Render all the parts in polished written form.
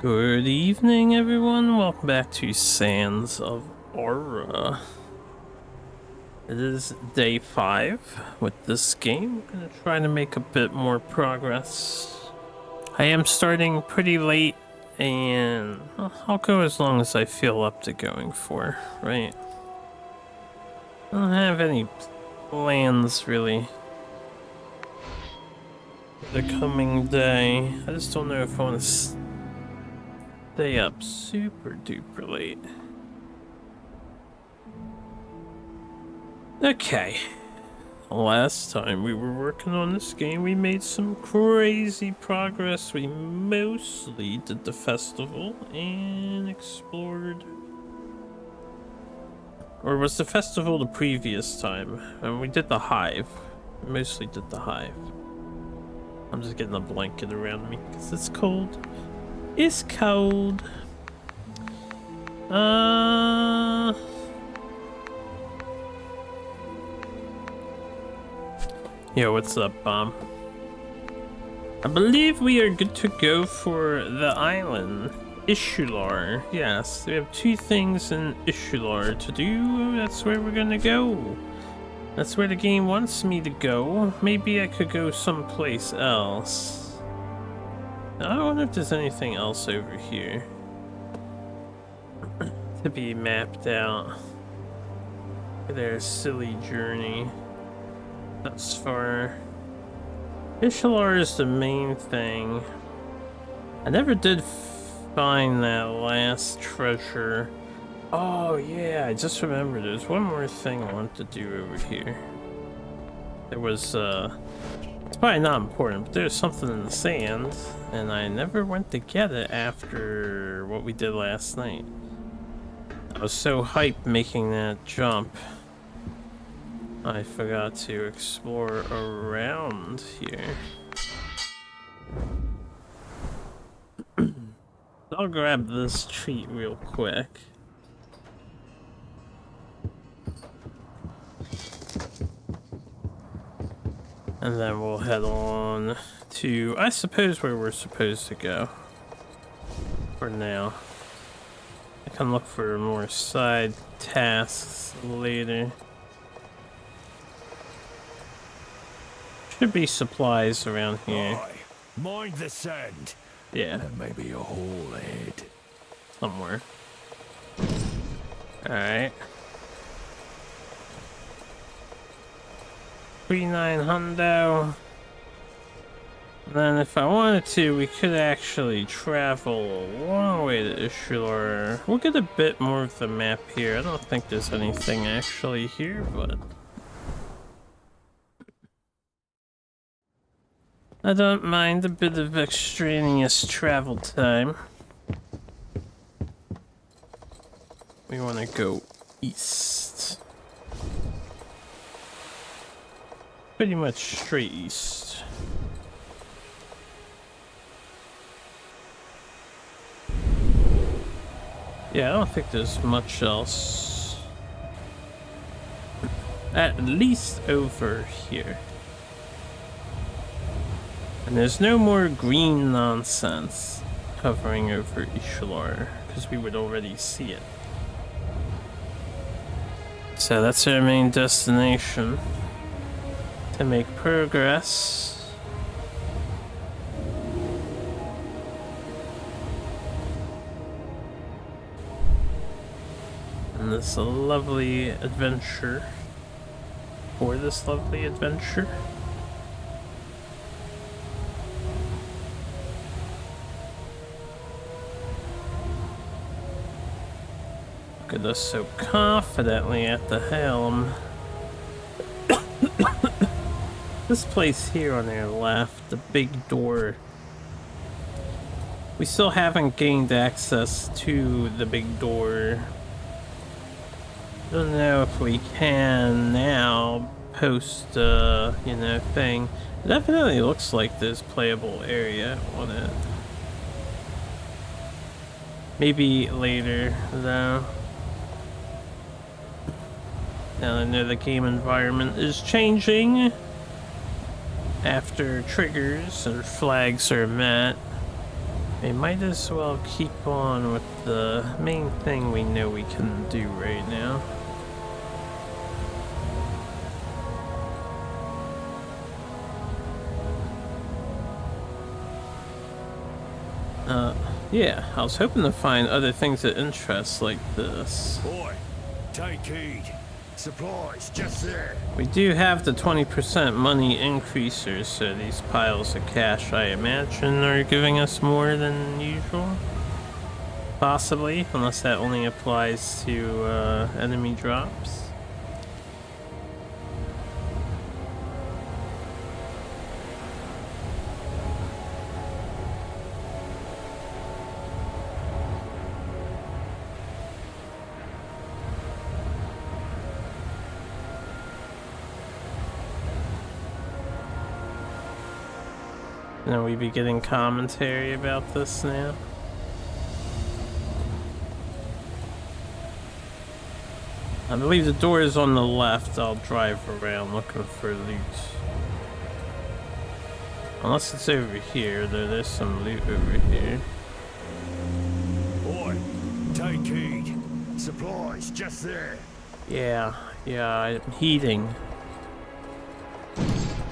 Good evening, everyone. Welcome back to Sands of Aura. It is day 5 with this game. I'm gonna try to make a bit more progress. I am starting pretty late, and I'll go as long as I feel up to going for, right? I don't have any plans, really, for the coming day. I just don't know if I want to stay up super duper late. Okay. Last time we were working on this game, we made some crazy progress. We mostly did the festival and explored. Or was the festival the previous time? And we did the hive. We mostly did the hive. I'm just getting a blanket around me because it's cold. It's cold. Yo, what's up, Bomb? I believe we are good to go for the island. Ishular. Yes, we have 2 things in Ishular to do. That's where we're gonna go. That's where the game wants me to go. Maybe I could go someplace else. I wonder if there's anything else over here to be mapped out. Their silly journey. Thus far. Ishular is the main thing. I never did find that last treasure. Oh yeah, I just remembered there's one more thing I want to do over here. There was it's probably not important, but there's something in the sand, and I never went to get it after what we did last night. I was so hyped making that jump. I forgot to explore around here. I'll grab this treat real quick. And then we'll head on to, I suppose, where we're supposed to go. For now. I can look for more side tasks later. Should be supplies around here. Mind the sand. Yeah. There may be a hole ahead. Somewhere. Alright. 3900. Then if I wanted to, we could actually travel a long way to Ishular. We'll get a bit more of the map here. I don't think there's anything actually here, but I don't mind a bit of extraneous travel time. We want to go east. Pretty much straight east. Yeah, I don't think there's much else. At least over here. And there's no more green nonsense hovering over Ishular, because we would already see it. So that's our main destination. To make progress. And this lovely adventure. For this lovely adventure. Look at us so confidently at the helm. This place here on our left, the big door. We still haven't gained access to the big door. Don't know if we can now post you know, thing. It definitely looks like there's playable area on it. Maybe later though. Now I know the game environment is changing. After triggers or flags are met. We might as well keep on with the main thing we know we can do right now. Yeah, I was hoping to find other things of interest like this. Boy, take heed. Supplies just there. We do have the 20% money increasers, so these piles of cash, I imagine, are giving us more than usual. Possibly, unless that only applies to enemy drops. Now we be getting commentary about this now. I believe the door is on the left. I'll drive around looking for loot. Unless it's over here, though there's some loot over here. Boy, take heed. Supplies just there. Yeah, I'm heating.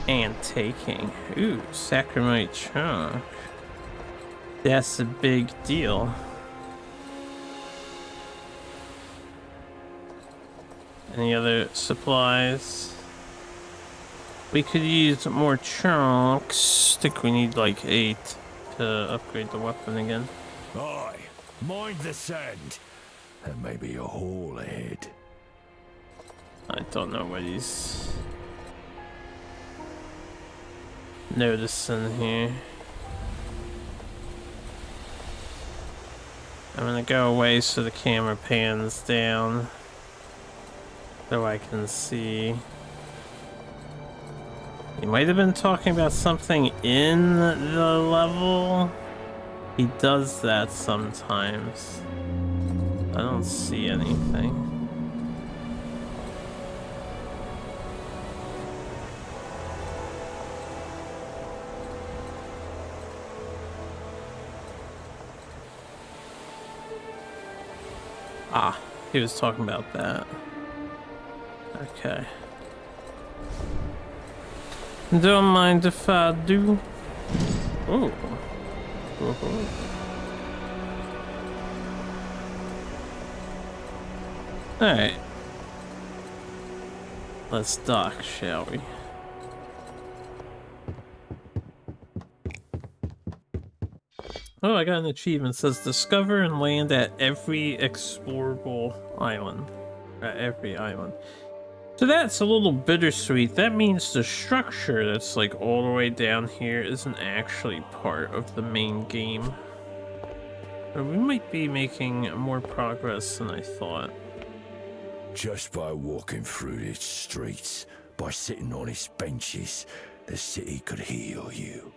And taking. Ooh, Sacramite chunk. That's a big deal. Any other supplies? We could use more chunks. I think we need like 8 to upgrade the weapon again. Aye, mind the sand. There may be a hole ahead. I don't know what he's noticing here. I'm gonna go away so the camera pans down so I can see. He might have been talking about something in the level. He does that sometimes. I don't see anything. Ah, he was talking about that. Okay. Don't mind if I do. Oh. Alright. Let's dock, shall we? Oh, I got an achievement. It says discover and land at every explorable island. At every island. So that's a little bittersweet. That means the structure that's like all the way down here isn't actually part of the main game. But we might be making more progress than I thought. Just by walking through its streets, by sitting on its benches, the city could heal you.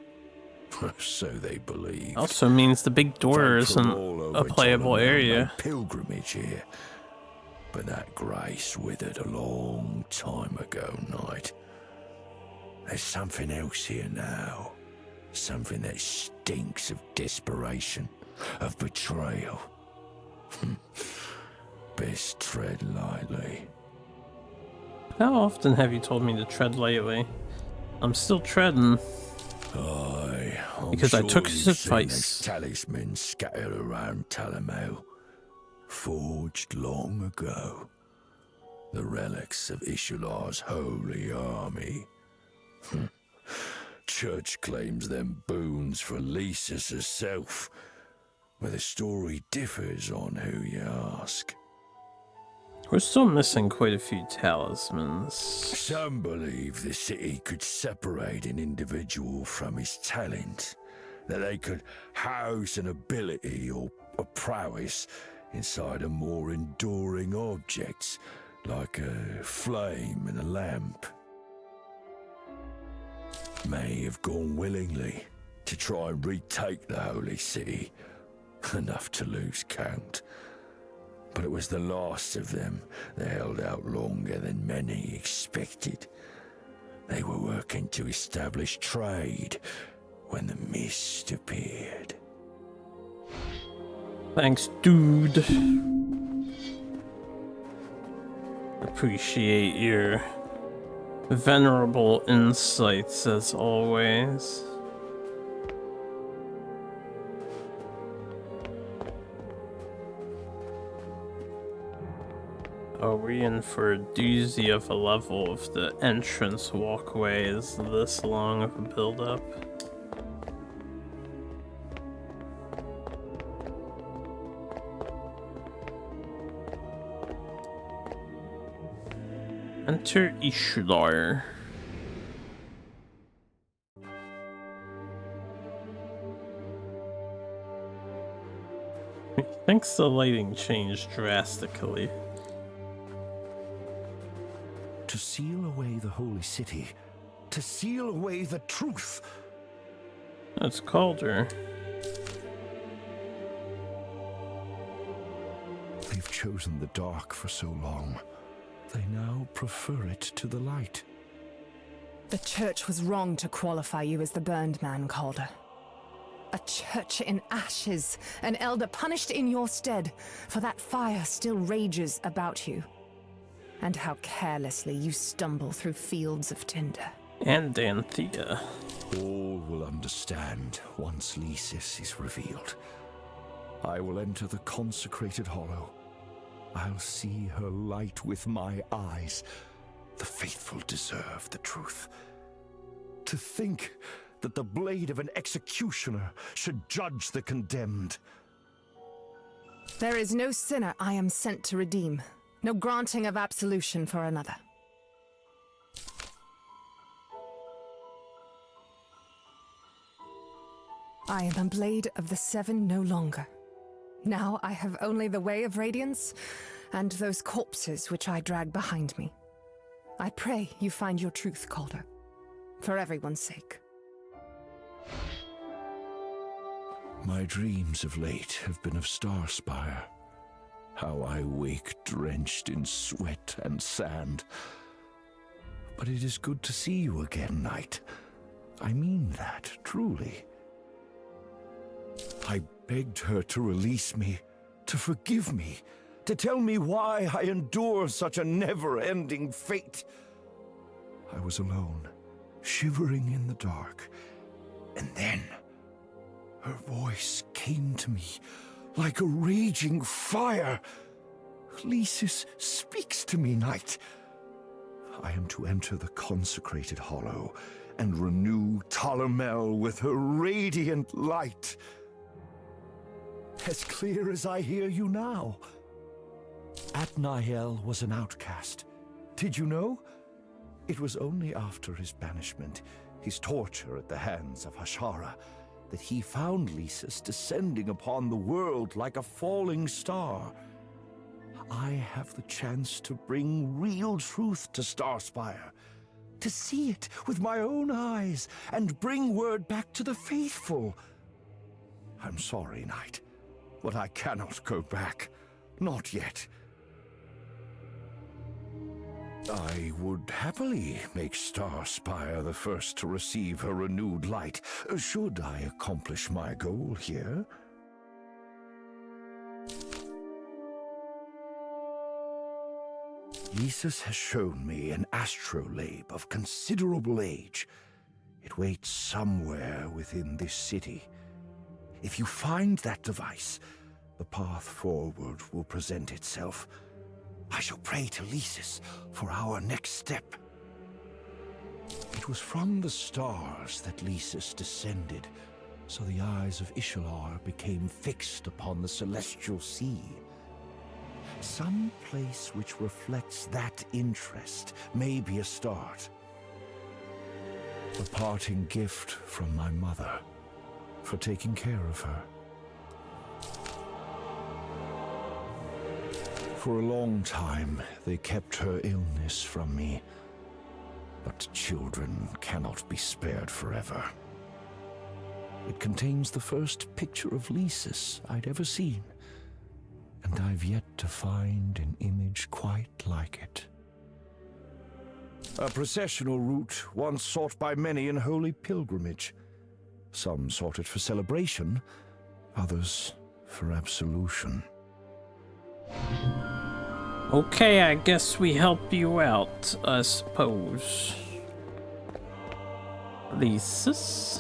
So they believe. Also means the big door isn't a playable area. Pilgrimage here. But that grace withered a long time ago, Knight. There's something else here now. Something that stinks of desperation, of betrayal. Best tread lightly. How often have you told me to tread lightly? I'm still treading. Aye, because sure I took his advice. Talismans scattered around Talamhel, forged long ago. The relics of Ishular's holy army. Church claims them boons for Lysis herself, but the story differs on who you ask. We're still missing quite a few talismans. Some believe the city could separate an individual from his talent, that they could house an ability or a prowess inside a more enduring object, like a flame in a lamp. May have gone willingly to try and retake the holy city, enough to lose count. But it was the last of them that held out longer than many expected. They were working to establish trade when the mist appeared. Thanks, dude. Appreciate your venerable insights as always. Are we in for a doozy of a level if the entrance walkway is this long of a build-up? Enter Ishudar. Thinks the lighting changed drastically. To seal away the holy city, to seal away the truth. That's colder. They've chosen the dark for so long. They now prefer it to the light. The church was wrong to qualify you as the burned man, Calder. A church in ashes, an elder punished in your stead, for that fire still rages about you. And how carelessly you stumble through fields of tinder. And Danthea. All will understand once Lysis is revealed. I will enter the consecrated hollow. I'll see her light with my eyes. The faithful deserve the truth. To think that the blade of an executioner should judge the condemned. There is no sinner I am sent to redeem. No granting of absolution for another. I am a blade of the seven no longer. Now I have only the way of radiance, and those corpses which I drag behind me. I pray you find your truth, Calder, for everyone's sake. My dreams of late have been of Starspire. How I wake drenched in sweat and sand. But it is good to see you again, Knight. I mean that, truly. I begged her to release me, to forgive me, to tell me why I endure such a never-ending fate. I was alone, shivering in the dark, and then her voice came to me like a raging fire. Lysis speaks to me, Knight. I am to enter the consecrated hollow and renew Talamhel with her radiant light. As clear as I hear you now. Talamhel was an outcast. Did you know? It was only after his banishment, his torture at the hands of Hashara, that he found Lysis descending upon the world like a falling star. I have the chance to bring real truth to Starspire, to see it with my own eyes and bring word back to the faithful. I'm sorry, Knight, but I cannot go back. Not yet. I would happily make Starspire the first to receive her renewed light, should I accomplish my goal here. Lysis has shown me an astrolabe of considerable age. It waits somewhere within this city. If you find that device, the path forward will present itself. I shall pray to Lysis for our next step. It was from the stars that Lysis descended, so the eyes of Ishalar became fixed upon the celestial sea. Some place which reflects that interest may be a start. A parting gift from my mother for taking care of her. For a long time, they kept her illness from me. But children cannot be spared forever. It contains the first picture of Lysis I'd ever seen, and I've yet to find an image quite like it. A processional route once sought by many in holy pilgrimage. Some sought it for celebration, others for absolution. Okay, I guess we help you out, I suppose. Lysis.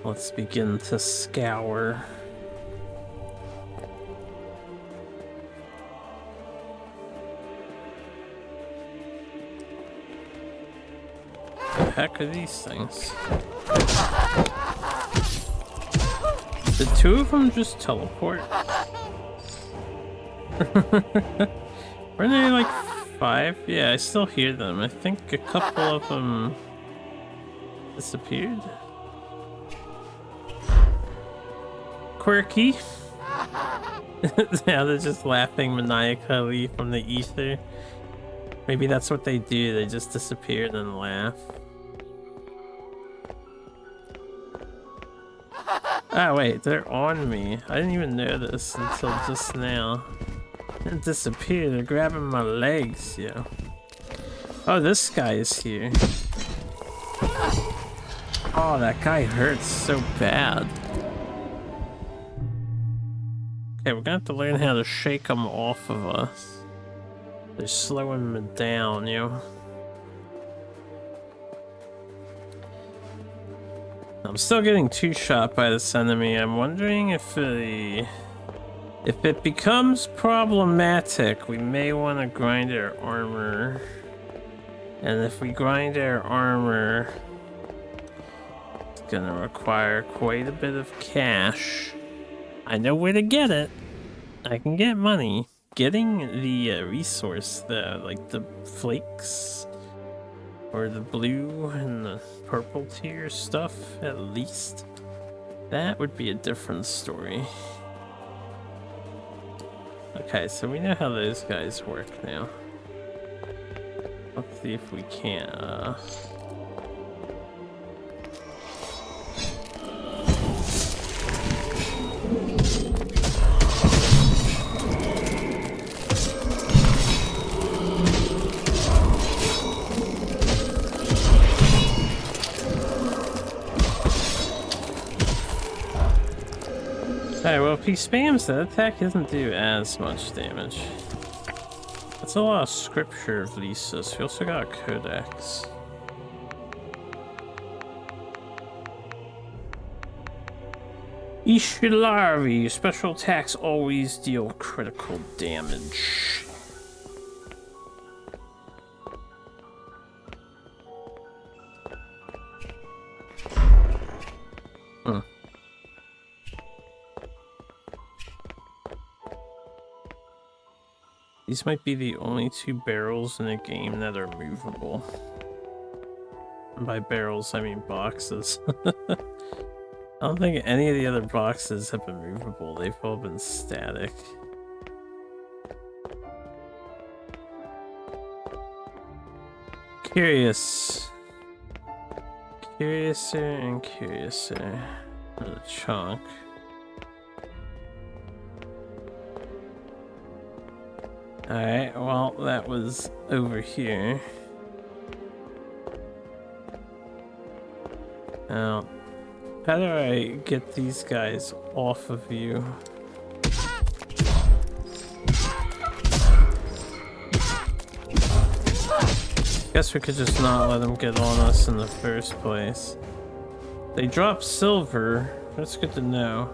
Let's begin to scour. The heck are these things? Did two of them just teleport? Weren't they like 5? Yeah, I still hear them. I think a couple of them disappeared. Quirky. Yeah, they're just laughing maniacally from the ether. Maybe that's what they do. They just disappear and then laugh. Ah, wait, they're on me. I didn't even notice until just now. They didn't disappear, they're grabbing my legs, yo. Oh, this guy is here. Oh, that guy hurts so bad. Okay, we're gonna have to learn how to shake them off of us. They're slowing me down, yo. I'm still getting two-shot by this enemy. I'm wondering if it becomes problematic, we may want to grind our armor. And if we grind our armor, it's gonna require quite a bit of cash. I know where to get it. I can get money. Getting the resource, like the flakes, or the blue and the purple tier stuff, at least, that would be a different story. Okay, so we know how those guys work now. Let's see if we can, Alright, well, if he spams that attack, doesn't do as much damage. That's a lot of scripture of Lysis. We also got a codex. Ishilarvi, special attacks always deal critical damage. These might be the only 2 barrels in a game that are movable. And by barrels, I mean boxes. I don't think any of the other boxes have been movable. They've all been static. Curious. Curiouser and curiouser. Another chunk. Alright, well, that was over here. Now, how do I get these guys off of you? Guess we could just not let them get on us in the first place. They drop silver. That's good to know.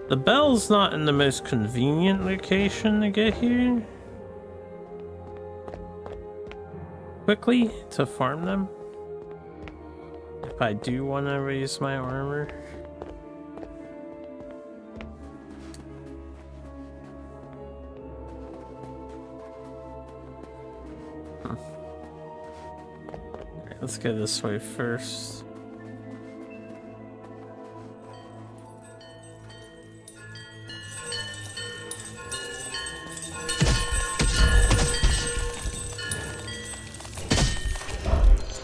The bell's not in the most convenient location to get here. Quickly to farm them. If I do want to raise my armor. Alright, let's go this way first.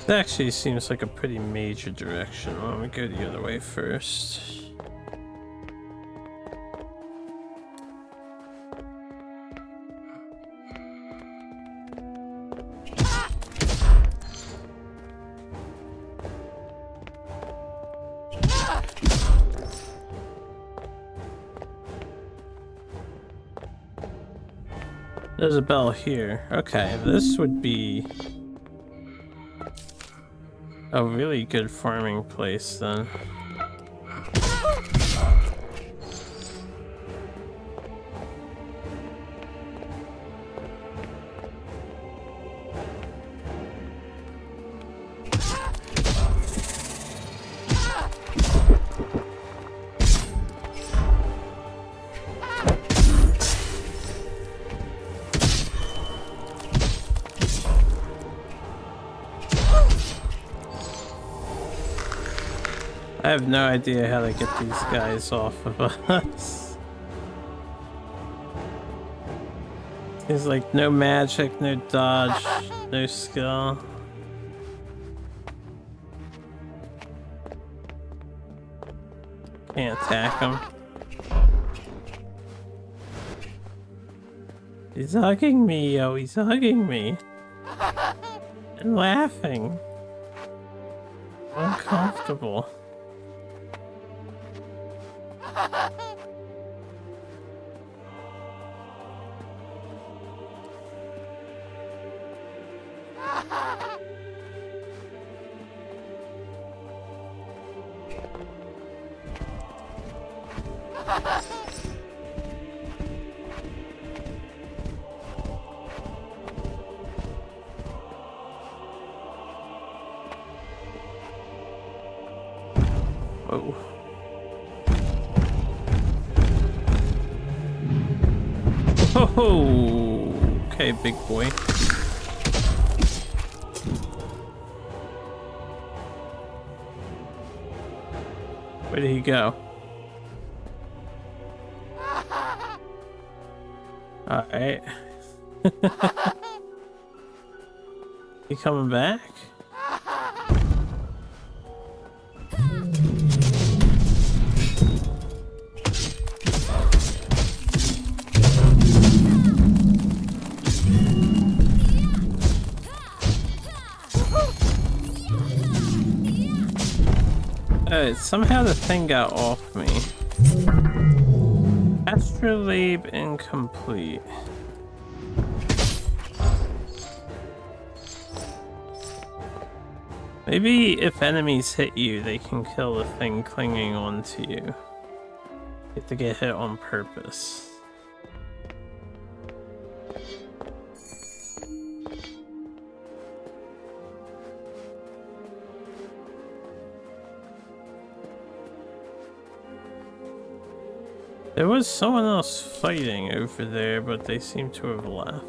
That actually seems like a pretty major direction. Why don't we go the other way first? There's a bell here. Okay, this would be a really good farming place then. I have no idea how to get these guys off of us. There's like no magic, no dodge, no skill. Can't attack him. He's hugging me, yo, he's hugging me. And laughing. Uncomfortable. Whoa. Oh, okay, big boy. Where did he go? Alright. He coming back? Somehow the thing got off me. Astrolabe incomplete. Maybe if enemies hit you, they can kill the thing clinging onto you. You have to get hit on purpose. There was someone else fighting over there, but they seem to have left.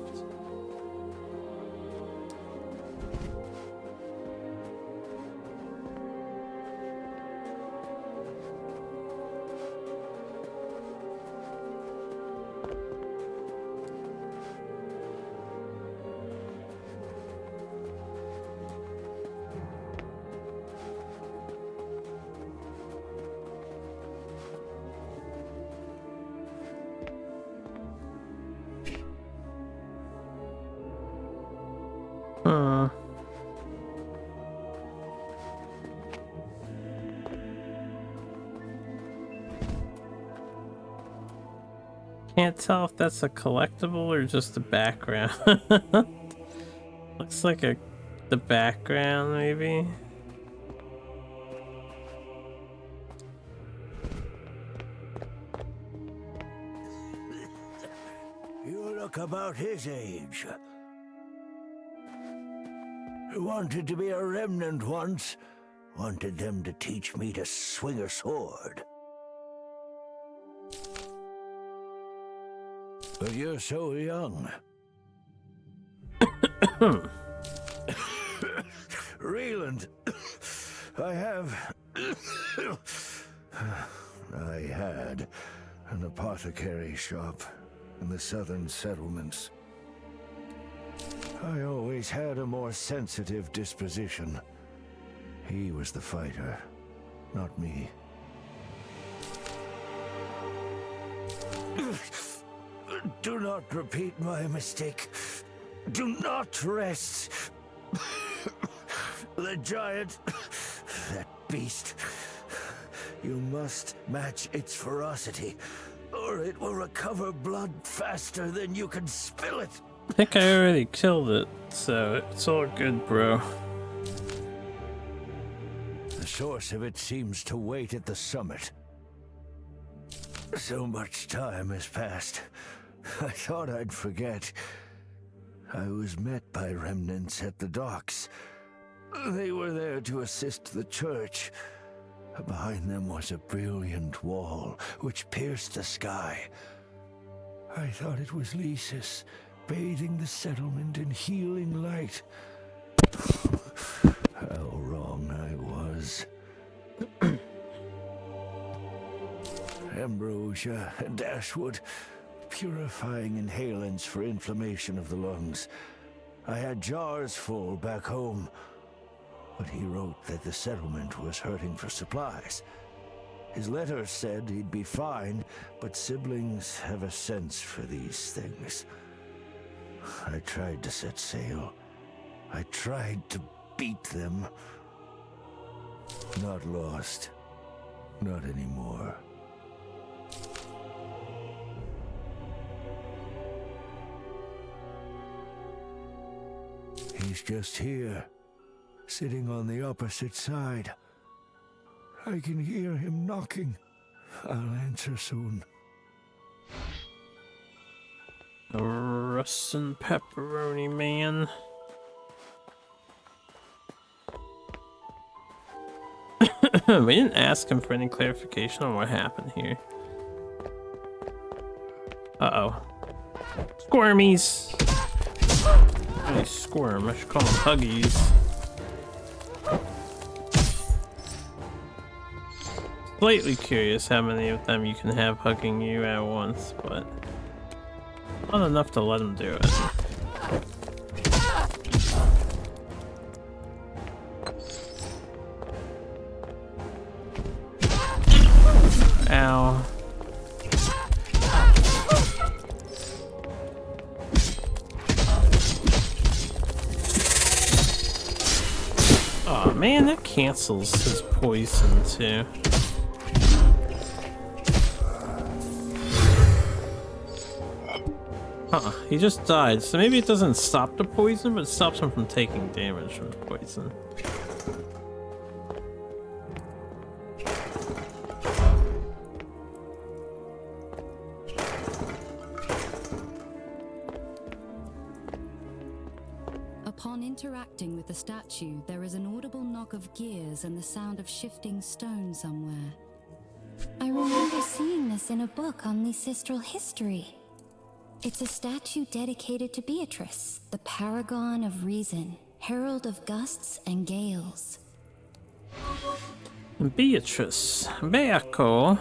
Can't tell if that's a collectible or just a background. Looks like the background, maybe. You look about his age. Wanted to be a remnant once. Wanted them to teach me to swing a sword. But you're so young. Reland, I had an apothecary shop in the southern settlements. I always had a more sensitive disposition. He was the fighter, not me. Do not repeat my mistake. Do not rest. The giant, that beast. You must match its ferocity, or it will recover blood faster than you can spill it. I think I already killed it, so it's all good, bro. The source of it seems to wait at the summit. So much time has passed. I thought I'd forget. I was met by remnants at the docks. They were there to assist the church. Behind them was a brilliant wall which pierced the sky. I thought it was Lysis, bathing the settlement in healing light. How wrong I was. Ambrosia and Ashwood, purifying inhalants for inflammation of the lungs. I had jars full back home, but he wrote that the settlement was hurting for supplies. His letter said he'd be fine, but siblings have a sense for these things. I tried to set sail. I tried to beat them. Not lost. Not anymore. He's just here, sitting on the opposite side. I can hear him knocking. I'll answer soon. A Russ and pepperoni man. We didn't ask him for any clarification on what happened here. Uh-oh. Squirmies! They squirm. I should call them huggies. Slightly curious how many of them you can have hugging you at once, but not enough to let them do it. Ow. Oh man, that cancels his poison too. He just died, so maybe it doesn't stop the poison, but it stops him from taking damage from the poison. Upon interacting with the statue, there is an audible knock of gears and the sound of shifting stone somewhere. I remember seeing this in a book on Lysistral history. It's a statue dedicated to Beatrice, the paragon of reason, herald of gusts and gales. Beatrice. Beaco.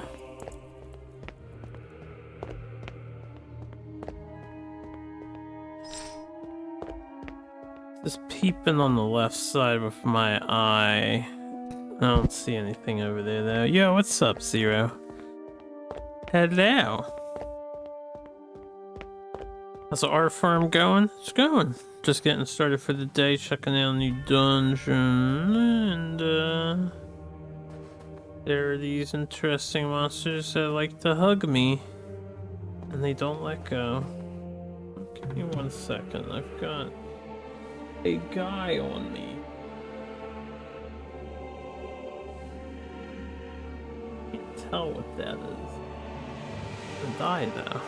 Just peeping on the left side with my eye. I don't see anything over there though. Yo, what's up, Zero? Hello. How's the art farm going? It's going. Just getting started for the day, checking out a new dungeon, and there are these interesting monsters that like to hug me, and they don't let go. Give me 1 second, I've got a guy on me. Can't tell what that is. It's a die though.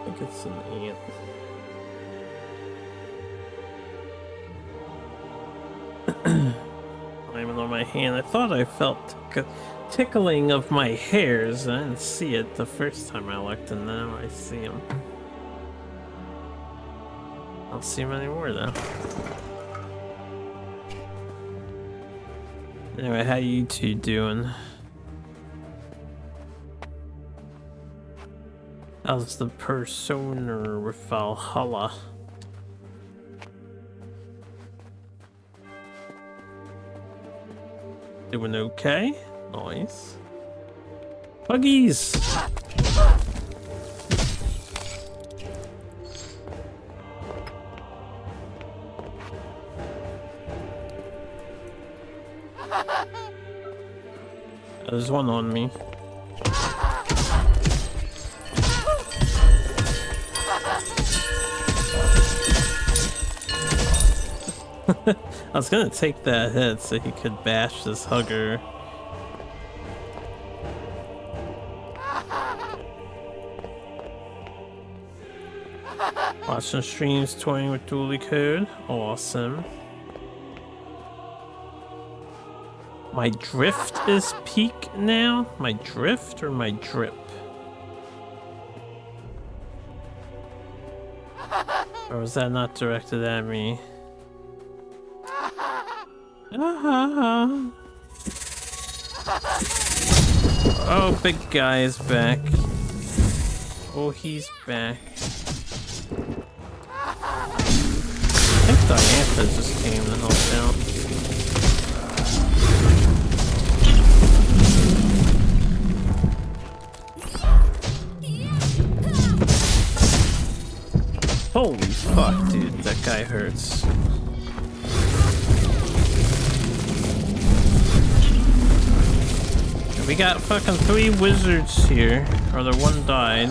I think it's an ant. Climbing on my hand. I thought I felt tickling of my hairs. I didn't see it the first time I looked, and now I see him. I don't see him anymore though. Anyway, how you two doing? How's the persona with Valhalla? Doing okay? Nice. Buggies! There's one on me. I was gonna take that hit so he could bash this hugger. Watching streams, toying with dually code. Awesome. My drift is peak now? My drift or my drip? Or was that not directed at me? Oh, big guy is back. Oh, he's back. I think Diantha just came to help out. Holy fuck, dude, that guy hurts. We got fucking 3 wizards here, or the one died.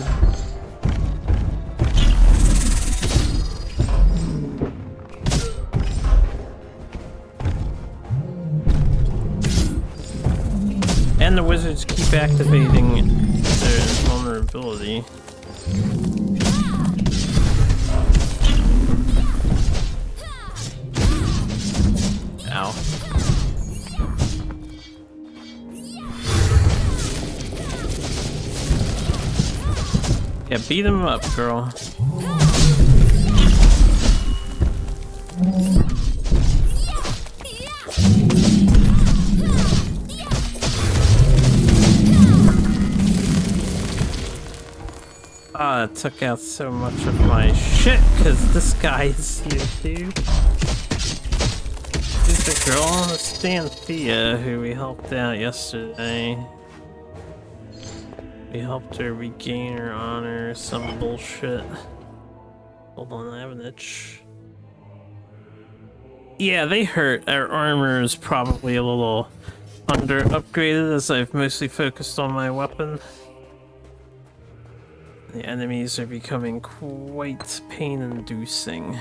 And the wizards keep activating their vulnerability. Ow. Yeah, beat him up, girl. Ah, it took out so much of my shit, because this guy is here too. There's the girl on the stand, Thea, who we helped out yesterday. We helped her regain her honor, some bullshit. Hold on, I have an itch. Yeah, they hurt. Our armor is probably a little under upgraded as I've mostly focused on my weapon. The enemies are becoming quite pain-inducing.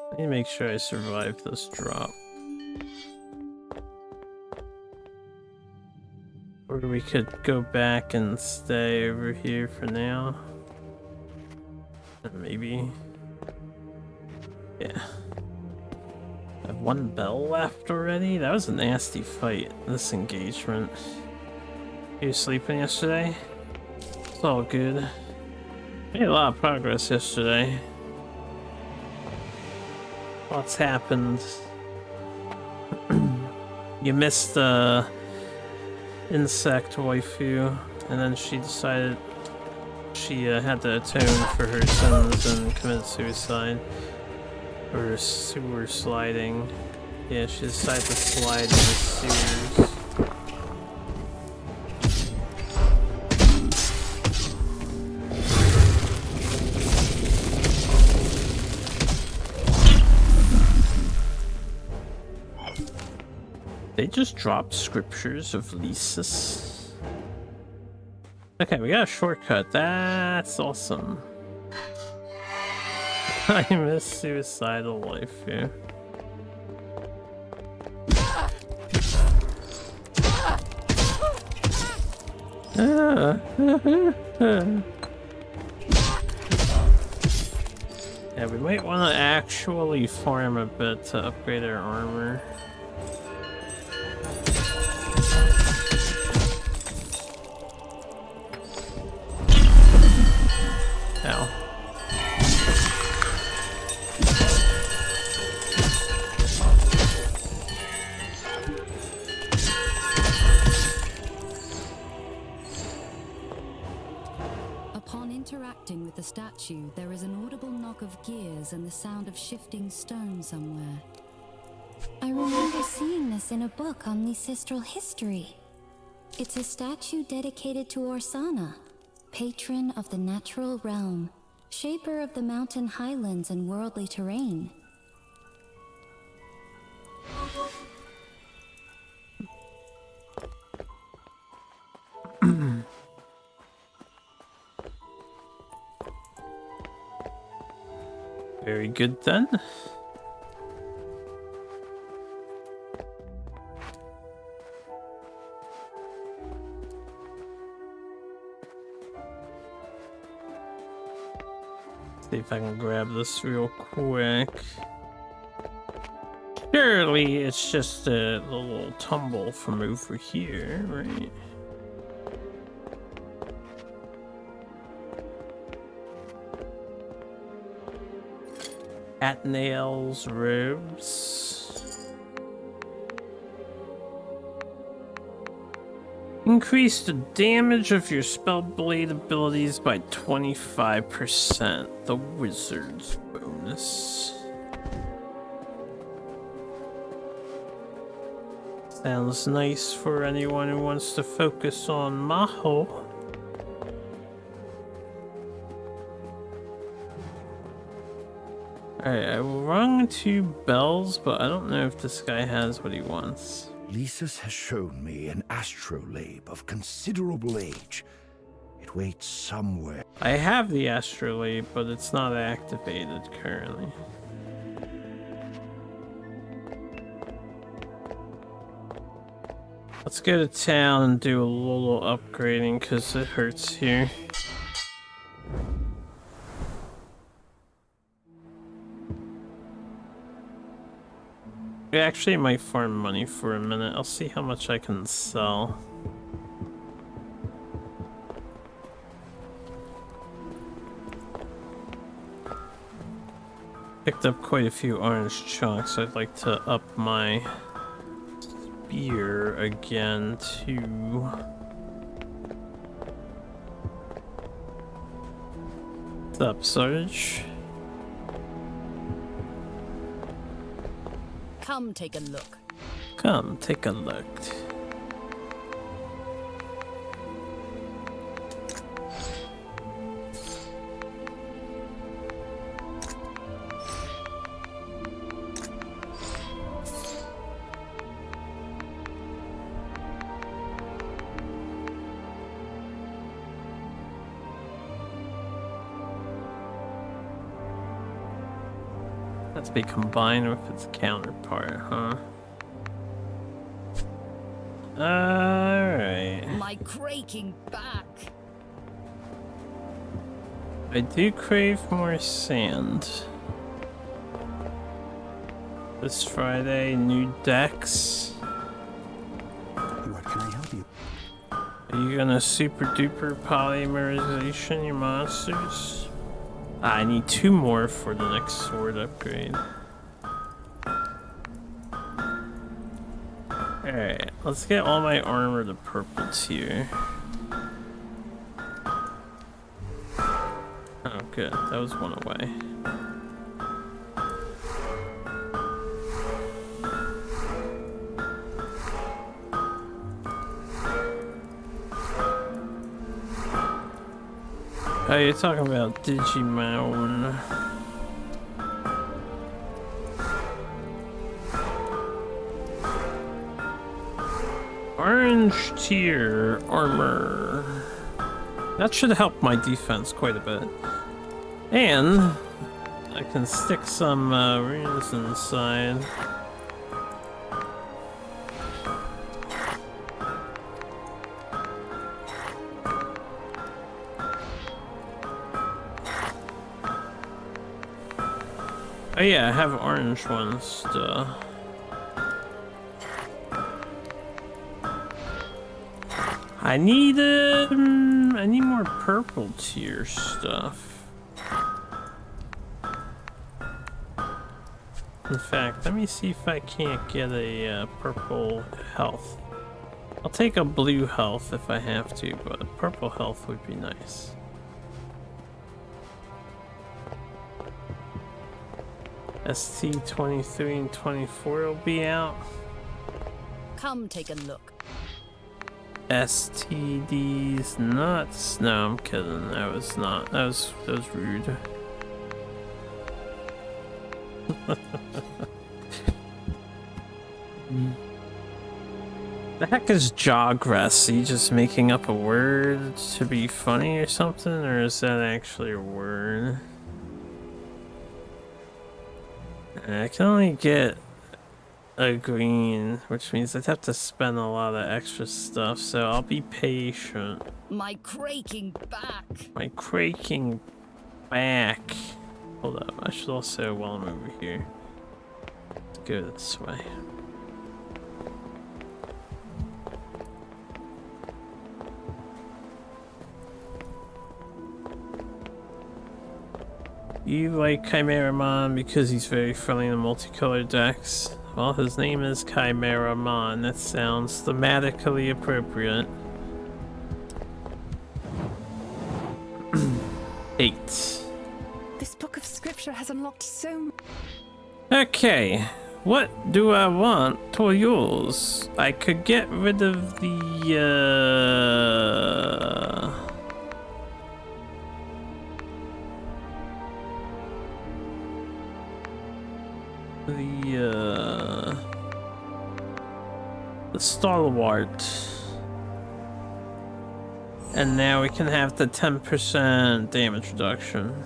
Let me make sure I survive this drop. Or we could go back and stay over here for now. Maybe. Yeah. I have 1 bell left already? That was a nasty fight, this engagement. You sleeping yesterday? It's all good. Made a lot of progress yesterday. What's happened? You missed the insect waifu, and then she decided she had to atone for her sins and commit suicide. Or sewer sliding. Yeah, she decided to slide in the sewers. They just dropped scriptures of Lysis. Okay, we got a shortcut. That's awesome. I miss suicidal life here. Yeah, we might want to actually farm a bit to upgrade our armor. Ow. Upon interacting with the statue, there is an audible knock of gears and the sound of shifting stone somewhere. I remember seeing this in a book on ancestral history. It's a statue dedicated to Orsana, patron of the natural realm, shaper of the mountain highlands and worldly terrain. Very good then. See if I can grab this real quick. Surely it's just a little tumble from over here, right? Talamhel's robes. Increase the damage of your spell blade abilities by 25%. The wizard's bonus. Sounds nice for anyone who wants to focus on Maho. Alright, I rung 2 bells, but I don't know if this guy has what he wants. Lysis has shown me an astrolabe of considerable age. It waits somewhere. I have the astrolabe, but it's not activated currently. Let's go to town and do a little upgrading because it hurts here. I actually might farm money for a minute. I'll see how much I can sell. Picked up quite a few orange chunks. I'd like to up my spear again to... What's up, Sarge? Come take a look. Come, take a look. That's be combined with its counterpart, huh? Alright. My creaking back. I do crave more sand. This Friday, new decks. What can I help you? Are you gonna super duper polymerization your monsters? I need 2 more for the next sword upgrade. Alright, let's get all my armor to purple tier. Oh good, that was one away. Oh, you're talking about Digimon. Orange tier armor. That should help my defense quite a bit. And I can stick some runes inside. Oh yeah, I have orange ones to... I need more purple tier stuff. In fact, let me see if I can't get a purple health. I'll take a blue health if I have to, but purple health would be nice. ST23 and 24 will be out. Come take a look. STD's nuts. No, I'm kidding. That was not. That was rude. The heck is jogress? Are you just making up a word to be funny or something? Or is that actually a word? I can only get a green, which means I'd have to spend a lot of extra stuff, so I'll be patient. My creaking back. My creaking back. Hold up, I should also, while I'm over here, let's go this way. You like Chimeramon because he's very friendly in multicolored decks. Well, his name is Chimeramon. That sounds thematically appropriate. 8. This book of scripture has unlocked so much. Okay, what do I want to use? I could get rid of the stalwart, and now we can have the 10% damage reduction.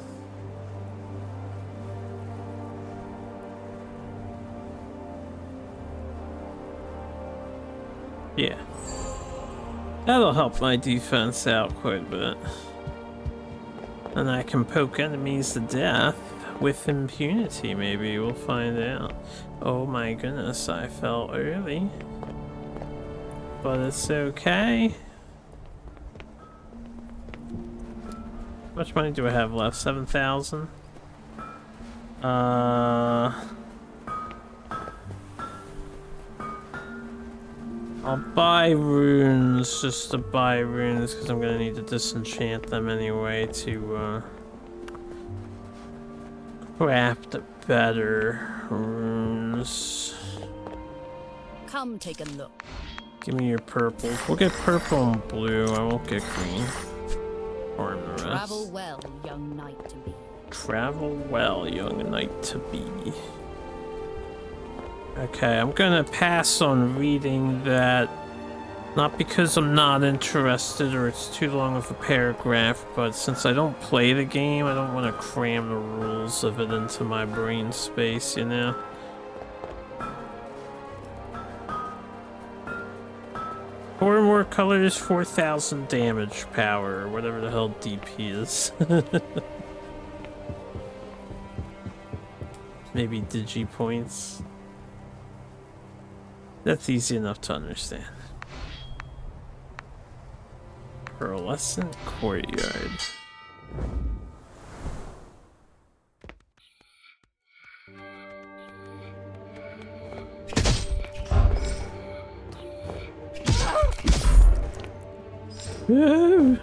Yeah, that'll help my defense out quite a bit, and I can poke enemies to death with impunity. Maybe we'll find out. Oh my goodness, I fell early. But it's okay. How much money do I have left? 7,000? I'll buy runes just to buy runes because I'm gonna need to disenchant them anyway to craft better runes. Come take a look. Give me your purple. We'll get purple and blue. I won't get green. Or the rest. Travel well, young knight to be. Travel well, young knight to be. Okay, I'm gonna pass on reading that. Not because I'm not interested or it's too long of a paragraph, but since I don't play the game, I don't want to cram the rules of it into my brain space, you know? Four more colors, 4,000 damage power, or whatever the hell DP is. Maybe digi points. That's easy enough to understand. Pearlescent Courtyard. Woo!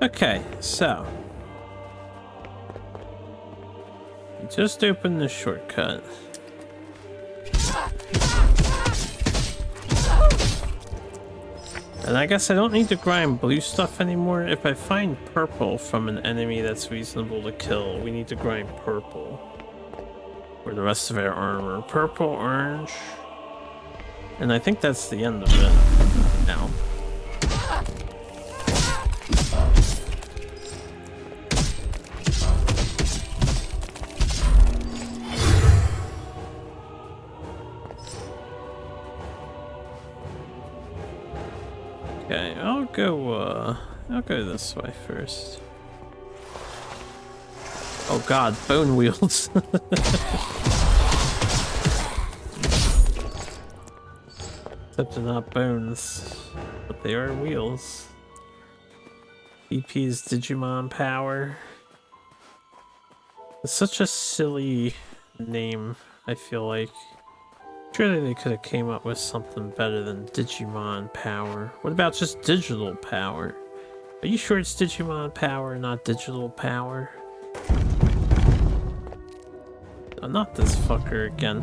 Okay, so just open the shortcut. And I guess I don't need to grind blue stuff anymore. If I find purple from an enemy that's reasonable to kill, we need to grind purple for the rest of our armor. Purple, orange, and I think that's the end of it now. Okay, I'll go this way first. Oh god, bone wheels. Except they're not bones, but they are wheels. DP's Digimon power. It's such a silly name, I feel like. Surely they could have came up with something better than Digimon power. What about just digital power? Are you sure it's Digimon power, not digital power? Oh, not this fucker again.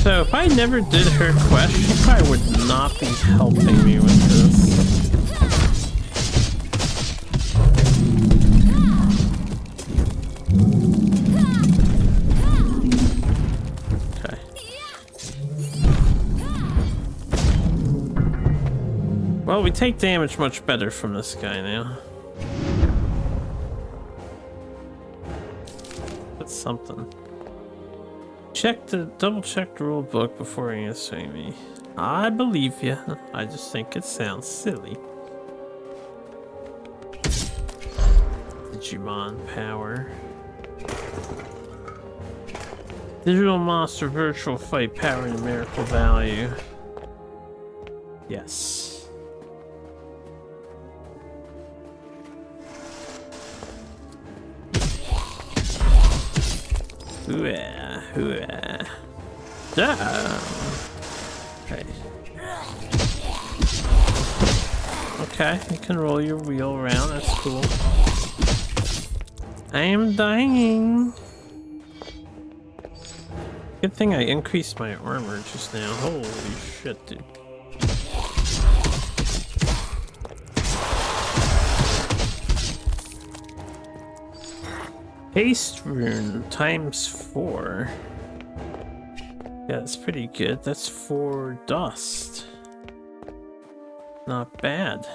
So if I never did her quest, she probably would not be helping me with this. Well, we take damage much better from this guy now. That's something. Double check the rule book before answering me. I believe you. I just think it sounds silly. Digimon power. Digital monster virtual fight power numerical value. Yes. Hooah, hooah. Yeah. Okay. Okay, you can roll your wheel around, that's cool. I am dying. Good thing I increased my armor just now. Holy shit, dude. Haste rune ×4. Yeah, that's pretty good. That's 4 dust. Not bad.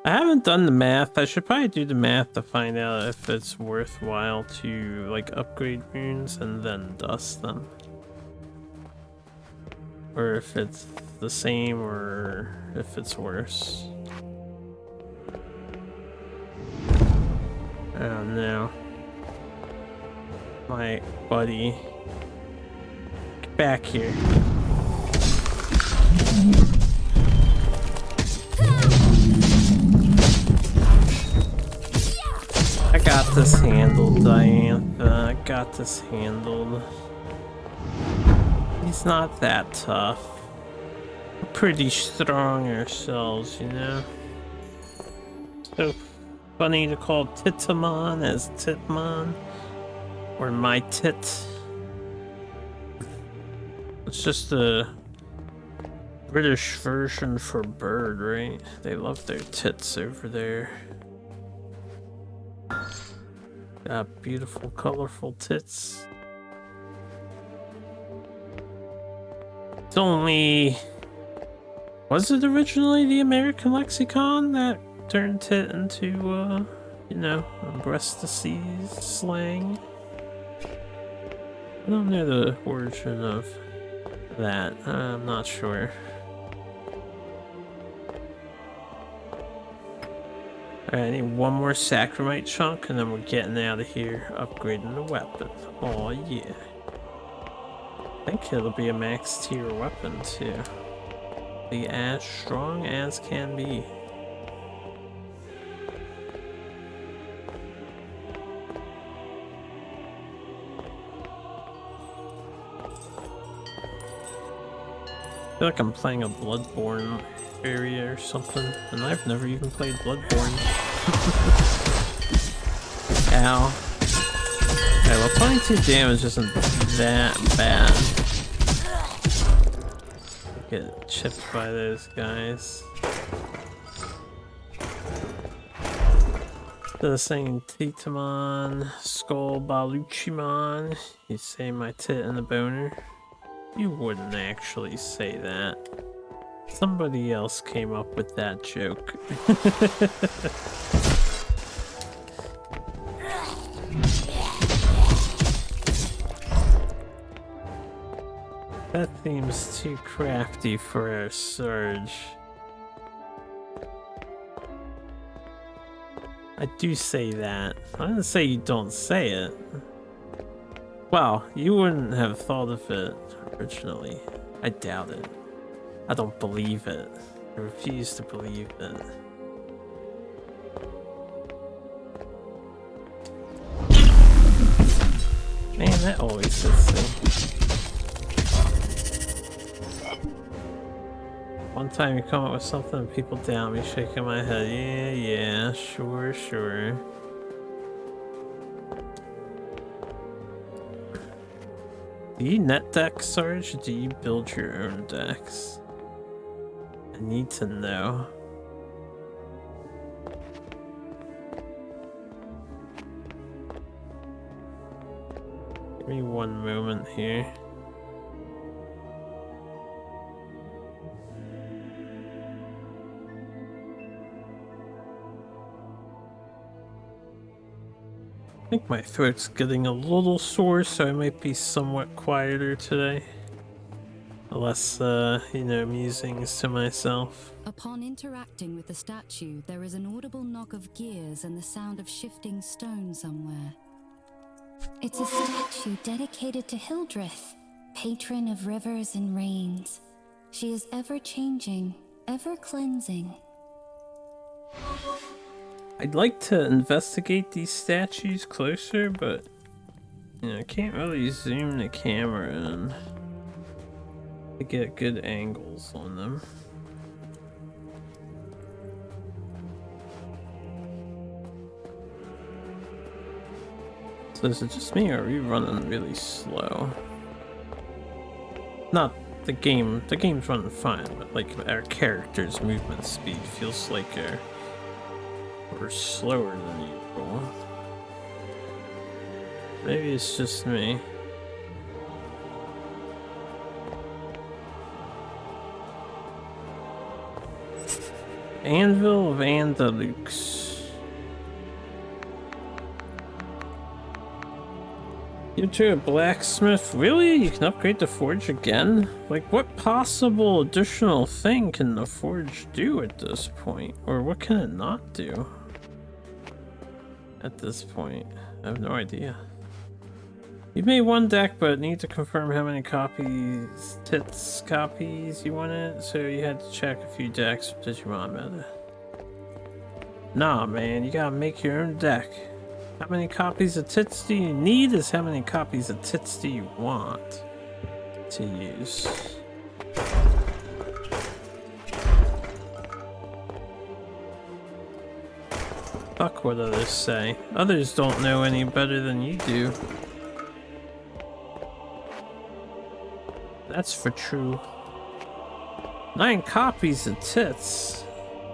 I haven't done the math. I should probably do the math to find out if it's worthwhile to like upgrade runes and then dust them. Or if it's the same or if it's worse. Oh no. My buddy. Get back here. I got this handled, Diantha. I got this handled. He's not that tough. We're pretty strong ourselves, you know? So funny to call Titamon as Titmon. Or my tit. It's just a British version for bird, right? They love their tits over there. Got beautiful, colorful tits. It's only... Was it originally the American lexicon that turned tit into, you know, breast-to-seas slang? I don't know the origin of that. I'm not sure. Alright, I need one more sacramite chunk and then we're getting out of here, upgrading the weapon. Oh yeah. I think it'll be a max tier weapon too. Be as strong as can be. I feel like I'm playing a Bloodborne area or something, and I've never even played Bloodborne. Ow. Okay, well 22 damage isn't that bad. Get chipped by those guys. The same Titamon, Skull Baluchimon. You say my tit and the boner? You wouldn't actually say that. Somebody else came up with that joke. That seems too crafty for our Surge. I do say that. I didn't say you don't say it. Well, you wouldn't have thought of it originally. I doubt it. I don't believe it. I refuse to believe it. Man, that always hits me. One time you come up with something and people doubt me, shaking my head. Yeah, sure. Do you net deck, Sarge, or do you build your own decks? I need to know. Give me one moment here. think my throat's getting a little sore, so I might be somewhat quieter today. Less, musings to myself. Upon interacting with the statue, there is an audible knock of gears and the sound of shifting stone somewhere. It's a statue dedicated to Hildreth, patron of rivers and rains. She is ever-changing, ever-cleansing. I'd like to investigate these statues closer, but I can't really zoom the camera in to get good angles on them. So is it just me, or are we running really slow? Not the game. The game's running fine, but like our character's movement speed feels like we're slower than usual. Maybe it's just me. Anvil of Andalux. You to a blacksmith? Really? You can upgrade the forge again? Like, what possible additional thing can the forge do at this point? Or what can it not do at this point? I have no idea. You made one deck, but need to confirm how many copies you wanted, so you had to check a few decks. Did you want meta? Nah, man, you gotta make your own deck. How many copies of tits do you need is how many copies of tits do you want to use. Fuck what others say. Others don't know any better than you do. That's for true. 9 copies of tits.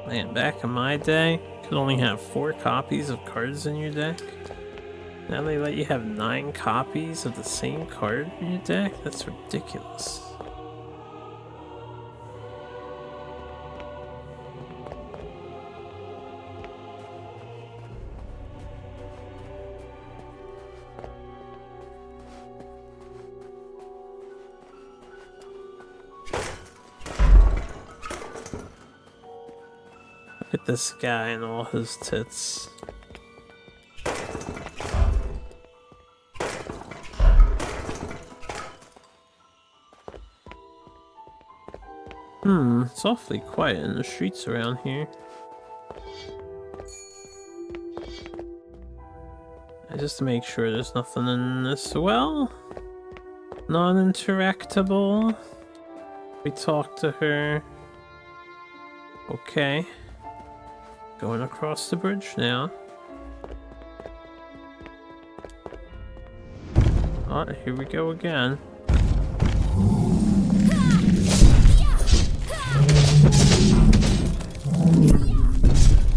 Man, back in my day, you could only have 4 copies of cards in your deck. Now they let you have 9 copies of the same card in your deck? That's ridiculous. Look at this guy and all his tits. It's awfully quiet in the streets around here. Just to make sure there's nothing in this well. Non-interactable. We talk to her. Okay. Going across the bridge now. Oh, here we go again.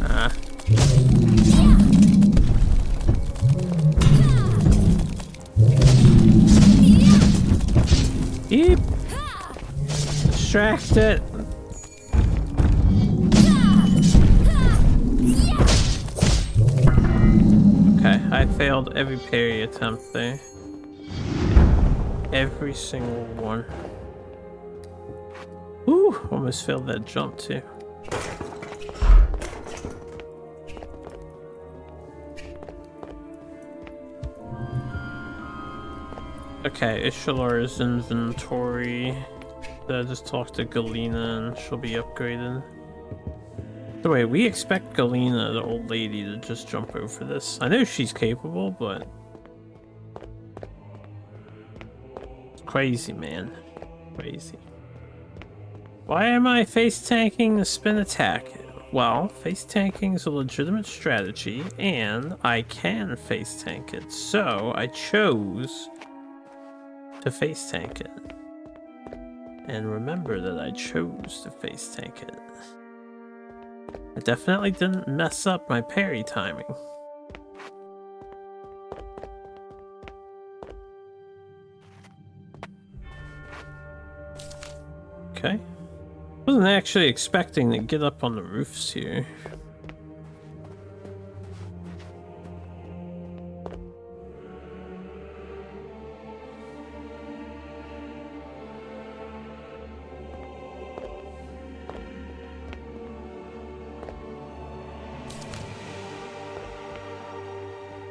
Ah. Eep. Distracted. Okay, I failed every parry attempt there. Every single one. Ooh, almost failed that jump too. Okay, Ishalar's inventory. I just talked to Galena and she'll be upgraded. So wait, we expect Galena, the old lady, to just jump over this. I know she's capable, but... It's crazy, man. Crazy. Why am I face tanking the spin attack? Well, face tanking is a legitimate strategy, and I can face tank it. So, I chose to face tank it. And remember that I chose to face tank it. I definitely didn't mess up my parry timing. Okay. Wasn't actually expecting to get up on the roofs here.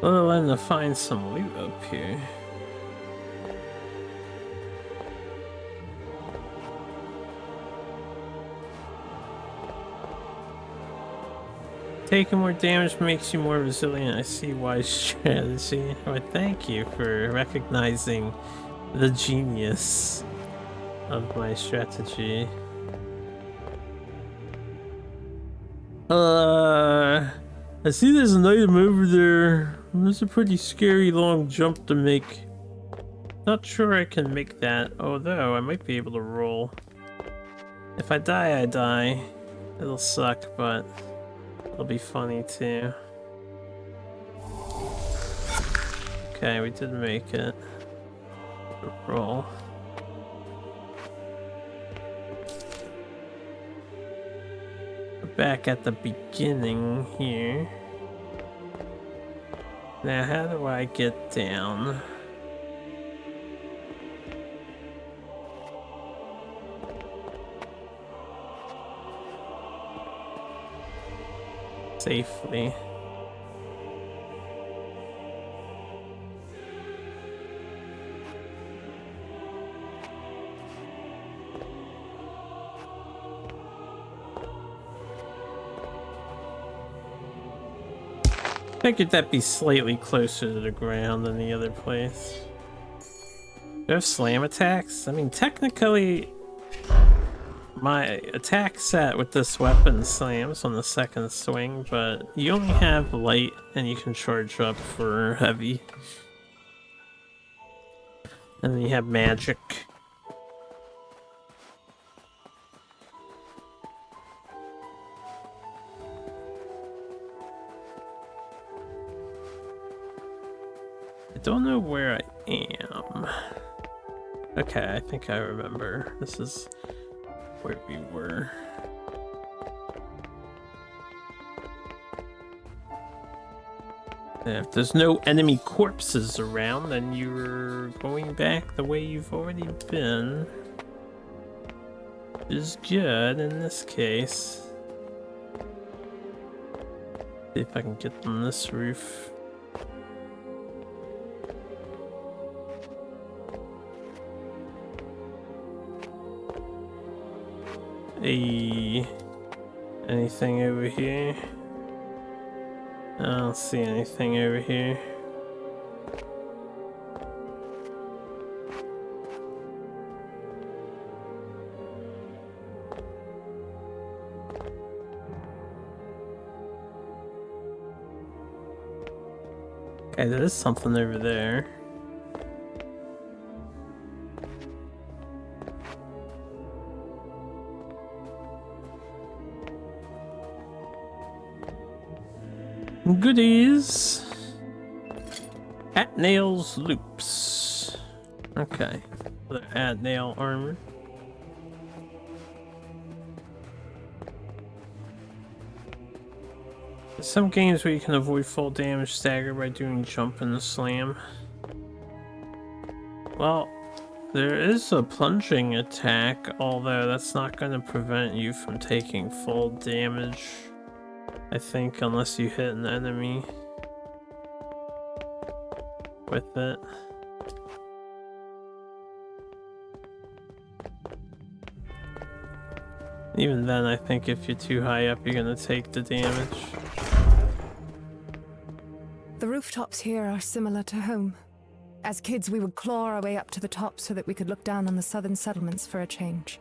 Well, I'm to find some loot up here. Taking more damage makes you more resilient. I see wise strategy. Well, thank you for recognizing the genius of my strategy. I see there's an item over there. There's a pretty scary long jump to make. Not sure I can make that, although I might be able to roll. If I die, I die. It'll suck, but it'll be funny too. Okay, we did make it. Roll. Back at the beginning here. Now, how do I get down? Safely. Figured that'd be slightly closer to the ground than the other place. Do I have slam attacks? I mean, technically, my attack set with this weapon slams on the second swing, but you only have light and you can charge up for heavy. And then you have magic. I don't know where I am. Okay, I think I remember. This is where we were. If there's no enemy corpses around, then you're going back the way you've already been. Is good in this case. See if I can get on this roof. Hey, anything over here? I don't see anything over here. Okay, there is something over there. Goodies. At nails loops. Okay. The at nail armor. There's some games where you can avoid full damage stagger by doing jump and slam. Well, there is a plunging attack, although that's not going to prevent you from taking full damage. I think, unless you hit an enemy with it. Even then, I think if you're too high up, you're gonna take the damage. The rooftops here are similar to home. As kids, we would claw our way up to the top so that we could look down on the southern settlements for a change.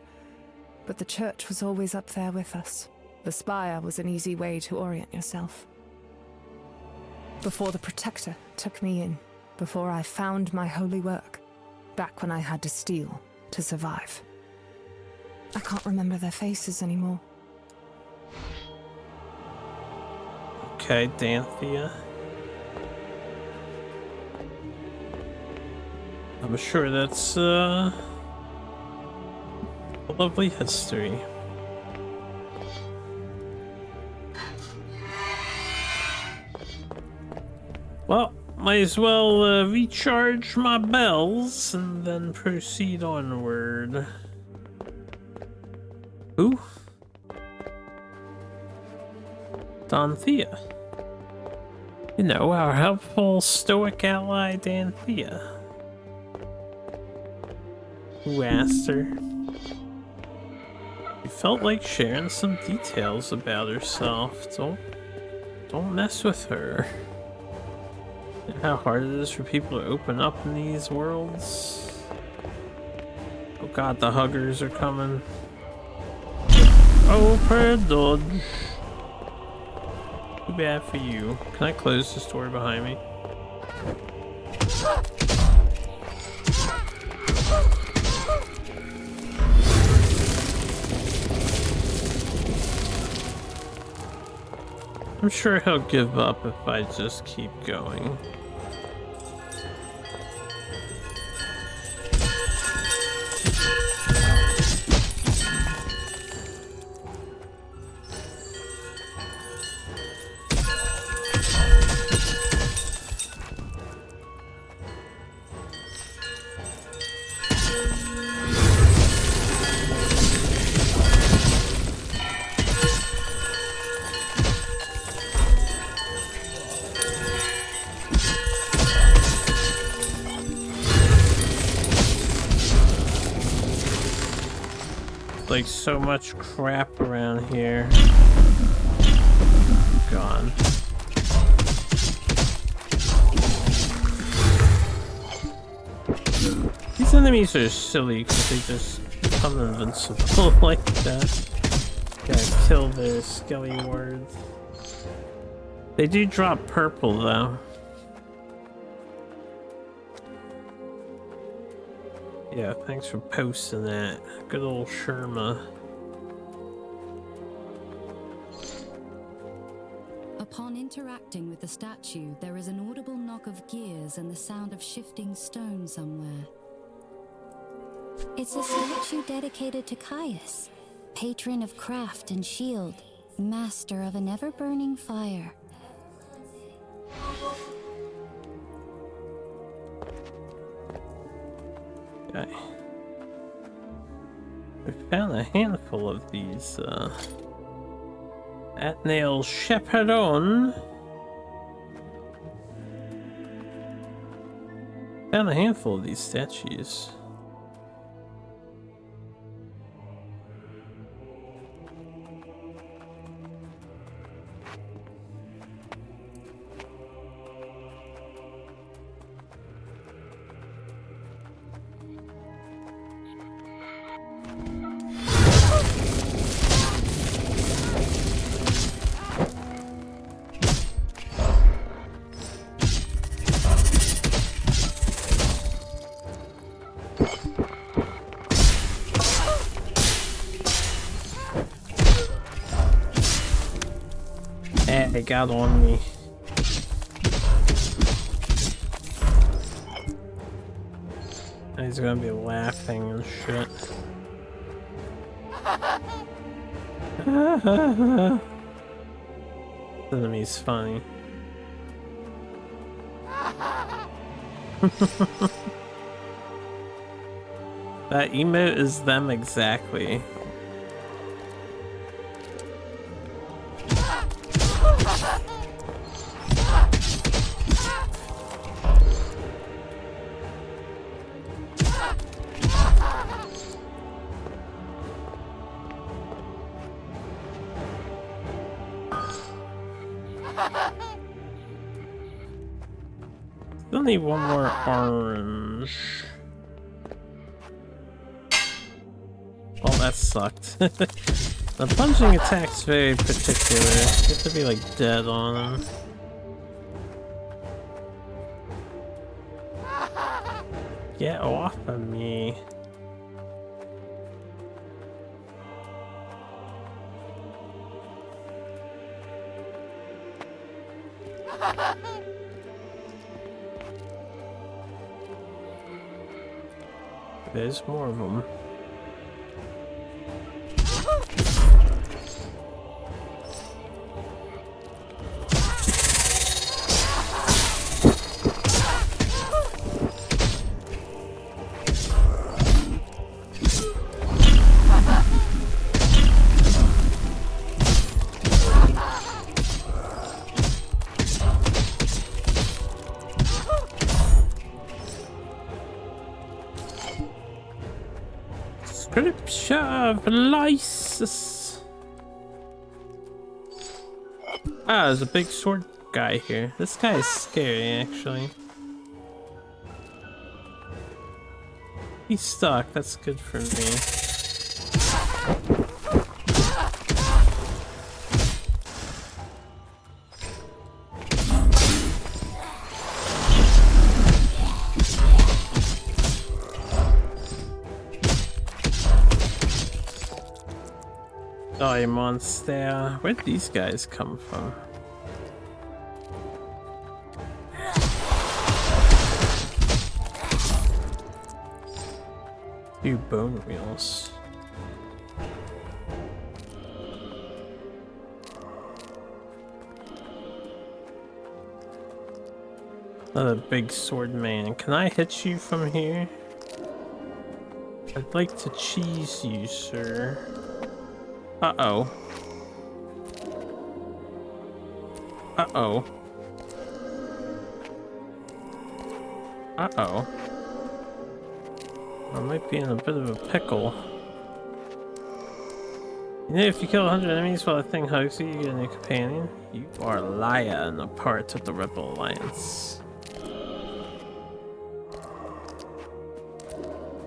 But the church was always up there with us. The spire was an easy way to orient yourself. Before the Protector took me in, before I found my holy work, back when I had to steal to survive. I can't remember their faces anymore. Okay, Danthea. I'm sure that's a lovely history. Well, might as well recharge my bells and then proceed onward. Who? Danthea. You know, our helpful stoic ally Danthea. Who asked her? She felt like sharing some details about herself. Don't mess with her. You know how hard it is for people to open up in these worlds? Oh god, the huggers are coming. Open dodge. Too bad for you. Can I close this door behind me? I'm sure he'll give up if I just keep going. Like so much crap around here. Gone. These enemies are silly because they just become invincible like that. Gotta kill their skelly wards. They do drop purple though. Yeah, thanks for posting that. Good old Sherma. Upon interacting with the statue, there is an audible knock of gears and the sound of shifting stone somewhere. It's a statue dedicated to Caius, patron of craft and shield, master of an ever-burning fire. Okay. We found a handful of these, Atnail Chaperon. Found a handful of these statues. They got on me. He's gonna be laughing and shit. This enemy's funny. That emote is them exactly. Still need one more orange. Well, that sucked. The punching attack's very particular. You have to be like dead on him. Get off of me. There's more of them. Shove, lysis. Ah, there's a big sword guy here. This guy is scary, actually. He's stuck. That's good for me. Die monster. Where'd these guys come from? Few bone wheels. Another big sword man. Can I hit you from here? I'd like to cheese you, sir. Uh-oh. Uh-oh. Uh-oh. I might be in a bit of a pickle. You know, if you kill 100 enemies while a thing hugs you, you get a new companion. You are a liar and a part of the Rebel Alliance.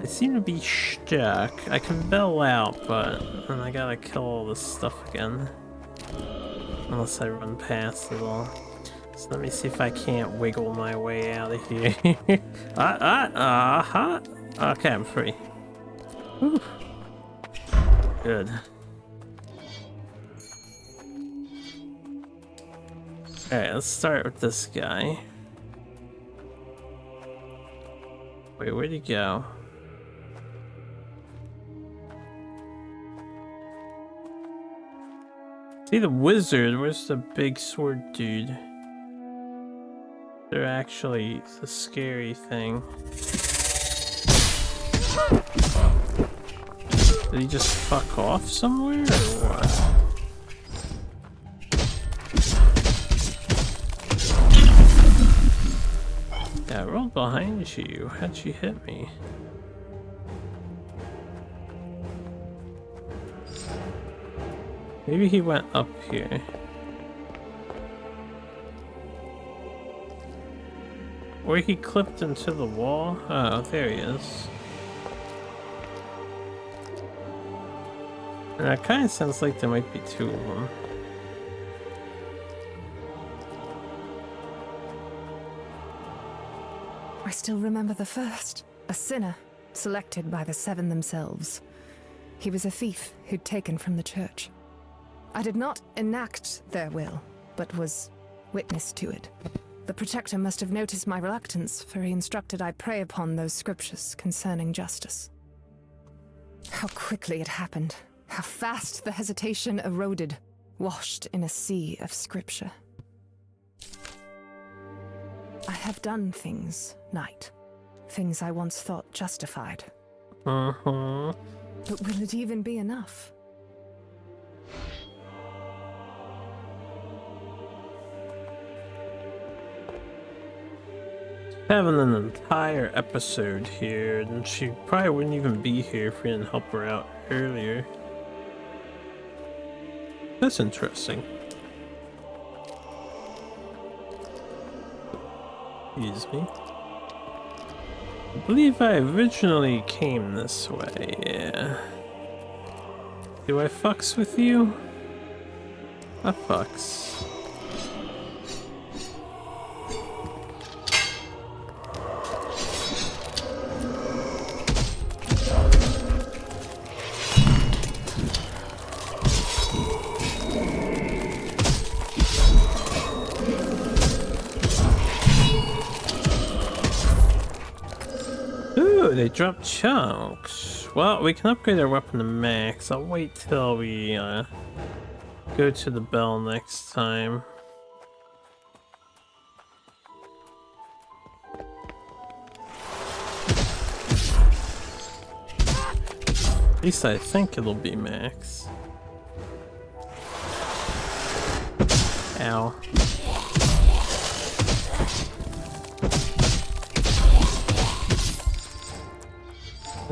I seem to be stuck. I can bail out, but then I gotta kill all this stuff again. Unless I run past it all. So let me see if I can't wiggle my way out of here. Okay, I'm free. Whew. Good. Alright, let's start with this guy. Wait, where'd he go? See the wizard? Where's the big sword dude? They're actually the scary thing. Did he just fuck off somewhere or what? Yeah, I rolled behind you. How'd you hit me? Maybe he went up here. Or he clipped into the wall. Oh, there he is. And that kind of sounds like there might be two of them. I still remember the first. A sinner, selected by the Seven themselves. He was a thief who'd taken from the church. I did not enact their will, but was witness to it. The Protector must have noticed my reluctance, for he instructed I pray upon those scriptures concerning justice. How quickly it happened. How fast the hesitation eroded, washed in a sea of scripture. I have done things, Knight. Things I once thought justified. But will it even be enough? Having an entire episode here, and she probably wouldn't even be here if we didn't help her out earlier. That's interesting. Excuse me. I believe I originally came this way, yeah. Do I fucks with you? I fucks. They drop chunks. Well, we can upgrade our weapon to max. I'll wait till we go to the bell next time. At least I think it'll be max. Ow.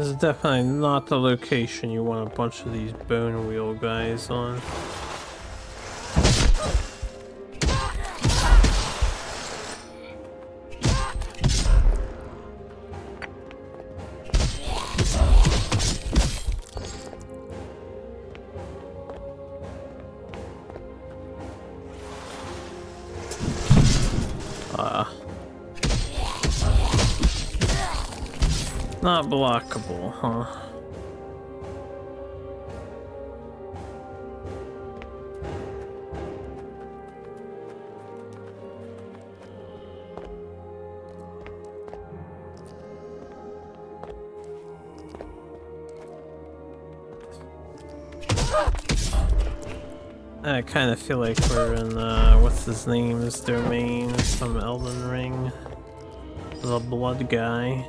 This is definitely not the location you want a bunch of these bone wheel guys on. Not blockable, huh? I kind of feel like we're in, what's his name's domain from Elden Ring. The blood guy.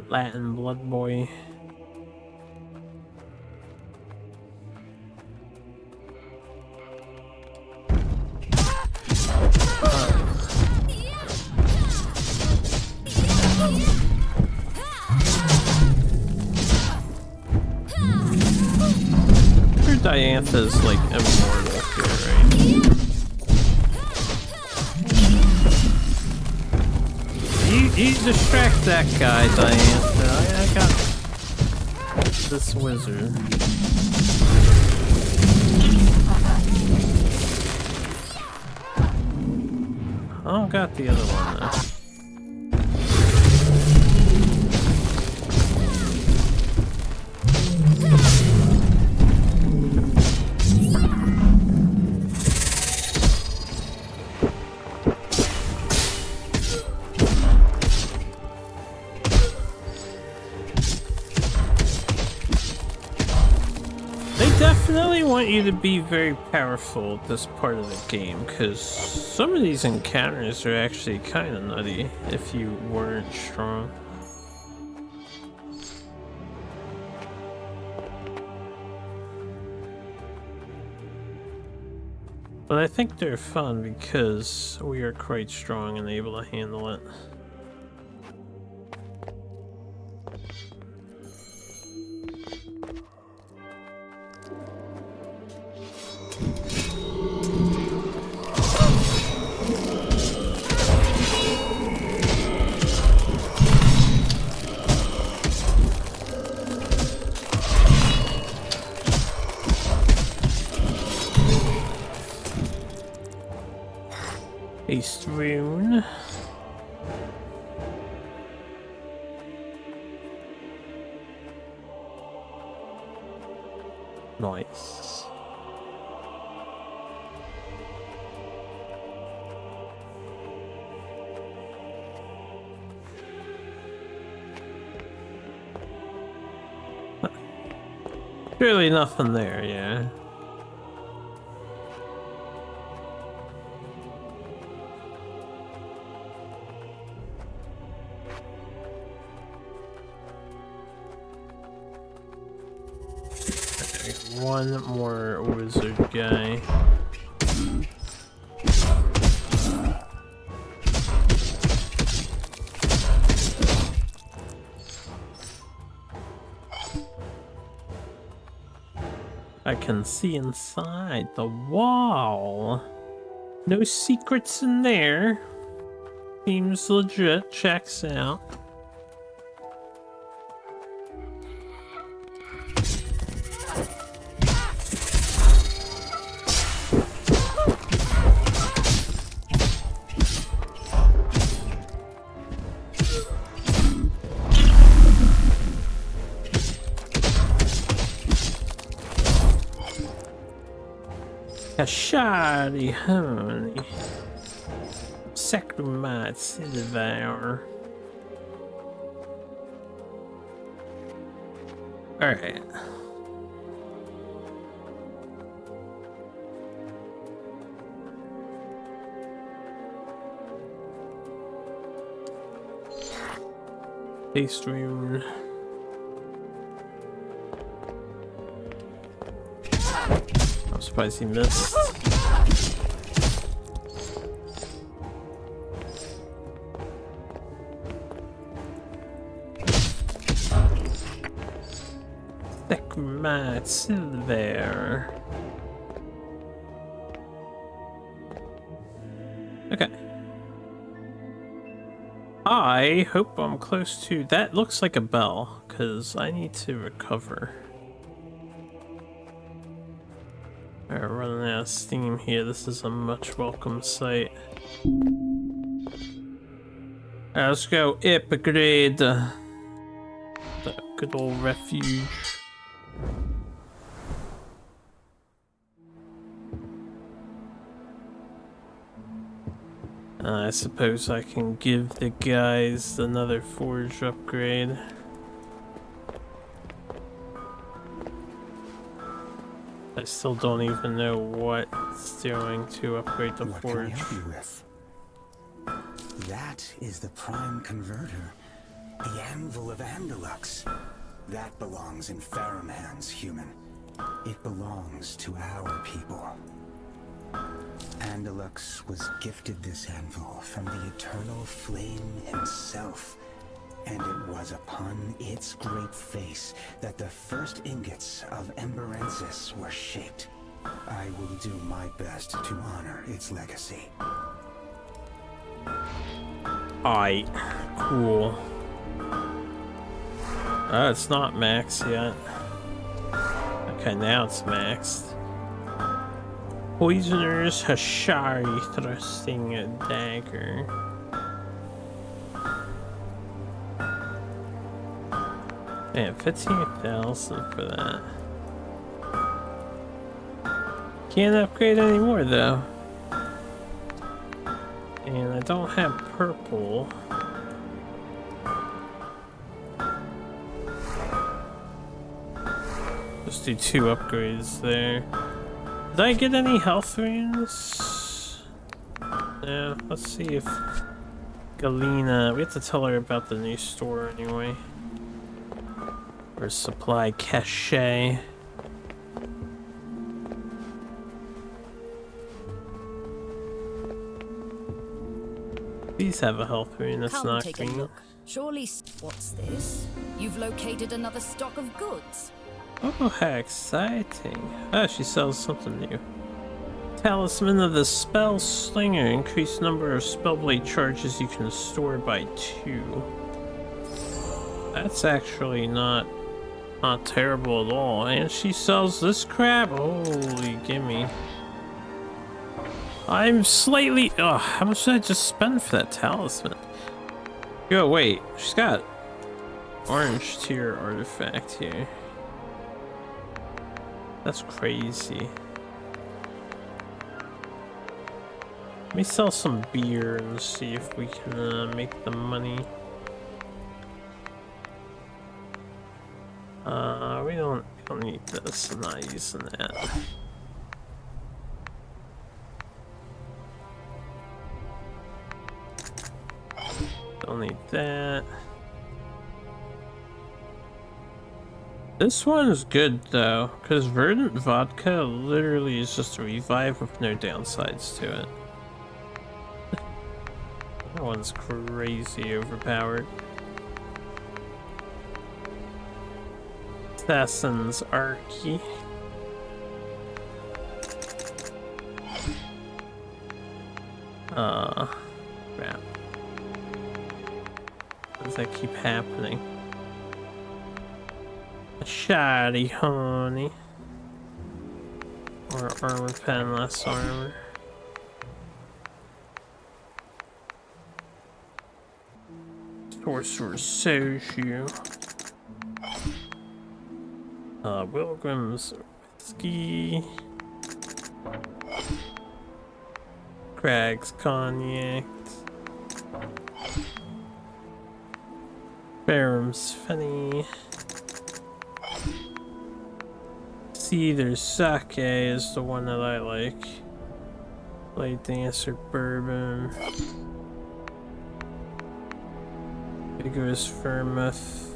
Latin blood boy. Diantha's like immortal here, right? You distract that guy, Diantha. I got this wizard. I don't got the other one though. Definitely want you to be very powerful at this part of the game, because some of these encounters are actually kind of nutty if you weren't strong. But I think they're fun because we are quite strong and able to handle it. Haste rune. Nice. Really nothing there, yeah. One more wizard guy. I can see inside the wall. No secrets in there. Seems legit, checks out. Shoddy honey. Sacrament silver. Alright. Taste rune. I'm surprised he missed. Thick mat silver. Okay. I hope I'm close to... That looks like a bell, because I need to recover. Alright, running out of steam here. This is a much welcome sight. Alright, let's go upgrade the good old refuge. I suppose I can give the guys another forge upgrade. I still don't even know what it's doing to upgrade the What can I forge. help you with? That is the prime converter, the Anvil of Andalux. That belongs in Farum hands, human. It belongs to our people. Andalux was gifted this anvil from the eternal flame himself, and it was upon its great face that the first ingots of Emberensis were shaped. I will do my best to honor its legacy. Aight, cool. Oh, it's not maxed yet. Okay, now it's maxed. Poisoner's Hashari thrusting a dagger. Man, 15,000 for that. Can't upgrade anymore though. And I don't have purple. Just do 2 upgrades there. Did I get any health runes? Yeah, let's see if Galena... We have to tell her about the new store anyway. Or supply cache. These have a health rune that's Come not take a green. look. Surely. What's this? You've located another stock of goods. Oh, how exciting. Ah, she sells something new. Talisman of the Spell Slinger. Increased number of spellblade charges you can store by 2. That's actually not terrible at all. And she sells this crap. Holy gimme. I'm slightly... Oh, how much did I just spend for that talisman? Yo, wait. She's got orange tier artifact here. That's crazy. Let me sell some beer and see if we can make the money. We don't need this. I'm not using that. Don't need that. This one is good though, because Verdant Vodka literally is just a revive with no downsides to it. That one's crazy overpowered. Assassin's Archie. Crap. Why does that keep happening? Shoddy honey. Or armor pen, less armor. Sorcerer Soju. Wilgrim's whiskey. Craig's cognac. Barham's Fenny. Either sake is the one that I like. Light Dancer Bourbon. Vigorous Vermouth.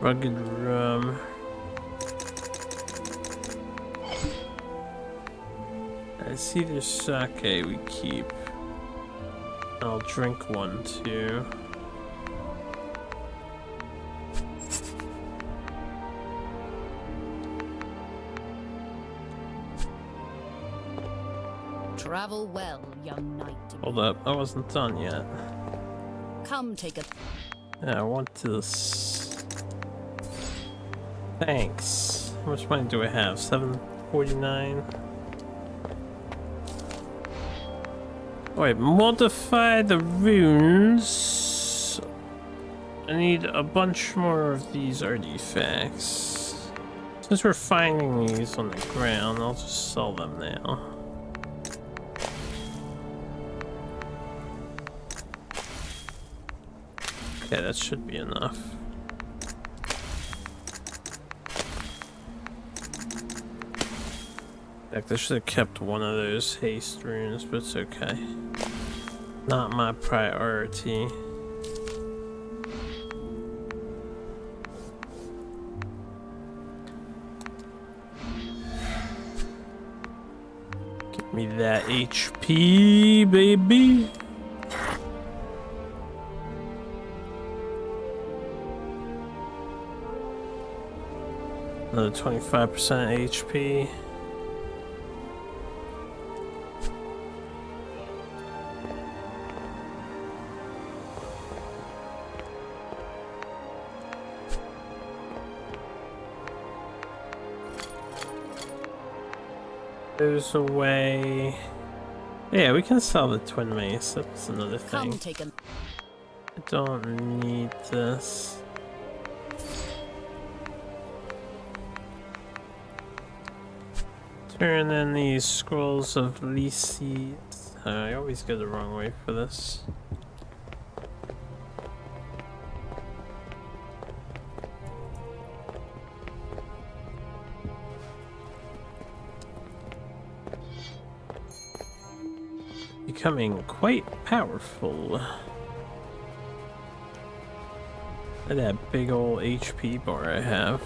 Rugged Rum. It's either sake we keep. I'll drink one too. Travel well, young knight. Hold up, I wasn't done yet. Come take a... Yeah, I want this. Thanks. How much money do I have? 749. Wait, modify the runes. I need a bunch more of these artifacts. Since we're finding these on the ground, I'll just sell them now. Okay, that should be enough. In fact, I should have kept one of those haste runes, but it's okay. Not my priority. Give me that HP, baby. Another 25% HP. There's a way. Yeah, we can sell the twin mace. That's another thing. Come take a... I don't need this. Turn in these scrolls of Lysis. I always go the wrong way for this. Becoming quite powerful. Look at that big old HP bar I have.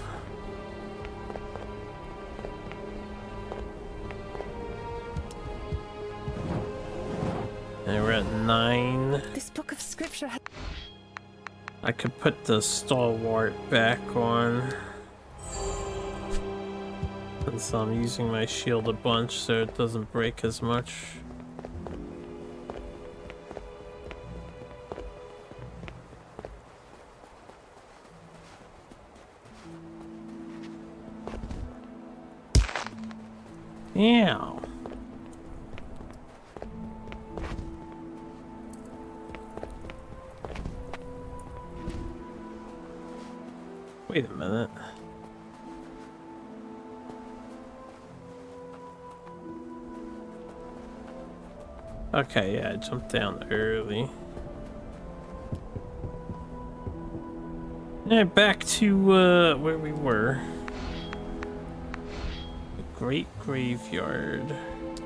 And we're at 9. This book of scripture has... I could put the stalwart back on. Since I'm using my shield a bunch so it doesn't break as much. Yeah. Wait a minute. Okay, yeah, I jumped down early. Yeah, back to where we were. The Great Graveyard.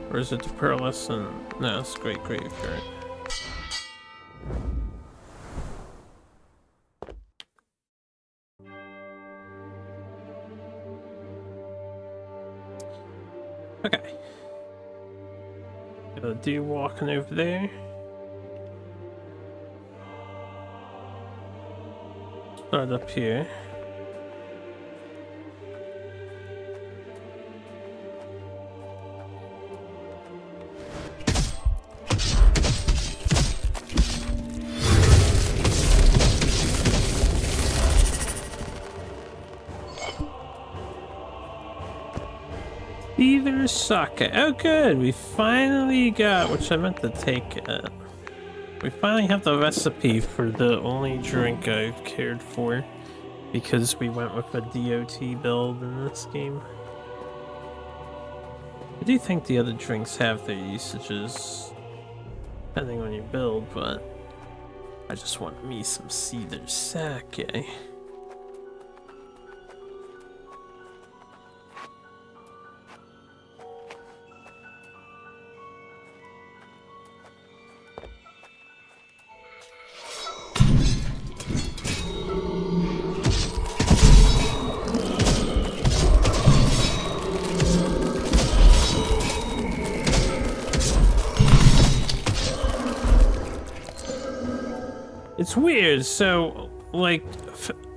Or is it the Pearlescent? No, it's Great Graveyard. Okay. Got a deer walking over there. Start up here. Either sake. Oh good, we finally got, which I meant to take it. We finally have the recipe for the only drink I've cared for, because we went with a DOT build in this game. I do think the other drinks have their usages, depending on your build, but I just want me some Cedar sake. It's weird. So, like,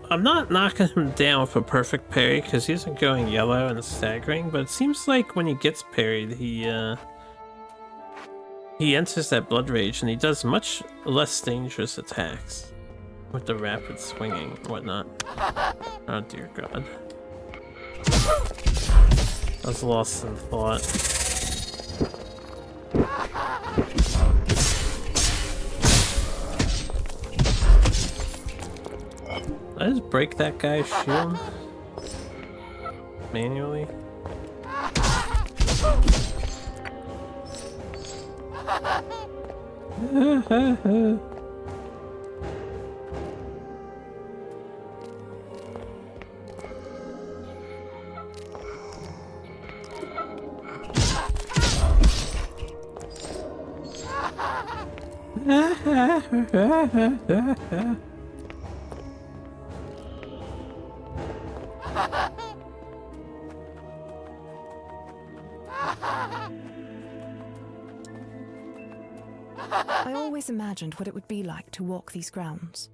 I'm not knocking him down with a perfect parry because he isn't going yellow and staggering, but it seems like when he gets parried, he enters that blood rage and he does much less dangerous attacks with the rapid swinging and whatnot. Oh dear God. I was lost in thought. Did I just break that guy's shield? Manually? I always imagined what it would be like to walk these grounds,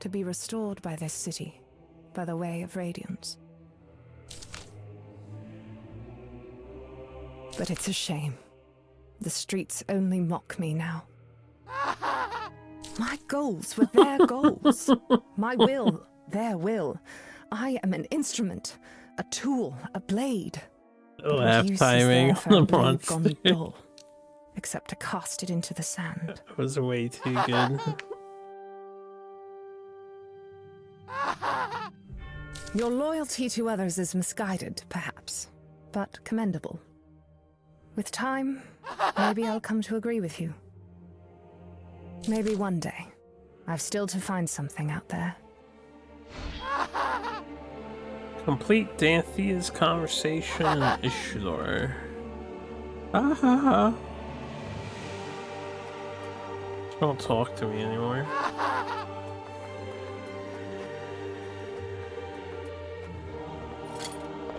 to be restored by this city, by the way of radiance. But it's a shame. The streets only mock me now. My goals were their goals. My will, their will. I am an instrument, a tool, a blade. Laugh Use is timing there for on a the blade gone monster. dull, except to cast it into the sand. That was way too good. Your loyalty to others is misguided, perhaps, but commendable. With time, maybe I'll come to agree with you. Maybe one day. I've still to find something out there. Complete Danthea's conversation and Ishtar. Ha ha ha. Don't talk to me anymore.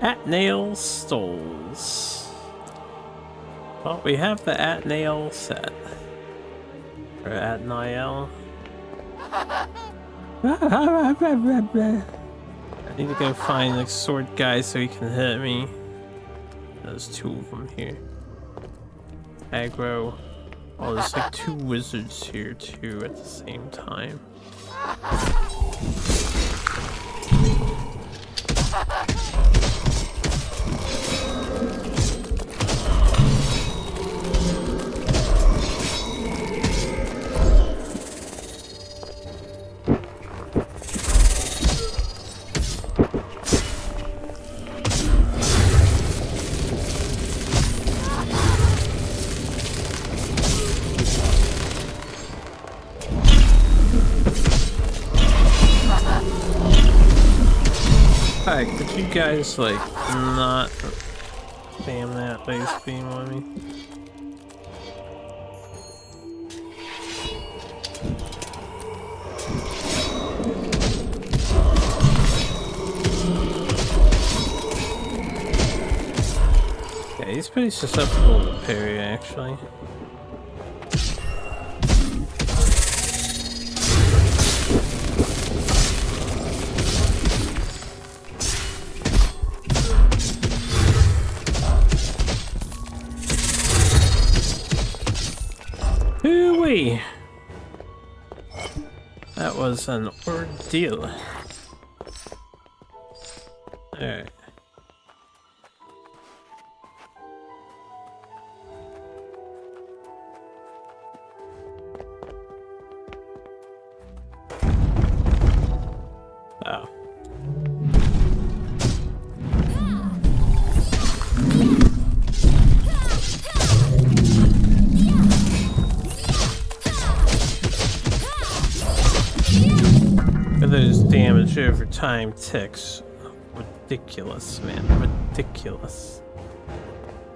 At-nail stoles. Well, we have the at-nail set. Or at-nail. I need to go find the sword guy so he can hit me. There's two of them here. Aggro. Oh, there's like two wizards here too at the same time. Alright, could you guys like not spam that laser beam on me? Yeah, he's pretty susceptible to parry actually. Hooey! That was an ordeal. Alright. Oh. Those damage over time ticks. Ridiculous, man. Ridiculous.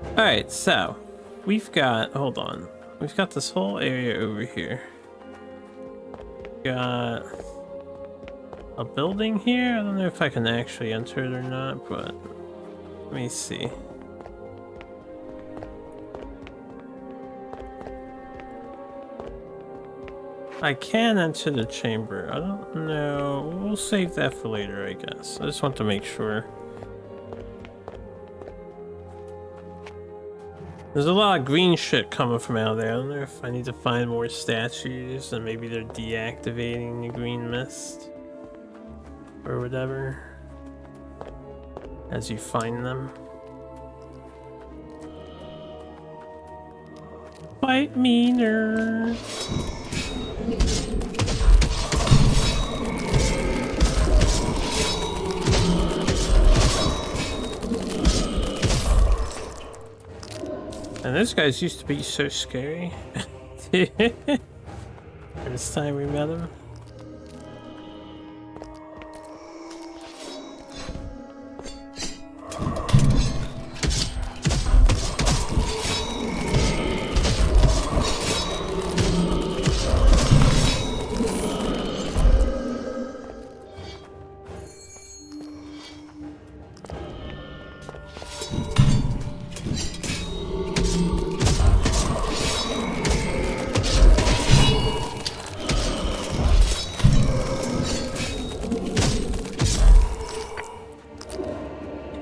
Alright, so we've got, hold on. We've got this whole area over here. Got a building here. I don't know if I can actually enter it or not, but let me see. I can enter the chamber. I don't know. We'll save that for later, I guess. I just want to make sure. There's a lot of green shit coming from out there. I don't know if I need to find more statues and maybe they're deactivating the green mist or whatever as you find them. Fight me, nerd. And those guys used to be so scary. This time we met him.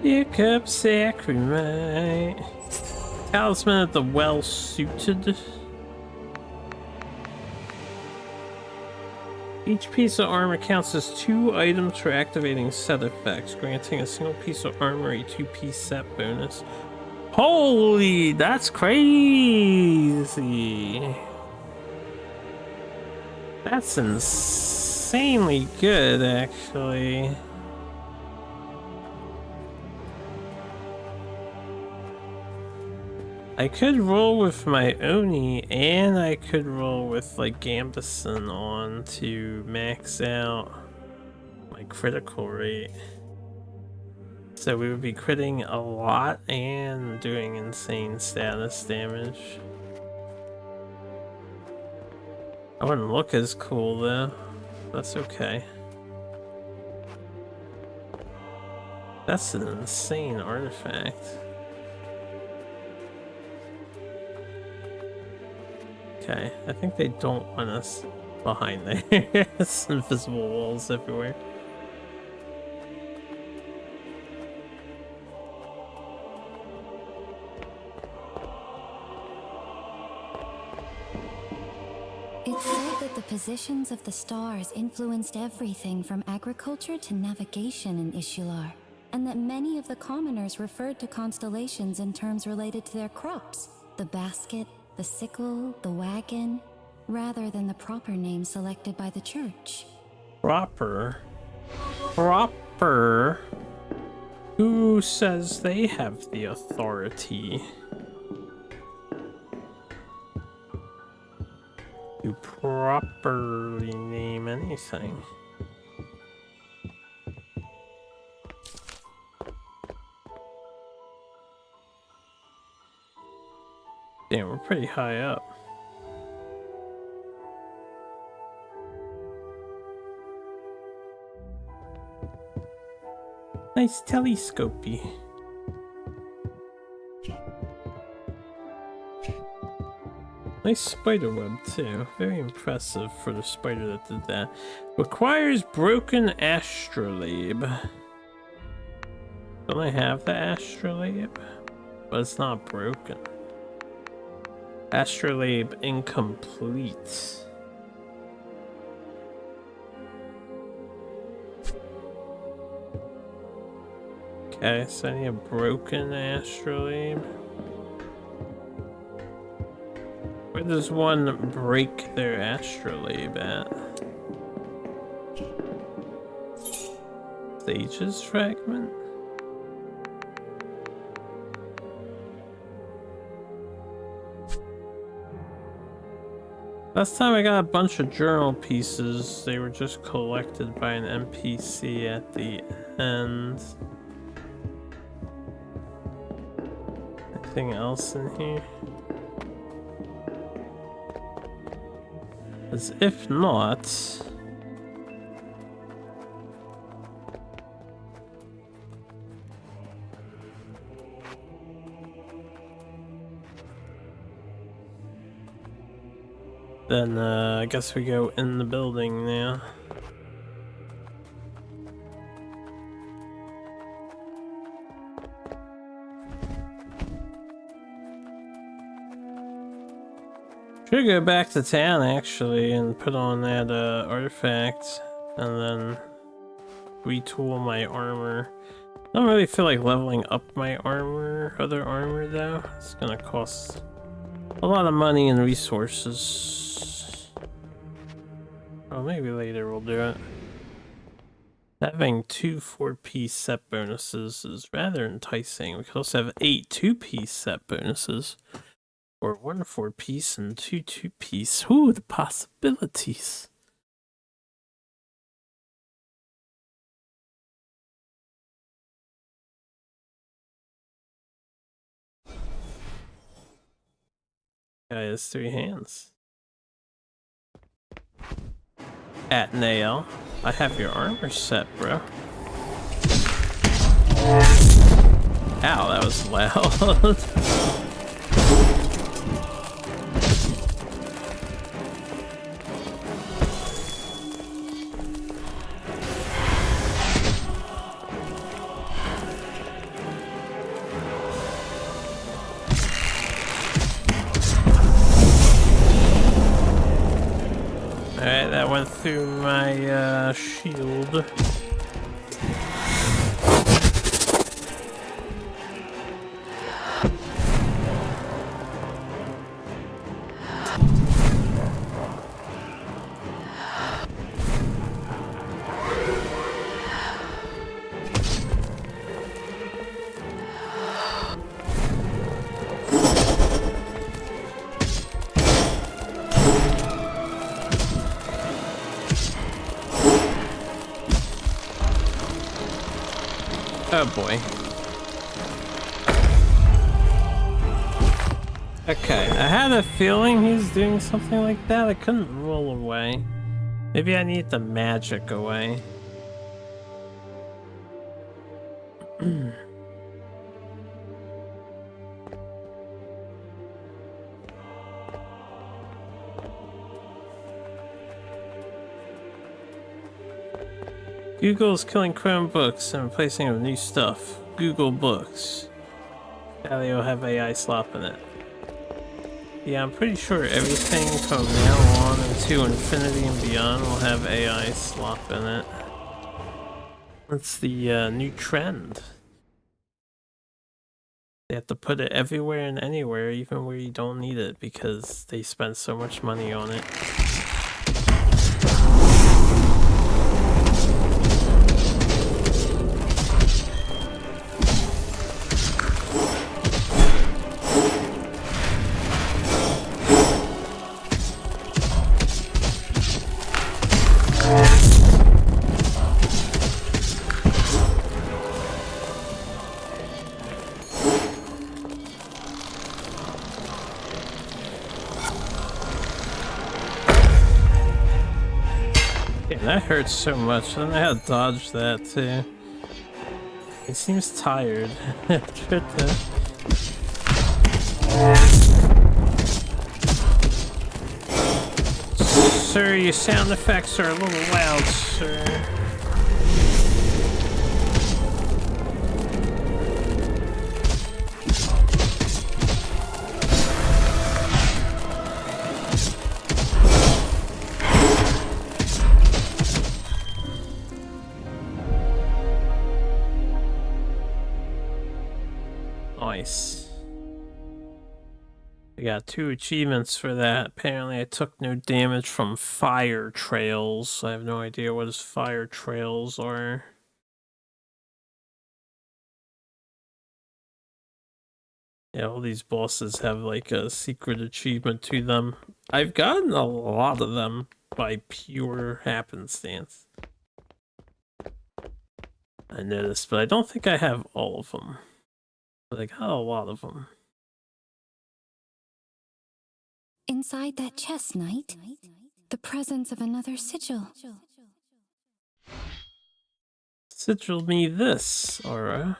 Here comes Sacrament. Talisman of the well-suited. Each piece of armor counts as 2 items for activating set effects, granting a single piece of armor a 2-piece set bonus. Holy, that's crazy. That's insanely good, actually. I could roll with my Oni, and I could roll with like Gambison on to max out my critical rate. So we would be critting a lot and doing insane status damage. I wouldn't look as cool though. That's okay. That's an insane artifact. Okay, I think they don't want us behind there. There's invisible walls everywhere. It's said that the positions of the stars influenced everything from agriculture to navigation in Ishular, and that many of the commoners referred to constellations in terms related to their crops. The basket, the sickle, the wagon, rather than the proper name selected by the church. Proper? Proper? Who says they have the authority to properly name anything? Damn, we're pretty high up. Nice telescopy. Nice spider web too. Very impressive for the spider that did that. Requires broken astrolabe. Don't I have the astrolabe? But it's not broken. Astrolabe incomplete. Okay, so I need a broken astrolabe. Where does one break their astrolabe at? Sage's fragment? Last time I got a bunch of journal pieces, they were just collected by an NPC at the end. Anything else in here? As if not... Then I guess we go in the building now. Should go back to town actually and put on that artifact and then retool my armor. I don't really feel like leveling up my other armor though. It's gonna cost a lot of money and resources. Oh, maybe later we'll do it. Having 2 4-piece set bonuses is rather enticing. We could also have 8 2-piece set bonuses. Or 1 4-piece and 2 2-piece. Ooh, the possibilities. Guy has 3 hands. At nail. I have your armor set, bro. Ow, that was loud. Alright, that went through my shield. Oh boy. Okay, I had a feeling he's doing something like that. I couldn't roll away. Maybe I need the magic away. Google's killing Chromebooks and replacing it with new stuff. Google Books. Yeah, they'll have AI slop in it. Yeah, I'm pretty sure everything from now on into infinity and beyond will have AI slop in it. That's the new trend. They have to put it everywhere and anywhere, even where you don't need it, because they spend so much money on it. That hurts so much. I don't know how to dodge that too. He seems tired after that. Sir, your sound effects are a little loud, sir. Nice. I got 2 achievements for that. Apparently I took no damage from fire trails. I have no idea what his fire trails are. Yeah, all these bosses have like a secret achievement to them. I've gotten a lot of them by pure happenstance. I noticed, but I don't think I have all of them. But I got a lot of them. Inside that chest, Knight, the presence of another sigil. Sigil me this, Aura.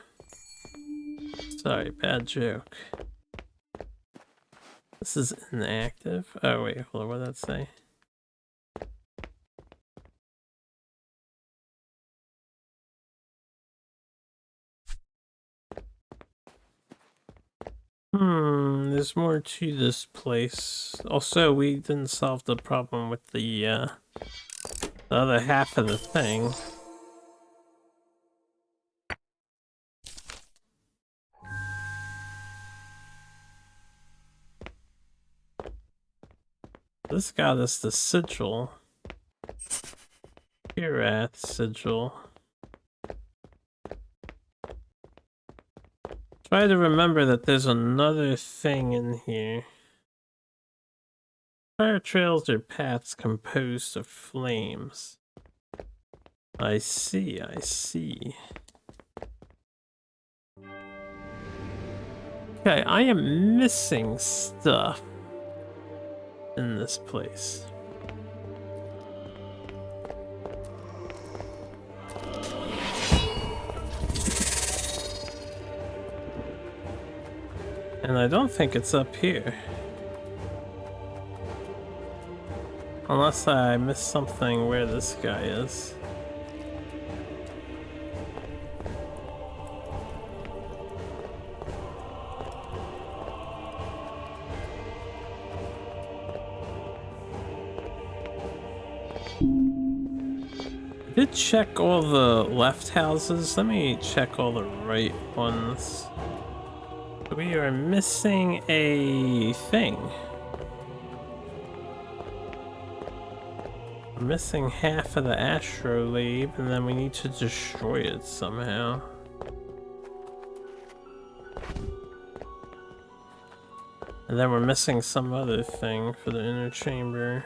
Sorry, bad joke. This is inactive. Oh wait, hold on, what did that say? There's more to this place. Also, we didn't solve the problem with the other half of the thing. This got us the sigil. Kirath sigil. Try to remember that there's another thing in here. Fire trails are paths composed of flames. I see, I see. Okay, I am missing stuff in this place. And I don't think it's up here. Unless I missed something where this guy is. I did check all the left houses. Let me check all the right ones. We are missing a thing. We're missing half of the astrolabe, and then we need to destroy it somehow. And then we're missing some other thing for the inner chamber.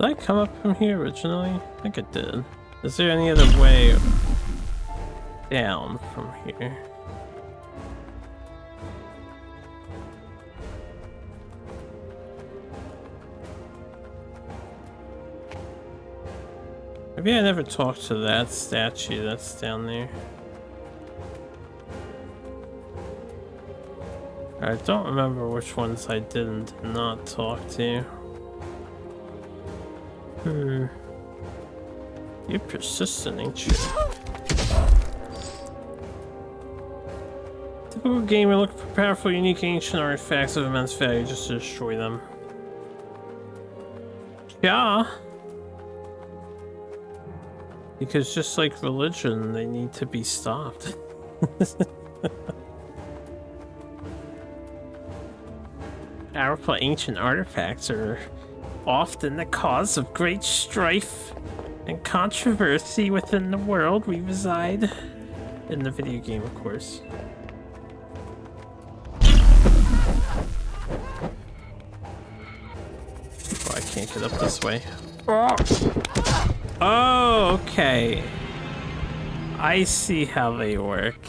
Did I come up from here originally? I think it did. Is there any other way down from here? Maybe I never talked to that statue that's down there. I don't remember which ones I did and did not talk to. You're persistent, ain't you? Typical gamer looking for powerful, unique, ancient artifacts of immense value just to destroy them. Yeah. Because just like religion, they need to be stopped. Powerful ancient artifacts are often the cause of great strife and controversy within the world we reside. In the video game, of course. Oh, I can't get up this way. Oh, okay. I see how they work.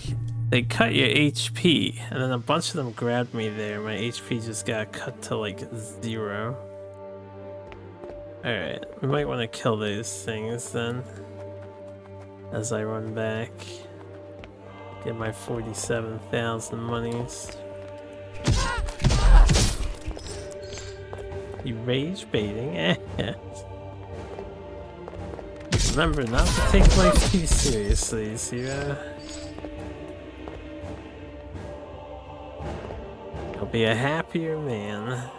They cut your HP, and then a bunch of them grabbed me there. My HP just got cut to like 0. Alright, we might want to kill these things then. As I run back. Get my 47,000 monies. You rage baiting? Remember not to take life too seriously, Zero. You'll be a happier man.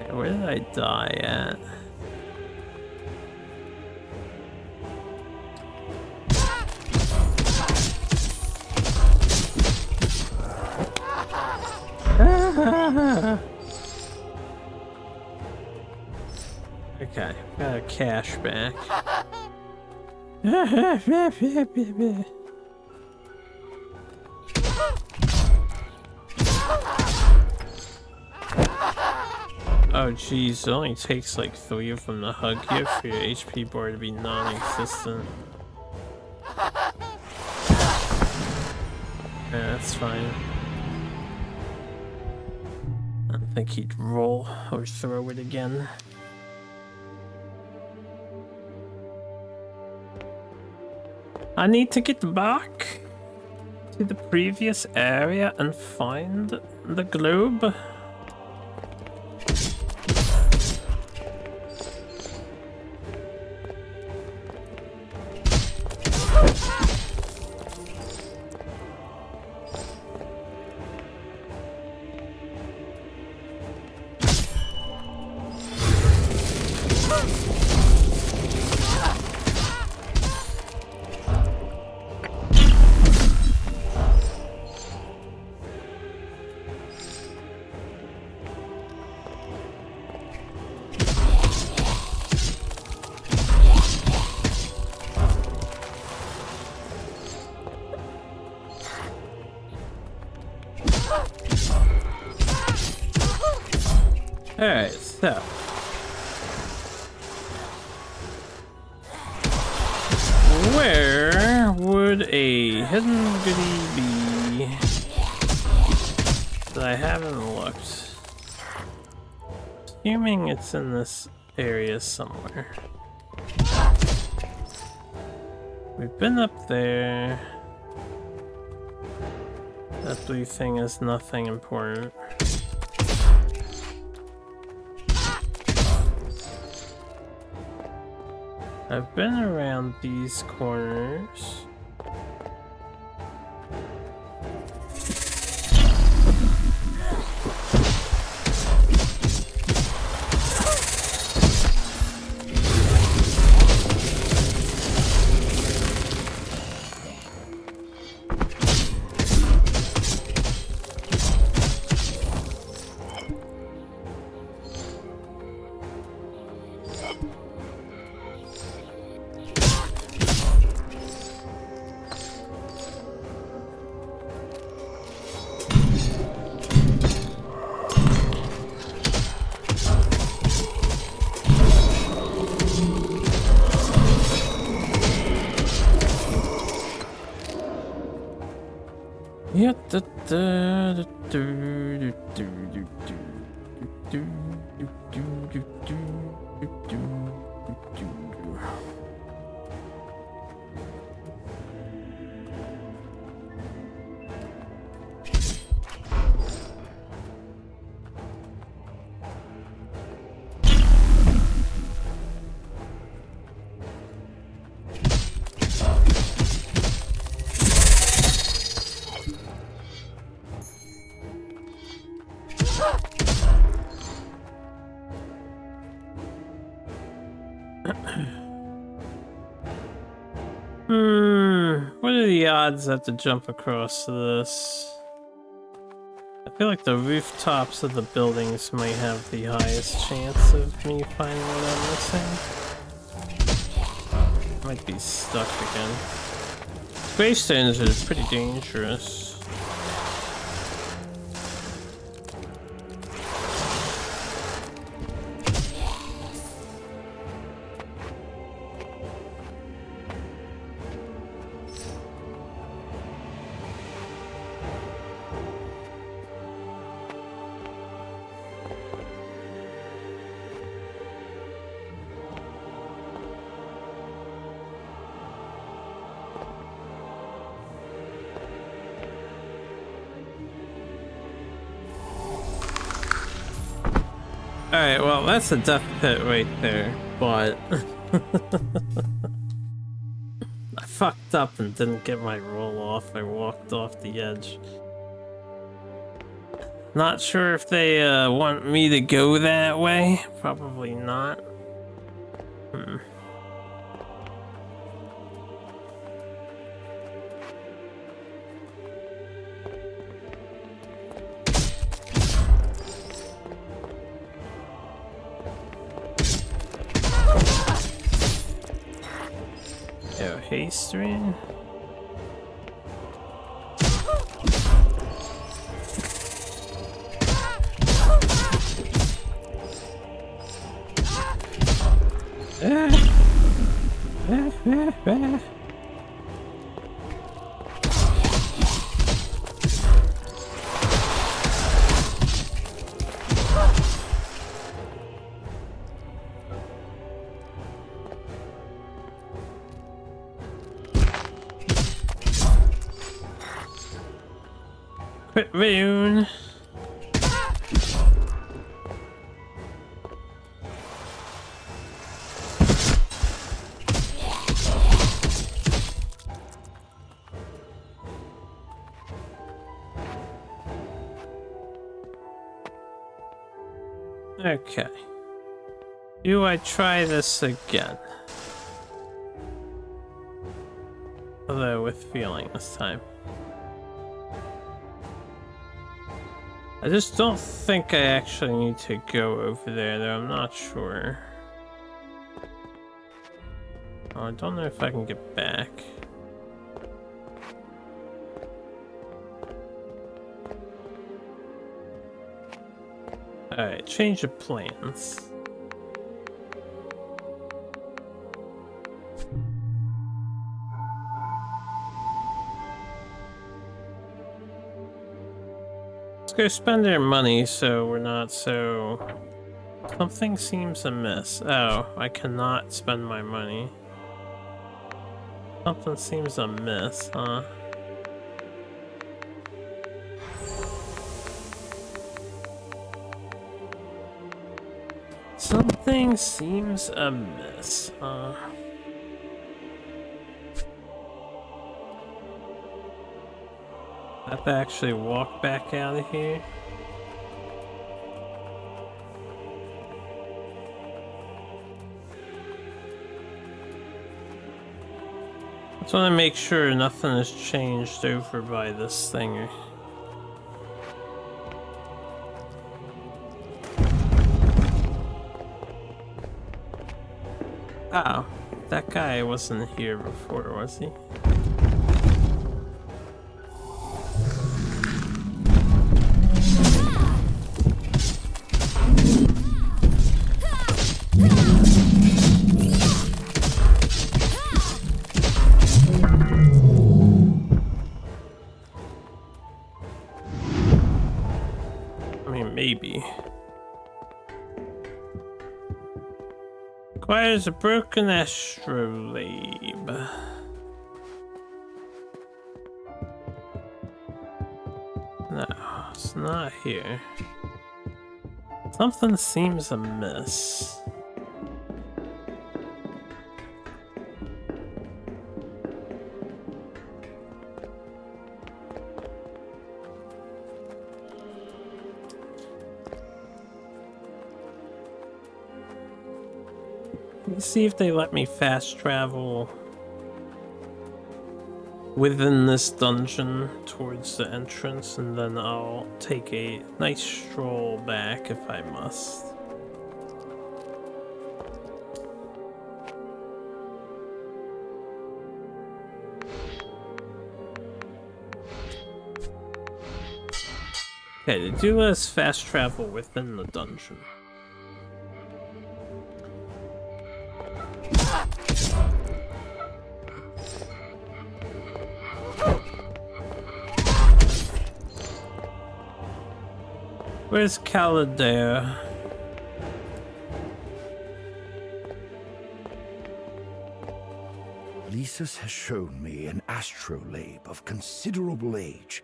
Where did I die at? Okay, got a cash back. Oh geez, it only takes like 3 of them to hug you for your HP bar to be non-existent. Yeah, that's fine. I don't think he'd roll or throw it again. I need to get back to the previous area and find the globe. Alright, so where would a hidden goodie be that I haven't looked? Assuming it's in this area somewhere. We've been up there. That blue thing is nothing important. I've been around these corners. Yeah, what are the odds I have to jump across this? I feel like the rooftops of the buildings might have the highest chance of me finding what I'm missing. Might be stuck again. Gravestones are pretty dangerous. Alright, well, that's a death pit right there, but I fucked up and didn't get my roll off. I walked off the edge. Not sure if they want me to go that way. Probably not. Haste ring. Quit rune. Okay. Do I try this again? Although with feeling this time. I just don't think I actually need to go over there, though. I'm not sure. Oh, I don't know if I can get back. Alright, change of plans. Let's go spend our money so we're not so... Something seems amiss. Oh, I cannot spend my money. Something seems amiss, huh? Something seems amiss, huh? I have to actually walk back out of here. I just want to make sure nothing has changed over by this thing. Oh, that guy wasn't here before, was he? I mean, maybe. Requires a broken astrolabe. No, it's not here. Something seems amiss. Let's see if they let me fast travel within this dungeon towards the entrance, and then I'll take a nice stroll back if I must. Okay, to do this, fast travel within the dungeon. Where's Caladair? Lysis has shown me an astrolabe of considerable age.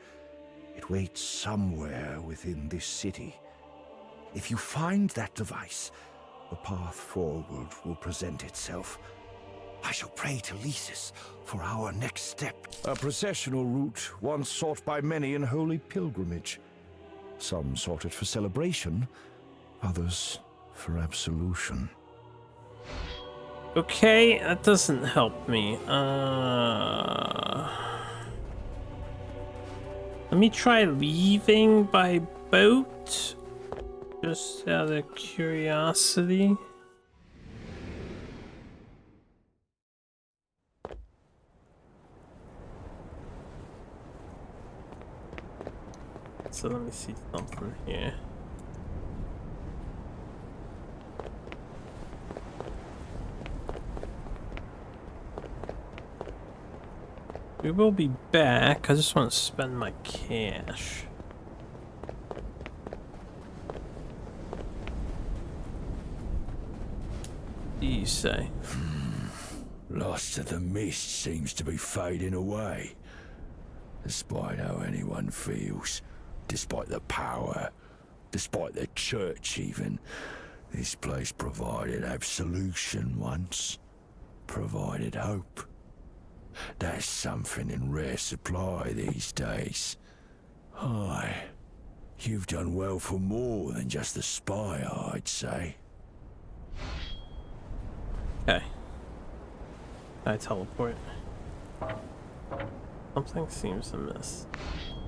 It waits somewhere within this city. If you find that device, the path forward will present itself. I shall pray to Lysis for our next step. A processional route once sought by many in holy pilgrimage. Some sought it for celebration, others for absolution. Okay, that doesn't help me. Let me try leaving by boat, just out of curiosity. So let me see something here. We will be back. I just want to spend my cash. What do you say? Lost to the mist seems to be fading away. Despite how anyone feels, despite the power, despite the church even, this place provided absolution once. Provided hope. That's something in rare supply these days. Aye, you've done well for more than just the spire, I'd say. Okay. I teleport. Something seems amiss.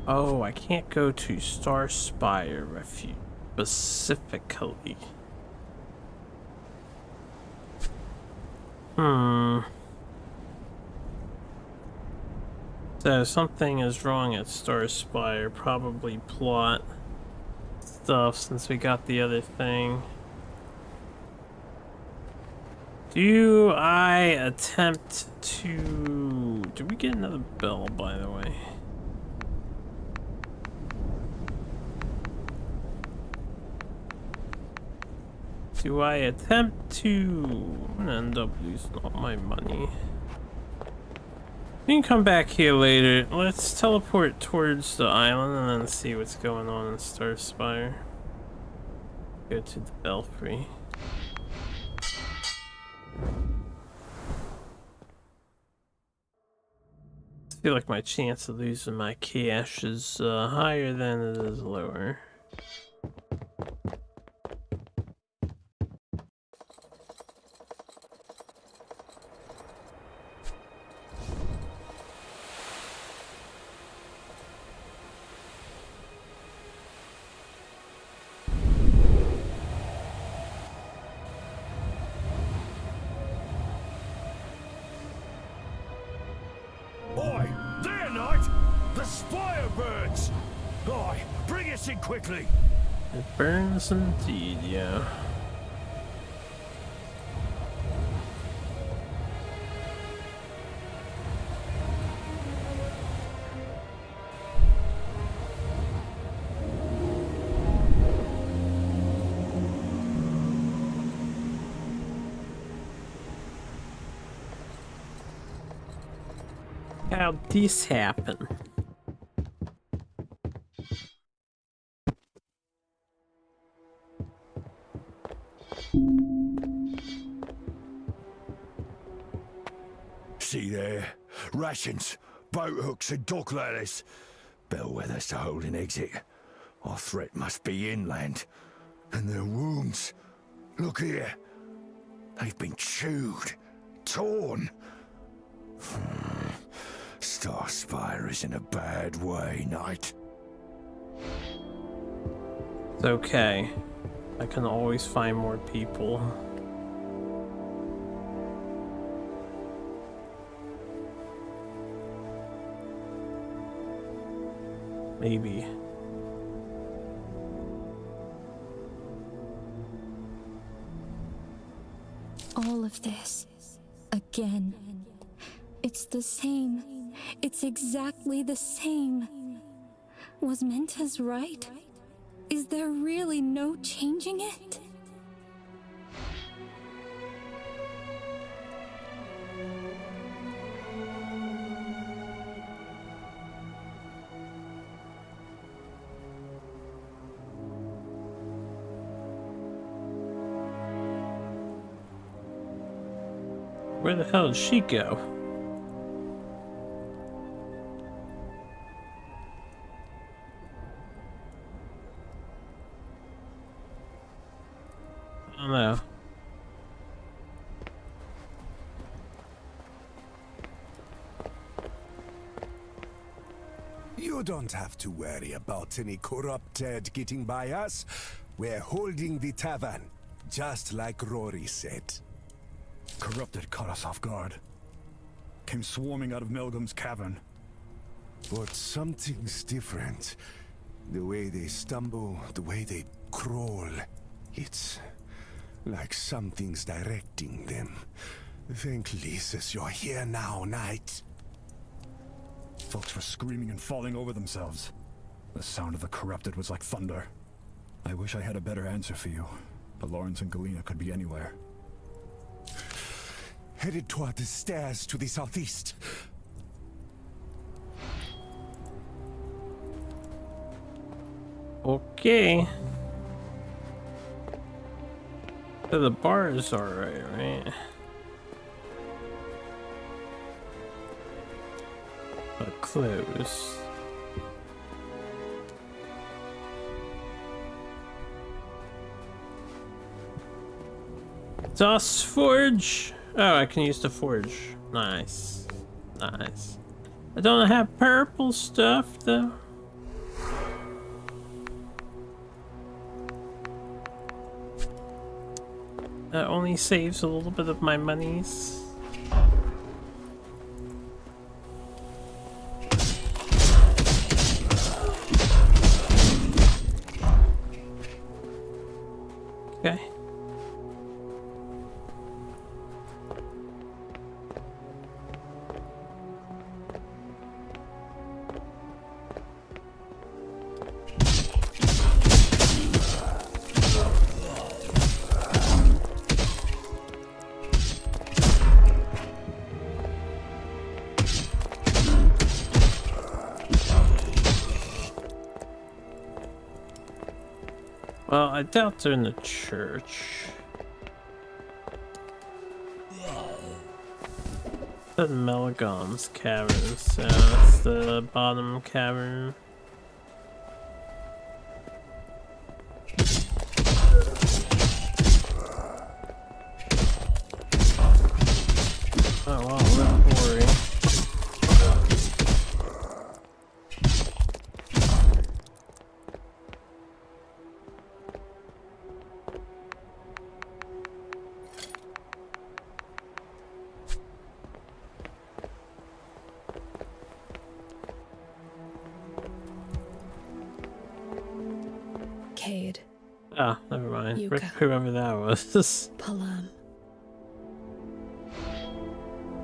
Oh, I can't go to Star Spire Refuge specifically. So something is wrong at Star Spire. Probably plot stuff since we got the other thing. Do I attempt to... Do we get another bell, by the way? Do I attempt to... I'm gonna end up losing all my money. We can come back here later. Let's teleport towards the island and then see what's going on in Star Spire. Go to the belfry. I feel like my chance of losing my cash is higher than it is lower. Oi! There, Knight! The spire burns! Oi, bring us in quickly! It burns indeed, yeah. How'd this happen? See there? Rations, boat hooks and dock ladders. Bellwethers to hold an exit. Our threat must be inland. And their wounds. Look here. They've been chewed, torn. Star Spire is in a bad way, Knight. It's okay. I can always find more people. Maybe. All of this. Again. It's the same. It's exactly the same. Was Mentas right? Is there really no changing it? Where the hell did she go? I don't know. You don't have to worry about any corrupted getting by us. We're holding the tavern, just like Rory said. Corrupted caught us off guard. Came swarming out of Melgum's cavern. But something's different. The way they stumble, the way they crawl. It's like something's directing them. Thank Lysis you're here now, Knight. Folks were screaming and falling over themselves. The sound of the corrupted was like thunder. I wish I had a better answer for you, but Lawrence and Galena could be anywhere. Headed toward the stairs to the southeast. Okay. So the bar is alright, right? But close. DOS Forge! Oh, I can use the forge. Nice. Nice. I don't have purple stuff though. That only saves a little bit of my monies. Okay. Well, I doubt they're in the church. The Melgom's cavern, so that's the bottom cavern. Oh wow, what a worry. Cade. Ah, never mind. Yuka. Whoever that was. Palam.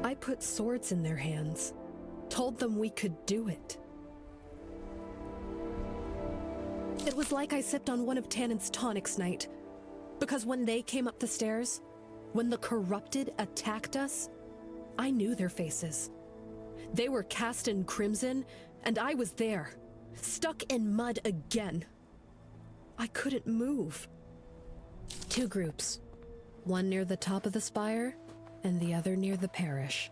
I put swords in their hands. Told them we could do it. It was like I sipped on one of Tannen's tonics night. Because when they came up the stairs, when the corrupted attacked us, I knew their faces. They were cast in crimson, and I was there, stuck in mud again. I couldn't move. Two groups. One near the top of the spire, and the other near the parish.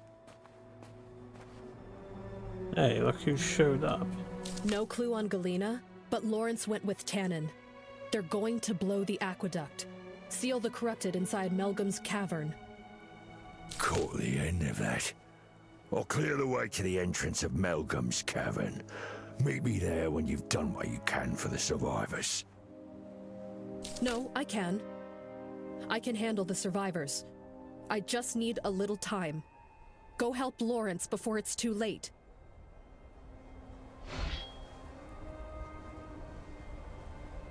Hey, look who showed up. No clue on Galena, but Lawrence went with Tannen. They're going to blow the aqueduct. Seal the corrupted inside Melgom's cavern. Caught the end of that. I'll clear the way to the entrance of Melgom's cavern. Meet me there when you've done what you can for the survivors. No, I can. I can handle the survivors. I just need a little time. Go help Lawrence before it's too late.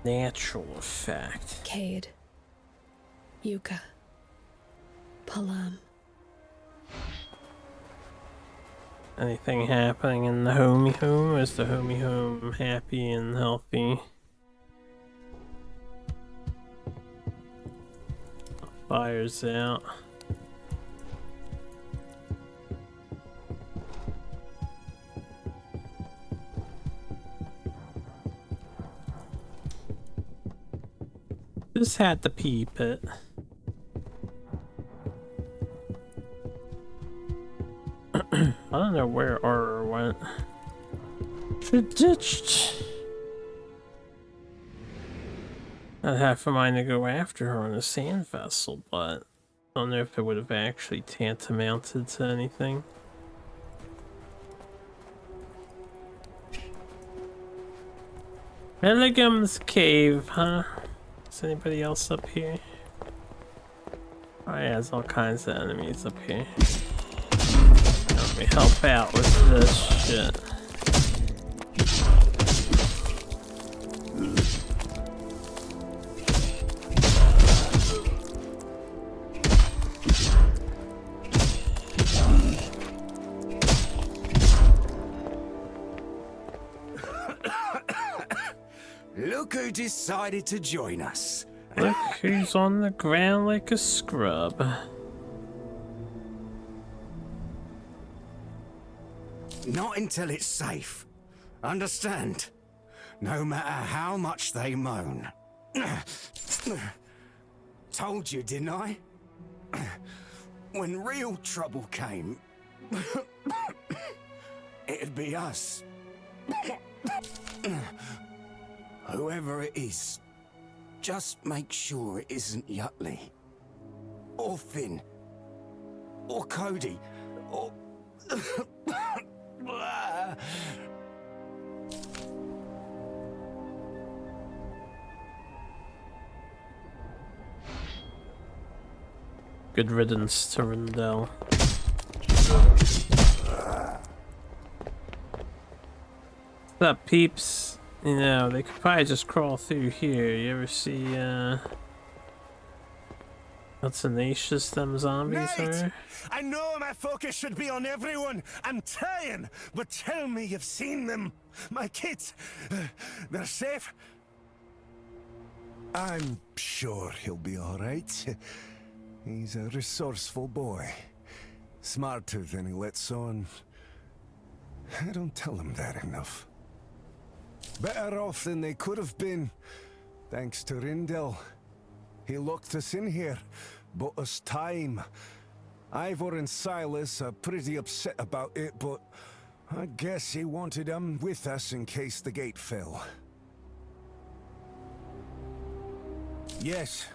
Natural effect. Cade. Yuka. Palam. Anything happening in the homie home? Is the homie home happy and healthy? Fire's out. Just had to peep it. I don't know where Aurora went. She ditched. I'd have a mind to go after her on a sand vessel, but I don't know if it would have actually tantamounted to anything. Melgom's cave, huh? Is anybody else up here? Oh yeah, there's all kinds of enemies up here. Let me help out with this shit. Look who decided to join us. Look who's on the ground like a scrub. Not until it's safe. Understand? No matter how much they moan. Told you, didn't I? When real trouble came, it'd be us. Whoever it is, just make sure it isn't Yutley, or Finn, or Cody, or... Good riddance to Rindell. What's up, peeps? You know, they could probably just crawl through here. You ever see, how tenacious them zombies are? I know my focus should be on everyone. I'm trying, but tell me you've seen them. My kids, they're safe? I'm sure he'll be all right. He's a resourceful boy. Smarter than he lets on. I don't tell him that enough. Better off than they could have been, thanks to Rindell. He locked us in here, bought us time. Ivor and Silas are pretty upset about it, but I guess he wanted them with us in case the gate fell. Yes,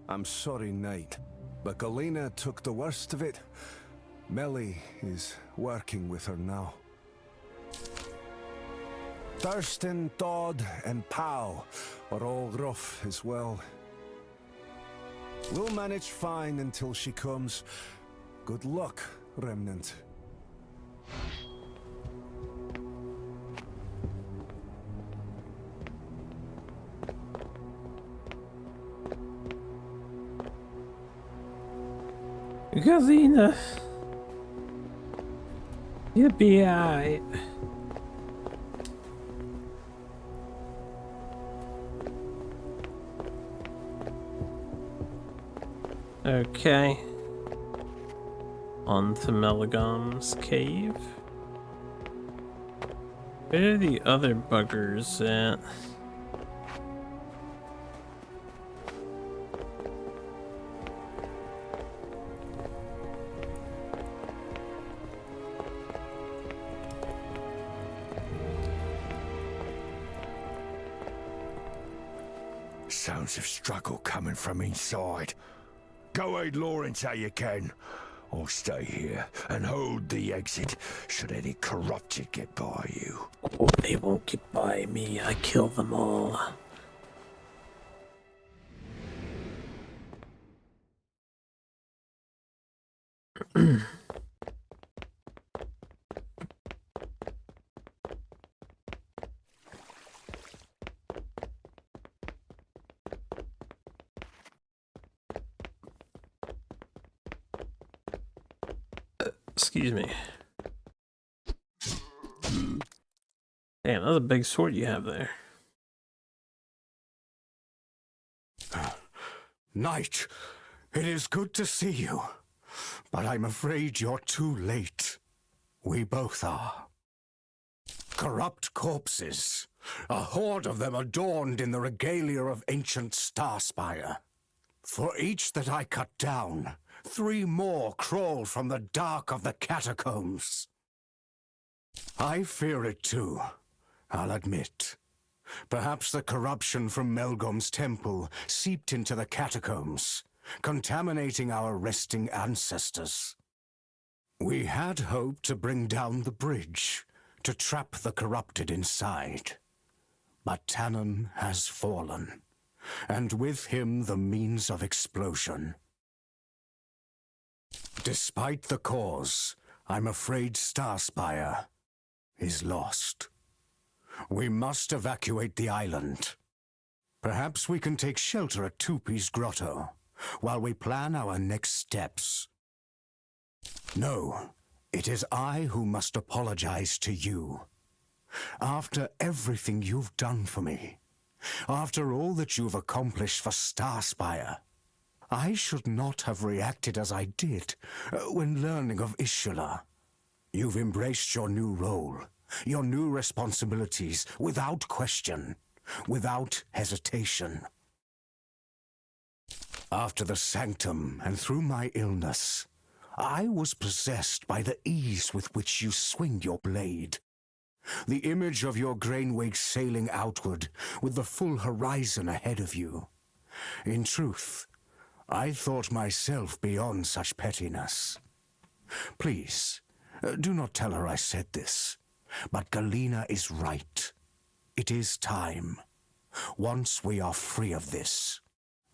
I'm sorry, Knight, but Galena took the worst of it. Melly is working with her now. Thurston, Dodd, and Pow are all rough as well. We'll manage fine until she comes. Good luck, Remnant. Galena, you'll be alright. Okay. On to Melagom's cave. Where are the other buggers at? Sounds of struggle coming from inside. Go aid Lawrence how you can. I'll stay here and hold the exit should any corrupted get by you. Oh, they won't get by me. I kill them all. Excuse me. Damn, that's a big sword you have there. Knight, it is good to see you, but I'm afraid you're too late. We both are. Corrupt corpses, a horde of them adorned in the regalia of ancient Starspire. For each that I cut down, 3 more crawl from the dark of the catacombs. I fear it too, I'll admit. Perhaps the corruption from Melgom's temple seeped into the catacombs, contaminating our resting ancestors. We had hoped to bring down the bridge, to trap the corrupted inside. But Tannen has fallen, and with him the means of explosion. Despite the cause, I'm afraid Starspire is lost. We must evacuate the island. Perhaps we can take shelter at Tupi's grotto, while we plan our next steps. No, it is I who must apologize to you. After everything you've done for me, After all that you've accomplished for Starspire, I should not have reacted as I did when learning of Ishula. You've embraced your new role, your new responsibilities, without question, without hesitation. After the Sanctum and through my illness, I was possessed by the ease with which you swing your blade. The image of your grain-wake sailing outward with the full horizon ahead of you. In truth, I thought myself beyond such pettiness. Please, do not tell her I said this, but Galena is right. It is time. Once we are free of this.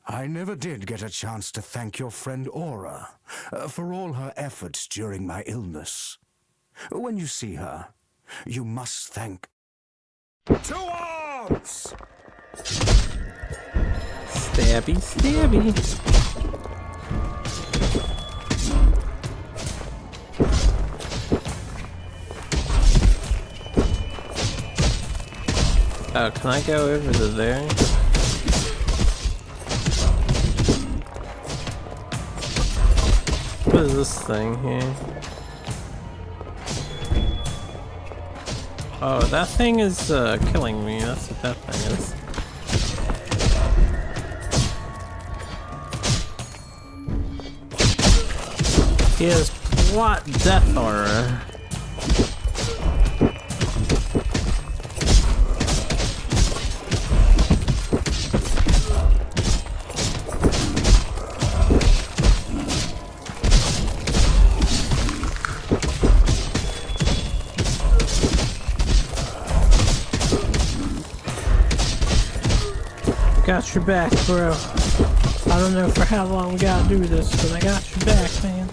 I never did get a chance to thank your friend Aura for all her efforts during my illness. When you see her, you must thank... To arms! Stabby, stabby. Oh, can I go over to there? What is this thing here? Oh, that thing is killing me. That's what that thing is. He has plot death aura. Got your back, bro. I don't know for how long we gotta do this, but I got your back, man.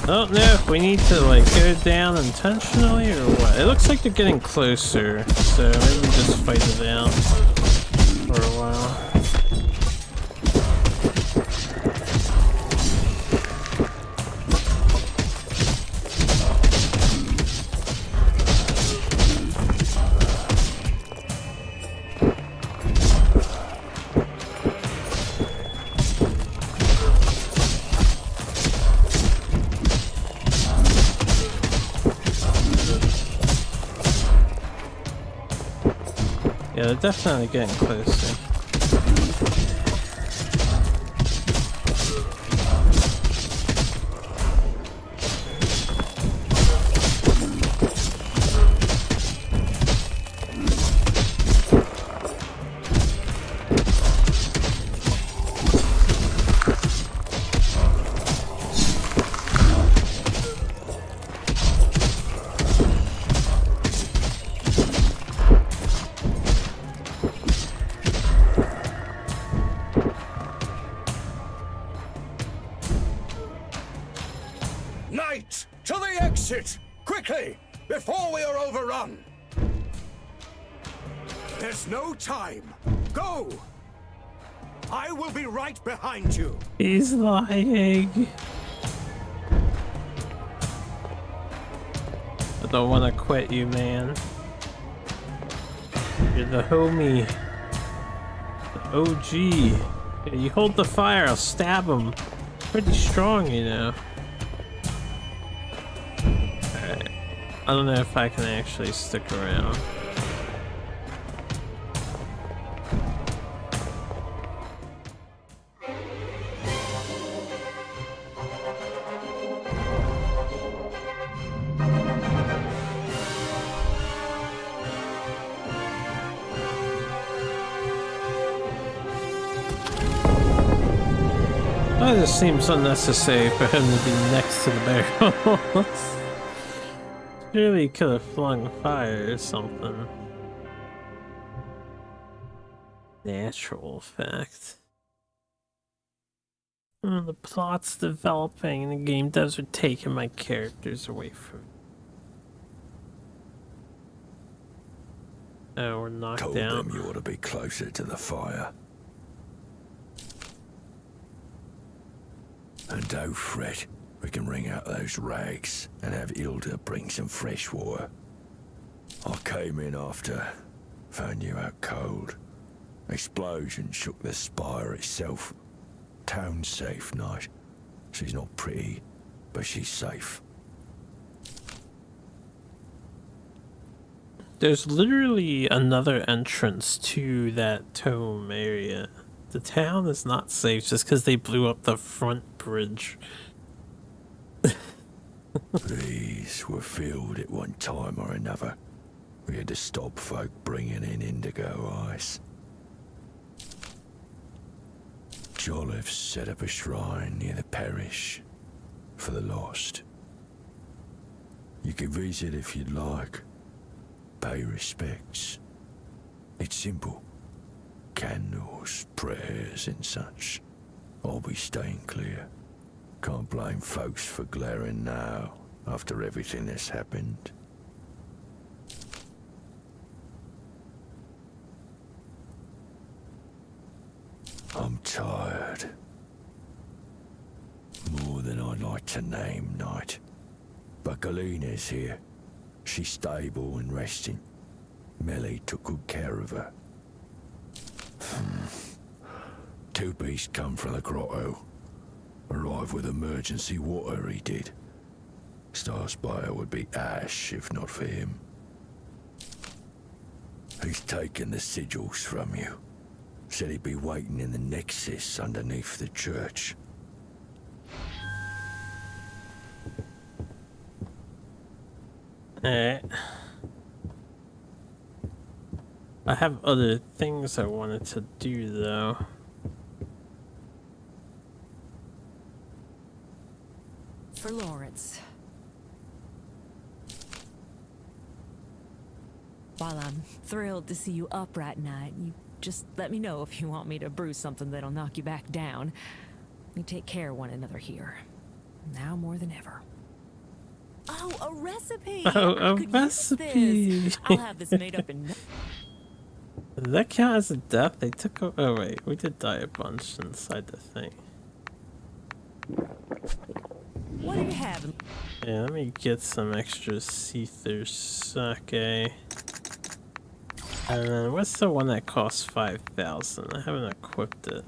I don't know if we need to like go down intentionally or what. It looks like they're getting closer, so maybe we just fight it out for a while. Yeah, they're definitely getting closer. Knight, to the exit! Quickly, before we are overrun! There's no time. Go! I will be right behind you. He's lying. I don't want to quit you, man. You're the homie. The OG. Yeah, you hold the fire, I'll stab him. Pretty strong, you know. Alright. I don't know if I can actually stick around. That just seems unnecessary for him to be next to the barrels. Surely he could have flung fire or something. Natural effect. The plot's developing and the game devs are taking my characters away from me. Oh, we're knocked Told out. them you ought to be closer to the fire. And don't fret, we can wring out those rags and have Hilda bring some fresh water. I came in after, found you out cold. Explosion shook the spire itself. Town's safe, Knight. She's not pretty, but she's safe. There's literally another entrance to that tome area. The town is not safe just because they blew up the front bridge. These were filled at one time or another. We had to stop folk bringing in indigo ice. Jolliffe set up a shrine near the parish for the lost. You can visit if you'd like. Pay respects. It's simple. Candles, prayers and such. I'll be staying clear. Can't blame folks for glaring now, after everything that's happened. I'm tired. More than I'd like to name, Knight. But Galina's here. She's stable and resting. Melly took good care of her. Two beasts come from the grotto. Arrived with emergency water, he did. Starspire would be ash if not for him. He's taken the sigils from you. Said he'd be waiting in the nexus underneath the church. Alright. I have other things I wanted to do though. For Lawrence. While I'm thrilled to see you up right night, you just let me know if you want me to brew something that'll knock you back down. We take care of one another here. Now more than ever. Oh, a recipe! Oh, I a could use recipe! this. I'll have this made up in... Does that count as a death? They took a... Oh wait, we did die a bunch inside the thing. What do you have? Yeah, let me get some extra Seether sake. And then what's the one that costs 5,000? I haven't equipped it.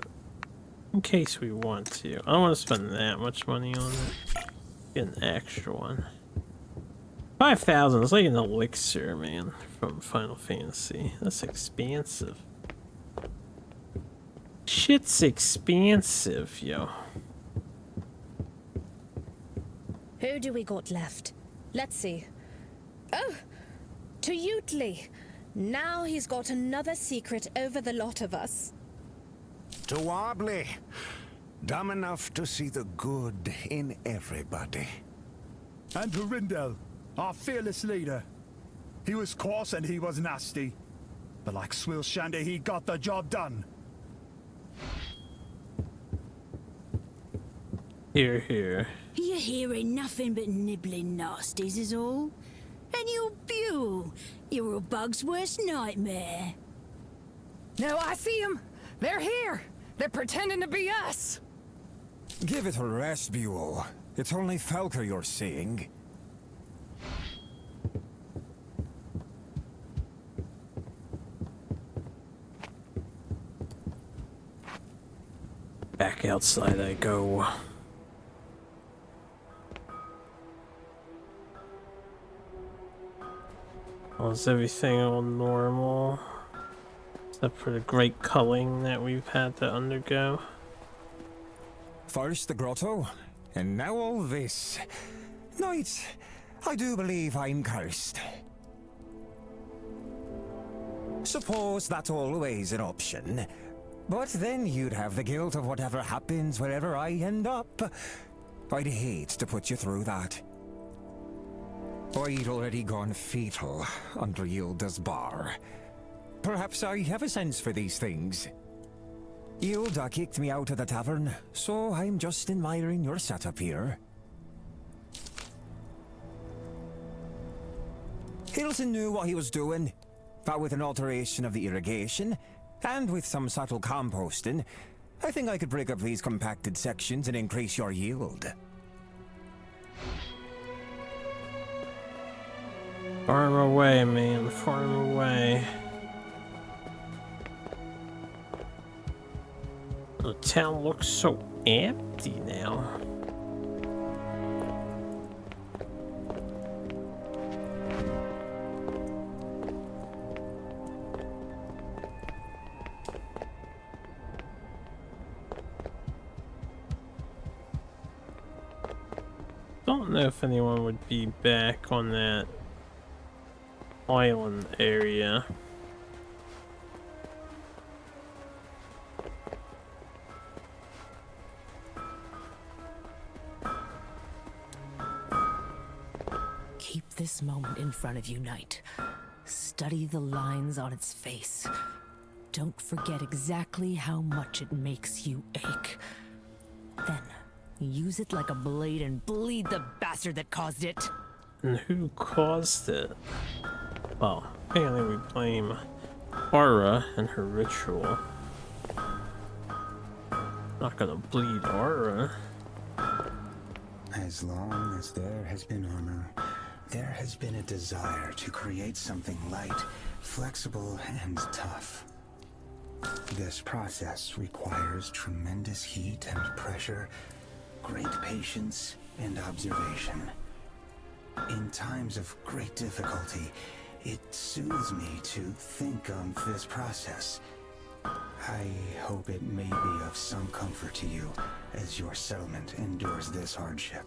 In case we want to. I don't want to spend that much money on it. Get an extra one. 5,000 is like an elixir, man, from Final Fantasy. That's expensive. Shit's expensive, yo. Who do we got left? Let's see. Oh, to Utley. Now he's got another secret over the lot of us. To Wobbly. Dumb enough to see the good in everybody. And to Rindel, our fearless leader. He was coarse and he was nasty. But like Swill Shandy, he got the job done. Here, here. You're hearing nothing but nibbling nasties is all. And you're Bew. You're a bug's worst nightmare. No, I see them. They're here. They're pretending to be us. Give it a rest, Buell. It's only Falker you're seeing. Back outside I go. Well, is everything all normal? Except for the great culling that we've had to undergo. First the grotto, and now all this. Knight, I do believe I'm cursed. Suppose that's always an option. But then you'd have the guilt of whatever happens wherever I end up. I'd hate to put you through that. I'd already gone fatal under Yilda's bar. Perhaps I have a sense for these things. Yilda kicked me out of the tavern, so I'm just admiring your setup here. Hilton knew what he was doing, but with an alteration of the irrigation, and with some subtle composting, I think I could break up these compacted sections and increase your yield. Farm away, man. Farm away. The town looks so empty now. Don't know if anyone would be back on that island area. Keep this moment in front of you, Knight. Study the lines on its face. Don't forget exactly how much it makes you ache. Then, use it like a blade and bleed the bastard that caused it. And who caused it? Well, apparently we blame Aura and her ritual. Not gonna bleed Aura. As long as there has been honor, there has been a desire to create something light, flexible, and tough. This process requires tremendous heat and pressure, great patience and observation. In times of great difficulty, it soothes me to think of this process. I hope it may be of some comfort to you as your settlement endures this hardship.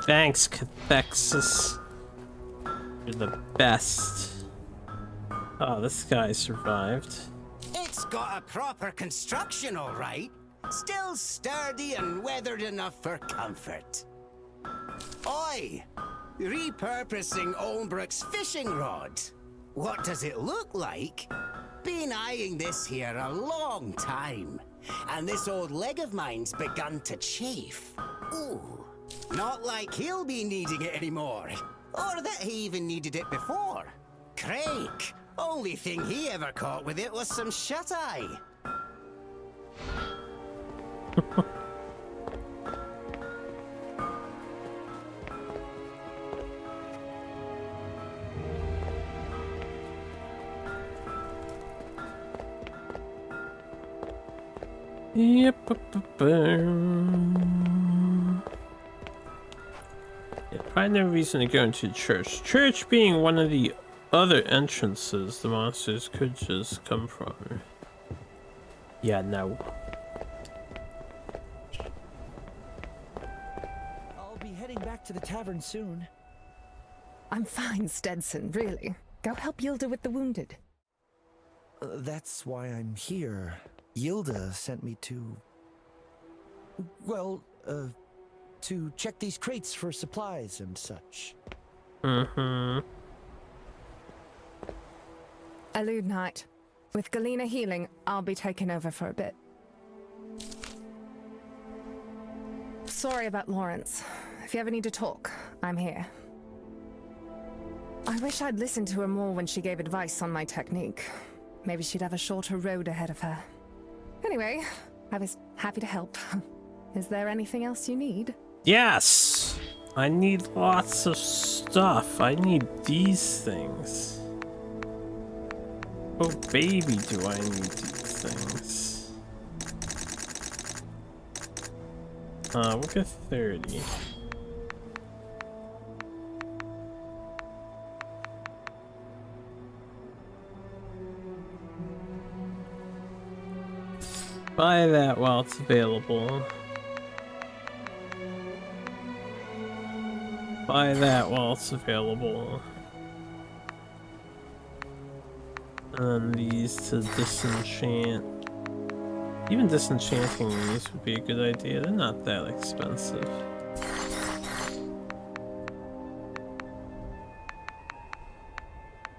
Thanks, Cathexis. You're the best. Oh, this guy survived. It's got a proper construction, all right. Still sturdy and weathered enough for comfort. Oi! Repurposing Olmbrook's fishing rod. What does it look like? Been eyeing this here a long time. And this old leg of mine's begun to chafe. Ooh. Not like he'll be needing it anymore. Or that he even needed it before. Craig. Only thing he ever caught with it was some shut-eye. Yep. Yeah, probably no reason to go into church. Church being one of the other entrances the monsters could just come from. Yeah, no. I'll be heading back to the tavern soon. I'm fine, Stetson, really. Go help Yilda with the wounded. That's why I'm here. Yilda sent me to... well, to check these crates for supplies and such. Mm-hmm. Elude Knight. With Galena healing, I'll be taking over for a bit. Sorry about Lawrence. If you ever need to talk, I'm here. I wish I'd listened to her more when she gave advice on my technique. Maybe she'd have a shorter road ahead of her. Anyway, I was happy to help. Is there anything else you need? Yes! I need lots of stuff. I need these things. Oh baby, do I need these things. We'll get 30. Buy that while it's available. Buy that while it's available. And then these to disenchant. Even disenchanting these would be a good idea. They're not that expensive.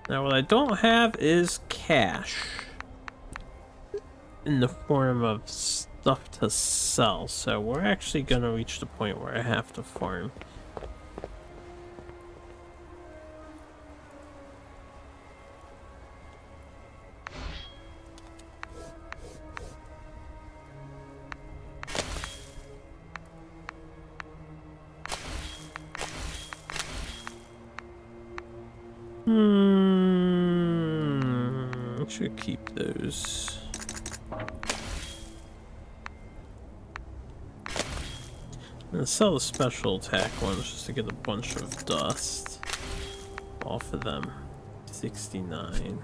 Now, what I don't have is cash in the form of stuff to sell, so we're actually gonna reach the point where I have to farm. Should keep those. And sell the special attack ones just to get a bunch of dust off of them. 69.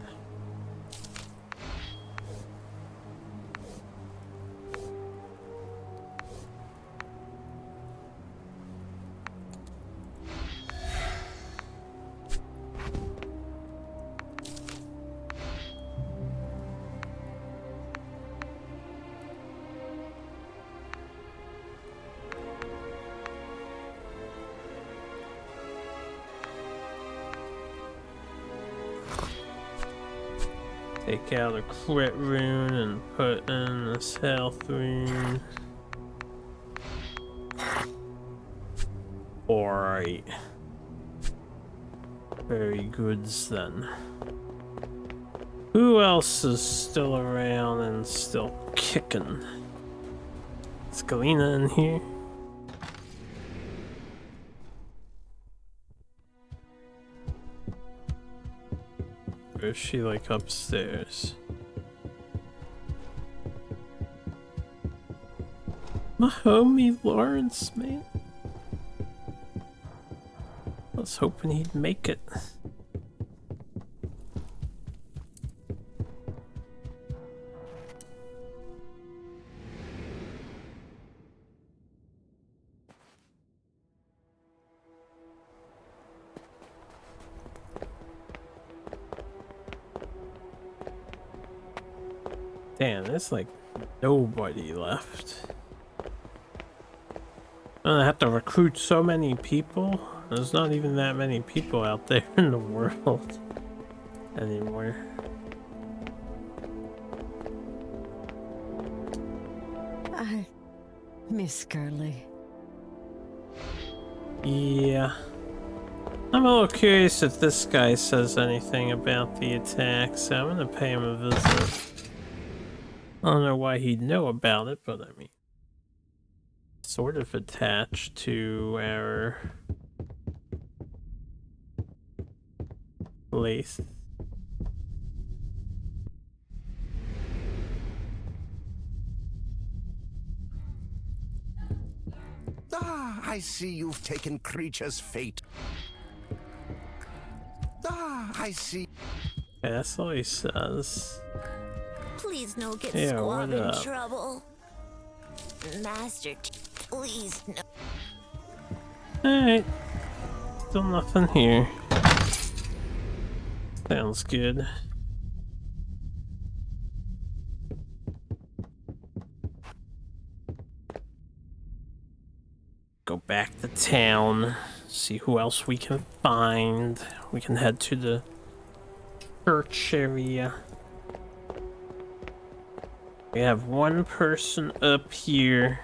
Take out a crit rune and put in this health rune. Alright. Very goods then. Who else is still around and still kicking? Is Galena in here? Or is she like upstairs? My homie Lawrence, man. I was hoping he'd make it. Damn, there's like nobody left. I have to recruit so many people. There's not even that many people out there in the world anymore. I miss Curly. Yeah. I'm a little curious if this guy says anything about the attack, so I'm gonna pay him a visit. I don't know why he'd know about it, but I mean, sort of attached to our place. Ah, I see you've taken Creature's fate. Ah, I see. Yeah, that's all he says. Please no get Yeah, Squab what in up? trouble. Master, please no. Alright. Still nothing here. Sounds good. Go back to town. See who else we can find. We can head to the church area. We have one person up here.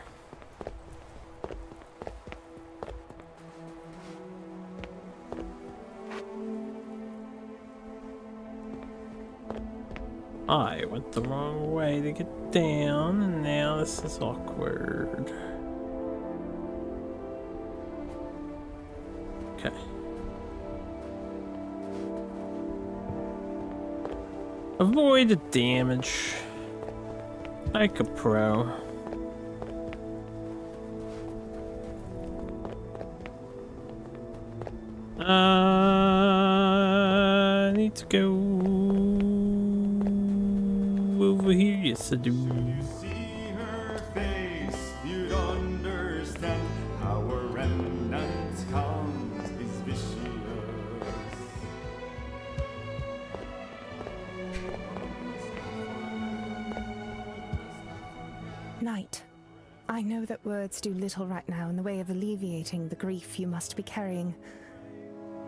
I went the wrong way to get down, and now this is awkward. Okay. Avoid the damage. Like a pro. I need to go over here. Yes, I do. See her face, you'd understand how a remnant count is vicious. night. I know that words do little right now in the way of alleviating the grief you must be carrying,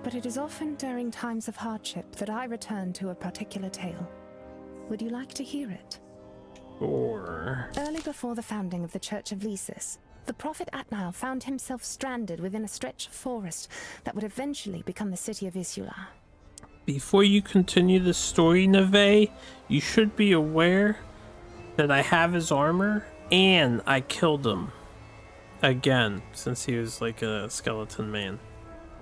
but it is often during times of hardship that I return to a particular tale. Would you like to hear it? Or... Early before the founding of the Church of Lysis, the prophet Atnael found himself stranded within a stretch of forest that would eventually become the city of Isula. Before you continue the story, Neve, you should be aware that I have his armor and I killed him. Again, since he was like a skeleton man.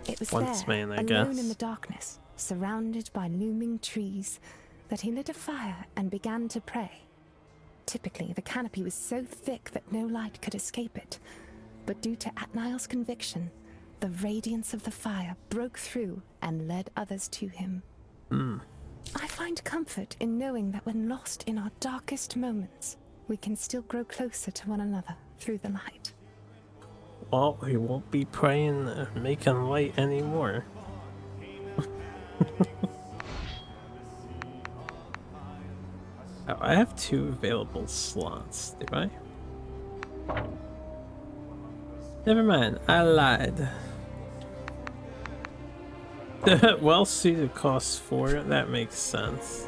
It was Once there, man, I alone guess. in the darkness, surrounded by looming trees, that he lit a fire and began to pray. Typically, the canopy was so thick that no light could escape it, but due to Atnael's conviction, the radiance of the fire broke through and led others to him. I find comfort in knowing that when lost in our darkest moments, we can still grow closer to one another through the light. Well, he won't be praying, making light anymore. Oh, I have 2 available slots, do I? Never mind, I lied. Well suited costs 4, that makes sense.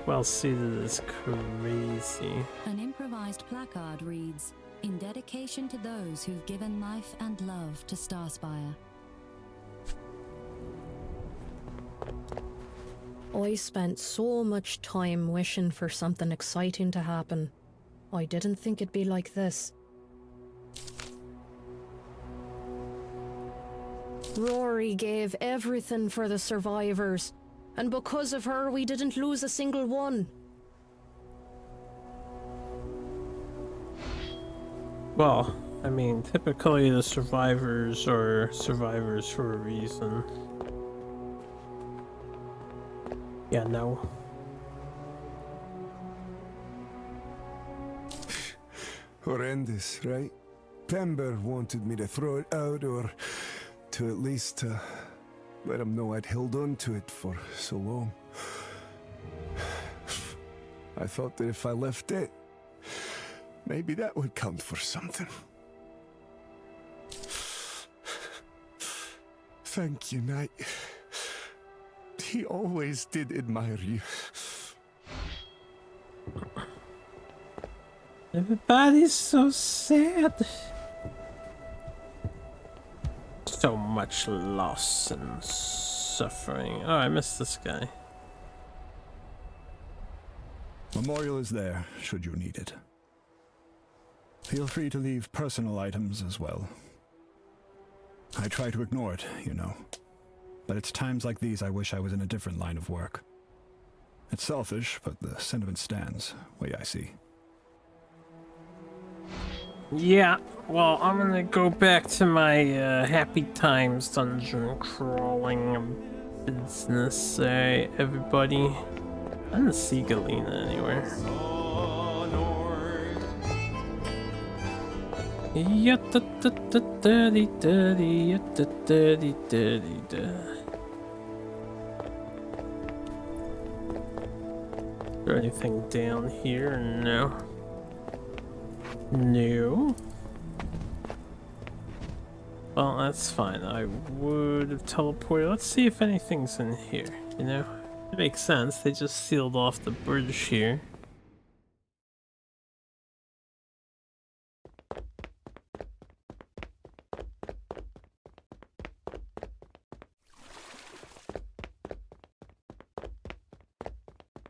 Well suited is crazy. An improvised placard reads, "In dedication to those who've given life and love to Starspire." I spent so much time wishing for something exciting to happen. I didn't think it'd be like this. Rory gave everything for the survivors, and because of her, we didn't lose a single one. Well, I mean, typically the survivors are survivors for a reason. Yeah, no. Horrendous, right? Pember wanted me to throw it out, or to at least let him know I'd held on to it for so long. I thought that if I left it, maybe that would count for something. Thank you, Knight. He always did admire you. Everybody's so sad. So much loss and suffering. Oh, I missed this guy. Memorial is there, should you need it. Feel free to leave personal items as well. I try to ignore it, you know. But it's times like these I wish I was in a different line of work. It's selfish, but the sentiment stands, way I see. Yeah, well, I'm gonna go back to my Happy Times dungeon crawling business, everybody. I didn't see Galena anywhere. Is there anything down here? No. No. Well, that's fine. I would have teleported. Let's see if anything's in here, you know? It makes sense. They just sealed off the bridge here.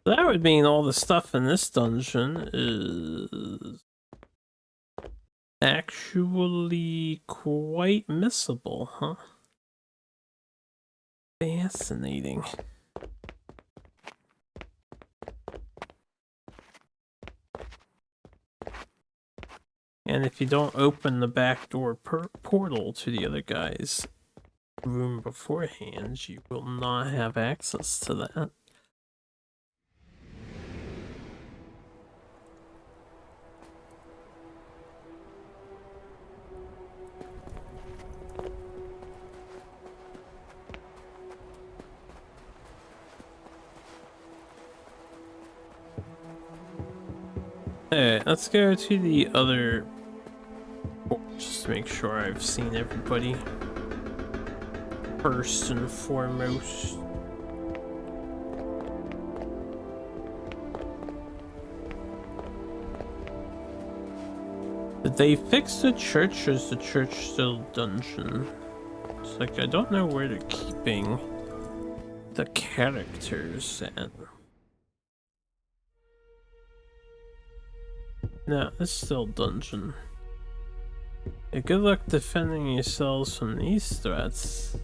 That would mean all the stuff in this dungeon is actually quite missable, huh? Fascinating. And if you don't open the backdoor portal to the other guy's room beforehand, you will not have access to that. Alright, let's go to the other port just to make sure I've seen everybody. First and foremost. Did they fix the church, or is the church still dungeon? It's like I don't know where they're keeping the characters at. No, it's still dungeon. Yeah, good luck defending yourselves from these threats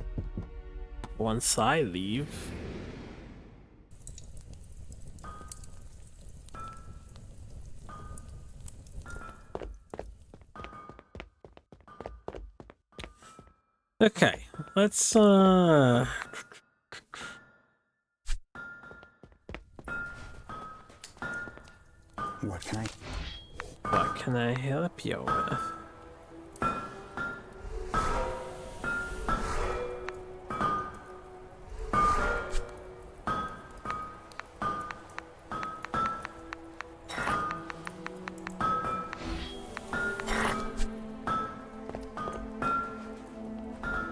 once I leave. Okay, let's What can I help you with?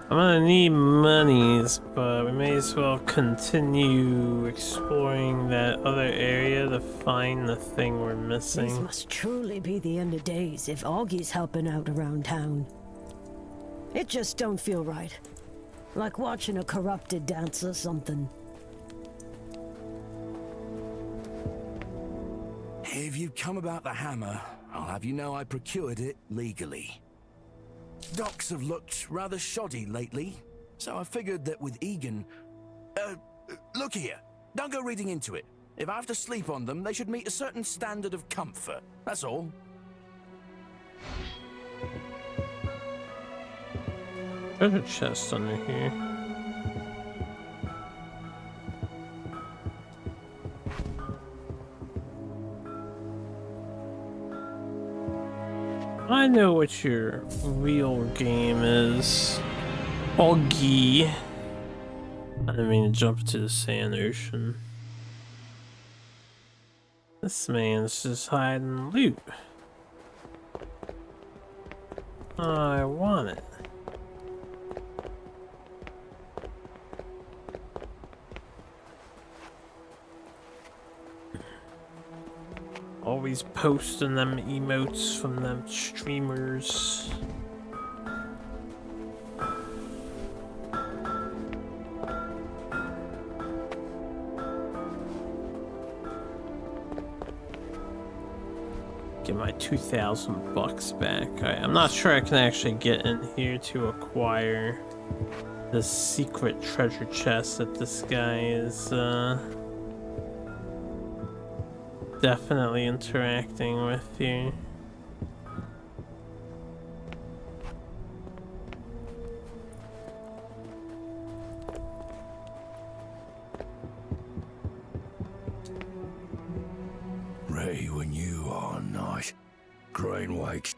I'm gonna need monies, but we may as well continue exploring that other area to find the thing we're missing. This must truly be the end of days if Augie's helping out around town. It just don't feel right. Like watching a corrupted dance or something. If you've come about the hammer, I'll have you know I procured it legally. Docks have looked rather shoddy lately, so I figured that with Egan... look here, don't go reading into it. If I have to sleep on them, they should meet a certain standard of comfort, that's all. There's a chest under here. I know what your real game is. Augie. I didn't mean to jump into the sand ocean. This man's just hiding loot. I want it. Always posting them emotes from them streamers. Get my 2,000 bucks back. I'm not sure I can actually get in here to acquire the secret treasure chest that this guy is definitely interacting with here. Ready when you are, Knight. Grain wakes.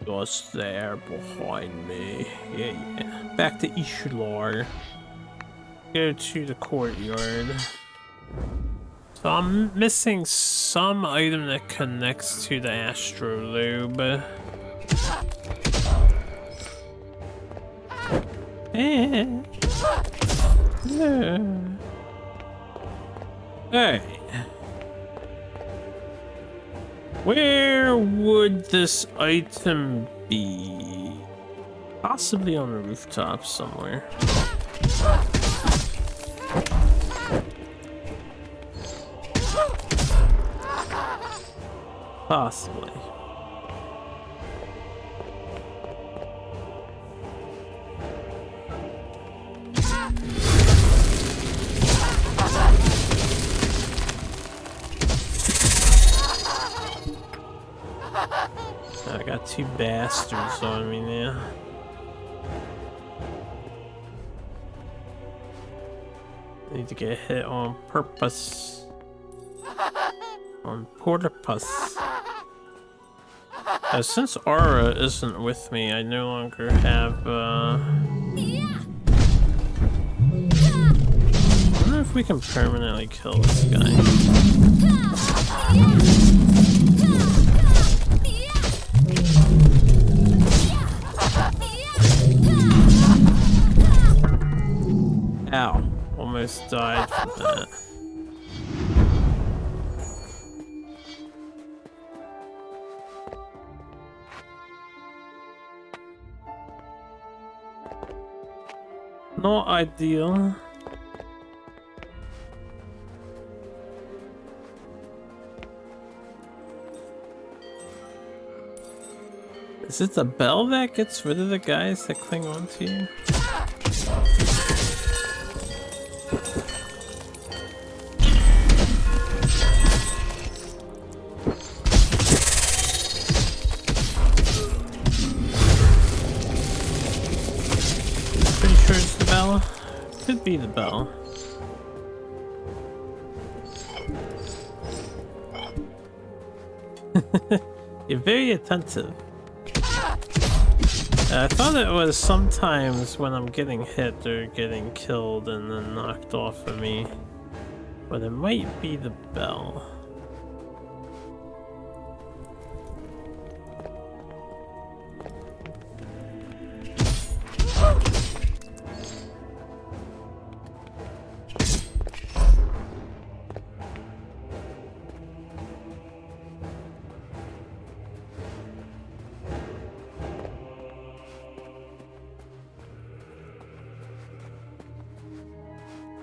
Just there behind me. Yeah. Back to Ishlar. Go to the courtyard. So I'm missing some item that connects to the astrolabe. Hey. Where would this item be? Possibly on the rooftop somewhere. Possibly. I got two bastards on me now. Need to get hit on purpose. On purpose. Since Aura isn't with me, I no longer have, I wonder if we can permanently kill this guy. almost died from that. Not ideal. Is it the bell that gets rid of the guys that cling on to you? Pretty sure it's the bell. Could be the bell. You're very attentive. I thought it was sometimes when I'm getting hit or getting killed and then knocked off of me, but it might be the bell.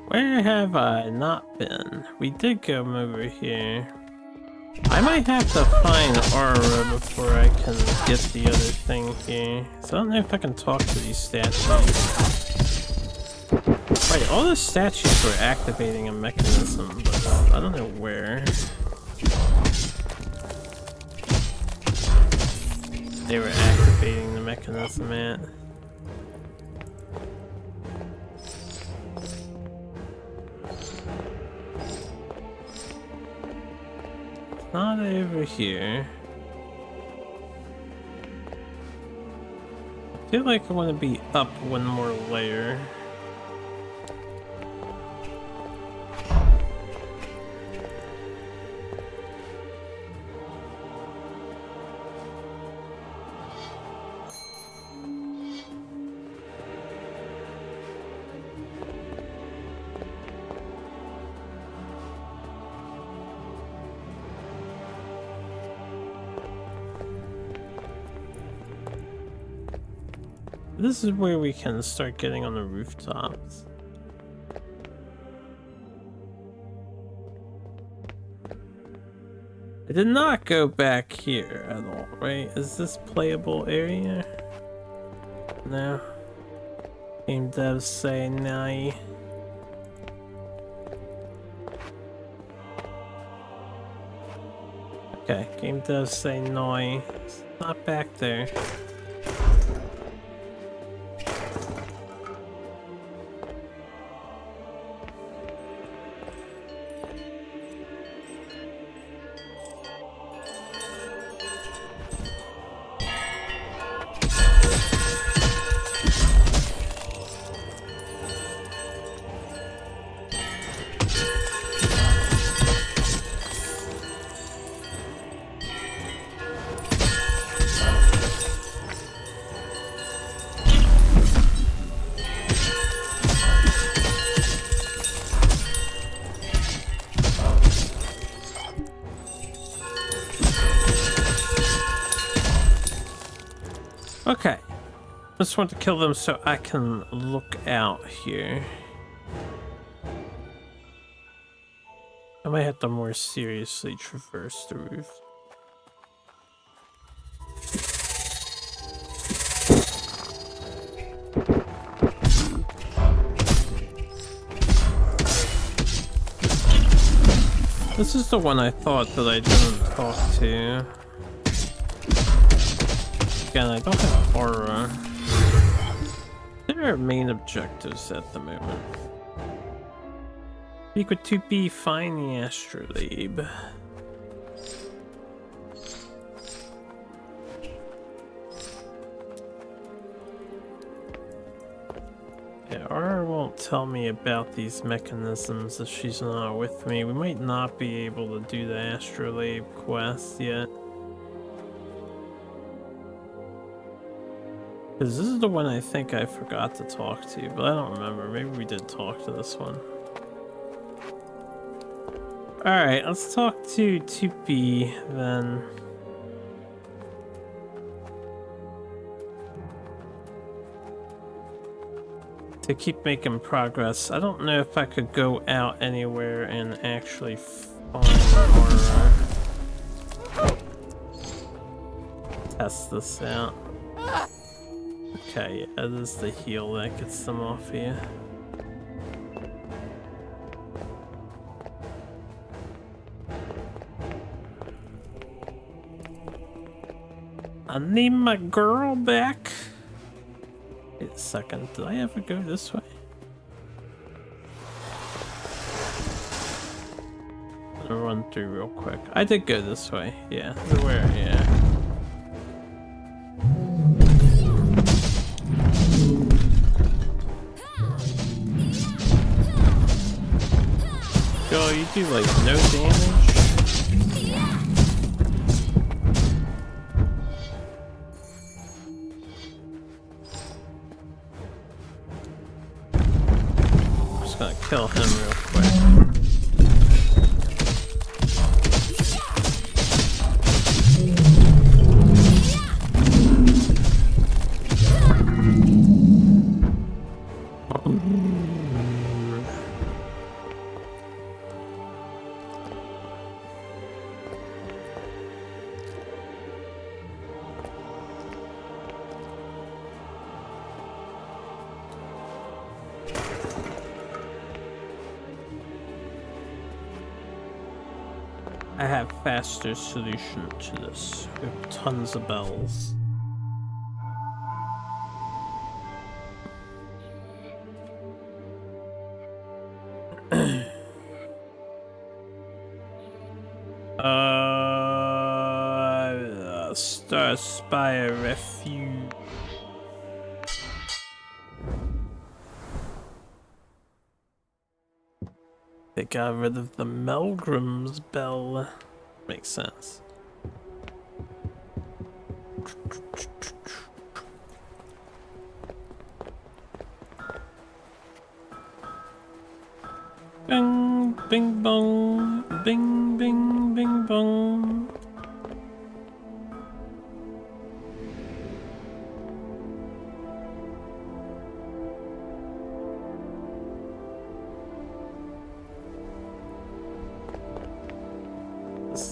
Where have I not been? We did go over here. I might have to find Aura before I can get the other thing here. So I don't know if I can talk to these statues. Right, all the statues were activating a mechanism, but I don't know where. They were activating the mechanism at. Not over here. I feel like I want to be up one more layer. This is where we can start getting on the rooftops. I did not go back here at all, right? Is this playable area? No. Game devs say nay. Okay, game devs say no. It's not back there. Okay, just want to kill them so I can look out here. I might have to more seriously traverse the roof. This is the one I thought that I didn't talk to. Again, I don't have aura. There are main objectives at the moment. Equal to be find the astrolabe. Yeah, Aura won't tell me about these mechanisms if she's not with me. We might not be able to do the astrolabe quest yet. Because this is the one I think I forgot to talk to, but I don't remember. Maybe we did talk to this one. Alright, let's talk to Tupi then. To keep making progress. I don't know if I could go out anywhere and actually find or test this out. Okay, yeah, this is the heal that gets them off here. I need my girl back. Wait a second, did I ever go this way? I'm gonna run through real quick. I did go this way, yeah. Where, yeah. Yo, you do like no damage? Kill him real quick. I have faster solution to this. We have tons of bells. Star Spire Refuge. They got rid of the Melgrim's bell. Makes sense. Bing, bing, bong. Bing, bing, bing, bong.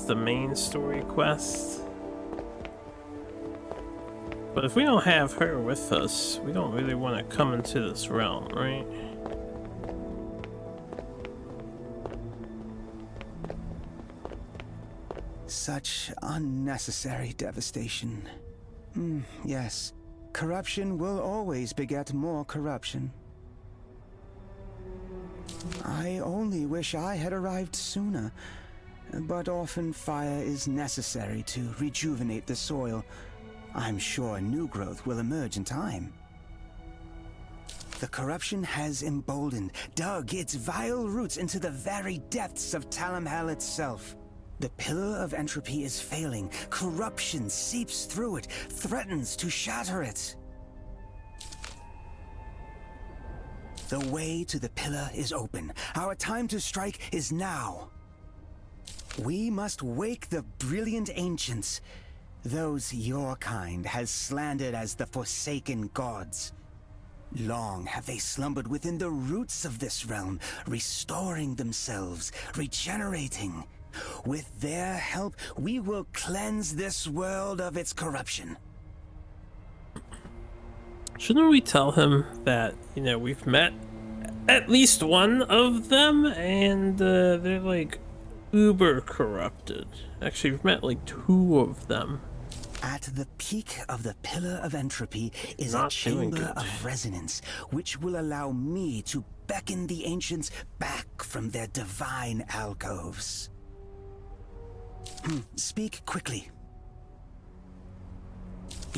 The main story quest. But if we don't have her with us, we don't really want to come into this realm, right? Such unnecessary devastation. Yes, corruption will always beget more corruption. I only wish I had arrived sooner. But often fire is necessary to rejuvenate the soil. I'm sure new growth will emerge in time. The corruption has emboldened, dug its vile roots into the very depths of Talamhel itself. The pillar of entropy is failing. Corruption seeps through it, threatens to shatter it. The way to the pillar is open. Our time to strike is now. We must wake the brilliant ancients, those your kind has slandered as the forsaken gods. Long have they slumbered within the roots of this realm, restoring themselves, regenerating. With their help, we will cleanse this world of its corruption. Shouldn't we tell him that, you know, we've met at least one of them and they're like uber corrupted? Actually, we've met like 2 of them. At the peak of the Pillar of Entropy is a chamber of resonance, which will allow me to beckon the ancients back from their divine alcoves. Speak quickly.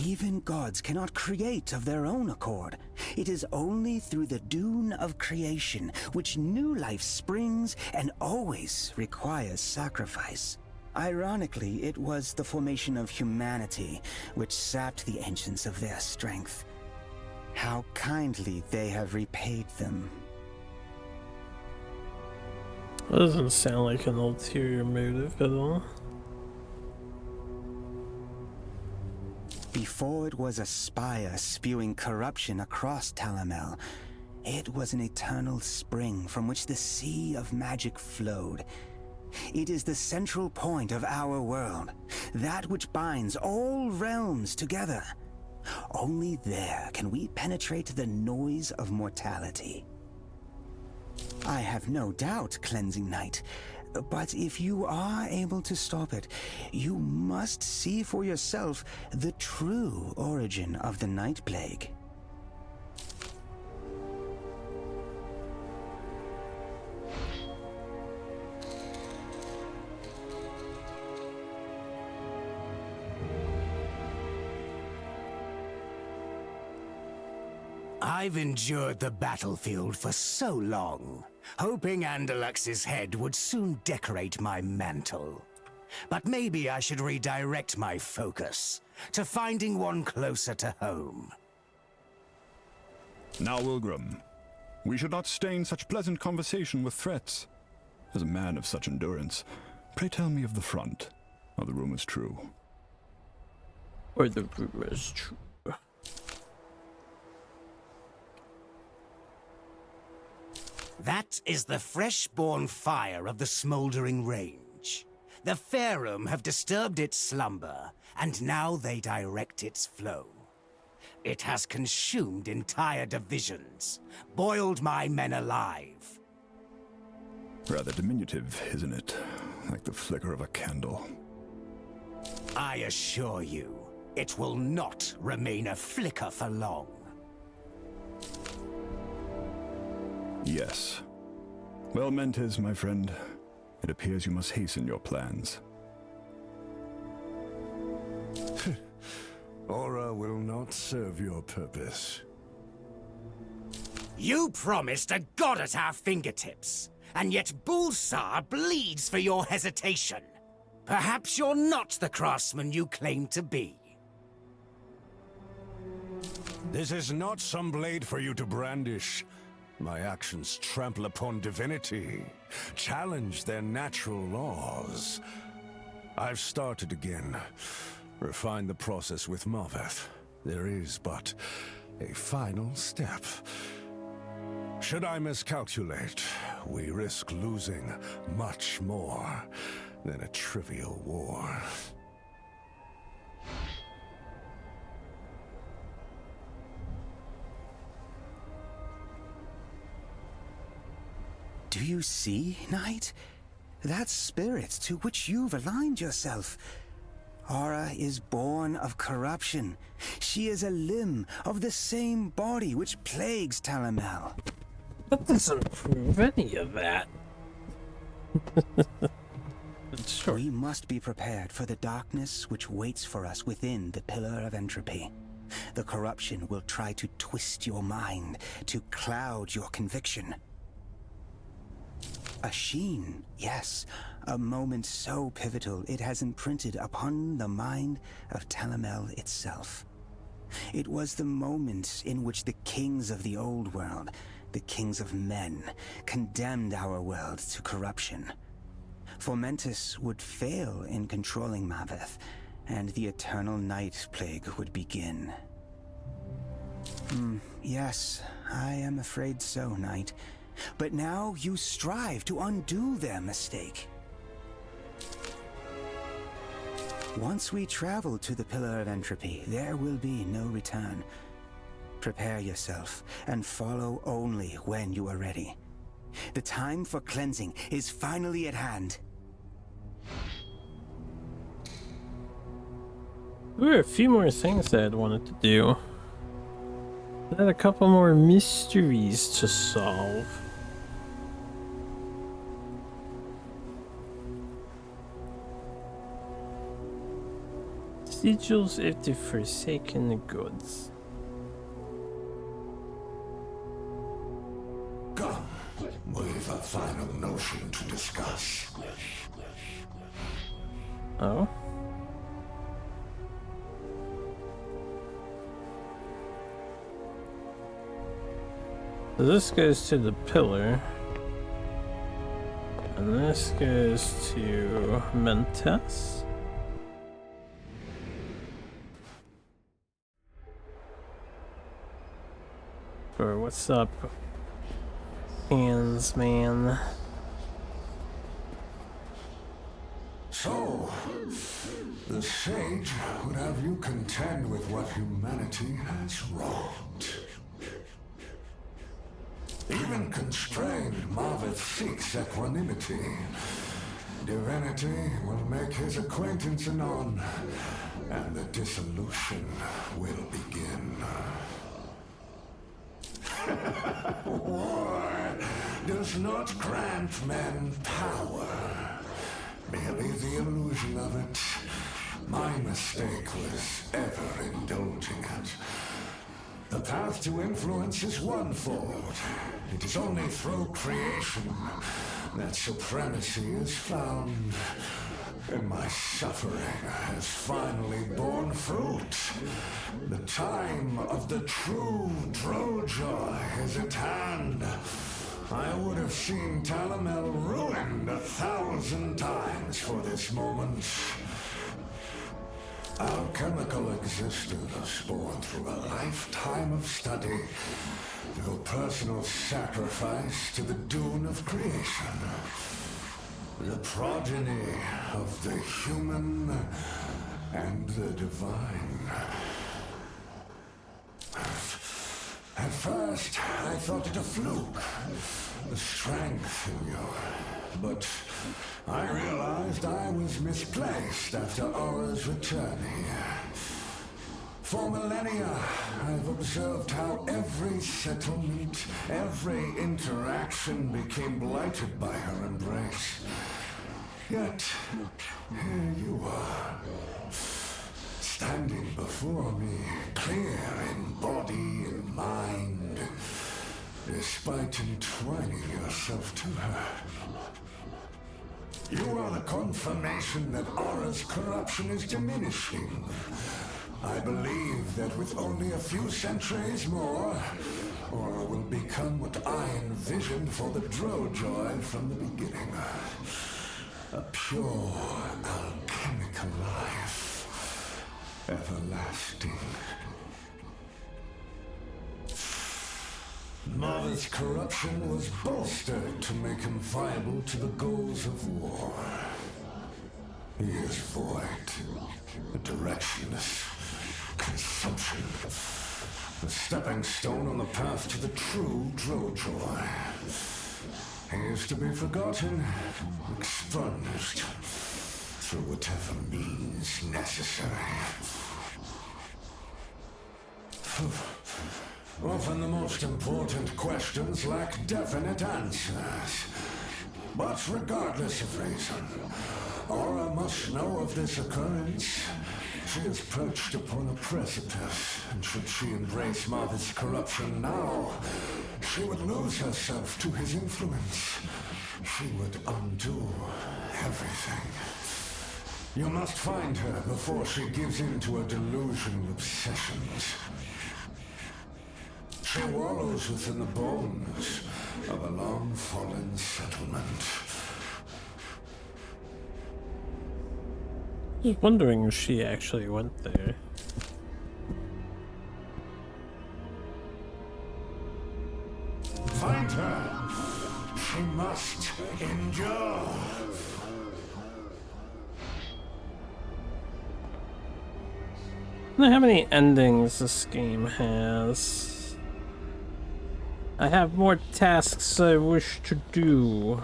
Even gods cannot create of their own accord. It is only through the dune of creation which new life springs and always requires sacrifice. Ironically, it was the formation of humanity which sapped the ancients of their strength. How kindly they have repaid them. Doesn't sound like an ulterior motive at all. Before it was a spire spewing corruption across Talamhel, it was an eternal spring from which the sea of magic flowed. It is the central point of our world, that which binds all realms together. Only there can we penetrate the noise of mortality. I have no doubt, Cleansing Knight, but if you are able to stop it, you must see for yourself the true origin of the Night Plague. I've endured the battlefield for so long, hoping Andalax's head would soon decorate my mantle. But maybe I should redirect my focus to finding one closer to home. Now, Wilgrim, we should not stain such pleasant conversation with threats. As a man of such endurance, pray tell me of the front. Are the rumors true? Or the rumors true? That is the fresh-born fire of the smoldering range. The Farum have disturbed its slumber, and now they direct its flow. It has consumed entire divisions, boiled my men alive. Rather diminutive, isn't it? Like the flicker of a candle. I assure you, it will not remain a flicker for long. Yes. Well meant is, my friend. It appears you must hasten your plans. Aura will not serve your purpose. You promised a god at our fingertips, and yet Bulsar bleeds for your hesitation. Perhaps you're not the craftsman you claim to be. This is not some blade for you to brandish. My actions trample upon divinity, challenge their natural laws. I've started again. Refine the process with Marveth. There is but a final step. Should I miscalculate, we risk losing much more than a trivial war. Do you see, Knight? That spirit to which you've aligned yourself. Aura is born of corruption. She is a limb of the same body which plagues Talamhel. That doesn't prove any of that. Sure. We must be prepared for the darkness which waits for us within the Pillar of Entropy. The corruption will try to twist your mind, to cloud your conviction. A sheen, yes, a moment so pivotal it has imprinted upon the mind of Talamhel itself. It was the moment in which the kings of the old world, the kings of men, condemned our world to corruption. Fomentus would fail in controlling Maveth, and the eternal night plague would begin. Yes, I am afraid so, Knight. But now you strive to undo their mistake. Once we travel to the Pillar of Entropy, there will be no return. Prepare yourself, and follow only when you are ready. The time for cleansing is finally at hand. There were a few more things that I'd wanted to do. I had a couple more mysteries to solve. Sigils of the Forsaken Gods. Come, we've a final notion to discuss. Oh? So this goes to the pillar. And this goes to Mentes. Or what's up, hands man? So, the sage would have you contend with what humanity has wrought. Even constrained, Marvith seeks equanimity. Divinity will make his acquaintance anon, and the dissolution will begin. War does not grant men power, merely the illusion of it. My mistake was ever indulging it. The path to influence is onefold. It is only through creation that supremacy is found. And my suffering has finally borne fruit. The time of the true Drojoy is at hand. I would have seen Talamhel ruined 1,000 times for this moment. Alchemical existence born through a lifetime of study, through personal sacrifice to the dune of creation. The progeny of the human and the divine. At first, I thought it a fluke, the strength in you. But I realized I was misplaced after Aura's return here. For millennia, I've observed how every settlement, every interaction became blighted by her embrace. Yet, here you are, standing before me, clear in body and mind, despite entwining yourself to her. You are the confirmation that Aura's corruption is diminishing. I believe that with only a few centuries more, Aura will become what I envisioned for the Drojoy from the beginning. A pure, alchemical life. Everlasting. Marvith's corruption was bolstered to make him viable to the goals of war. He is void, directionless, consumption, the stepping stone on the path to the true Drojoy. He is to be forgotten, expunged, through whatever means necessary. Often the most important questions lack definite answers. But regardless of reason, Aura must know of this occurrence. She is perched upon a precipice, and should she embrace Marvith's corruption now, she would lose herself to his influence. She would undo everything. You must find her before she gives in to her delusional obsessions. She wallows within the bones of a long-fallen settlement. I was wondering if she actually went there. Find her! She must endure! I don't know how many endings this game has. I have more tasks I wish to do.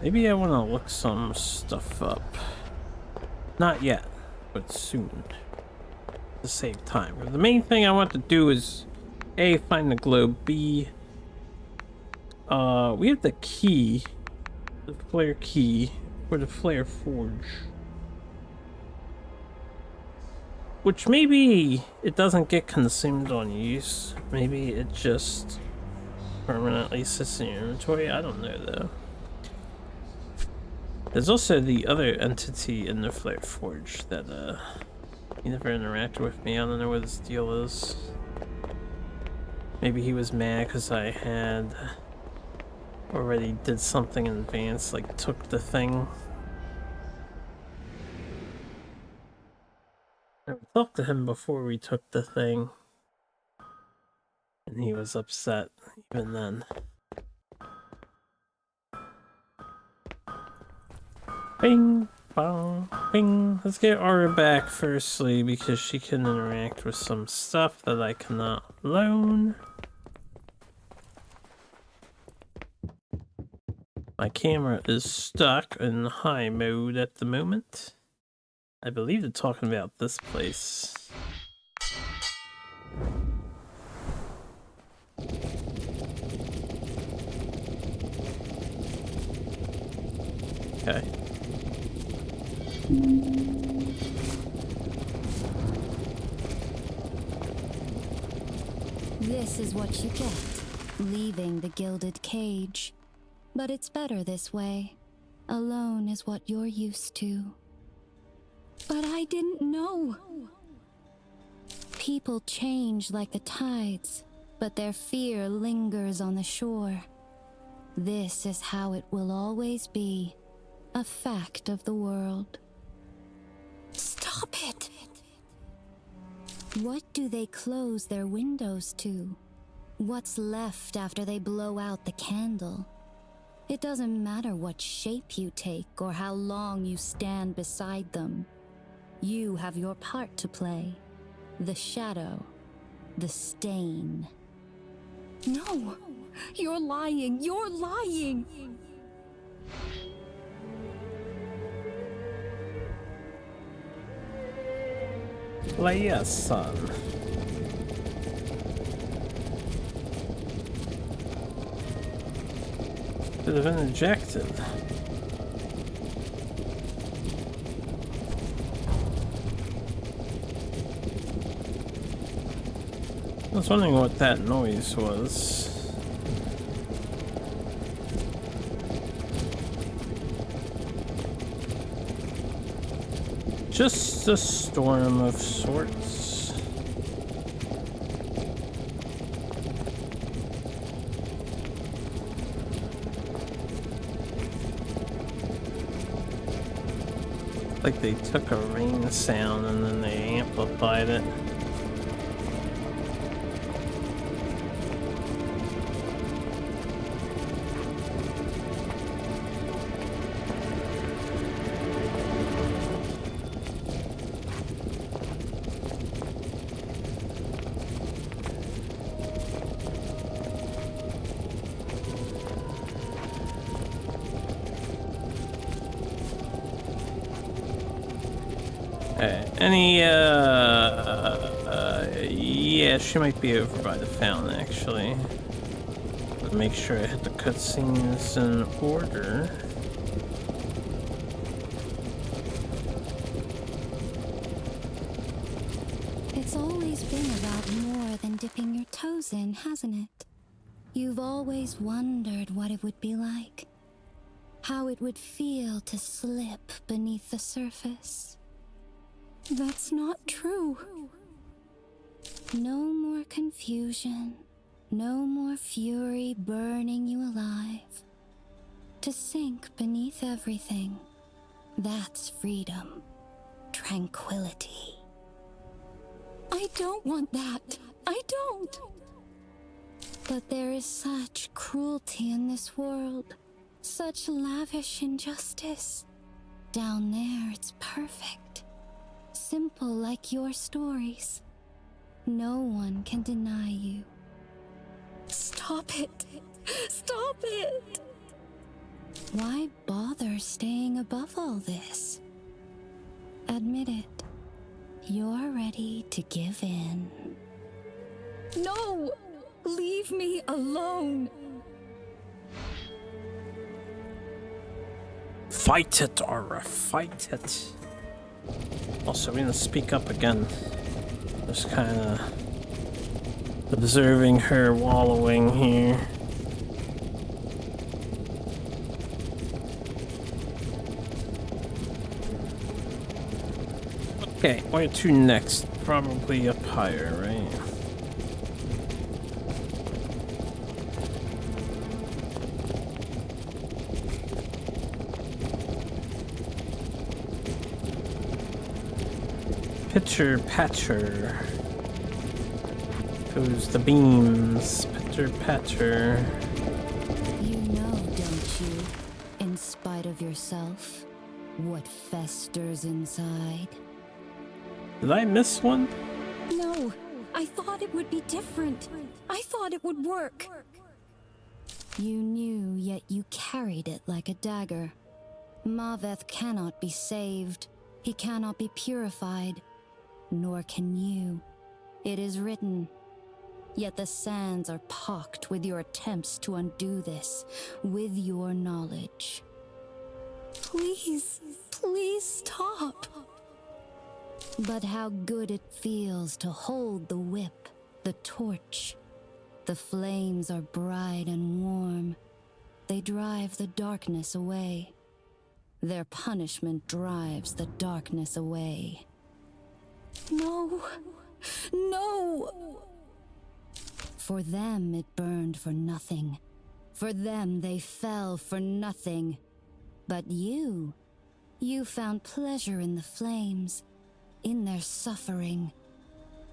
Maybe I want to look some stuff up. Not yet, but soon. To save time. The main thing I want to do is A, find the globe, B, we have the key, the flare key for the flare forge. Which maybe it doesn't get consumed on use. Maybe it just permanently sits in your inventory. I don't know though. There's also the other entity in the Flare Forge that he never interacted with me. I don't know what his deal is. Maybe he was mad because I had already did something in advance, like took the thing. I talked to him before we took the thing, and he was upset even then. Bing, bong, bing. Let's get Aura back firstly, because she can interact with some stuff that I cannot alone. My camera is stuck in high mode at the moment. I believe they're talking about this place. Okay. This is what you get, leaving the gilded cage. But it's better this way. Alone is what you're used to. But I didn't know. People change like the tides, but their fear lingers on the shore. This is how it will always be. A fact of the world. Stop it! What do they close their windows to? What's left after they blow out the candle? It doesn't matter what shape you take or how long you stand beside them. You have your part to play. The shadow. The stain. No! You're lying! You're lying! Leia, son. Could have been ejected. I was wondering what that noise was. Just a storm of sorts. Like they took a rain sound and then they amplified it. Yeah, she might be over by the fountain, actually. But make sure I hit the cutscenes in order. It's always been about more than dipping your toes in, hasn't it? You've always wondered what it would be like. How it would feel to slip beneath the surface. That's not true. No more confusion, no more fury burning you alive. To sink beneath everything, that's freedom, tranquility. I don't want that. I don't. But there is such cruelty in this world, such lavish injustice. Down there, it's perfect. Simple like your stories. No one can deny you. Stop it! Stop it! Why bother staying above all this? Admit it. You're ready to give in. No! Leave me alone! Fight it, Aura, fight it. Also, we're gonna speak up again. Just kind of observing her wallowing here. Okay, where to next? Probably up higher, right? Pitter patter. Goes the beams. Pitter patter. You know, don't you, in spite of yourself, what festers inside? Did I miss one? No, I thought it would be different. I thought it would work. You knew, yet you carried it like a dagger. Maveth cannot be saved. He cannot be purified. Nor can you. It is written. Yet the sands are pocked with your attempts to undo this, with your knowledge. Please, please stop. But how good it feels to hold the whip, the torch. The flames are bright and warm. They drive the darkness away. Their punishment drives the darkness away. No, no! For them it burned for nothing. For them they fell for nothing. But you found pleasure in the flames, in their suffering,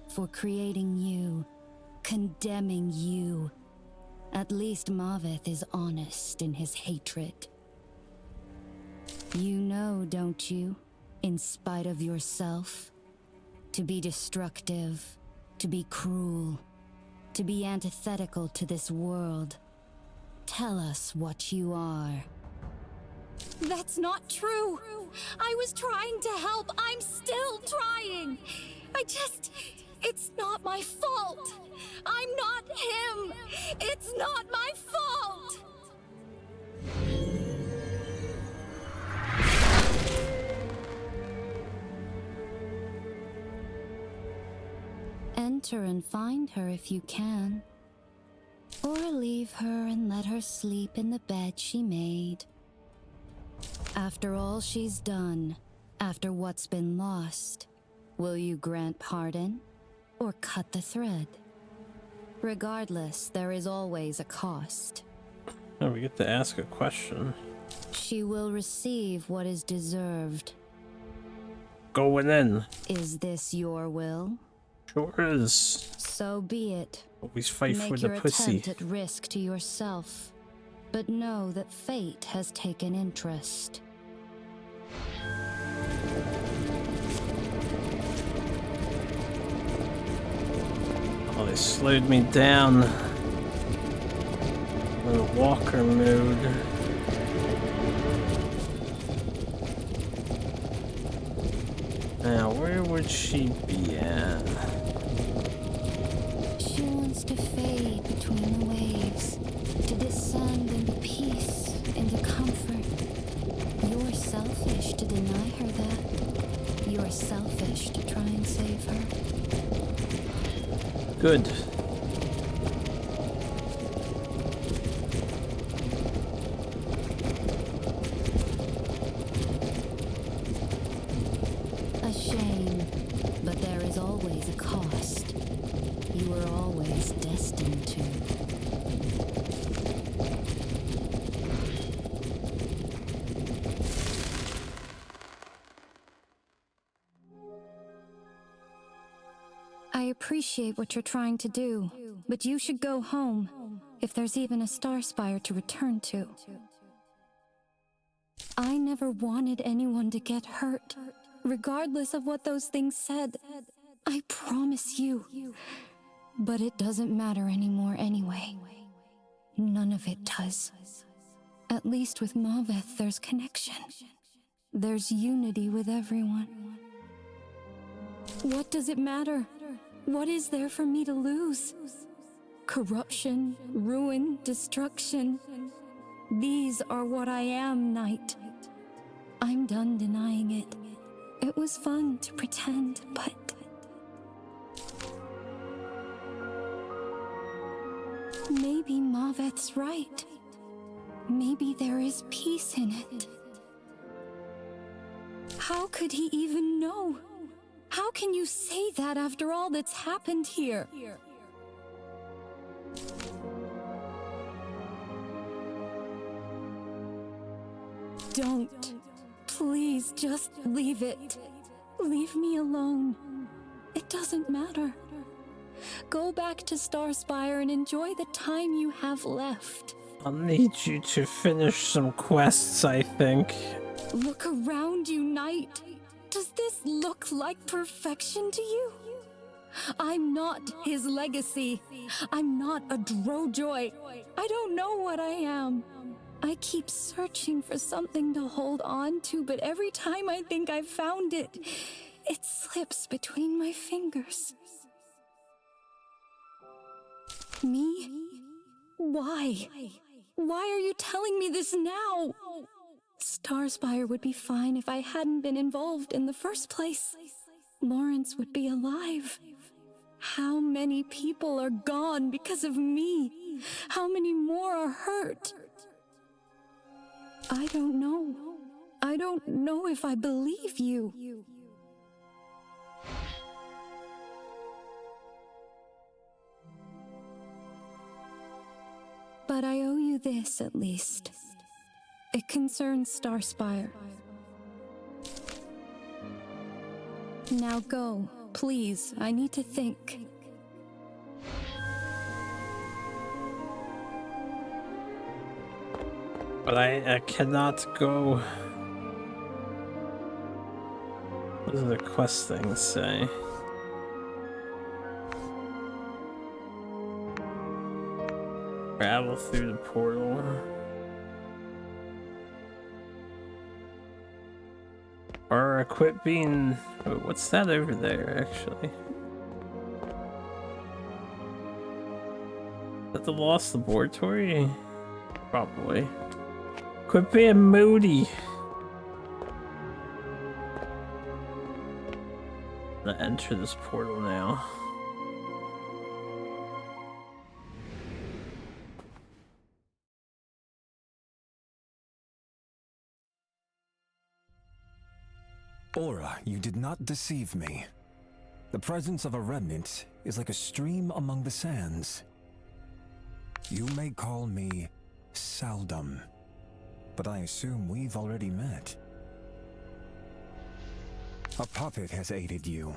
for creating you, condemning you. At least Maveth is honest in his hatred. You know, don't you, in spite of yourself, to be destructive, to be cruel, to be antithetical to this world. Tell us what you are. That's not true. I was trying to help. I'm still trying. It's not my fault. I'm not him. It's not my fault. Enter and find her if you can. Or leave her and let her sleep in the bed she made. After all she's done, after what's been lost, will you grant pardon or cut the thread? Regardless, there is always a cost. Oh, we get to ask a question. She will receive what is deserved. Going in. Is this your will? Sure is. So be it. Always fight Make for the your pussy. attempt at risk to yourself, but know that fate has taken interest. Oh, they slowed me down. I'm in walker mode. Now, where would she be at? She wants to fade between the waves, to descend into peace, into comfort. You're selfish to deny her that. You're selfish to try and save her. Good. A shame, but there is always a cost. You were always destined to. I appreciate what you're trying to do, but you should go home, if there's even a star spire to return to. I never wanted anyone to get hurt, regardless of what those things said. I promise you. But it doesn't matter anymore anyway. None of it does. At least with Maveth, there's connection. There's unity with everyone. What does it matter? What is there for me to lose? Corruption, ruin, destruction. These are what I am, Knight. I'm done denying it. It was fun to pretend, but... Maybe Maveth's right. Maybe there is peace in it. How could he even know? How can you say that after all that's happened here? Don't. Please just leave it. Leave me alone. It doesn't matter. Go back to Starspire and enjoy the time you have left. I'll need you to finish some quests, I think. Look around you, Knight. Does this look like perfection to you? I'm not his legacy. I'm not a Drojoy. I don't know what I am. I keep searching for something to hold on to, but every time I think I've found it, it slips between my fingers. Me? Why? Why are you telling me this now? Starspire would be fine if I hadn't been involved in the first place. Lawrence would be alive. How many people are gone because of me? How many more are hurt? I don't know. I don't know if I believe you. But I owe you this, at least. It concerns Starspire. Now go, please. I need to think. But I cannot go. What does the quest thing say? Travel through the portal. Or quit being... Wait, what's that over there, actually? Is that the Lost Laboratory? Probably. Quit being moody. I'm gonna enter this portal now. Aura, you did not deceive me. The presence of a remnant is like a stream among the sands. You may call me Saldum, but I assume we've already met. A puppet has aided you.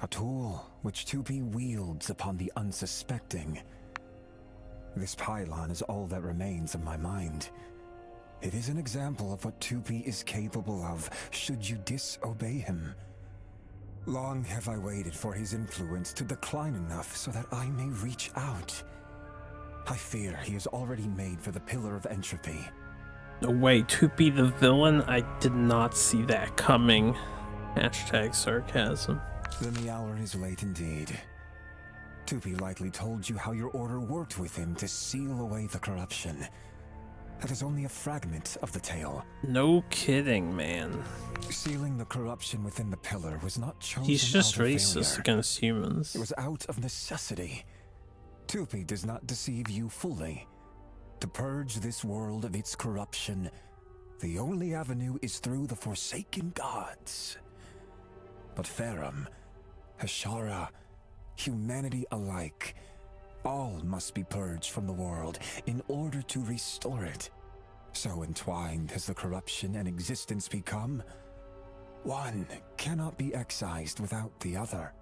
A tool which Tupi wields upon the unsuspecting. This pylon is all that remains of my mind. It is an example of what Tupi is capable of should you disobey him. Long have I waited for his influence to decline enough so that I may reach out. I fear he is already made for the Pillar of Entropy. No way, Tupi the villain? I did not see that coming. Hashtag sarcasm. Then the hour is late indeed. Tupi likely told you how your order worked with him to seal away the corruption. That is only a fragment of the tale. No kidding, man. Sealing the corruption within the pillar was not chosen. He's just out of racist failure. against humans. It was out of necessity. Tupi does not deceive you fully. To purge this world of its corruption, the only avenue is through the Forsaken Gods. But Farum, Hashara, humanity alike, all must be purged from the world in order to restore it. So entwined has the corruption and existence become. One cannot be excised without the other.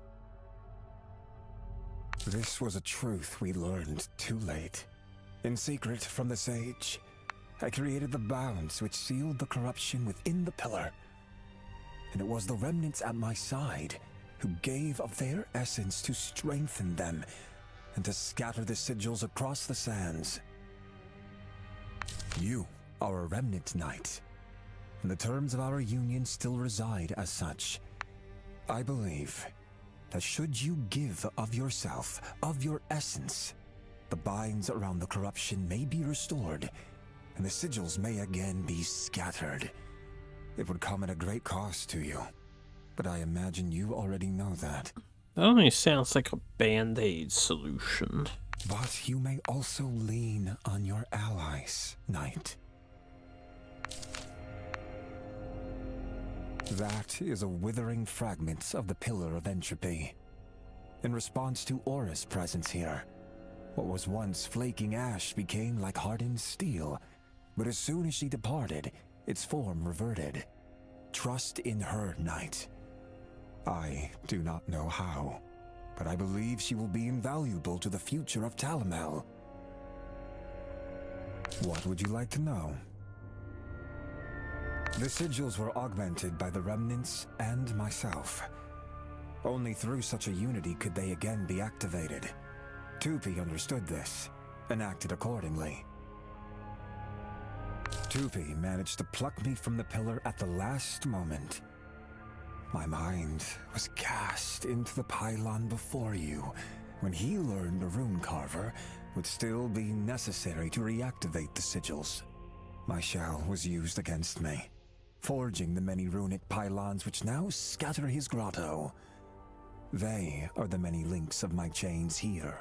This was a truth we learned too late. In secret from the sage, I created the bounds which sealed the corruption within the pillar. And it was the remnants at my side who gave of their essence to strengthen them and to scatter the sigils across the sands. You are a remnant knight, and the terms of our union still reside as such. I believe that should you give of yourself, of your essence, the binds around the corruption may be restored, and the sigils may again be scattered. It would come at a great cost to you, but I imagine you already know that. That only sounds like a band-aid solution. But you may also lean on your allies, Knight. That is a withering fragment of the Pillar of Entropy. In response to Aura's presence here, what was once flaking ash became like hardened steel, but as soon as she departed, its form reverted. Trust in her, Knight. I do not know how, but I believe she will be invaluable to the future of Talamhel. What would you like to know? The sigils were augmented by the remnants and myself. Only through such a unity could they again be activated. Tupi understood this and acted accordingly. Tupi managed to pluck me from the pillar at the last moment. My mind was cast into the pylon before you when he learned a rune carver would still be necessary to reactivate the sigils. My shell was used against me, forging the many runic pylons which now scatter his grotto. They are the many links of my chains here.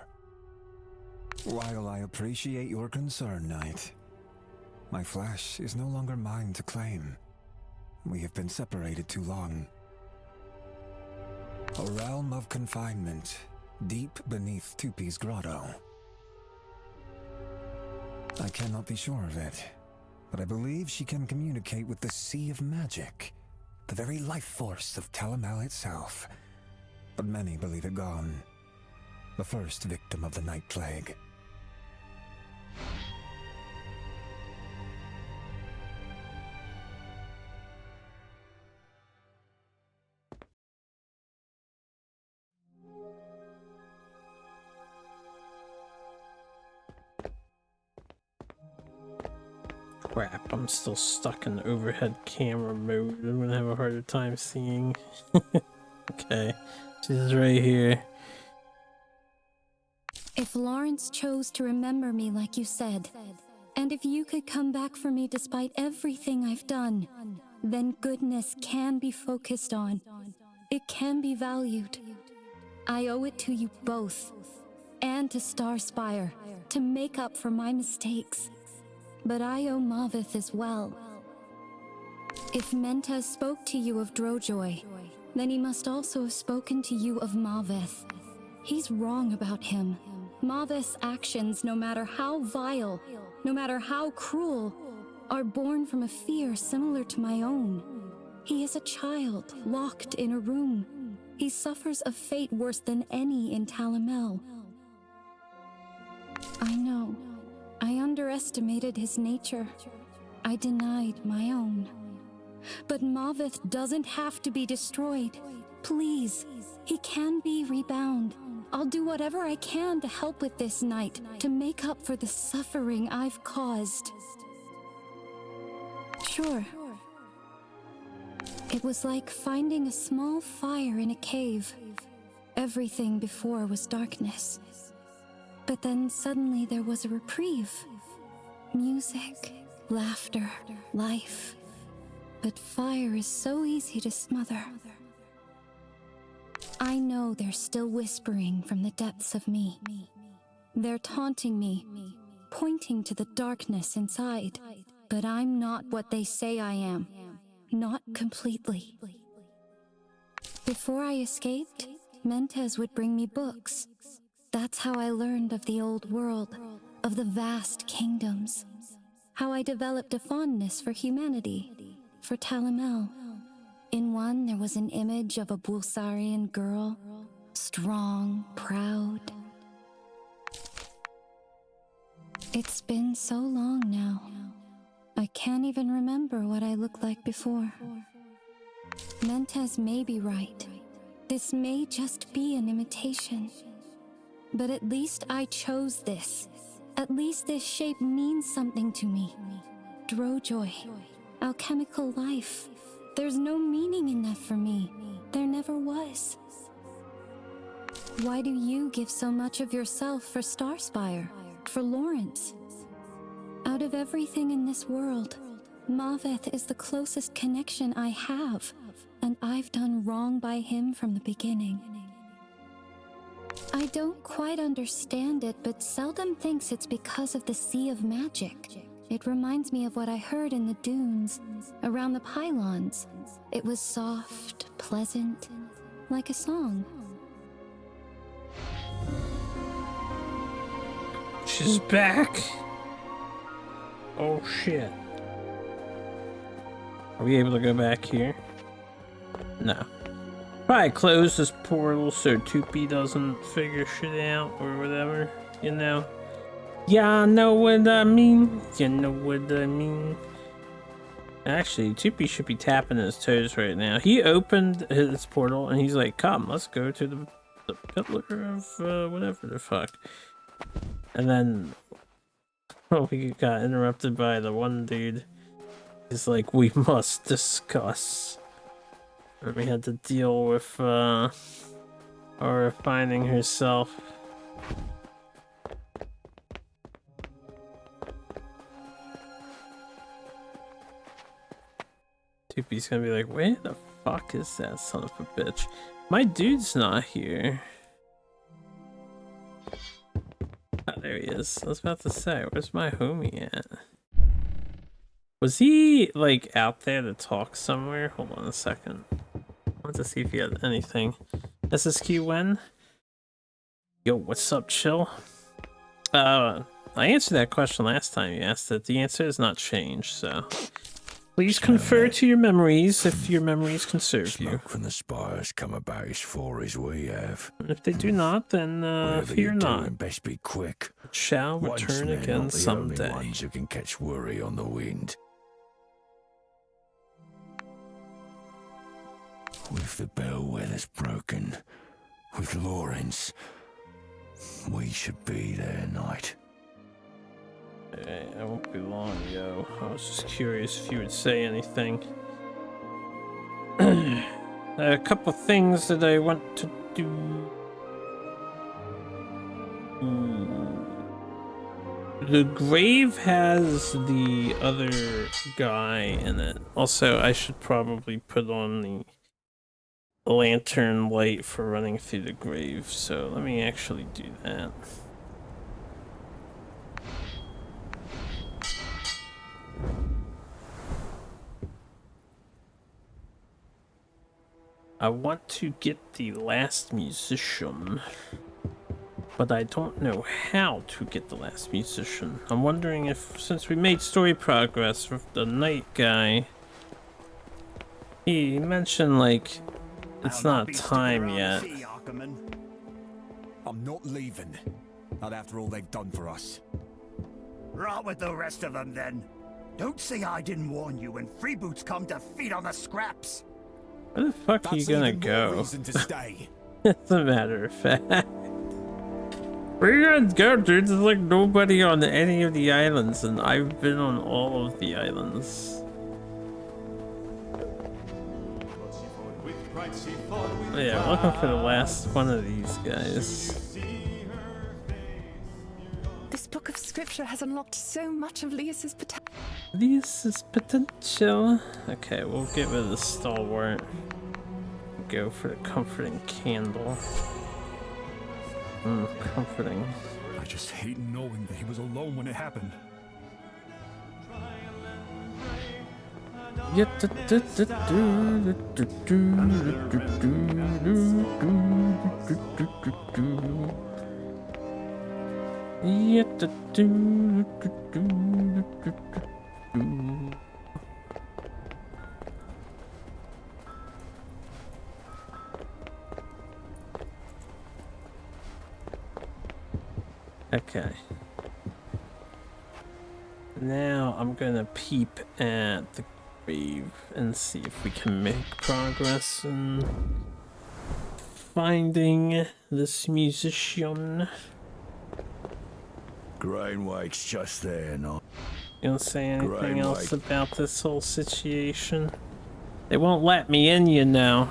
While I appreciate your concern, Knight, my flesh is no longer mine to claim. We have been separated too long. A realm of confinement, deep beneath Tupi's grotto. I cannot be sure of it, but I believe she can communicate with the Sea of Magic, the very life force of Talamhel itself. But many believe it gone, the first victim of the Night Plague. Crap, I'm still stuck in overhead camera mode. I'm gonna have a harder time seeing. Okay, she's right here. If Lawrence chose to remember me like you said, and if you could come back for me despite everything I've done, then goodness can be focused on. It can be valued. I owe it to you both, and to Starspire, to make up for my mistakes. But I owe Maveth as well. If Menta spoke to you of Drojoy, then he must also have spoken to you of Maveth. He's wrong about him. Maveth's actions, no matter how vile, no matter how cruel, are born from a fear similar to my own. He is a child, locked in a room. He suffers a fate worse than any in Talamhel. I know. I underestimated his nature. I denied my own. But Maveth doesn't have to be destroyed. Please, he can be rebound. I'll do whatever I can to help with this night, to make up for the suffering I've caused. Sure. It was like finding a small fire in a cave. Everything before was darkness. But then suddenly there was a reprieve. Music, laughter, life. But fire is so easy to smother. I know they're still whispering from the depths of me. They're taunting me, pointing to the darkness inside. But I'm not what they say I am. Not completely. Before I escaped, Mentes would bring me books. That's how I learned of the old world, of the vast kingdoms. How I developed a fondness for humanity, for Talamhel. In one, there was an image of a Bulsarian girl, strong, proud. It's been so long now. I can't even remember what I looked like before. Mentes may be right. This may just be an imitation. But at least I chose this. At least this shape means something to me. Drojoy. Alchemical life. There's no meaning in that for me. There never was. Why do you give so much of yourself for Starspire? For Lawrence? Out of everything in this world, Maveth is the closest connection I have, and I've done wrong by him from the beginning. I don't quite understand it, but seldom thinks it's because of the Sea of Magic. It reminds me of what I heard in the dunes, around the pylons. It was soft, pleasant, like a song. She's back! Oh shit. Are we able to go back here? No. Probably close this portal so Tupi doesn't figure shit out or whatever, you know? Yeah, know what I mean? You know what I mean? Actually, Tupi should be tapping his toes right now. He opened his portal and he's like, come, let's go to the pillar of whatever the fuck. And then we got interrupted by the one dude. He's like, we must discuss. And we had to deal with Aura finding herself. Tupi's gonna be like, where the fuck is that son of a bitch? My dude's not here. Ah, there he is. I was about to say, where's my homie at? Was he, like, out there to talk somewhere? Hold on a second. I want to see if he had anything. SSQ when? Yo, what's up, chill? I answered that question last time you asked it. The answer has not changed, so... Please confer to your memories if your memories can serve you. Smoke from the spires come about as far as we have. If they do not, then fear not. Best be quick. It shall return again someday. Ones who can catch worry on the wind. With the bellwether's broken, with Lawrence, we should be there, Knight. Hey, I won't be long, yo. I was just curious if you would say anything. A couple things that I want to do. The grave has the other guy in it. Also, I should probably put on the lantern light for running through the grave, so let me actually do that. I want to get the last musician, but I don't know how to get the last musician. I'm wondering if, since we made story progress with the night guy, he mentioned, like, it's not time yet. I'm not leaving. Not after all they've done for us. Right with the rest of them, then. Don't say I didn't warn you when freeboots come to feed on the scraps. Where the fuck are you gonna go? Stay. As a matter of fact. Where are you gonna go, dude? There's like nobody on any of the islands, and I've been on all of the islands. Oh, yeah, I'm looking for the last one of these guys. This book of scripture has unlocked so much of Leis's potential. Leis's potential. Okay, we'll get rid of the stalwart. Go for the comforting candle. Comforting. I just hate knowing that he was alone when it happened. Okay. Now I'm gonna peep at the grave and see if we can make progress in finding this musician. Grainwake's just there, no? You don't say anything else about this whole situation? They won't let me in, you know.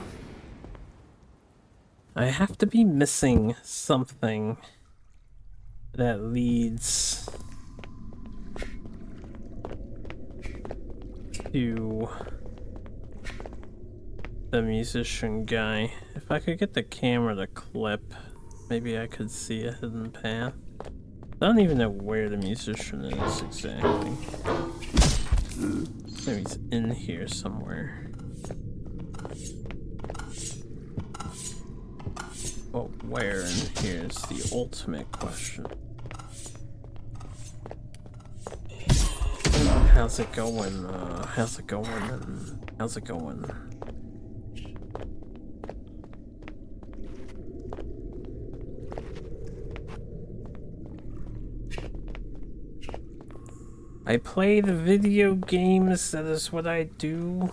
I have to be missing something that leads to the musician guy. If I could get the camera to clip, maybe I could see a hidden path. I don't even know where the musician is exactly. Maybe he's in here somewhere. But where in here is the ultimate question. How's it going? How's it going? How's it going? I play the video games, that is what I do.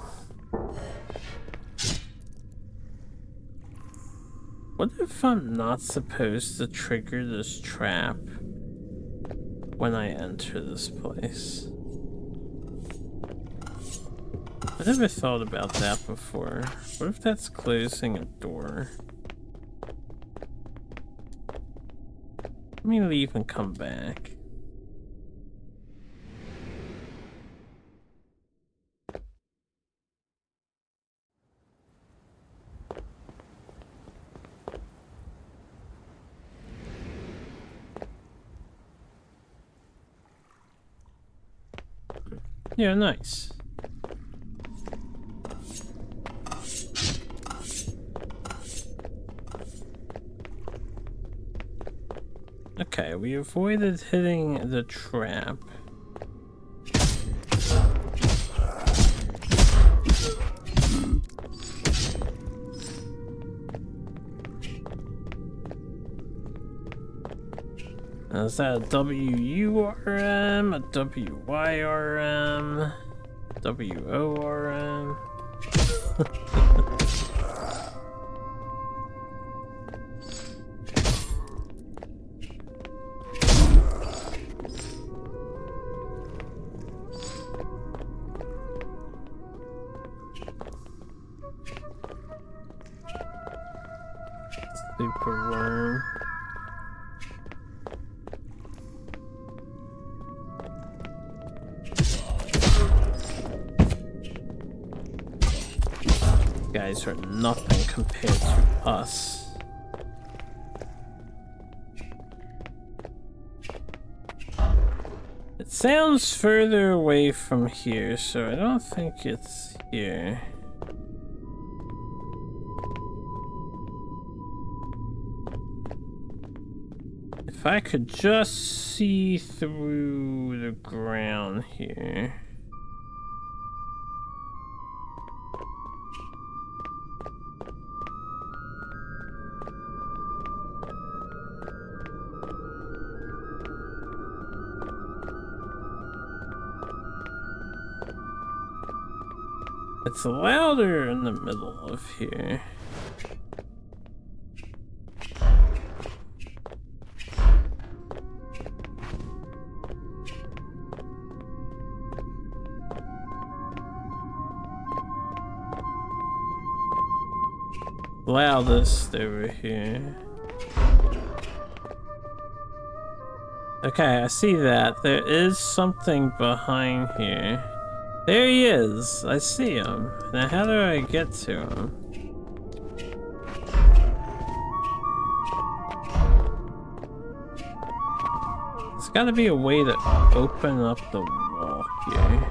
What if I'm not supposed to trigger this trap when I enter this place? I never thought about that before. What if that's closing a door? Let me leave and come back. Yeah, nice. Okay, we avoided hitting the trap. Is that a WURM, a WYRM, WORM? Super worm. Guys are nothing compared to us. It sounds further away from here, so I don't think it's here. If I could just see through the ground here. It's louder in the middle of here. Loudest over here. Okay, I see that. There is something behind here. There he is. I see him. Now how do I get to him? There's gotta be a way to open up the wall here.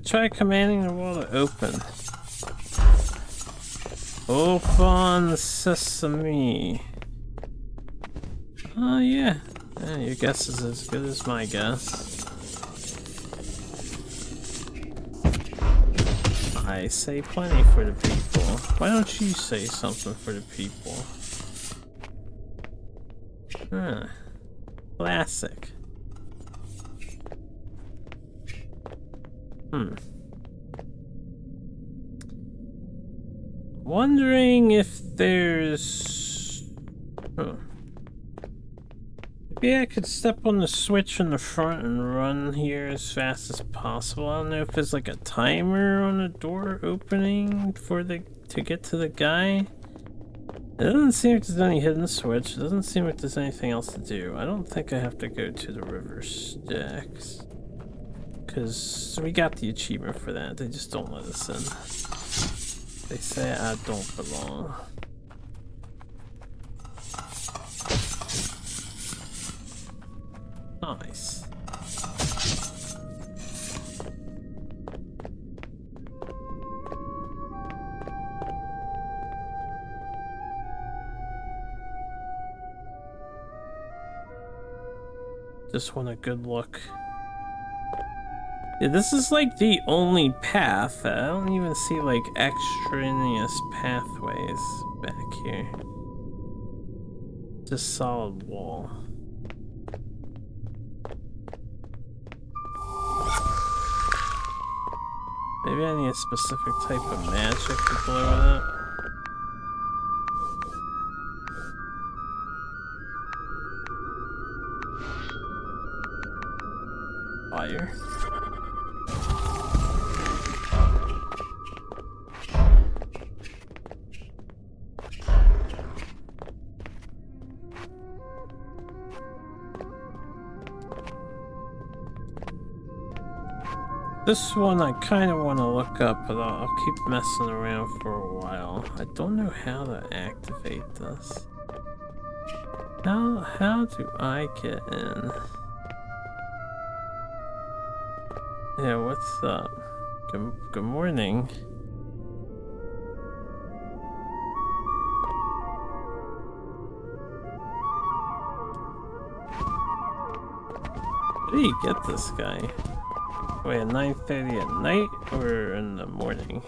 Try commanding the wall to open. Open sesame. Oh yeah. Your guess is as good as my guess. I say plenty for the people. Why don't you say something for the people? Huh. Classic. Wondering if there's... Maybe I could step on the switch in the front and run here as fast as possible. I don't know if there's like a timer on the door opening for to get to the guy. It doesn't seem like there's any hidden switch. It doesn't seem like there's anything else to do. I don't think I have to go to the river Styx. Because we got the achievement for that. They just don't let us in. They say I don't belong. Nice. Just want a good look. Yeah, this is like the only path. I don't even see like extraneous pathways back here. Just solid wall. Maybe I need a specific type of magic to blow it up. Fire. This one I kind of want to look up, but I'll keep messing around for a while. I don't know how to activate this. How do I get in? Yeah, what's up? Good morning. Where do you get this guy? Wait, at 9:30 at night or in the morning?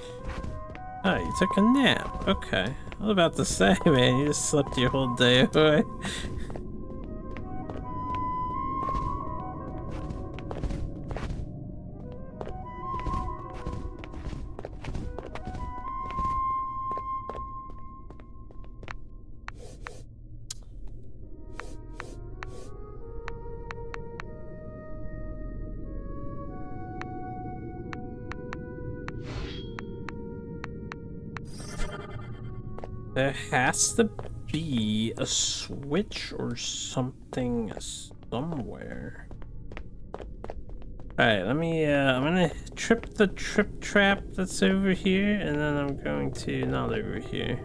Oh, you took a nap. Okay. I was about to say, man, you just slept your whole day away. There has to be a switch or something somewhere. Alright, let me, I'm gonna trip the trip trap that's over here, and then I'm going to, not over here.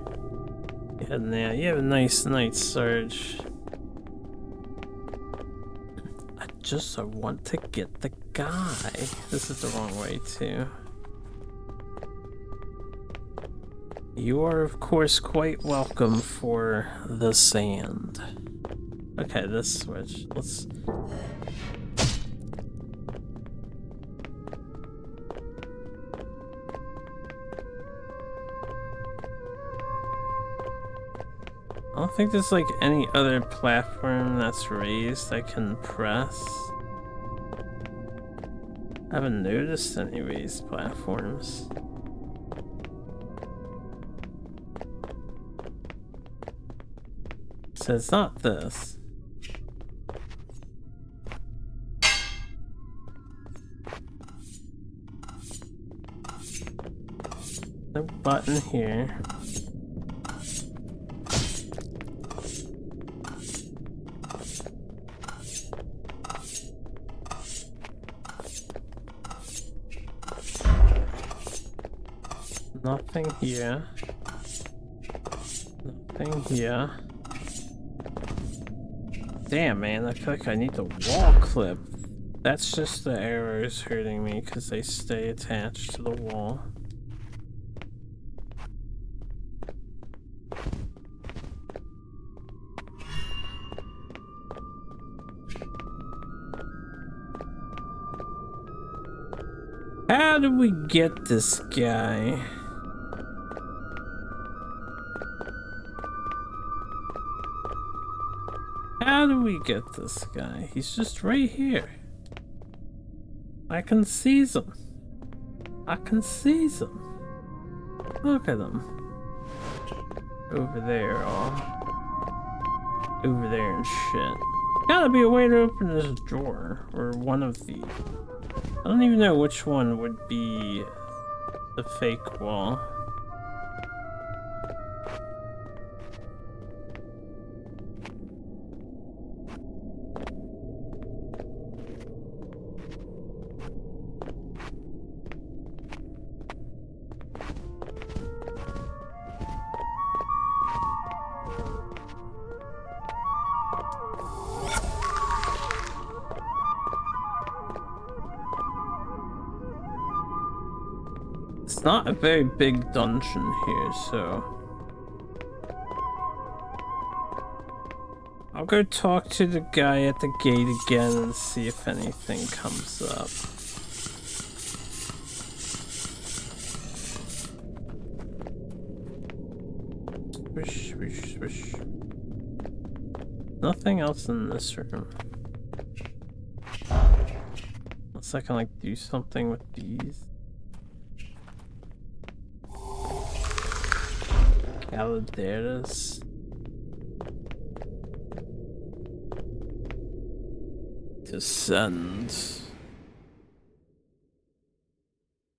Yeah, now, you have a nice night, Sarge. I want to get the guy. This is the wrong way, too. You are, of course, quite welcome for the sand. Okay, this switch. Let's... I don't think there's like any other platform that's raised I can press. I haven't noticed any raised platforms. So it's not this. No button here. Nothing here. Nothing here. Damn, man, I feel like I need the wall clip. That's just the arrows hurting me because they stay attached to the wall. How do we get this guy? How do we get this guy? He's just right here. I can seize him. I can seize him. Look at him. Over there, over there and shit. Gotta be a way to open this drawer, or one of the... I don't even know which one would be the fake wall. It's not a very big dungeon here, so I'll go talk to the guy at the gate again and see if anything comes up. Swish, swish, swish. Nothing else in this room. Unless I can like do something with these. Caladeras. Descend.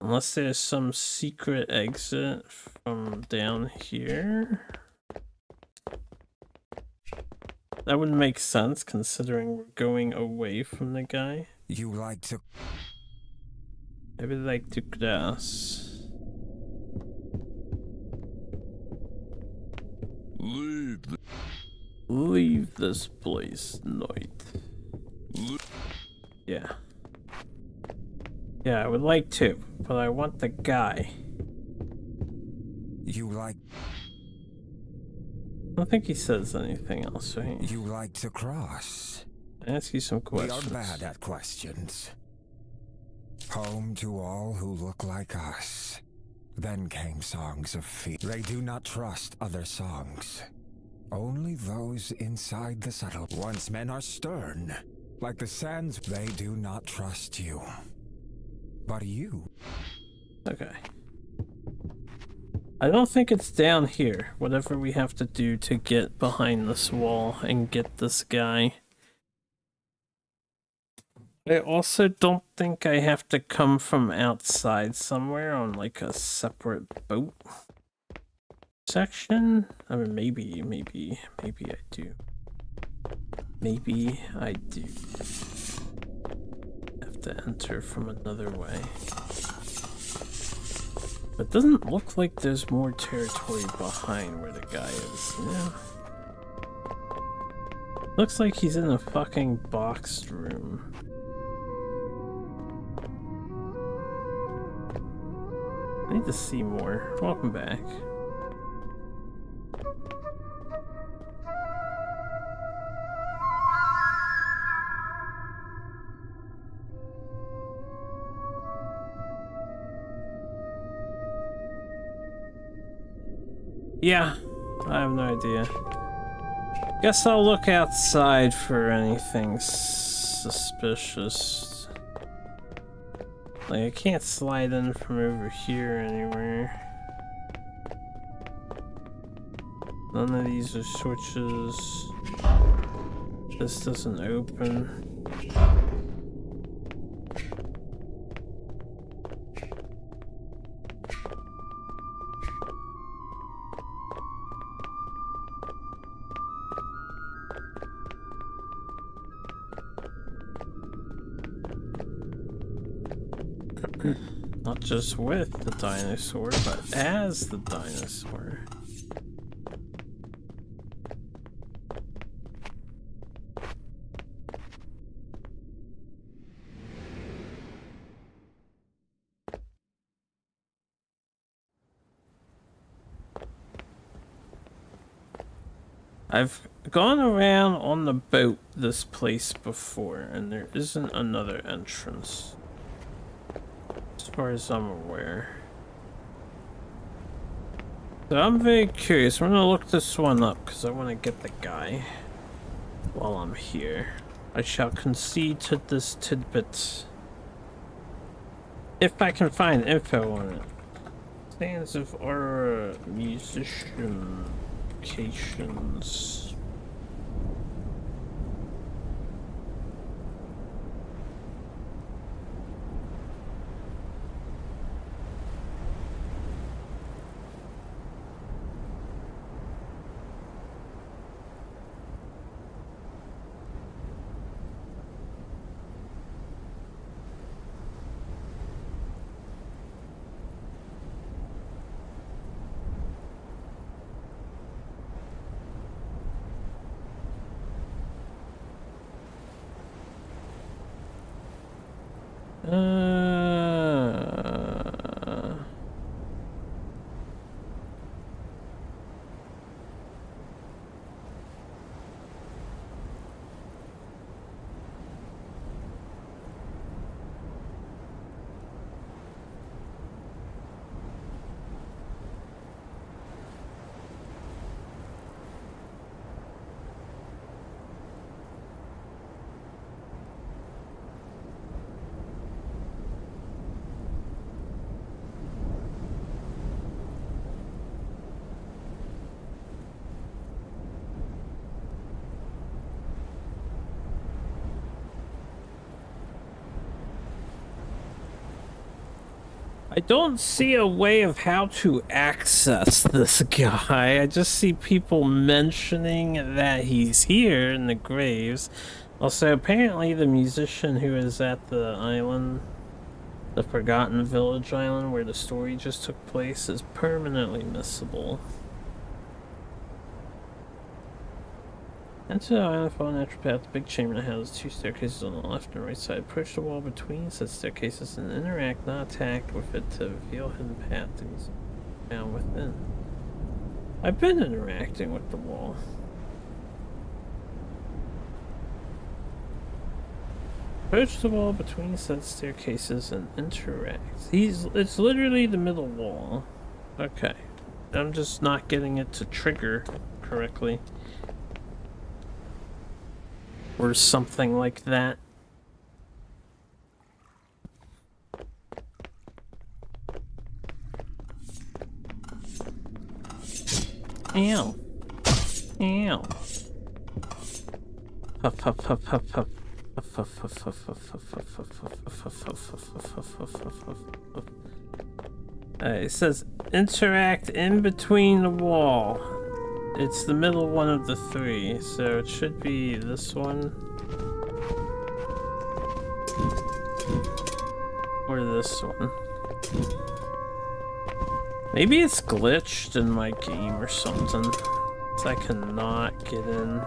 Unless there's some secret exit from down here. That would make sense considering we're going away from the guy. You like to... I would like to cross. Leave this place, knight. Yeah. Yeah, I would like to, but I want the guy. You like... I don't think he says anything else, right? You like to cross. I ask you some questions. We are bad at questions. Home to all who look like us. Then came songs of fear. They do not trust other songs. Only those inside the settle. Once men are stern, like the sands, they do not trust you. But you... Okay. I don't think it's down here, whatever we have to do to get behind this wall and get this guy. I also don't think I have to come from outside somewhere on like a separate boat section. I mean, maybe I do. Maybe I do. Have to enter from another way. But it doesn't look like there's more territory behind where the guy is. Yeah. Looks like he's in a fucking boxed room. I need to see more. Welcome back. Yeah, I have no idea. Guess I'll look outside for anything suspicious. Like, I can't slide in from over here anywhere. None of these are switches. This doesn't open. Not just with the dinosaur, but as the dinosaur. I've gone around on the boat this place before, and there isn't another entrance. As far as I'm aware. So I'm very curious. I'm gonna look this one up because I want to get the guy while I'm here. I shall concede to this tidbit if I can find info on it. Stands of our musician locations. I don't see a way of how to access this guy. I just see people mentioning that he's here in the graves. Also, apparently the musician who is at the island, the Forgotten Village Island, where the story just took place, is permanently missable. Enter the island, follow a natural path. The big chamber that has 2 staircases on the left and right side. Approach the wall between said staircases and interact, not attack, with it to reveal hidden paths found within. I've been interacting with the wall. Approach the wall between said staircases and interact. It's literally the middle wall. Okay. I'm just not getting it to trigger correctly. Or something like that. Ow. Ow. Huff, huff, huff, huff, huff. It says interact in between the wall. It's the middle one of the 3, so it should be this one. Or this one. Maybe it's glitched in my game or something. So I cannot get in.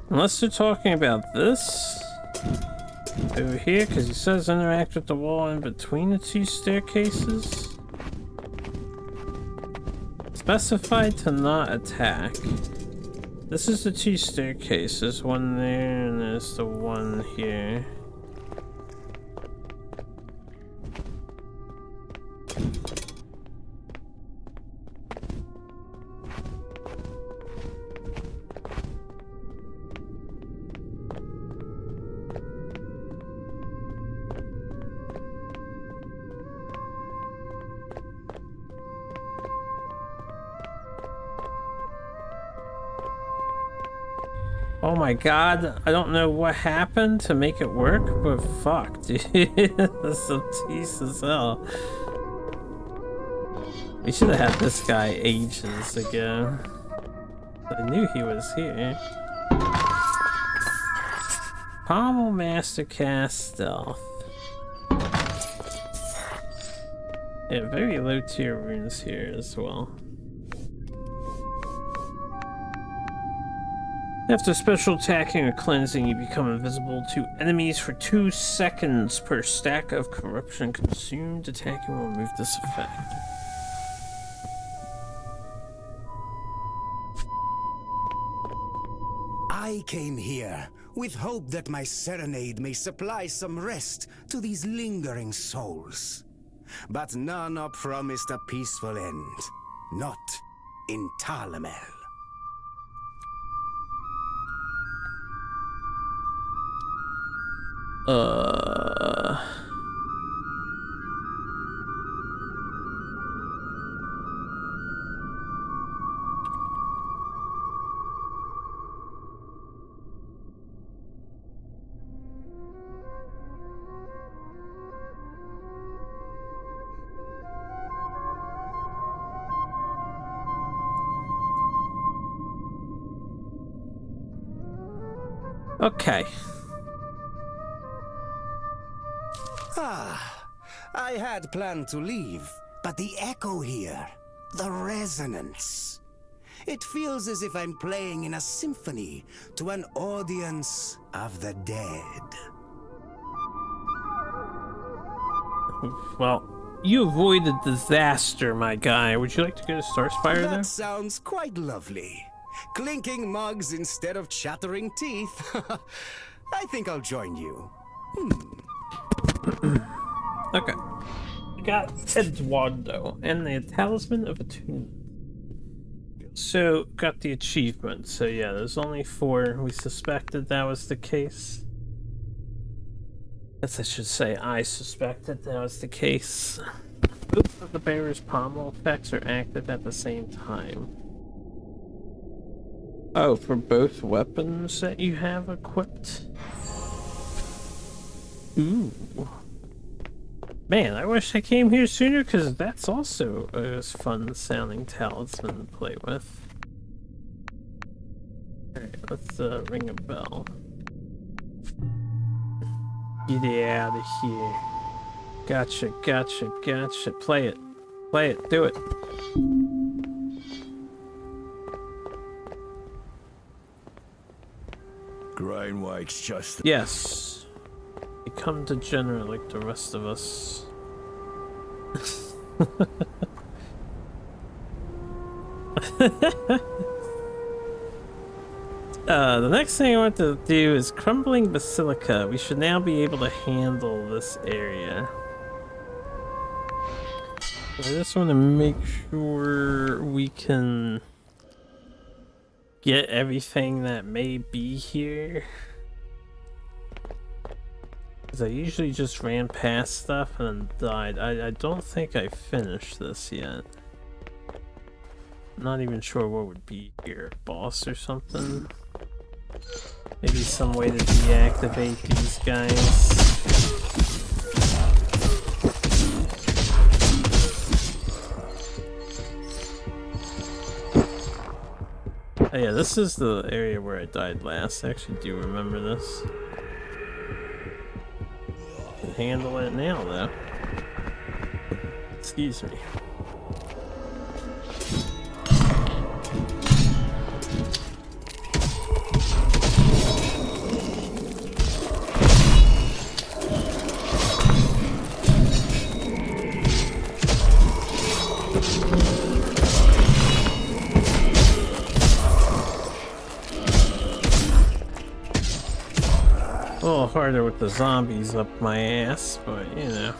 Unless they're talking about this over here, because he says interact with the wall in between the 2 staircases. Specified to not attack. This is the 2 staircases, one there and there's the one here. Oh my god, I don't know what happened to make it work, but fuck, dude. That's so tease as hell. We should have had this guy ages ago. I knew he was here. Pommel Master Cast Stealth. Yeah, very low tier runes here as well. After special attacking or cleansing, you become invisible to enemies for 2 seconds per stack of corruption consumed. Attacking will remove this effect. I came here with hope that my serenade may supply some rest to these lingering souls. But none are promised a peaceful end. Not in Talamhel. Okay. I had planned to leave, but the echo here, the resonance. It feels as if I'm playing in a symphony to an audience of the dead. Well, you avoided disaster, my guy. Would you like to go to Starspire there? That sounds quite lovely. Clinking mugs instead of chattering teeth. I think I'll join you. Okay. We got Eduardo and the Talisman of Attunement. So, got the achievement. So yeah, there's only 4. We suspected that was the case. Guess I should say I suspected that was the case. Both of the bearer's pommel effects are active at the same time. Oh, for both weapons that you have equipped? Ooh. Man, I wish I came here sooner, because that's also a fun sounding talisman to play with. Alright, let's ring a bell. Get it out of here. Gotcha, gotcha, gotcha. Play it. Play it. Do it. Grainwake's just... Yes. Become degenerate like the rest of us. The next thing I want to do is crumbling basilica. We should now be able to handle this area. I just want to make sure we can get everything that may be here. Because I usually just ran past stuff and then died. I don't think I finished this yet. I'm not even sure what would be here. Boss or something? Maybe some way to deactivate these guys. Oh yeah, this is the area where I died last. I actually do remember this. Can handle it now though. Excuse me. A little harder with the zombies up my ass, but you know.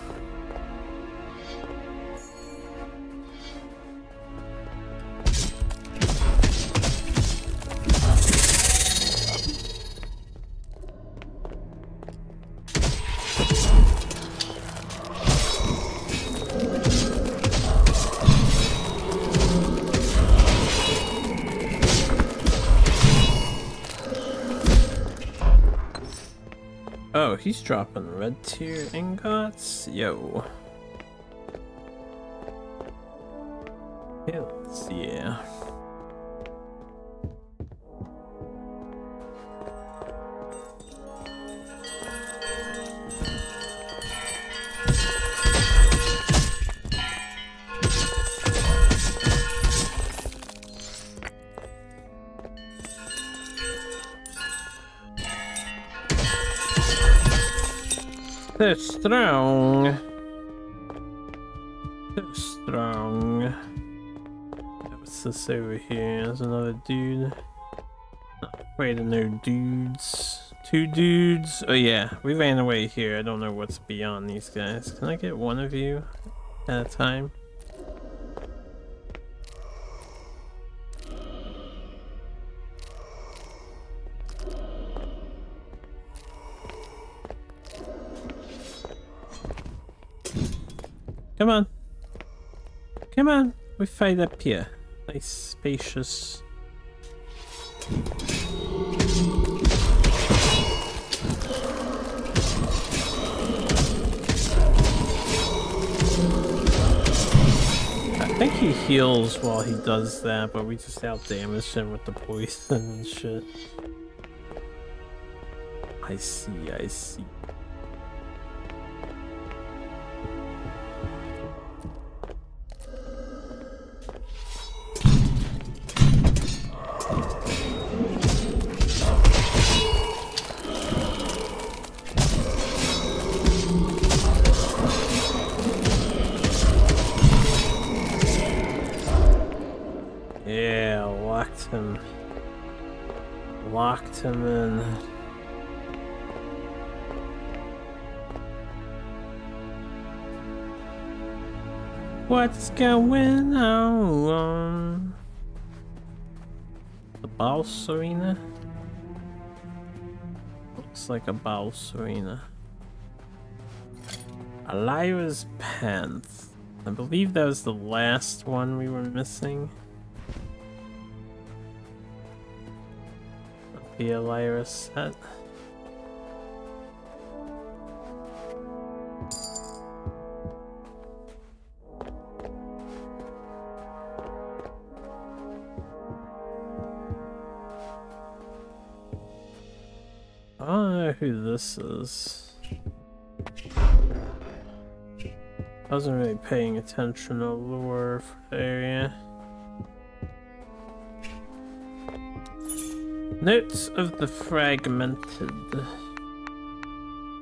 Oh, he's dropping red tier ingots? Yo. Hills, yeah. So strong. So strong. What's this over here? There's another dude. Not afraid of no dudes. Two dudes. Oh yeah, we ran away here. I don't know what's beyond these guys. Can I get one of you at a time? Come on. Come on. We fight up here. Nice, spacious. I think he heals while he does that, but we just outdamage him with the poison and shit. I see, I see. Yeah, locked him. Locked him in. What's going on? The boss arena? Looks like a boss arena. Lyra's pants. I believe that was the last one we were missing. the Elira set. I don't know who this is. I wasn't really paying attention to lore for the area. Notes of the Fragmented.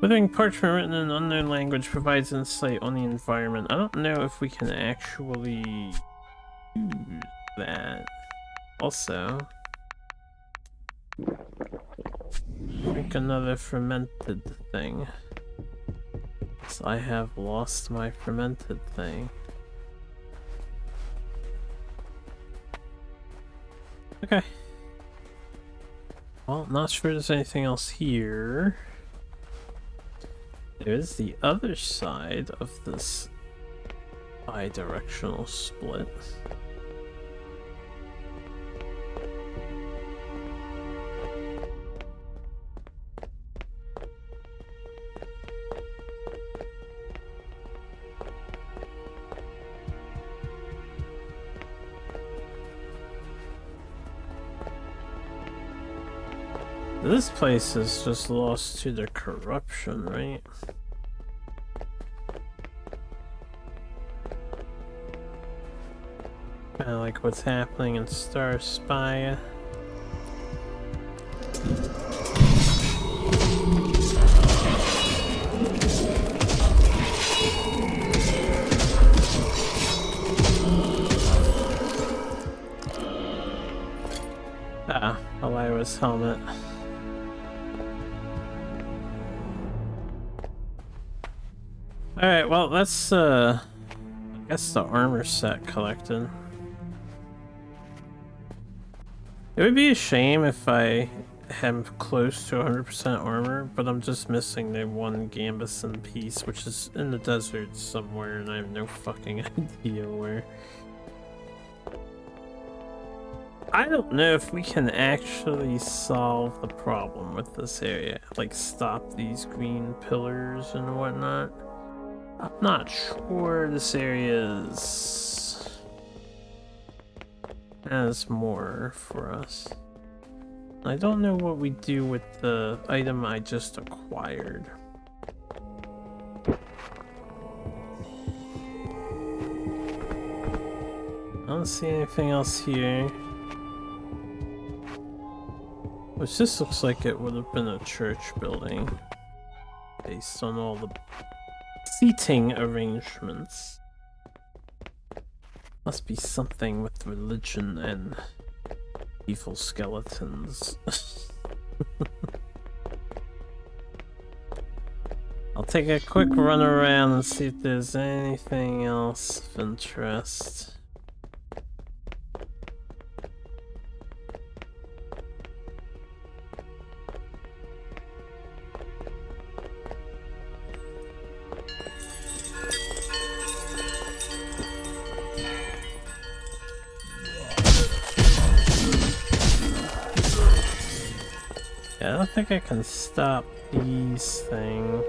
Withering parchment written in an unknown language provides insight on the environment. I don't know if we can actually use that. Also, drink another fermented thing. So I have lost my fermented thing. Okay. Well, not sure there's anything else here. There's the other side of this bi-directional split. This place is just lost to the corruption, right? Kinda like what's happening in Star Spire. Ah, Elira's helmet. Alright, well, that's, I guess the armor set collected. It would be a shame if I am close to 100% armor, but I'm just missing the one gambeson piece, which is in the desert somewhere, and I have no fucking idea where. I don't know if we can actually solve the problem with this area, like stop these green pillars and whatnot. I'm not sure this area has more for us. I don't know what we do with the item I just acquired. I don't see anything else here. Which this looks like it would have been a church building based on all the seating arrangements. Must be something with religion and evil skeletons. I'll take a quick run around and see if there's anything else of interest. Yeah, I don't think I can stop these things.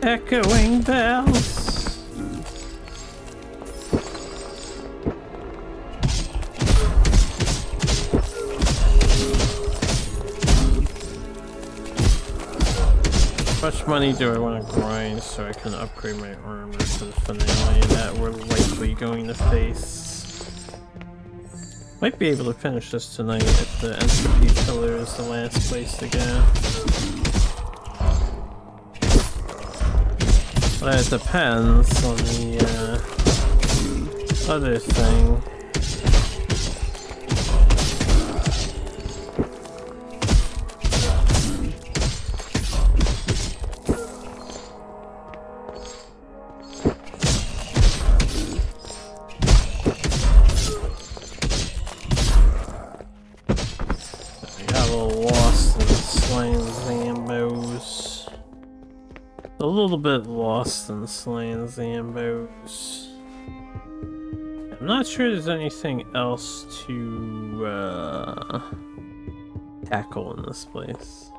Echoing bells. How much money do I want to grind so I can upgrade my armor for the finale that we're likely going to face? Might be able to finish this tonight if the entropy pillar is the last place to go. But it depends on the other thing. little bit lost in slaying Zambos. I'm not sure there's anything else to tackle in this place.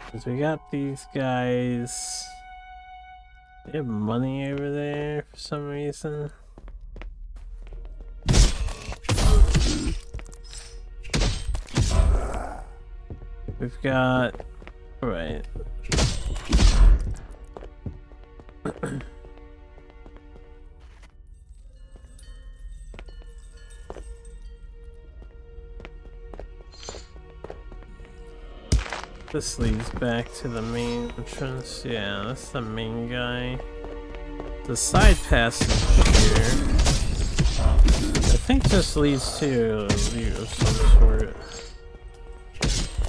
Because we got these guys. They have money over there for some reason. We've got... Right. This leads back to the main entrance. Yeah, that's the main guy. The side passage here, I think this leads to a loot of some sort.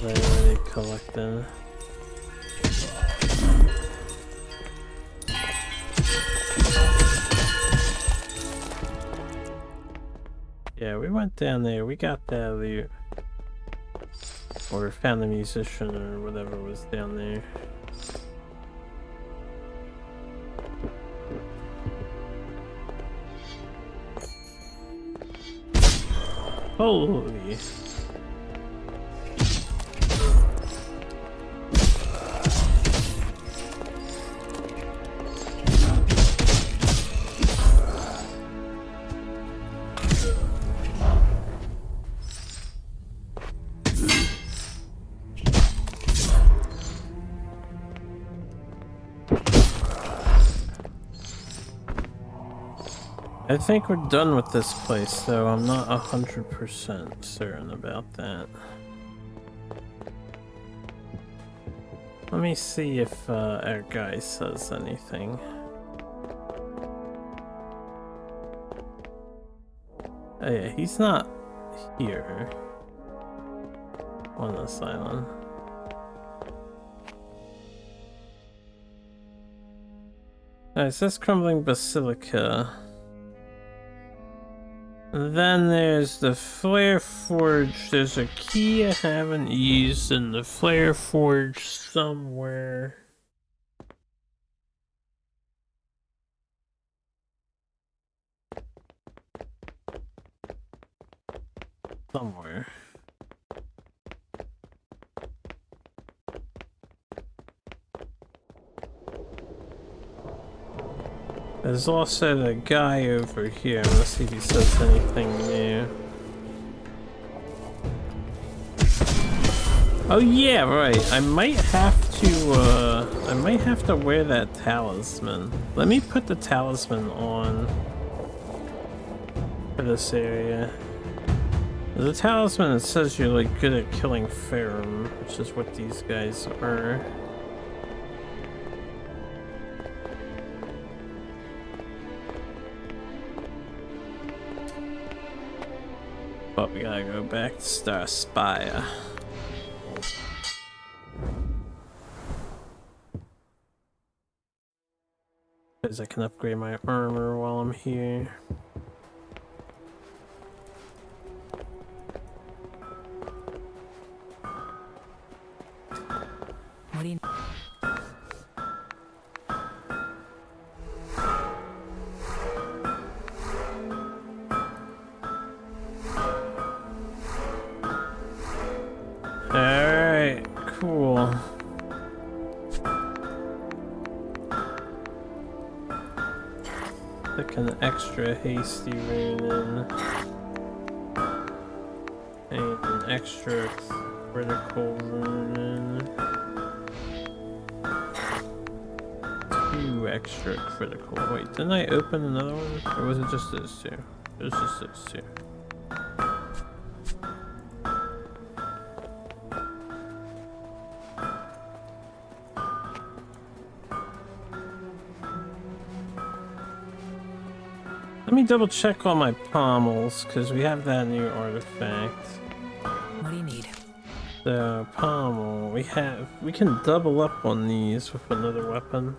They already collected. Yeah, we went down there. We got that loot. Or found the musician or whatever was down there. Holy. I think we're done with this place, though. I'm not 100% certain about that. Let me see if our guy says anything. Oh yeah, he's not here on this island. Alright, so that's Crumbling Basilica. And then there's the Flare Forge. There's a key I haven't used in the Flare Forge somewhere. Somewhere. There's also the guy over here. Let's see if he says anything new. Oh yeah, right. I might have to wear that talisman. Let me put the talisman on for this area. The talisman, it says you're like good at killing Farum, which is what these guys are. But we gotta go back to Star Spire. Because I can upgrade my armor while I'm here. What do you... Alright, cool. Like an extra hasty rain in. And an extra critical rune in. 2 extra critical. Wait, didn't I open another one? Or was it just those 2? It was just those 2. Let me double check all my pommels, because we have that new artifact. What do you need? The pommel, we can double up on these with another weapon.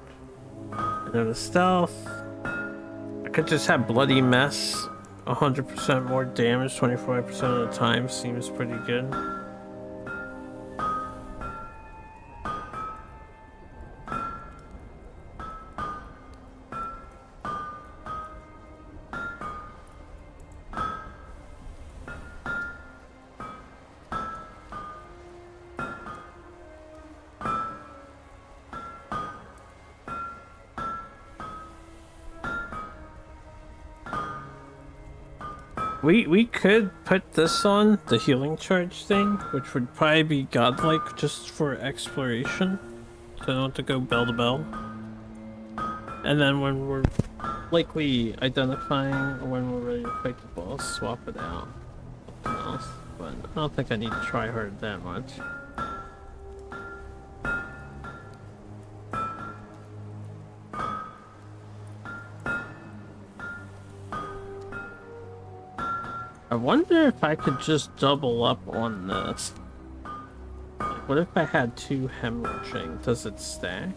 And then the stealth, I could just have Bloody Mess, 100% more damage, 25% of the time, seems pretty good. We could put this on the healing charge thing, which would probably be godlike just for exploration. So I don't have to go bell to bell. And then when we're likely identifying or when we're ready to fight the boss, swap it out. Something else. But I don't think I need to try hard that much. I wonder if I could just double up on this. Like, what if I had 2 hemorrhaging? Does it stack?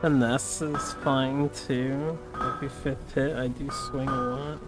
And this is fine too. Every 5th hit, I do swing a lot.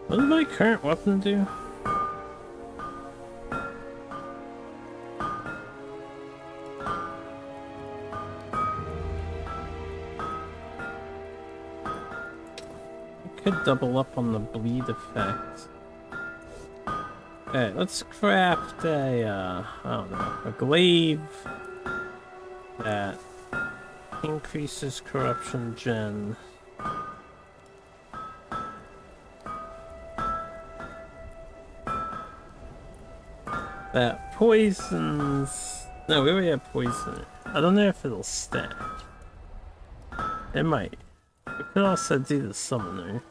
What does my current weapon do? I could double up on the bleed effect. Okay, let's craft a, I don't know, a glaive that increases corruption gen. That poisons... No, we already have poison. I don't know if it'll stack. It might. We could also do the summoner.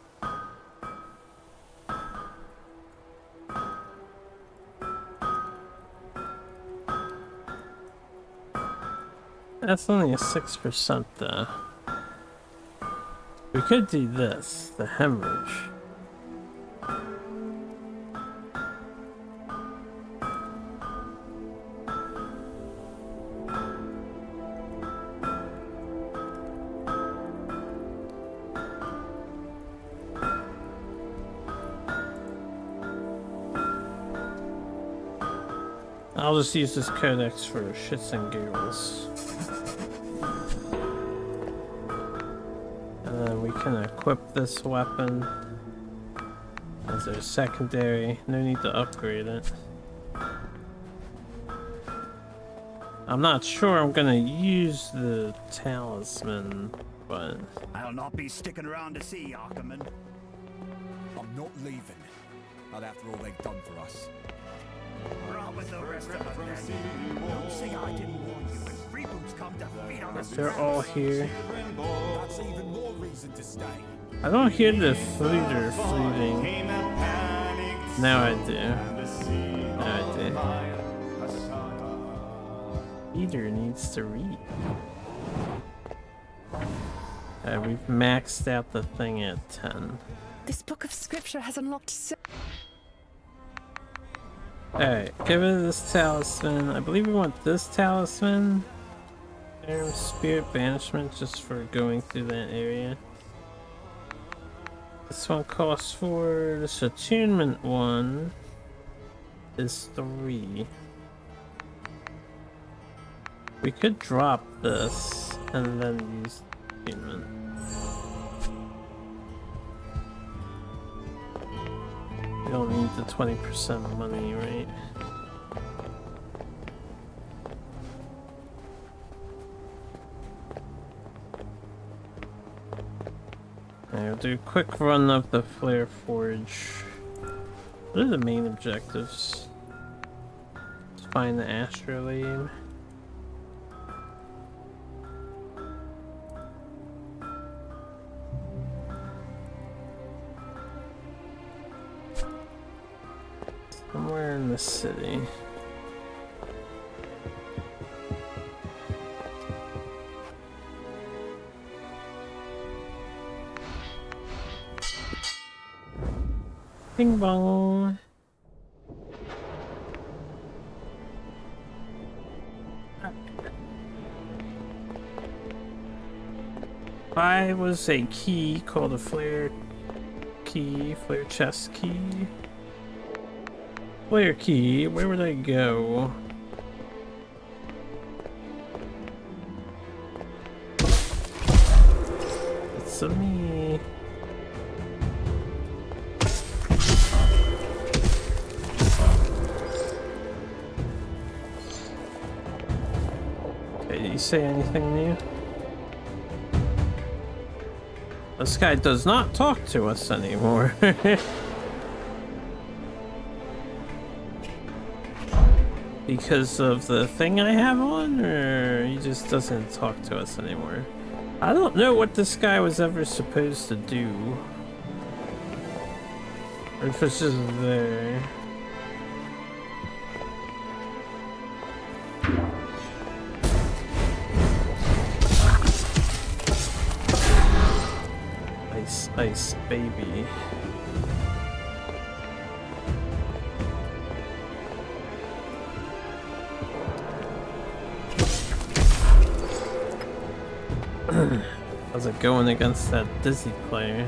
That's only a 6% though. We could do this, the hemorrhage. I'll just use this codex for shits and giggles. And then we can equip this weapon as a secondary. No need to upgrade it. I'm not sure I'm gonna use the talisman, but... I'll not be sticking around to see, Ackerman. I'm not leaving. Not after all they've done for us. Right with the rest of them then. Don't say I didn't warn you when freeboots come to feed on us. They're all here. That's even more reason to stay. I don't hear the fluter fluting. Now I do. Now I do. Peter needs to read. We've maxed out the thing at 10. This book of scripture has unlocked so... Alright, give it this talisman. I believe we want this talisman. Spirit banishment just for going through that area. This one costs 4. This attunement one is 3. We could drop this and then use the attunement. We don't need the 20% money, right? I'll do a quick run of the Flare Forge. What are the main objectives? Let's find the astrolabe. Somewhere in the city. Bing bong. I was a key called a flare key, flare chest key. Flare key, where would I go? It's a me. Okay, did you say anything new? This guy does not talk to us anymore. Because of the thing I have on, or he just doesn't talk to us anymore? I don't know what this guy was ever supposed to do. Or if it's just there. Ice baby. How's it going against that Dizzy player?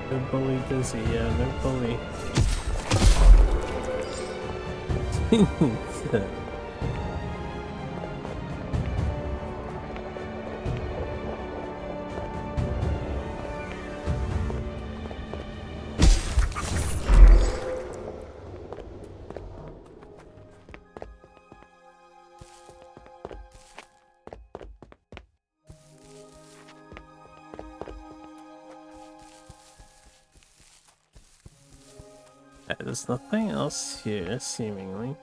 No bully Dizzy, yeah, no bully. There's nothing else here, seemingly.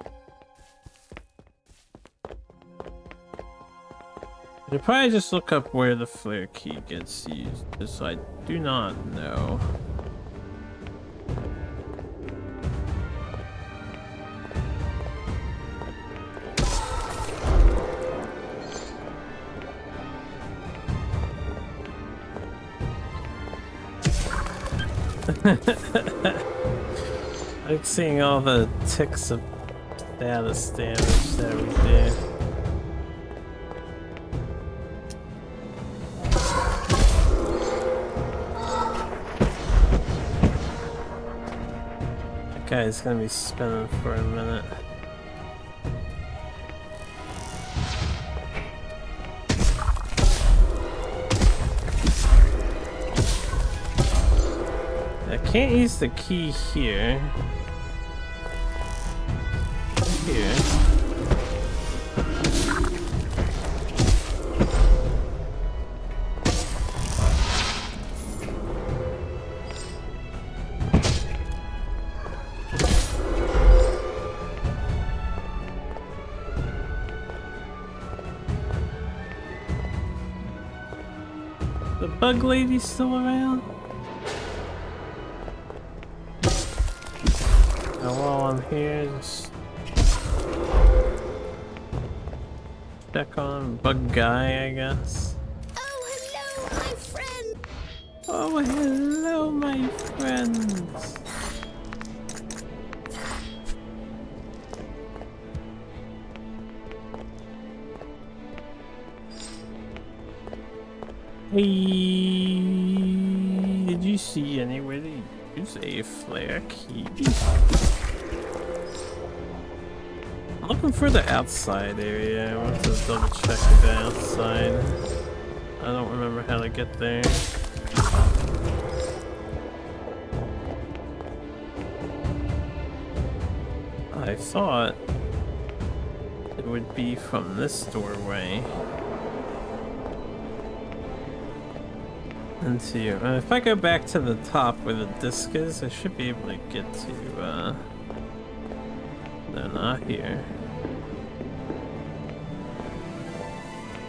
I'll probably just look up where the flare key gets used, because I do not know. I like seeing all the ticks of status damage that we did. That guy's gonna be spinning for a minute. I can't use the key here. Here. The bug lady's still around? Now while I'm here, just check on bug guy, I guess. Oh, hello, my friend. Oh, hello, my friends. Hey, did you see anywhere to use a flare key? I'm looking for the outside area. I want to double check the outside. I don't remember how to get there. I thought it would be from this doorway. Into if I go back to the top where the disc is, I should be able to get to no, not here.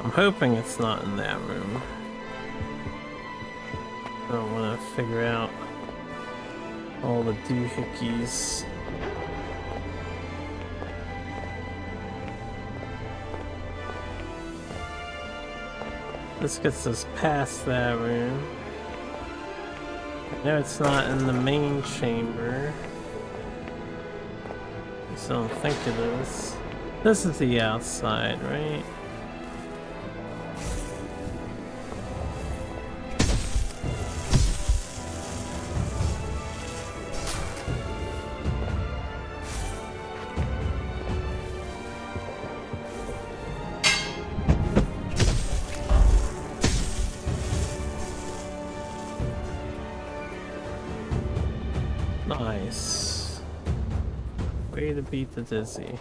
I'm hoping it's not in that room. I don't want to figure out all the doohickeys. This gets us past that room. I know it's not in the main chamber. I just don't think it is. This is the outside, right? Nice. Way to beat the dizzy.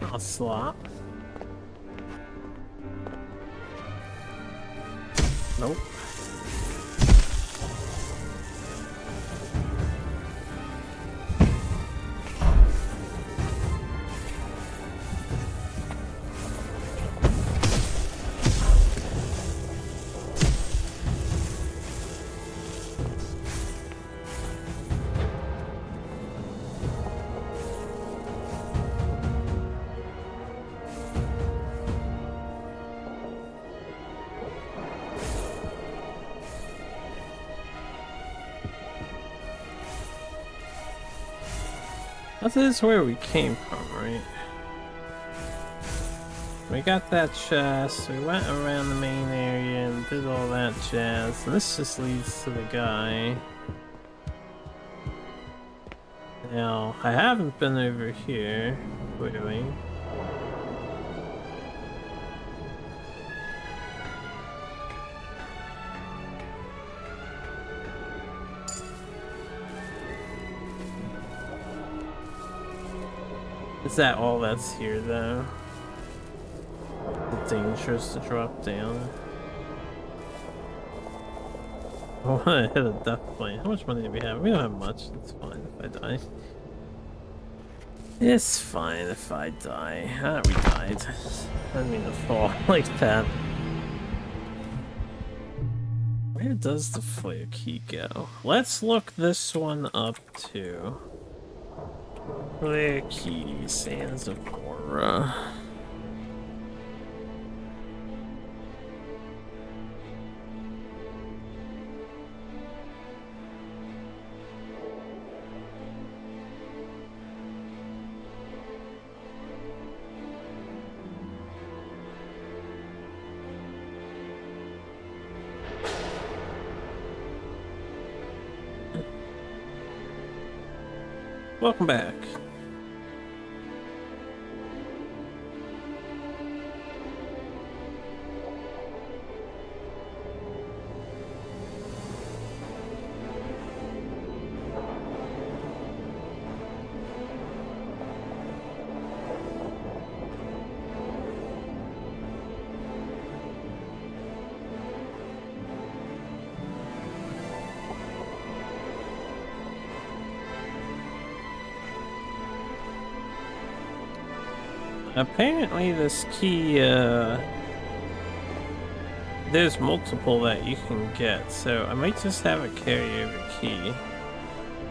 I'll slop. Nope. This is where we came from, right? We got that chest, we went around the main area and did all that jazz, and this just leads to the guy. Now, I haven't been over here, clearly. Is that all that's here, though? It's dangerous to drop down. I want to hit a death plane. How much money do we have? We don't have much. It's fine if I die. It's fine if I die. Ah, we died. I didn't mean to fall like that. Where does the flare key go? Let's look this one up, too. Flare key, Sands of Aura. Welcome back. Apparently this key, there's multiple that you can get, so I might just have a carryover key.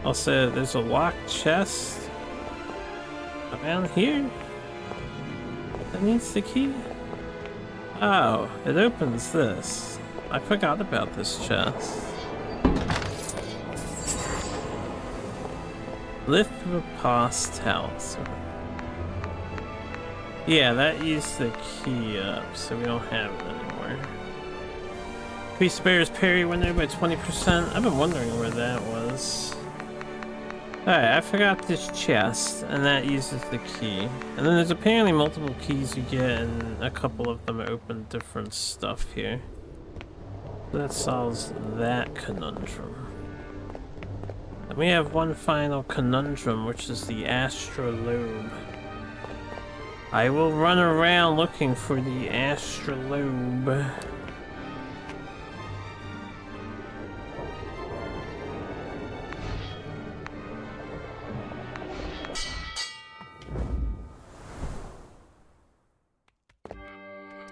Also, there's a locked chest around here that needs the key. Oh, it opens this. I forgot about this chest. Lift the past house. Yeah, that used the key up, so we don't have it anymore. Increase spares parry window by 20%. I've been wondering where that was. Alright, I forgot this chest, and that uses the key. And then there's apparently multiple keys you get, and a couple of them open different stuff here. So that solves that conundrum. And we have one final conundrum, which is the astrolabe. I will run around looking for the astrolabe.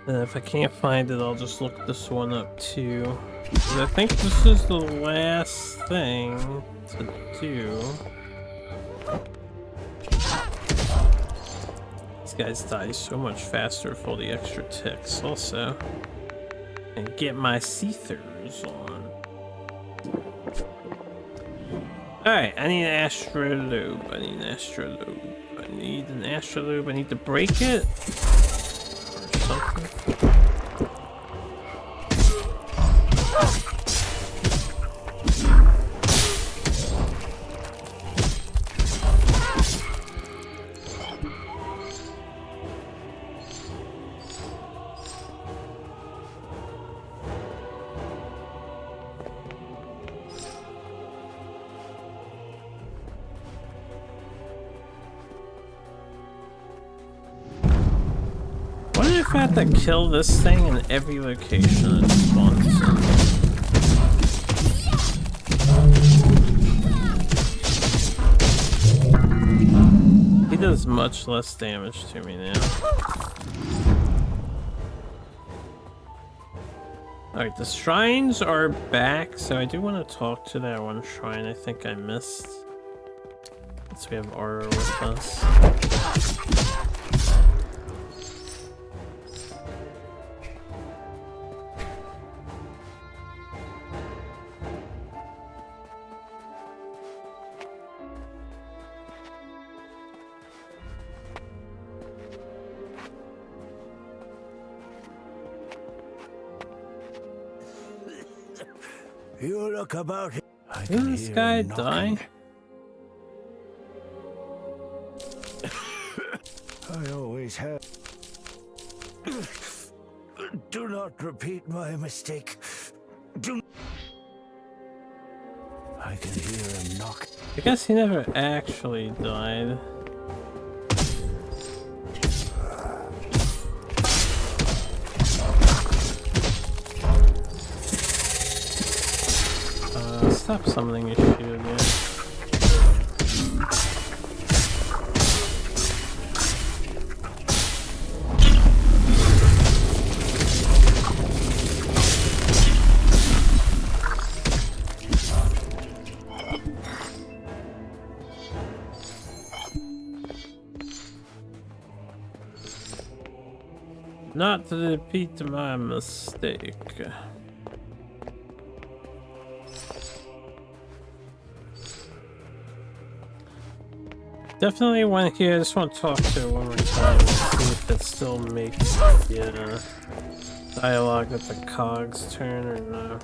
And if I can't find it, I'll just look this one up too. 'Cause I think this is the last thing to do. guys die so much faster with all the extra ticks also. And get my see-throughs on. Alright, I need an astrolabe. I need an astrolabe. I need an astrolabe. I need to break it. Or something. If I have to kill this thing in every location it spawns in. He does much less damage to me now. Alright, the shrines are back, so I do want to talk to that one shrine I think I missed. Since we have Aura with us. You look about here. Didn't this guy die? I always have. Do not repeat my mistake. Do. I can hear him knock. I guess he never actually died. Stop summoning your shield, yeah. Not to repeat my mistake. Definitely one here. I just want to talk to it one more time and see if it still makes the dialogue at the cogs turn or no.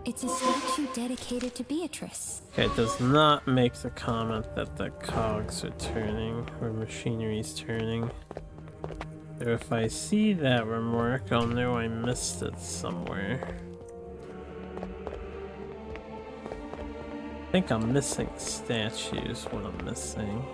It's a statue dedicated to Beatrice. Okay, it does not make the comment that the cogs are turning or machinery's turning. So if I see that remark, I'll know I missed it somewhere. I think I'm missing statues, what I'm missing.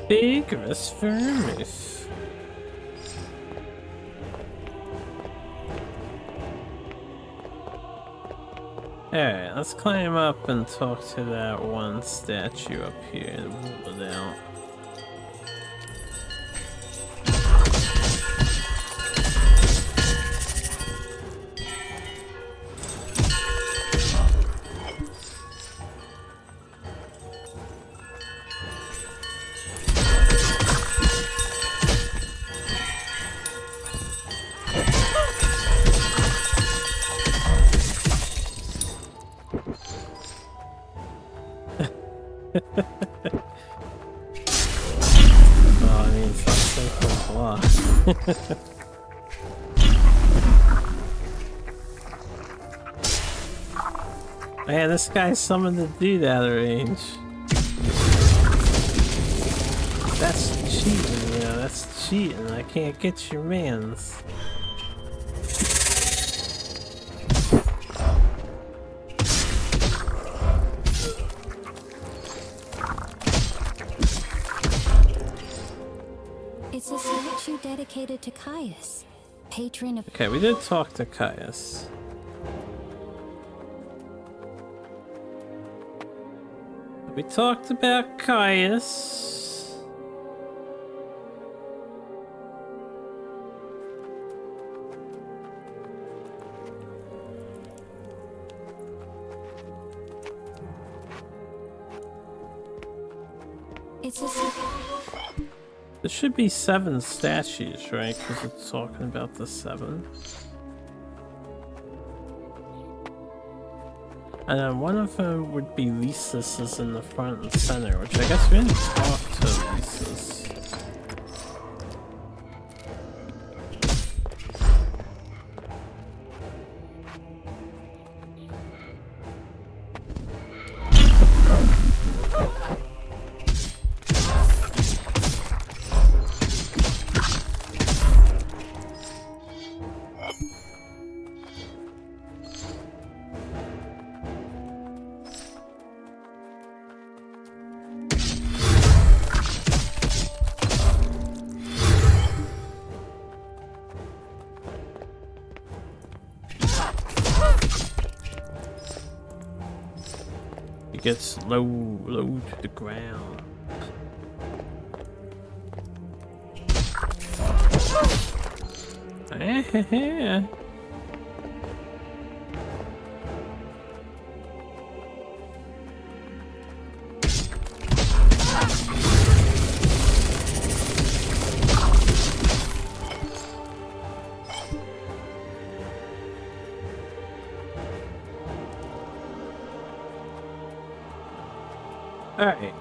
Vigorous vermis. Alright, let's climb up and talk to that one statue up here and rule it out. Man, this guy summoned a dude out of range. That's cheating, yeah, that's cheating. I can't get your mans. It's a statue dedicated to Caius, patron of... Okay, we did talk to Caius. We talked about Caius. It's a... There should be 7 statues, right? Because it's talking about the 7. And then one of them would be Lisa's is in the front and center, which I guess we didn't talk to Lisa's. Gets low to the ground. Alright.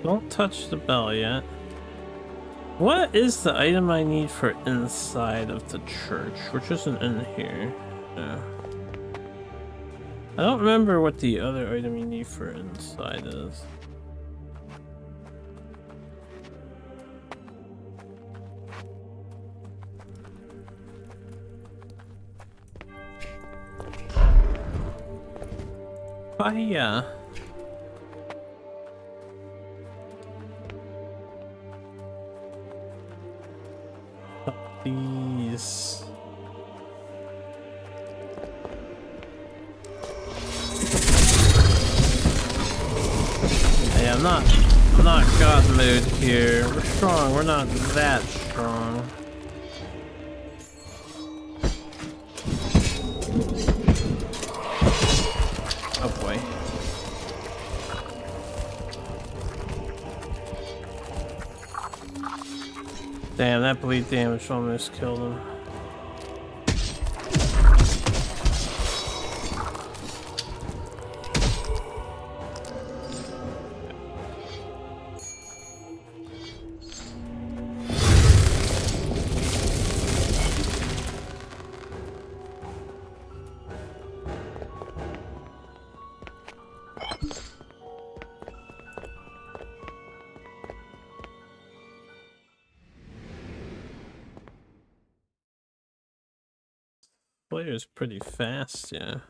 Don't touch the bell yet. What is the item I need for inside of the church, which isn't in here? Yeah. I don't remember what the other item you need for inside is. Fire. These. Hey, I'm not God mode here. We're strong. We're not that strong. Oh boy. Damn, that bleed damage almost killed him. Player's pretty fast, yeah.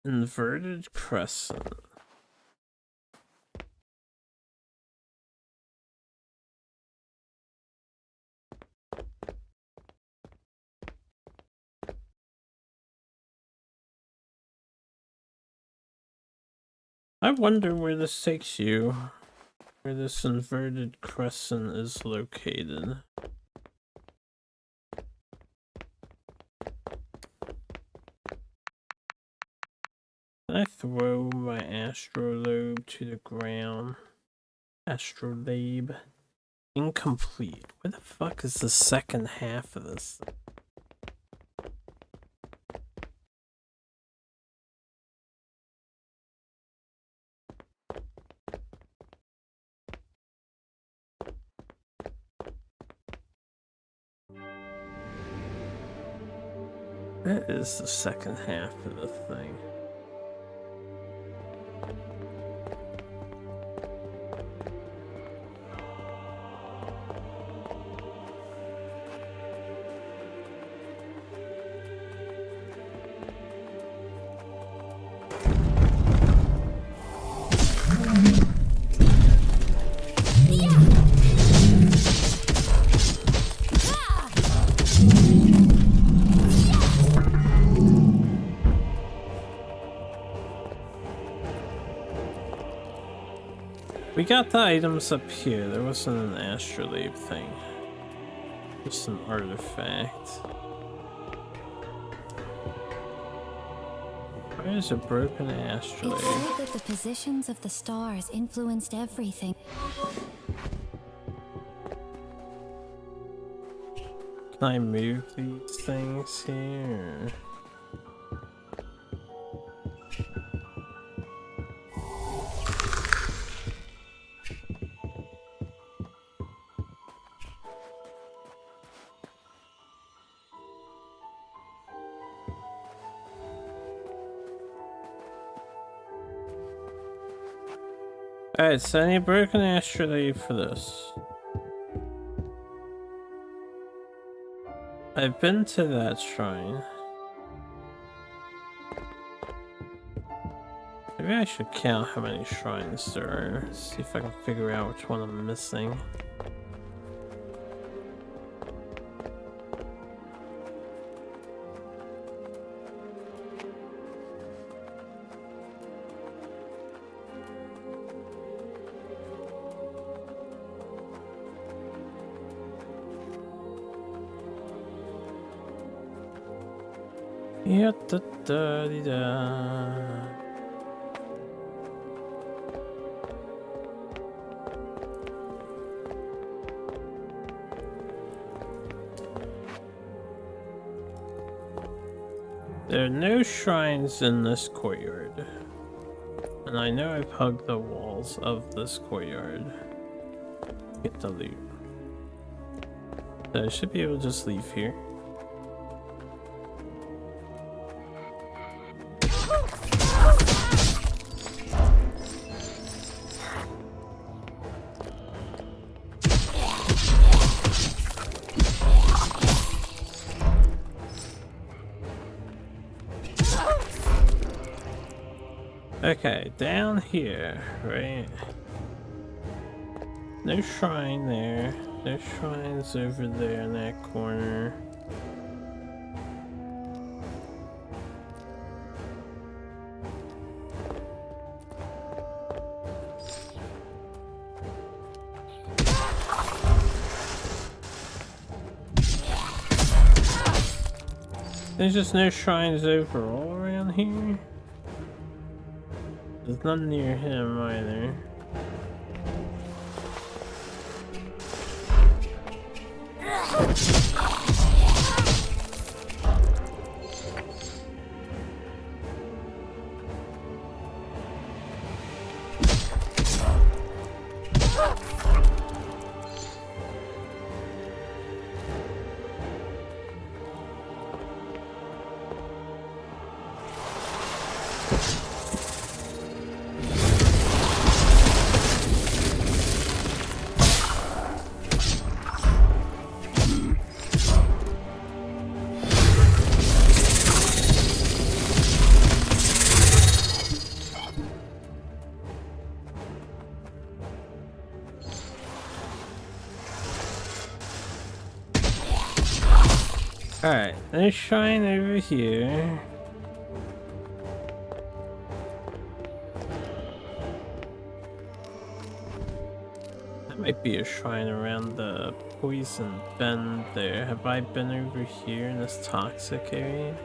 Inverted crescent. I wonder where this takes you, where this inverted crescent is located. Can I throw my astrolabe to the ground? Astrolabe. Incomplete. Where the fuck is the second half of this? Where is the second half of the thing? We got the items up here. There wasn't an astrolabe thing. Just an artifact. Where's a broken astrolabe? It's said that the positions of the stars influenced everything. Can I move these things here? Alright, so I need broken astrolabe for this. I've been to that shrine. Maybe I should count how many shrines there are. See if I can figure out which one I'm missing. Yeah, da da dee da. There are no shrines in this courtyard. And I know I've hugged the walls of this courtyard. Get the loot. So I should be able to just leave here. Okay, down here, right? No shrine there. No shrines over there in that corner. There's just no shrines overall around here. There's none near him either. Alright, there's shrine over here. That might be a shrine around the poison bend there. Have I been over here in this toxic area?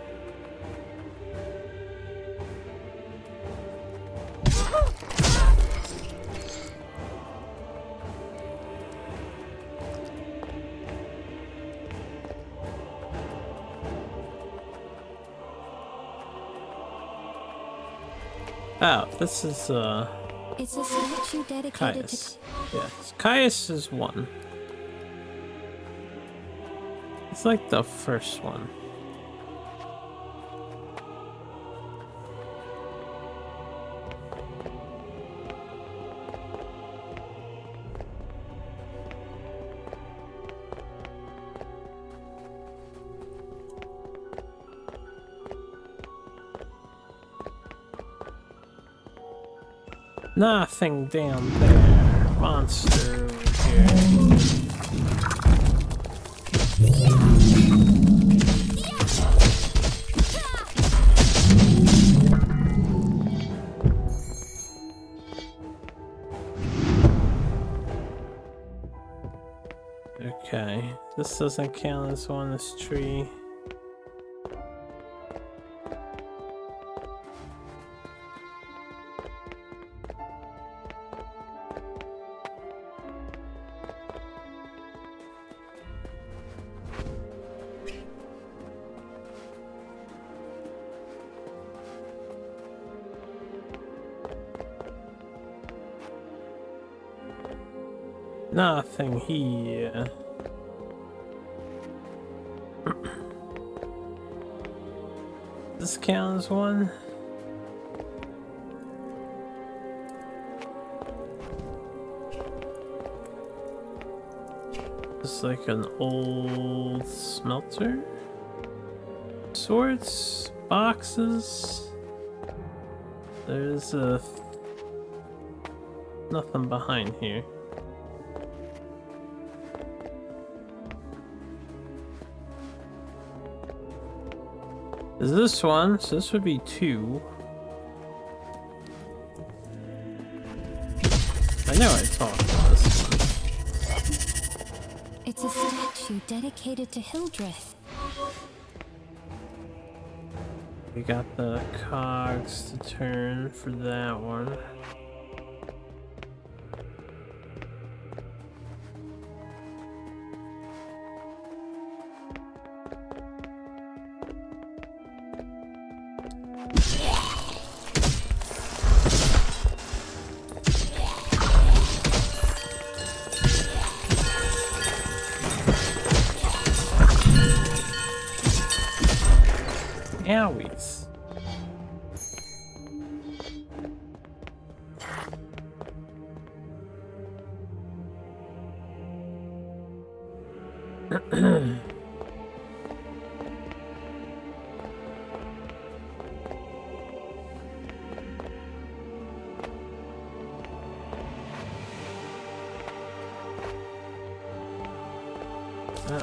Oh, this is It's a statue dedicated Caius. Yes, Caius is one. It's like the first one. Nothing down there. Monster over here. Okay, this doesn't count as one, this tree. Nothing here. This count as one? It's like an old smelter? Swords? Boxes? There's nothing behind here. Is this one? So this would be 2. I know I talked about this one. It's a statue dedicated to Hildreth. We got the cogs to turn for that one. Owies.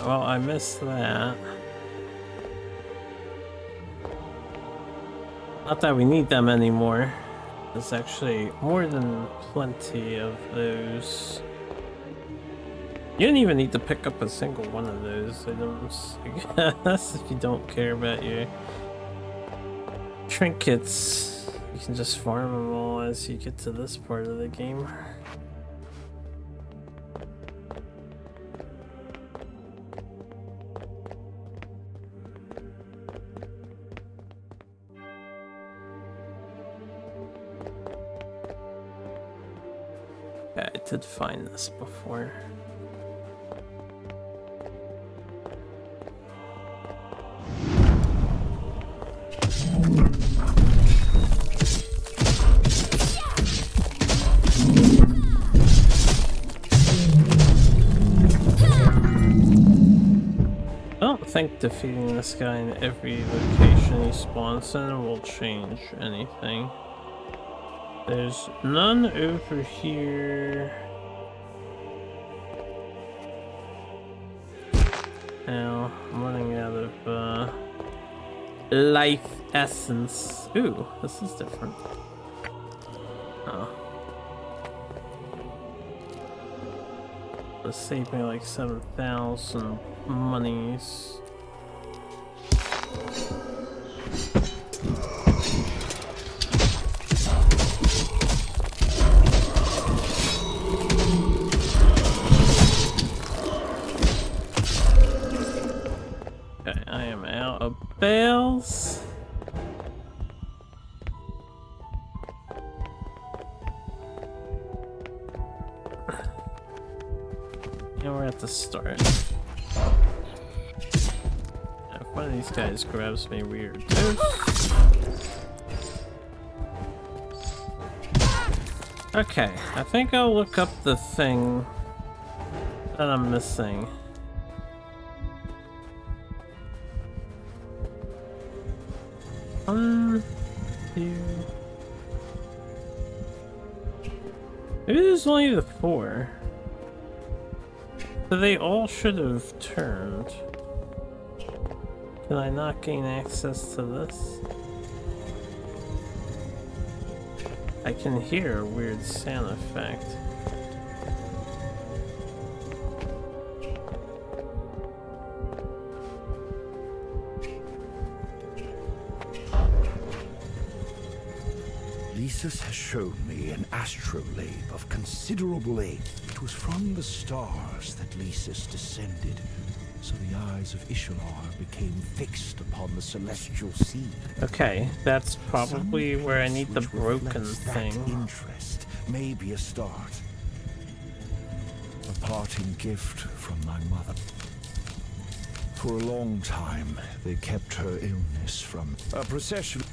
Well, I missed that. Not that we need them anymore. There's actually more than plenty of those. You don't even need to pick up a single one of those items, I guess, if you don't care about your trinkets. You can just farm them all as you get to this part of the game. Yeah, I did find this before. I don't think defeating this guy in every location he spawns in will change anything. There's none over here. Now, I'm running out of life essence. Ooh, this is different. Oh. This saved me like 7,000 monies. Okay, I am out of bells. And we're at the start. If one of these guys grabs me weird too. Okay, I think I'll look up the thing that I'm missing. Two. Maybe there's only the 4. So they all should have turned. Can I not gain access to this? I can hear a weird sound effect. Lysis has shown me an astrolabe of considerable age. It was from the stars that Lysis descended, so the eyes of Ishalar became fixed upon the celestial seed. Okay, that's probably where I need the broken thing. That interest may be a start. A parting gift from my mother. For a long time, they kept her illness from a procession.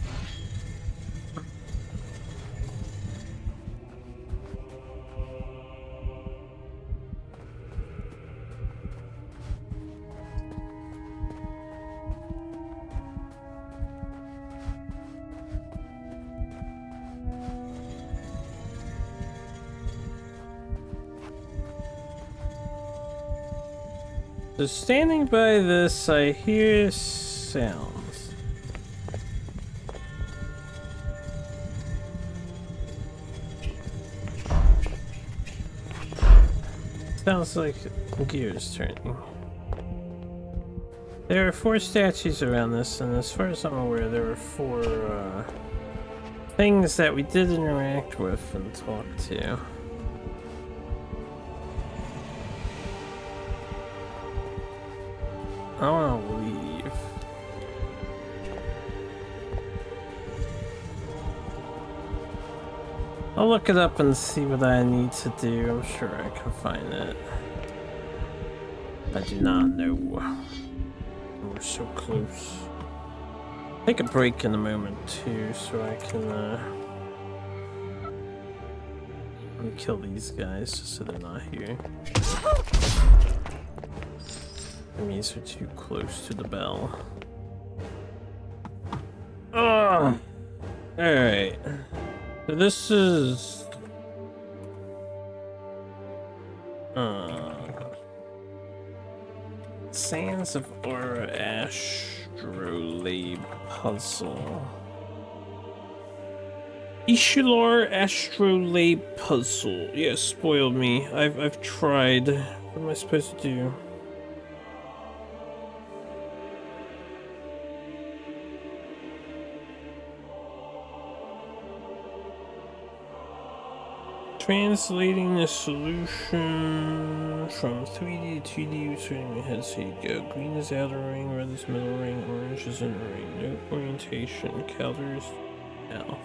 So standing by this, I hear sounds. Sounds like gears turning. There are 4 statues around this, and as far as I'm aware, there are 4 things that we did interact with and talk to. I want to leave. I'll look it up and see what I need to do. I'm sure I can find it. I do not know. We're so close. Take a break in a moment too, so I can let me kill these guys just so they're not here. Enemies are too close to the bell. Oh! Alright. So this is... Sands of Aura Astrolabe Puzzle. Ishalar Astrolabe Puzzle. Yeah, spoiled me. I've tried. What am I supposed to do? Translating the solution from 3D to 2D, turning my head so you go. Green is outer ring, red is middle ring, orange is inner ring. No orientation, counters now.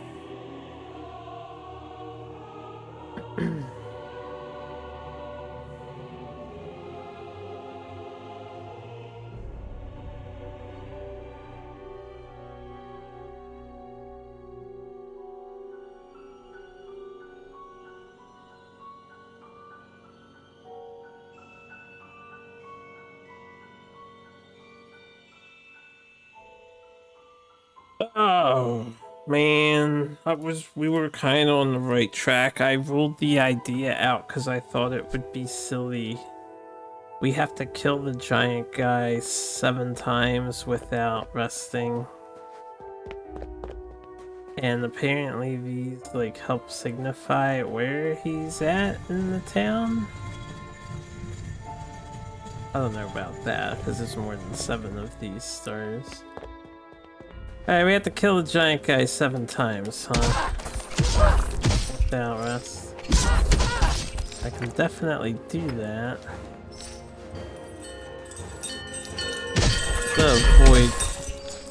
Oh man, we were kind of on the right track. I ruled the idea out because I thought it would be silly. We have to kill the giant guy 7 times without resting. And apparently these like help signify where he's at in the town. I don't know about that because there's more than 7 of these stars. Alright, we have to kill the giant guy 7 times, huh? Without rest. I can definitely do that. To avoid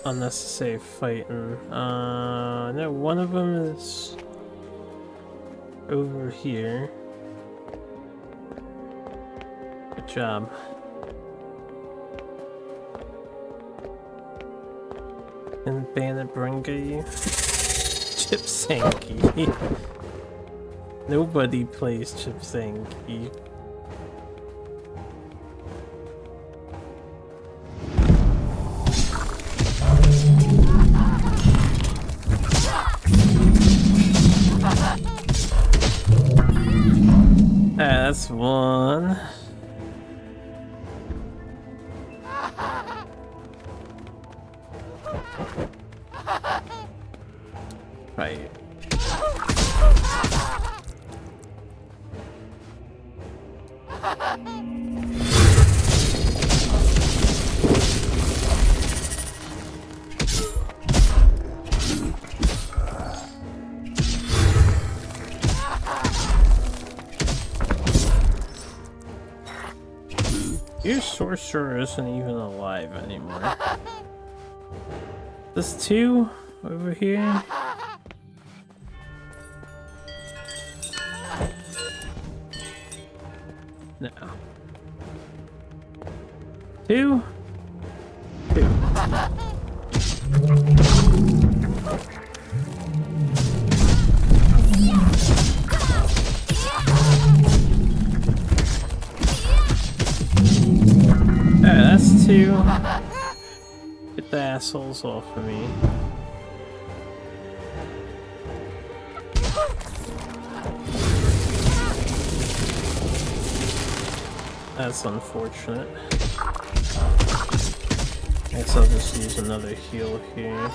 unnecessary fighting. No, one of them is over here. Which job. And Bandit Brungi. Chip Sankey. Nobody plays Chip Sankey. That's one. Right. Your sorcerer isn't even alive anymore. This two over here. No. Two. That's two. Get the assholes off of me. That's unfortunate. Guess I'll just use another heal here.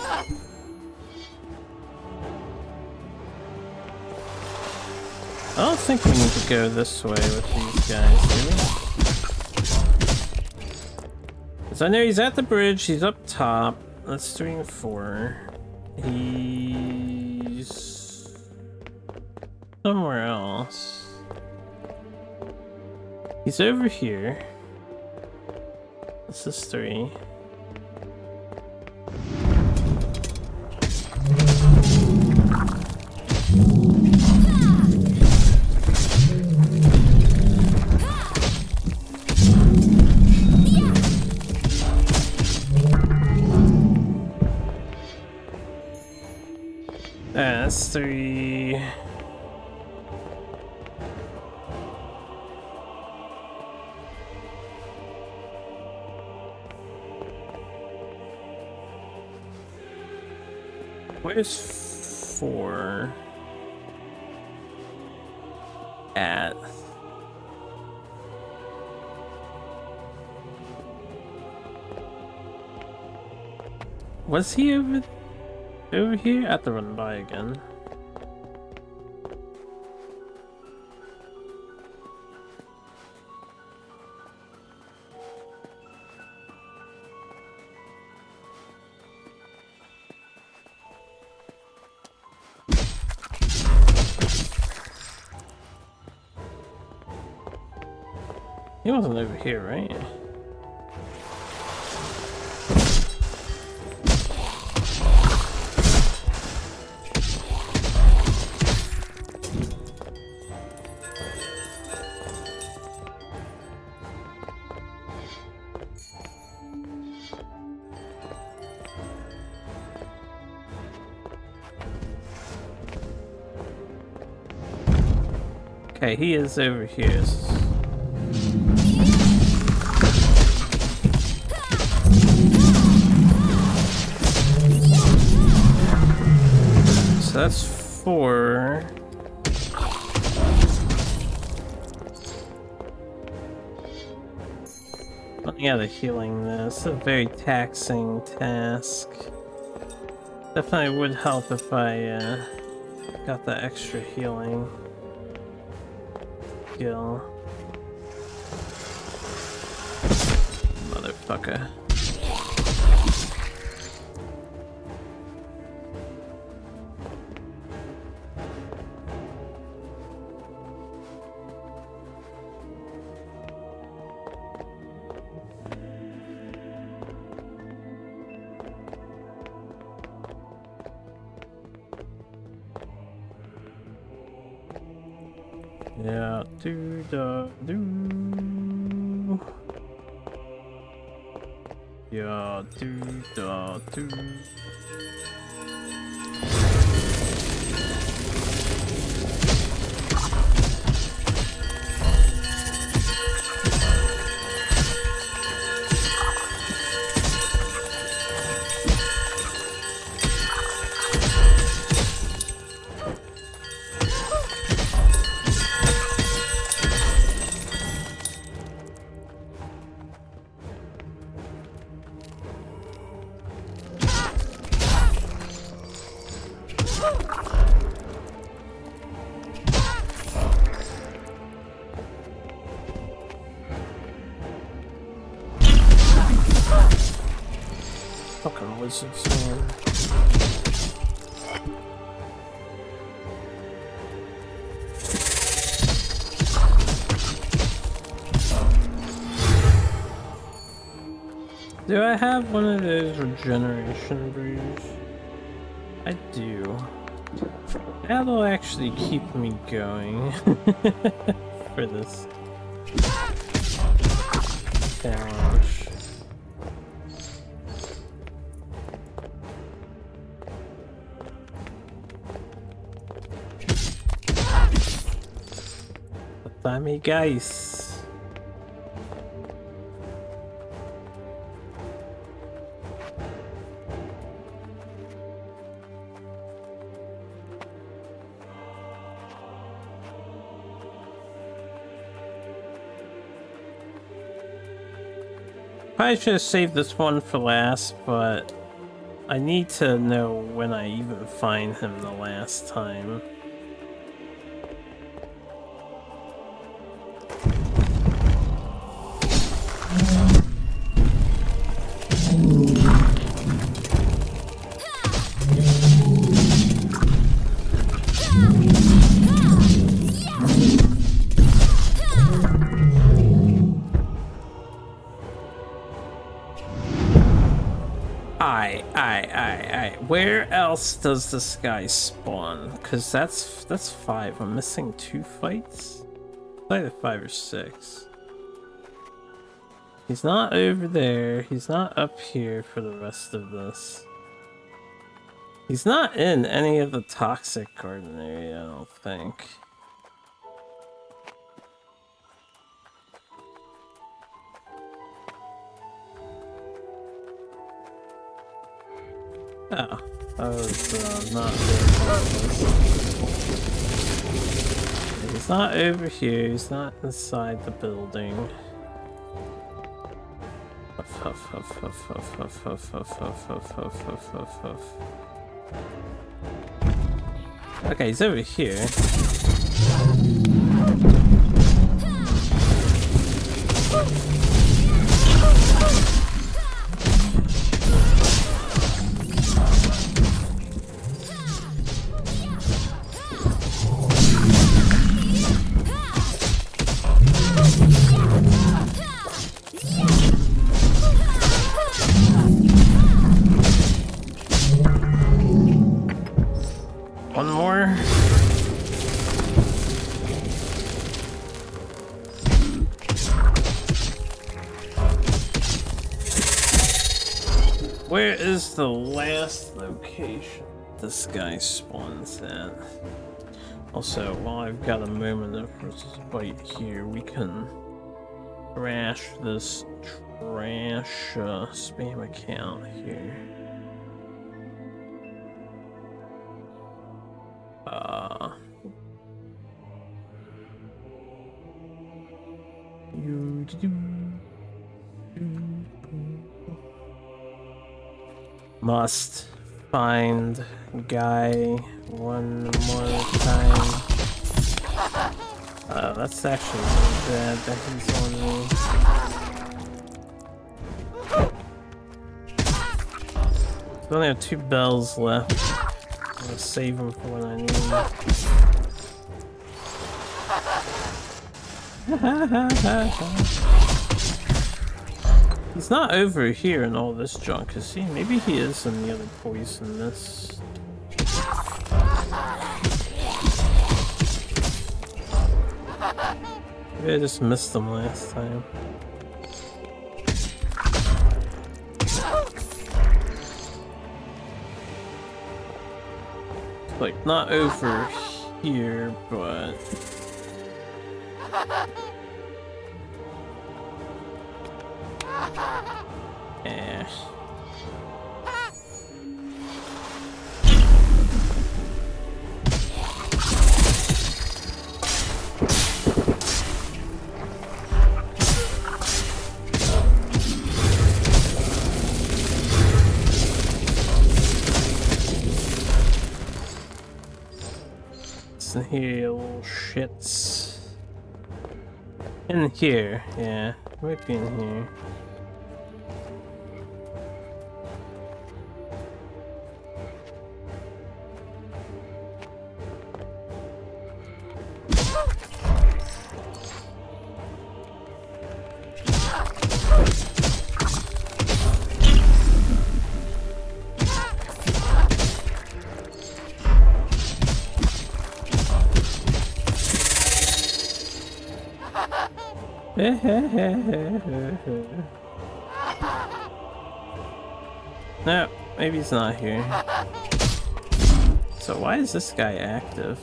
I don't think we need to go this way with these guys, do we? Because I know he's at the bridge, he's up top. That's 3 and 4. He's somewhere else. He's over here. This is 3. That's 3. Where's 4 at? Was he over here? I have to run by again. He wasn't over here, right? Okay, he is over here. So that's 4. Running out of healing this. It's a very taxing task. Definitely would help if I got that extra healing skill. Motherfucker. Yeah, do. Yeah, do. Fucking wizards, man. Do I have one of those regeneration brews? I do. That'll actually keep me going for this challenge. Dummy guys. Probably should have saved this one for last, but I need to know when I even find him the last time. Where else does this guy spawn? Because that's 5. I'm missing 2 fights? It's either 5 or 6. He's not over there. He's not up here for the rest of this. He's not in any of the toxic garden area, I don't think. Oh, I was not there. He's not over here, he's not inside the building. Huff, huff, huff, huff, huff, huff, huff, huff, huff, huff, huff, huff, huff, huff. Okay, he's over here. One more. Where is the last location this guy spawns at? Also, while I've got a moment of respite here, we can trash this trash spam account here. Must find guy one more time. That's actually bad that he's on me. We only have 2 bells left. I'm gonna save them for when I need them. He's not over here in all this junk, is he? Maybe he is in the other poisonous. Maybe I just missed him last time. Like, not over here, but... Yeah. Listen here, you little shits. In here, yeah. Might be in here. No, maybe he's not here. So why is this guy active?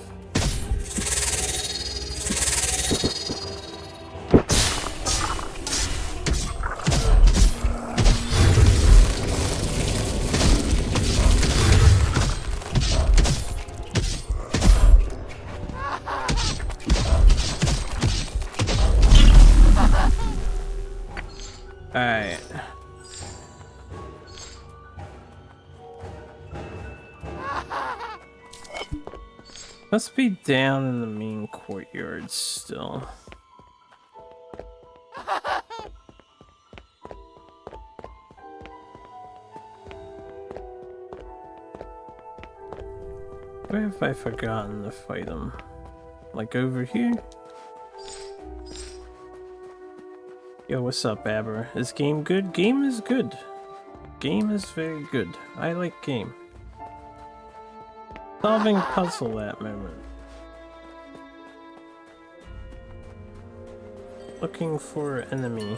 Alright. Must be down in the main courtyard still. Where have I forgotten to fight him? Like over here? Yo, what's up, Aber? Is game good? Game is good. Game is very good. I like game. Solving puzzle at moment. Looking for enemy.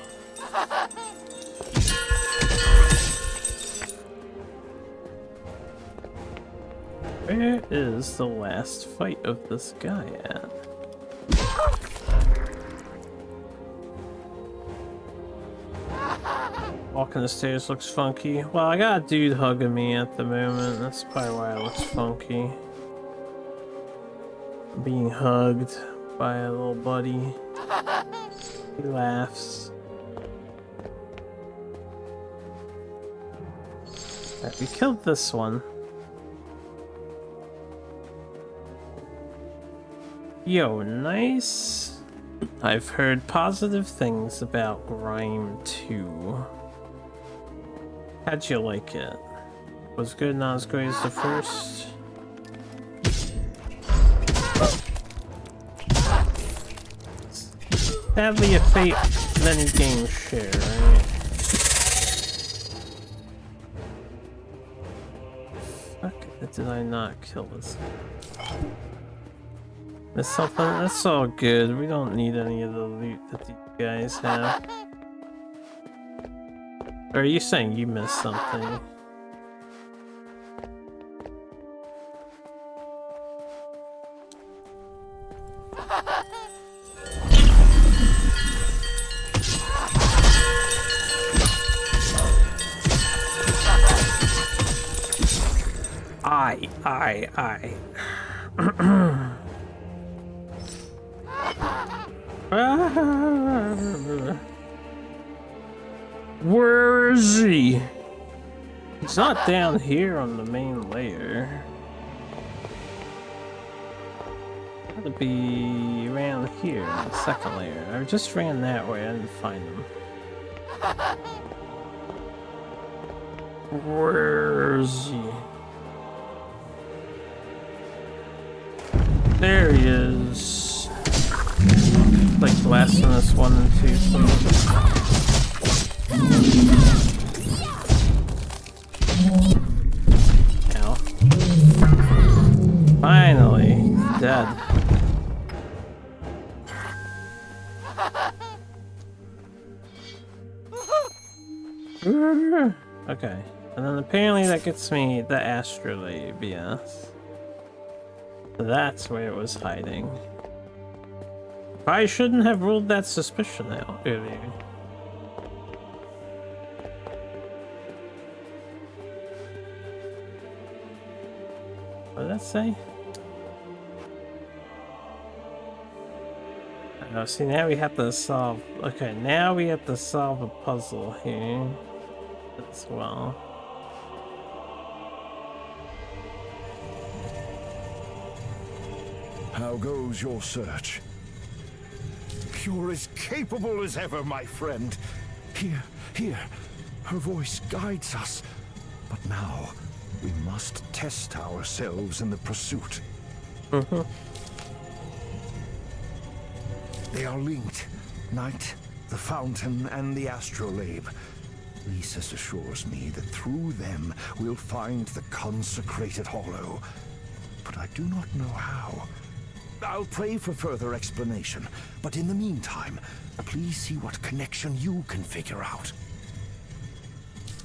Where is the last fight of this guy at? Walking the stairs looks funky. Well, I got a dude hugging me at the moment. That's probably why it looks funky. I'm being hugged by a little buddy. He laughs. Alright, we killed this one. Yo, nice. I've heard positive things about Grime 2. How'd you like it? Was good, not as great as the first? Sadly, a fate many games share, right? Fuck, did I not kill this? Missed something? That's all good. We don't need any of the loot that these guys have. Or are you saying you missed something? I. Where is he? He's not down here on the main layer. Gotta be around here on the second layer. I just ran that way, I didn't find him. Where is he? There he is. Like Blasphemous 1 and 2 something. Ow. Finally, dead. Okay, and then apparently that gets me the astrolabe, yes. That's where it was hiding. I shouldn't have ruled that suspicion out earlier. What did that say? Oh, see, now we have to solve... Okay, now we have to solve a puzzle here as well. How goes your search? You're as capable as ever, my friend. Here, her voice guides us. But now, we must test ourselves in the pursuit. They are linked. Night, the fountain, and the astrolabe. Lysis assures me that through them we'll find the consecrated hollow. But I do not know how. I'll pray for further explanation, but in the meantime, please see what connection you can figure out.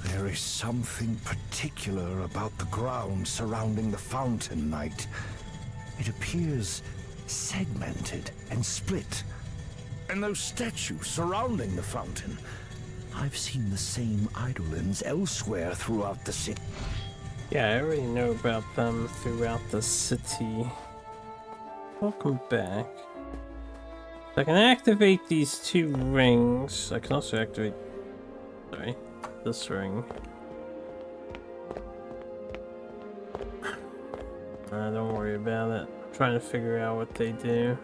There is something particular about the ground surrounding the fountain, Knight. It appears segmented and split. And those statues surrounding the fountain, I've seen the same eidolons elsewhere throughout the city. Yeah, I already know about them throughout the city. Welcome back. I can activate these two rings. I can also activate... Sorry, this ring. Don't worry about it. I'm trying to figure out what they do.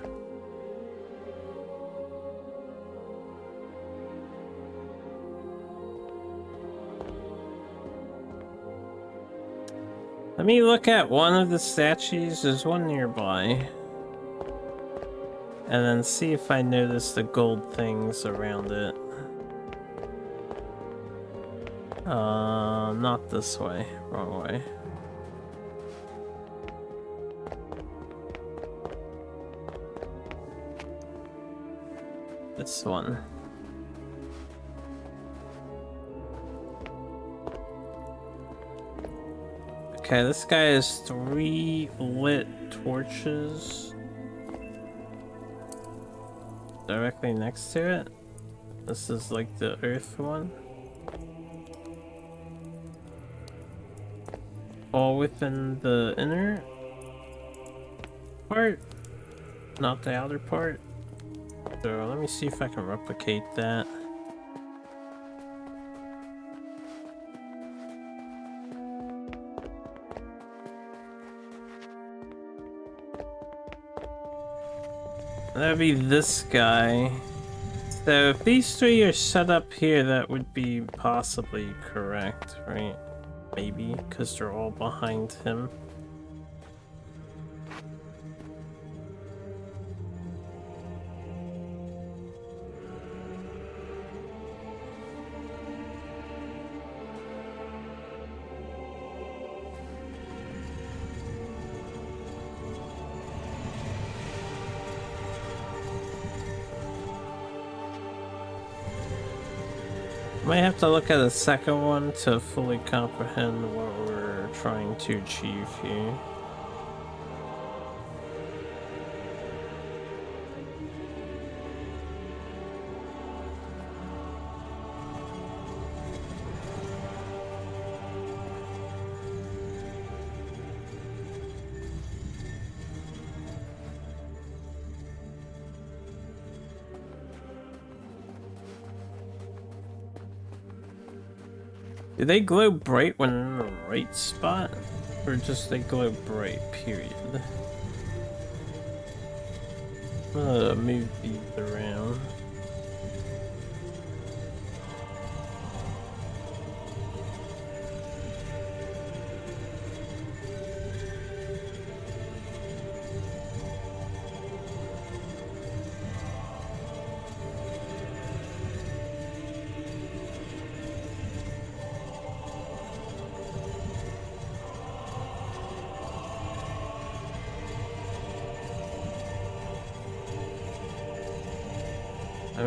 Let me look at one of the statues. There's one nearby. And then see if I notice the gold things around it. Not this way. Wrong way. This one. Okay, this guy has 3 lit torches directly next to it. This is like the earth one. All within the inner part, not the outer part. So let me see if I can replicate that. That'd be this guy. So if these 3 are set up here, that would be possibly correct, right? Maybe, because they're all behind him. Might have to look at the second one to fully comprehend what we're trying to achieve here. Do they glow bright when in the right spot? Or just they glow bright, period? I'm gonna move these around.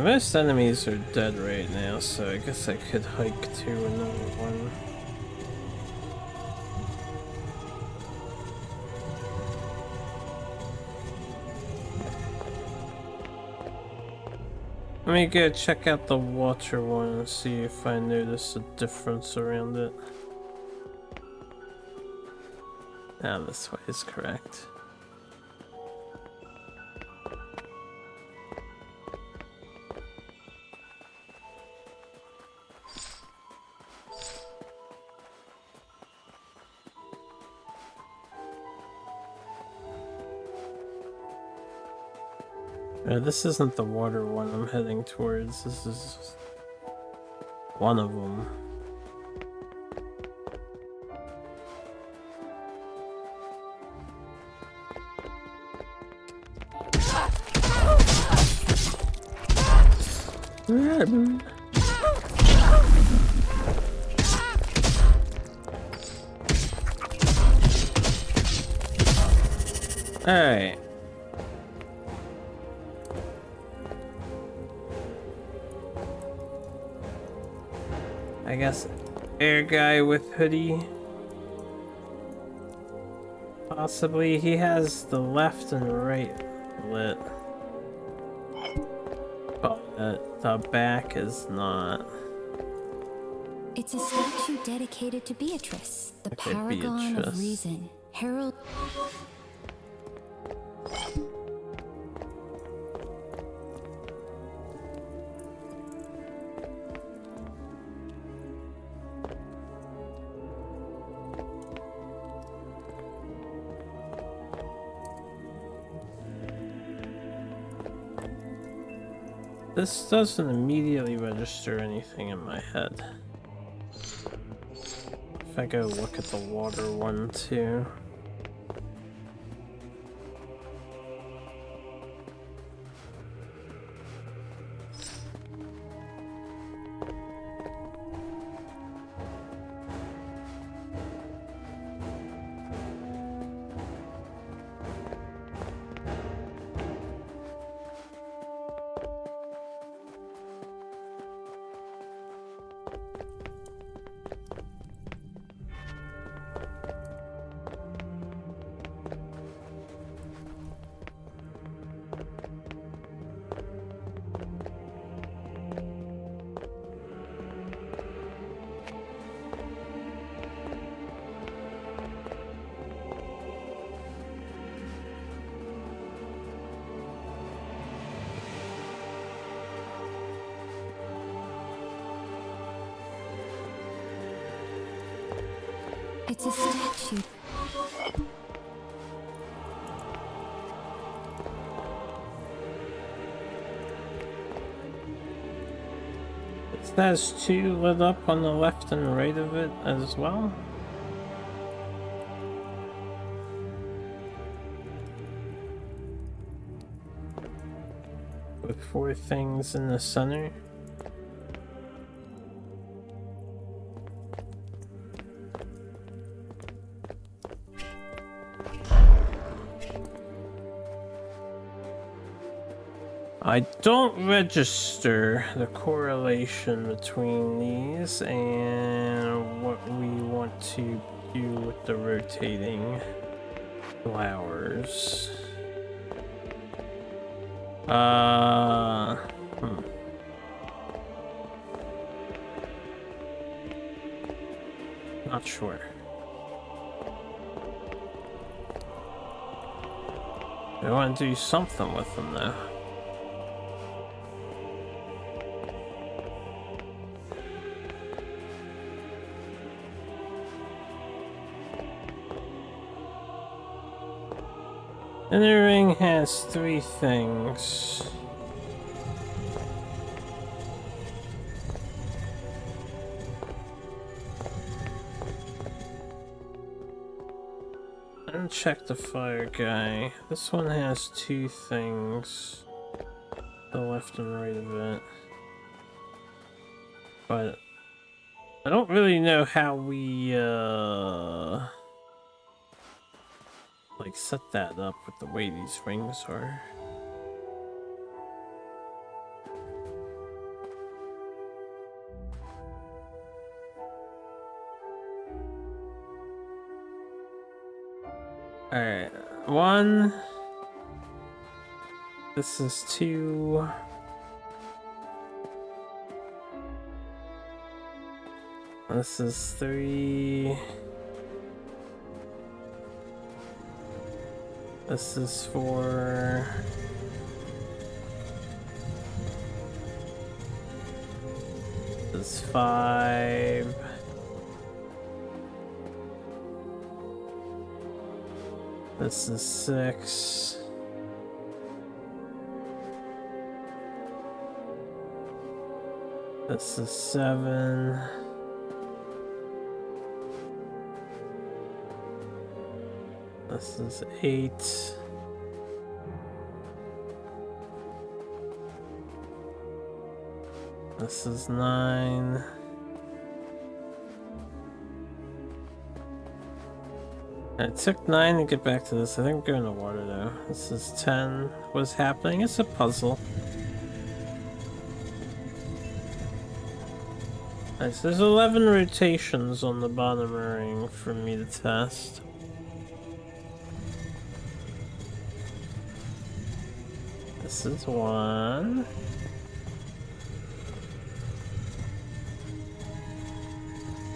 Most enemies are dead right now, so I guess I could hike to another one. Let me go check out the water one and see if I notice a difference around it. Now this way is correct. This isn't the water one I'm heading towards. This is one of them. Alright. I guess air guy with hoodie. Possibly he has the left and right lit. But the back is not. It's a statue dedicated to Beatrice, the Okay, paragon Beatrice. of reason, herald. This doesn't immediately register anything in my head. If I go look at the water one too. It's a statue. It has two lit up on the left and right of it as well. With four things in the center. I don't register the correlation between these and what we want to do with the rotating flowers. Not sure. I want to do something with them though. And the ring has three things. Uncheck the fire guy. This one has two things. The left and right of it. But I don't really know how we like set that up with the way these rings are. Alright, one. This is two. This is 3. This is 4. This is 5. This is 6. This is 7. This is 8. This is 9. It took 9 to get back to this. I think I'm going to water though. This is 10. What's happening? It's a puzzle. Nice. There's 11 rotations on the bottom ring for me to test. This is 1.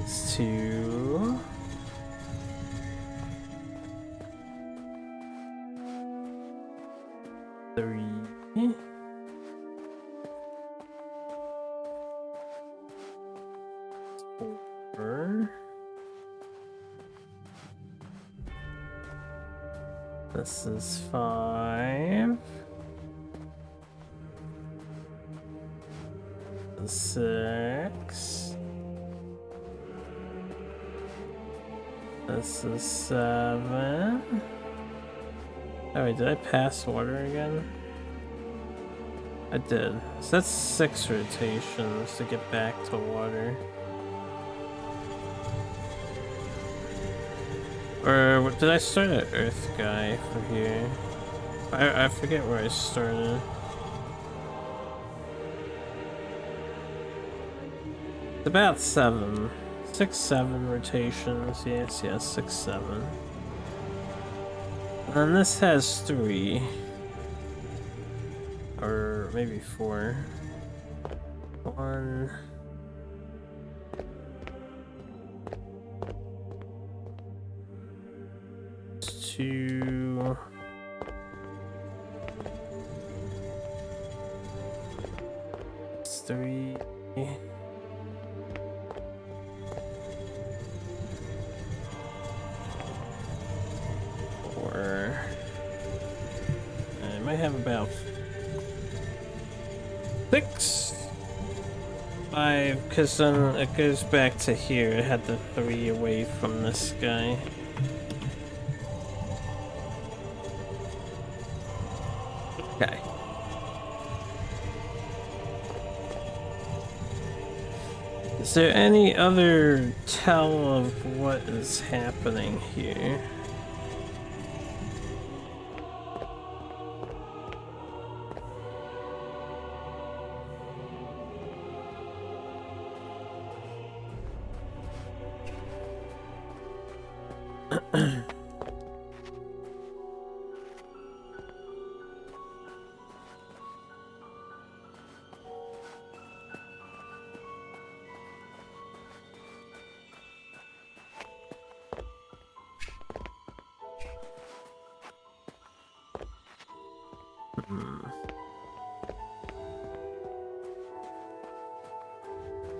It's 2. Three. 4. This is 5. 6. This is 7. Oh wait, did I pass water again? I did. So that's 6 rotations to get back to water. Or did I start at Earth Guy for here? I forget where I started. It's about 7. 6, 7 rotations. Yes, 6, 7. And then this has 3. Or maybe 4. 1. 2. 3. 4. I might have about 6. 5, because then it goes back to here. It had the 3 away from this guy. Okay. Is there any other tell of what is happening here?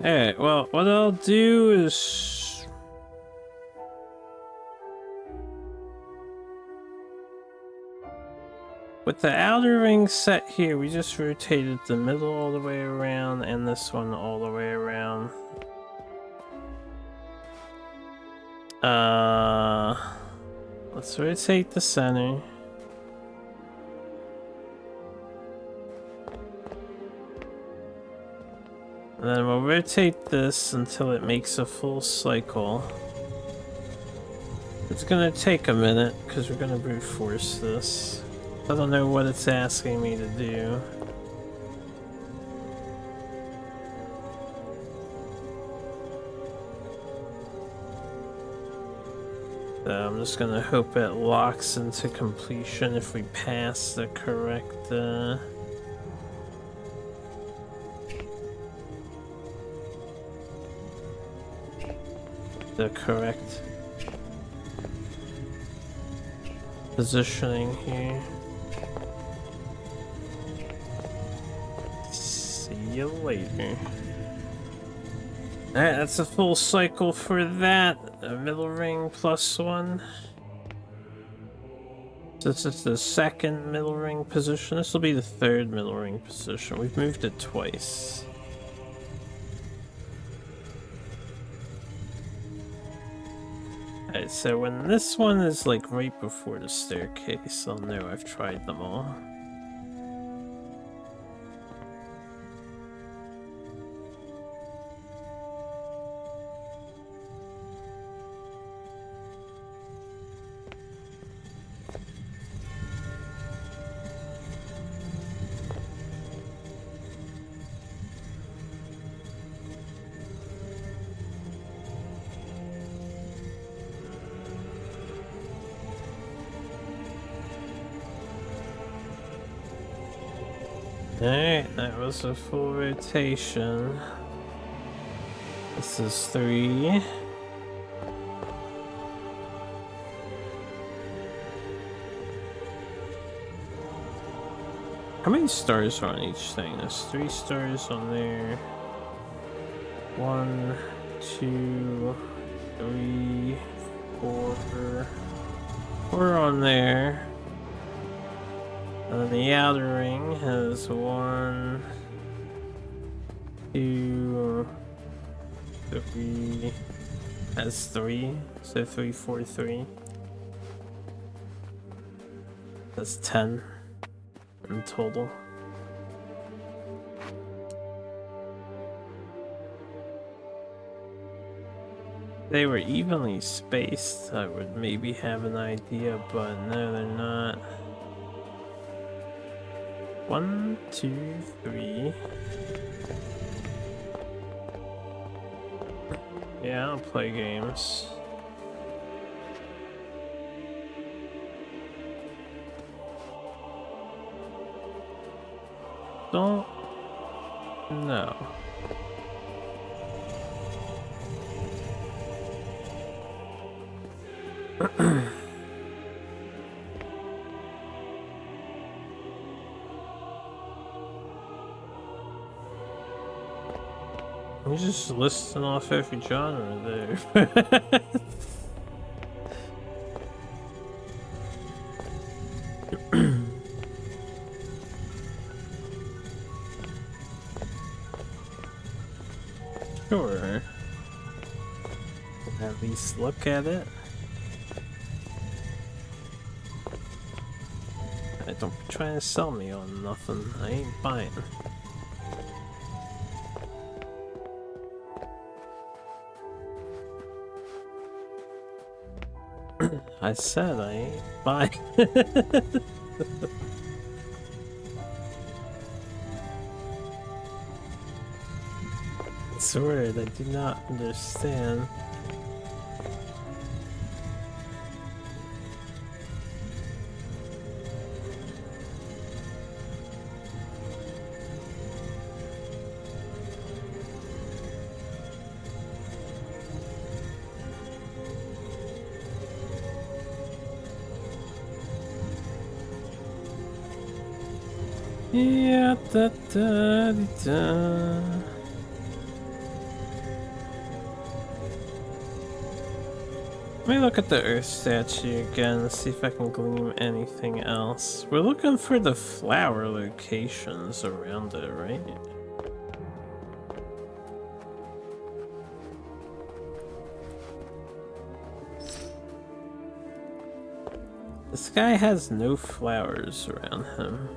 Alright, well, what I'll do is... with the outer ring set here, we just rotated the middle all the way around and this one all the way around. Let's rotate the center. And then we'll rotate this until it makes a full cycle. It's gonna take a minute because we're gonna brute force this. I don't know what it's asking me to do. So I'm just gonna hope it locks into completion if we pass the correct the correct positioning here. See you later. Alright, that's a full cycle for that. A middle ring +1. This is the second middle ring position. This will be the third middle ring position. We've moved it twice. Alright, so when this one is like right before the staircase, I'll know I've tried them all. Alright, that was a full rotation. This is 3. How many stars are on each thing? There's 3 stars on there. 1, 2, 3, 4. 4 on there. The outer ring has 1, 2, 3, has 3, so 3, 4, 3. That's 10 in total. If they were evenly spaced, I would maybe have an idea, but no, they're not. 1, 2, 3. Yeah, I'll play games. Don't know. I'm just listing off every genre there. Sure. At least look at it. Don't be trying to sell me on nothing. I ain't buying. I said I ain't buying. Sword, I do not understand. Yeah, da da da. Let me look at the Earth statue again and see if I can glean anything else. We're looking for the flower locations around it, right? This guy has no flowers around him.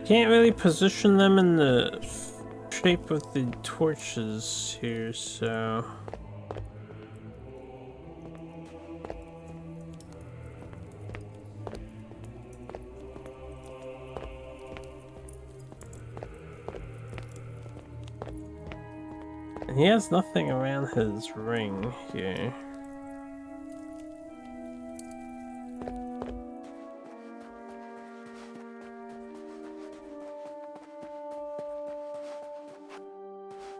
Can't really position them in the shape of the torches here, so... And he has nothing around his ring here.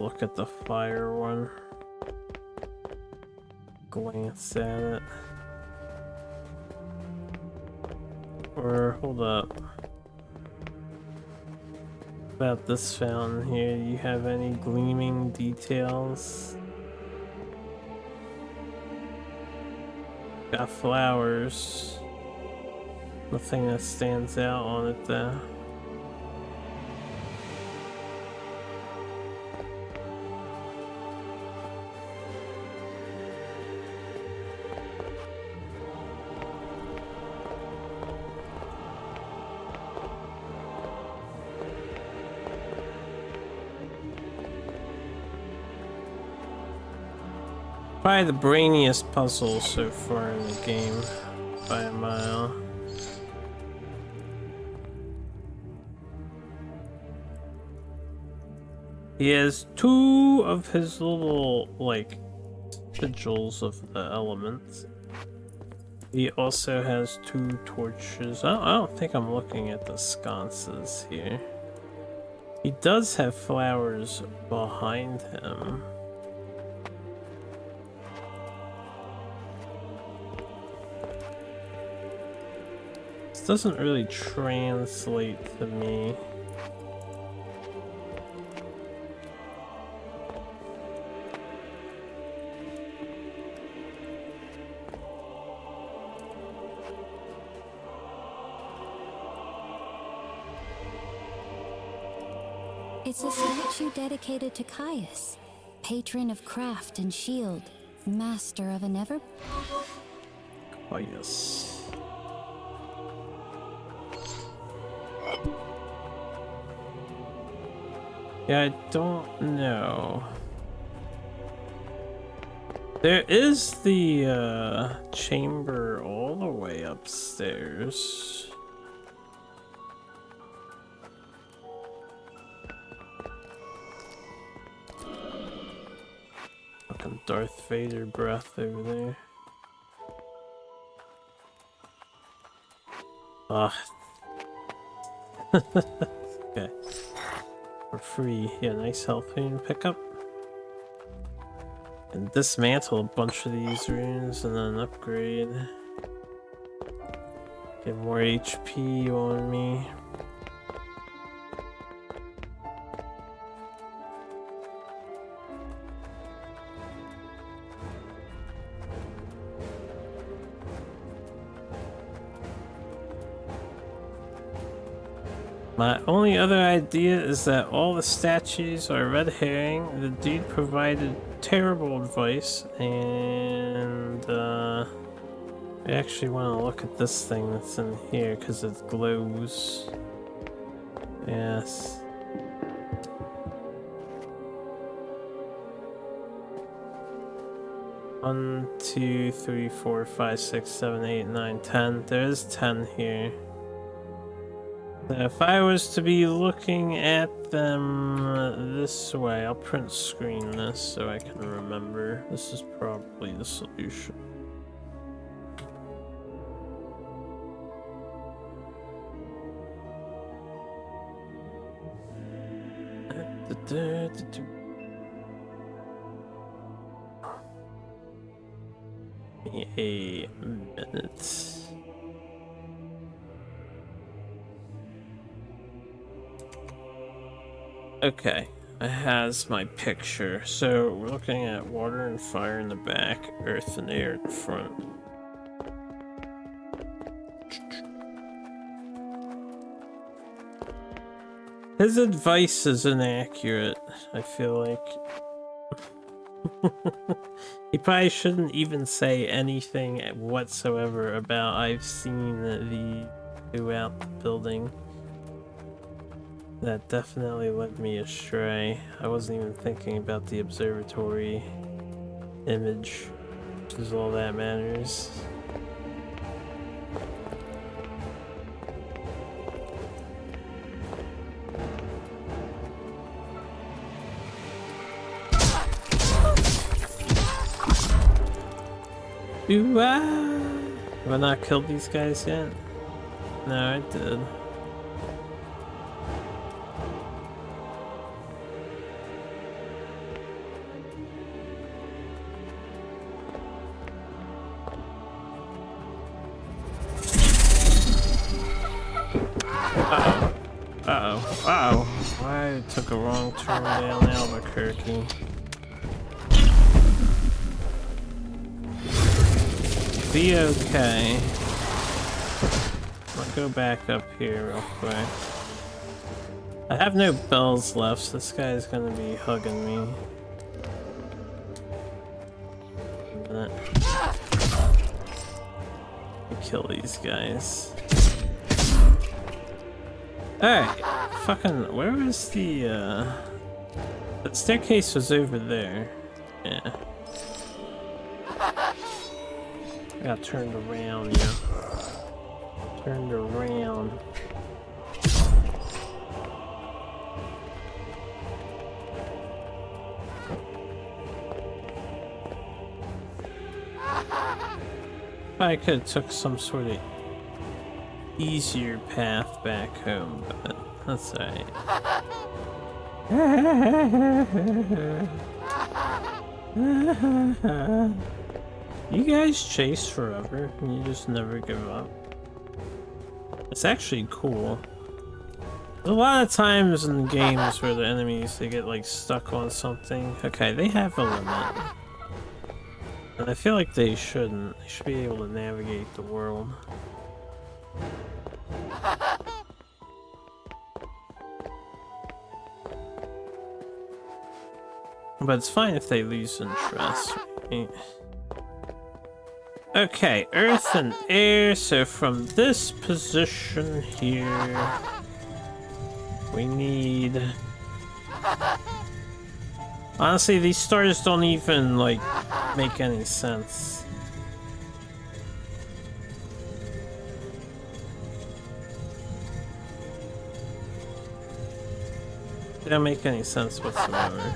look at the fire one. Glance at it. Or hold up. About this fountain here, do you have any gleaming details? Got flowers. Nothing that stands out on it though. Probably the brainiest puzzle so far in the game by a mile. He has two of his little, like, sigils of the elements. He also has two torches. I don't think I'm looking at the sconces here. He does have flowers behind him. This doesn't really translate to me. It's a statue dedicated to Caius, patron of craft and shield, master of an ever... Caius. Yeah, I don't know. There is the chamber all the way upstairs. Fucking Darth Vader breath over there. Ah. Okay. For free. Yeah, nice health pain pickup. And dismantle a bunch of these runes and then upgrade. Get more HP on me. My only other idea is that all the statues are red herring. The dude provided terrible advice, and I actually want to look at this thing that's in here because it glows. Yes. One, 2, 3, 4, 5, 6, 7, 8, 9, 10. There is 10 here. If I was to be looking at them this way, I'll print screen this so I can remember. This is probably the solution. Give me a minute. Okay, it has my picture. So we're looking at water and fire in the back, earth and air in the front. His advice is inaccurate, I feel like. He probably shouldn't even say anything whatsoever about I've seen the throughout the building. That definitely led me astray. I wasn't even thinking about the observatory image, which is all that matters. Have I not killed these guys yet? No, I did. Uh-oh. Uh-oh. I took a wrong turn down Albuquerque. Be okay. I'll go back up here real quick. I have no bells left, so this guy's gonna be hugging me. Kill these guys. Alright, fucking, where was the staircase was over there. Yeah. I got turned around, yeah. Turned around. I could have took some sort of easier path back home, but that's alright. You guys chase forever and you just never give up. It's actually cool. There's a lot of times in games where the enemies, they get like stuck on something. Okay, they have a limit. And I feel like they shouldn't. They should be able to navigate the world. But it's fine if they lose interest, right? Okay, earth and air. So from this position here, we need... Honestly, these stars don't even, like, make any sense. They don't make any sense whatsoever.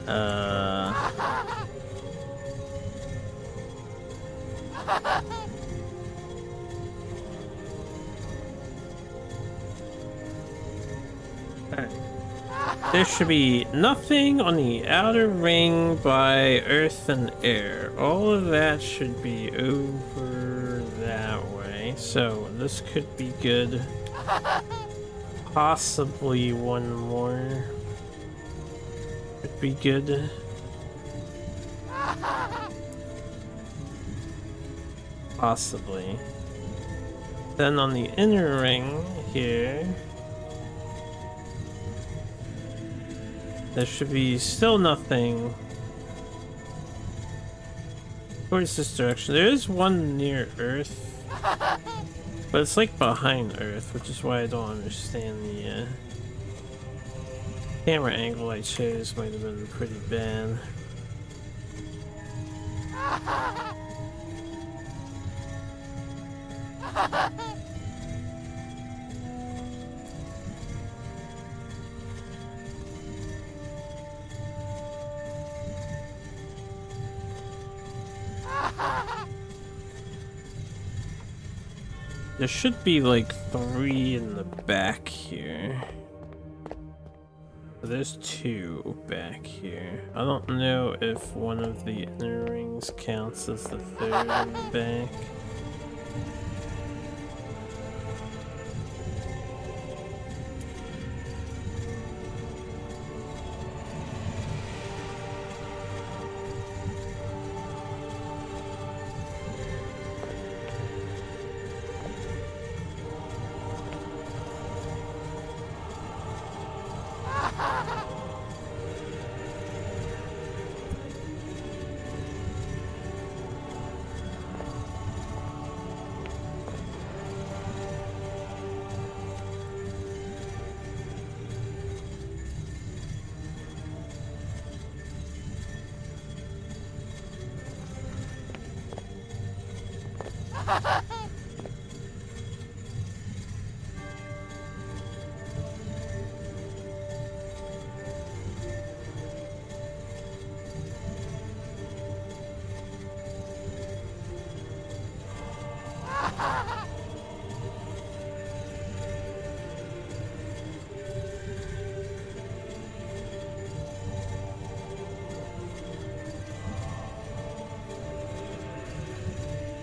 Alright. There should be nothing on the outer ring by earth and air. All of that should be over that way. So this could be good. Possibly one more. Could be good. Possibly. Then on the inner ring here, there should be still nothing towards this direction. There is one near Earth, but it's like behind Earth, which is why I don't understand the camera angle I chose. Might have been pretty bad. There should be like 3 in the back here. There's 2 back here. I don't know if one of the inner rings counts as the 3rd in the back.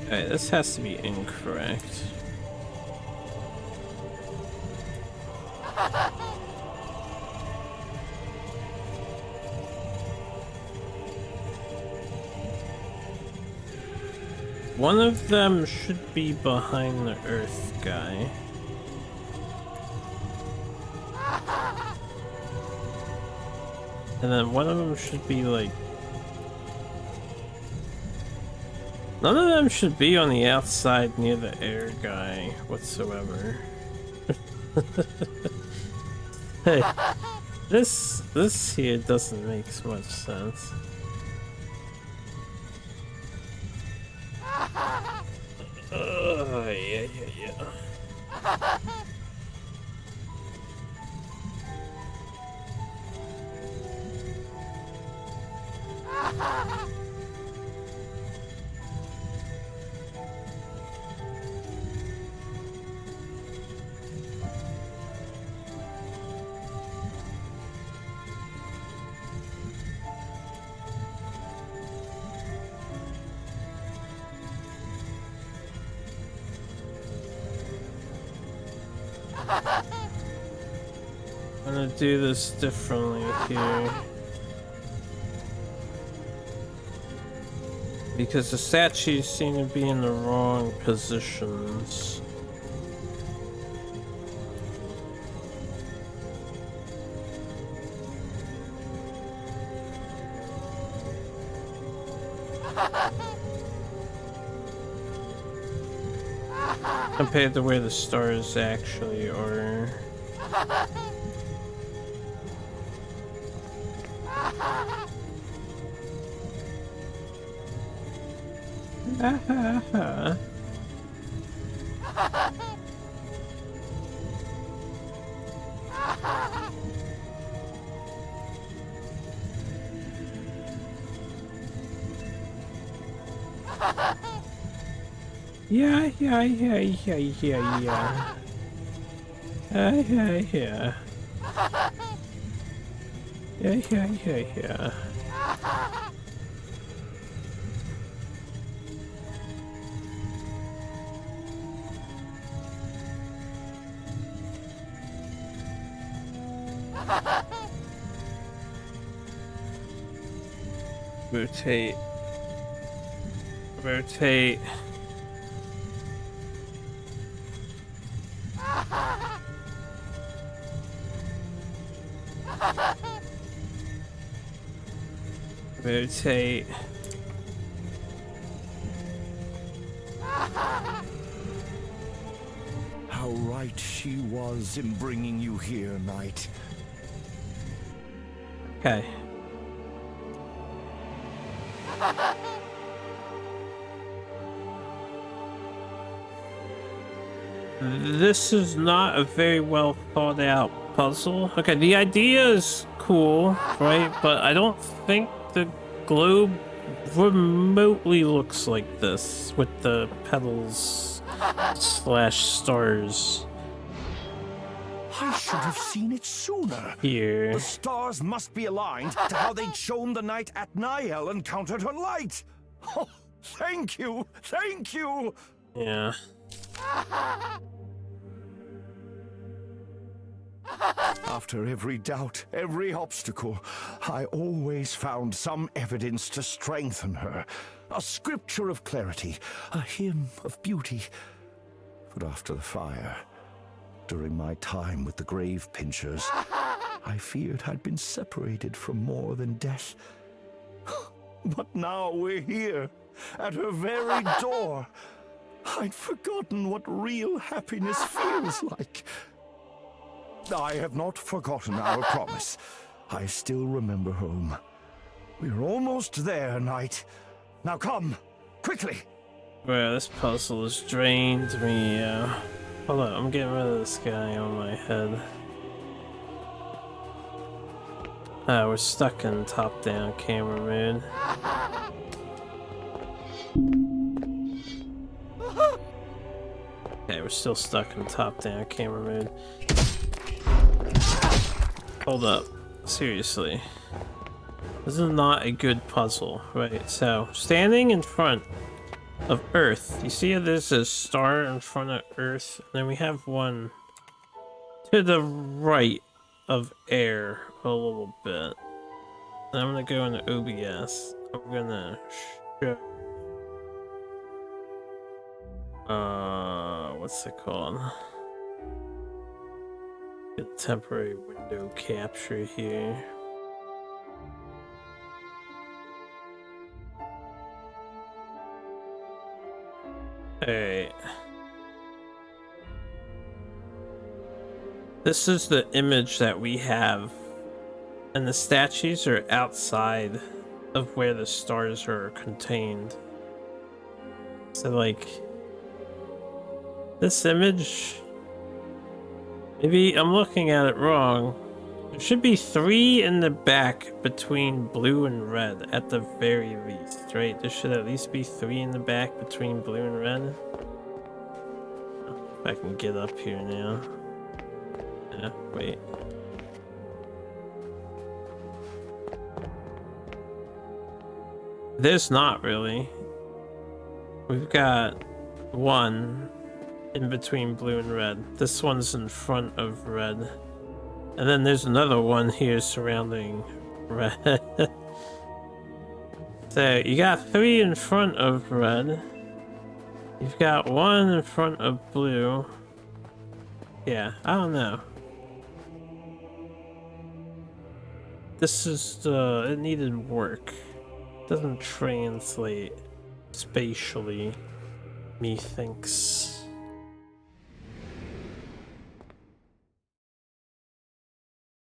Alright, this has to be incorrect. One of them should be behind the Earth guy. And then one of them should be like... None of them should be on the outside near the air guy whatsoever. Hey, this here doesn't make much sense. Yeah. I'm gonna do this differently here. Because the statues seem to be in the wrong positions. Compared to where the stars actually are. Yeah. Yeah. Rotate. Rotate. How right she was in bringing you here, Knight. Okay. This is not a very well thought out puzzle. Okay, the idea is cool, right? But I don't think the globe remotely looks like this with the petals / stars. I should have seen it sooner. Here. The stars must be aligned to how they'd shown the night at Talamhel encountered her light. Oh, thank you. Yeah. After every doubt, every obstacle, I always found some evidence to strengthen her. A scripture of clarity, a hymn of beauty. But after the fire, during my time with the grave pinchers, I feared I'd been separated from more than death. But now we're here, at her very door. I'd forgotten what real happiness feels like. I have not forgotten our promise. I still remember home. We're almost there, Knight. Now come, quickly. Bro, this puzzle has drained me. Hold on, I'm getting rid of this guy on my head. We're stuck in top-down camera mode. Okay, we're still stuck in top-down camera mode. Hold up. Seriously. This is not a good puzzle, right? So, standing in front of Earth. You see how there's a star in front of Earth? And then we have one to the right of air a little bit. And I'm gonna go into OBS. I'm gonna show What's it called? Get temporary window capture here. Alright. This is the image that we have. And the statues are outside of where the stars are contained. So like this image, maybe I'm looking at it wrong. There should be 3 in the back between blue and red at the very least, right? There should at least be 3 in the back between blue and red. If I can get up here now. Yeah, wait. There's not really. We've got 1 in between blue and red. This one's in front of red. And then there's another one here surrounding red. So you got 3 in front of red. You've got 1 in front of blue. Yeah, I don't know. This is it needed work. Doesn't translate spatially, methinks.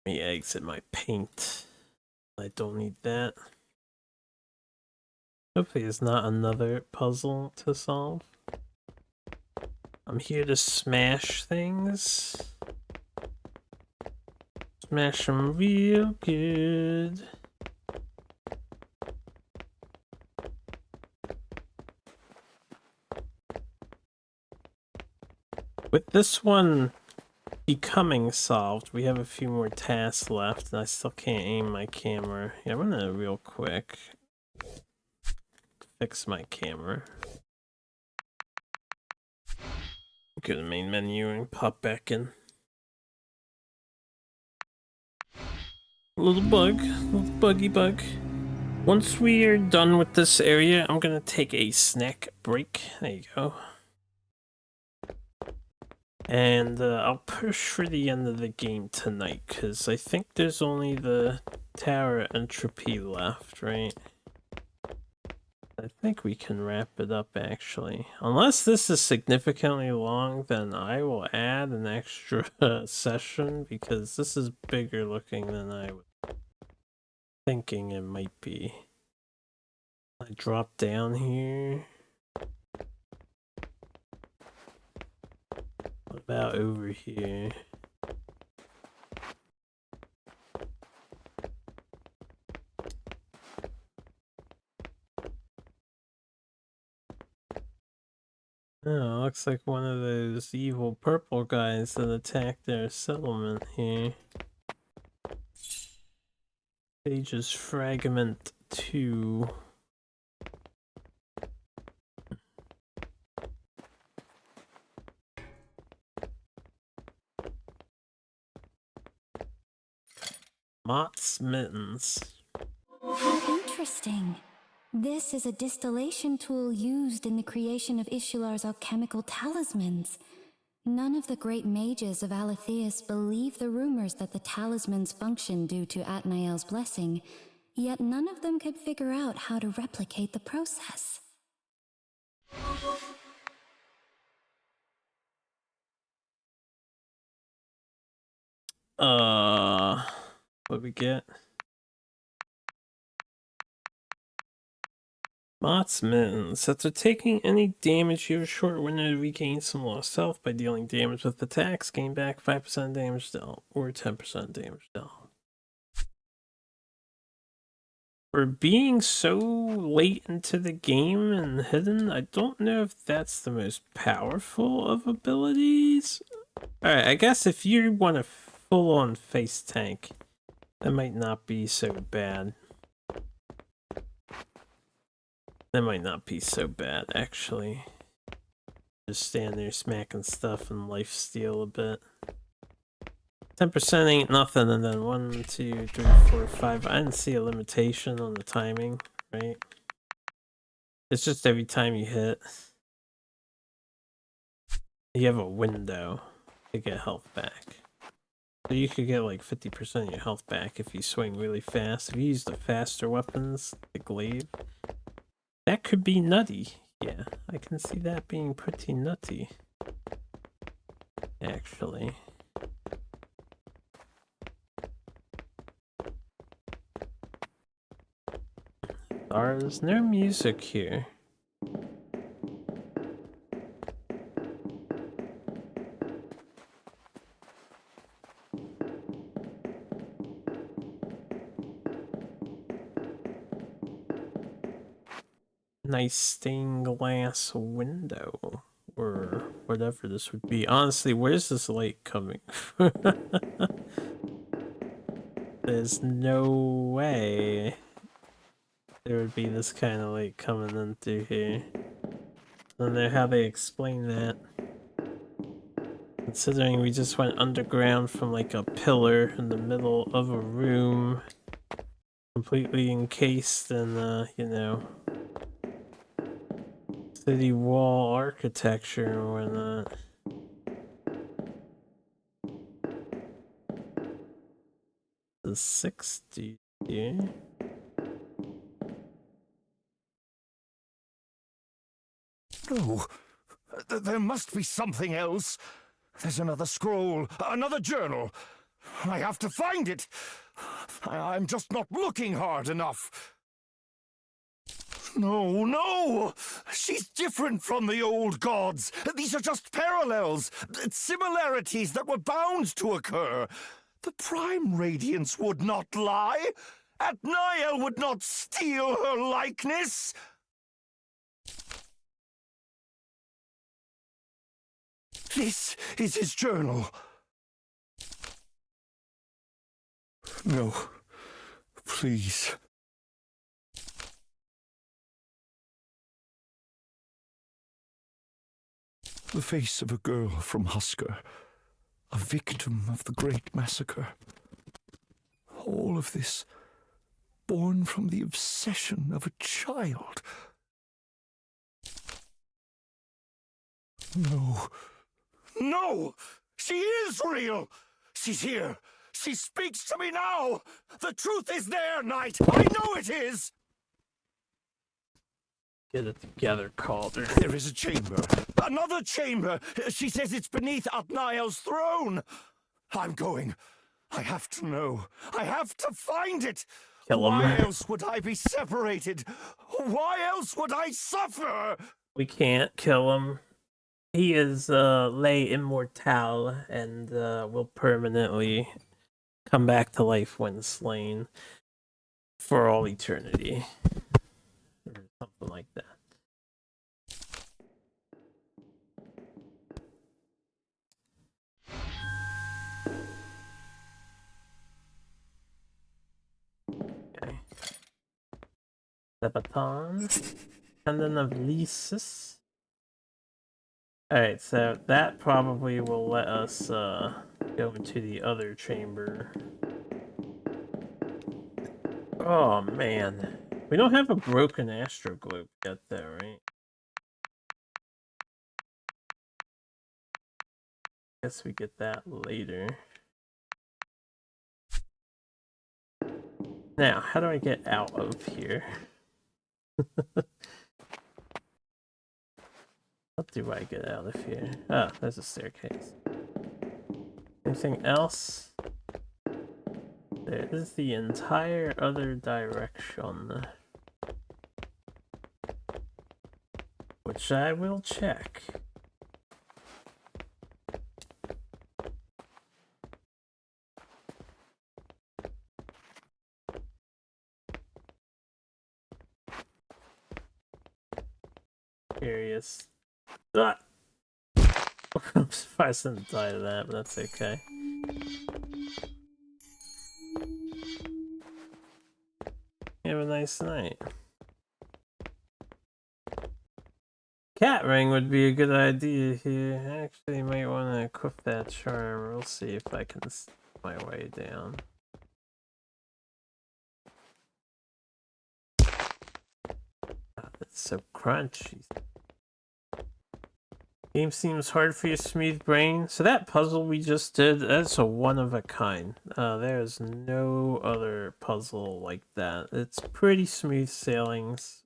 Let me exit my paint. I don't need that. Hopefully it's not another puzzle to solve. I'm here to smash things. Smash them real good. With this one becoming solved, we have a few more tasks left, and I still can't aim my camera. Yeah, I'm gonna real quick fix my camera. Go to the main menu and pop back in. Little buggy bug. Once we are done with this area, I'm gonna take a snack break. There you go. And I'll push for the end of the game tonight, because I think there's only the Tower Entropy left, right? I think we can wrap it up, actually. Unless this is significantly long, then I will add an extra session, because this is bigger looking than I was thinking it might be. I drop down here. What about over here? Oh, looks like one of those evil purple guys that attacked their settlement here. Pages Fragment 2. Mott's Mittens. How interesting. This is a distillation tool used in the creation of Ishular's alchemical talismans. None of the great mages of Aletheus believe the rumors that the talismans function due to Atnael's blessing, yet none of them could figure out how to replicate the process. What we get? Mott's Mittens. After taking any damage, you have a short window to regain some lost health by dealing damage with attacks. Gain back 5% damage dealt, or 10% damage dealt. For being so late into the game and hidden, I don't know if that's the most powerful of abilities. Alright, I guess if you want a full-on face tank, that might not be so bad. That might not be so bad, actually. Just stand there smacking stuff and lifesteal a bit. 10% ain't nothing, and then 1, 2, 3, 4, 5. I didn't see a limitation on the timing, right? It's just every time you hit. You have a window to get health back. So you could get like 50% of your health back if you swing really fast. If you use the faster weapons, the glaive, that could be nutty. Yeah, I can see that being pretty nutty. Actually. There's no music here. Nice stained glass window, or whatever this would be. Honestly, where's this light coming from? There's no way there would be this kind of light coming in through here. I don't know how they explain that. Considering we just went underground from like a pillar in the middle of a room, completely encased in, you know, city wall architecture and whatnot. The 60, yeah. No, there must be something else. There's another scroll, another journal. I have to find it. I'm just not looking hard enough. No, no! She's different from the old gods. These are just parallels, similarities that were bound to occur. The Prime Radiance would not lie. Atniel would not steal her likeness. This is his journal. No, please. The face of a girl from Husker, a victim of the Great Massacre. All of this born from the obsession of a child. No. No! She is real! She's here! She speaks to me now! The truth is there, Knight! I know it is! Get it together, Calder. There is a chamber. Another chamber! She says it's beneath Atniel's throne! I'm going. I have to know. I have to find it! Kill him. Why else would I be separated? Why else would I suffer? We can't kill him. He is lay immortal and will permanently come back to life when slain for all eternity. Or something like that. Okay. The baton. Pendant of Lysis. Alright, so that probably will let us go into the other chamber. Oh man. We don't have a broken astroglobe yet though, right? Guess we get that later. Now, how do I get out of here? How do I get out of here? Ah, there's a staircase. Anything else? There is the entire other direction, which I will check. Curious. Ah! I'm surprised I didn't die to that, but that's okay. Have a nice night. Cat ring would be a good idea here. I actually might want to equip that charm. We'll see if I can see my way down. God, it's so crunchy. Game seems hard for your smooth brain. So that puzzle we just did, that's a one of a kind. There's no other puzzle like that. It's pretty smooth sailings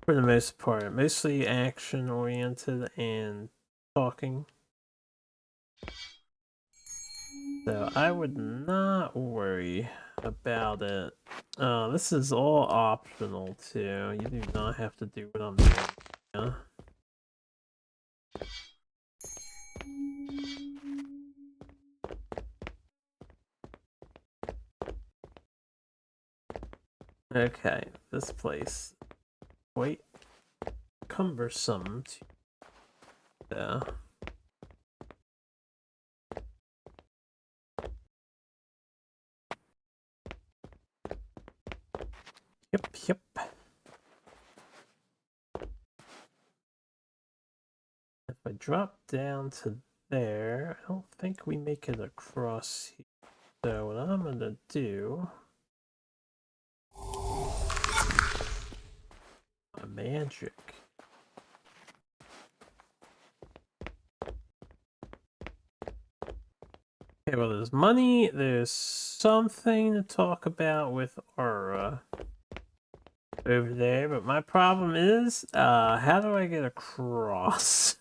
for the most part. Mostly action oriented and talking. So I would not worry about it. This is all optional too. You do not have to do what I'm doing. Yeah? Okay, this place. Quite cumbersome. Yeah. Yep. If I drop down to there, I don't think we make it across here. So what I'm gonna do... magic. Okay, well there's money, there's something to talk about with Aura over there, but my problem is, how do I get across?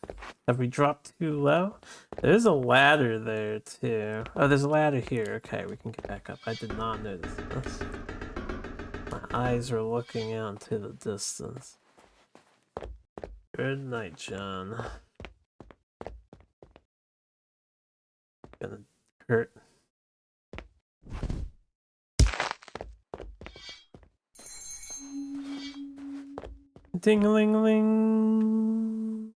Have we dropped too low? There's a ladder there too. Oh, there's a ladder here. Okay, we can get back up. I did not notice this. My eyes are looking out into the distance. Good night, John. Gonna hurt. Ding-a-ling-a-ling.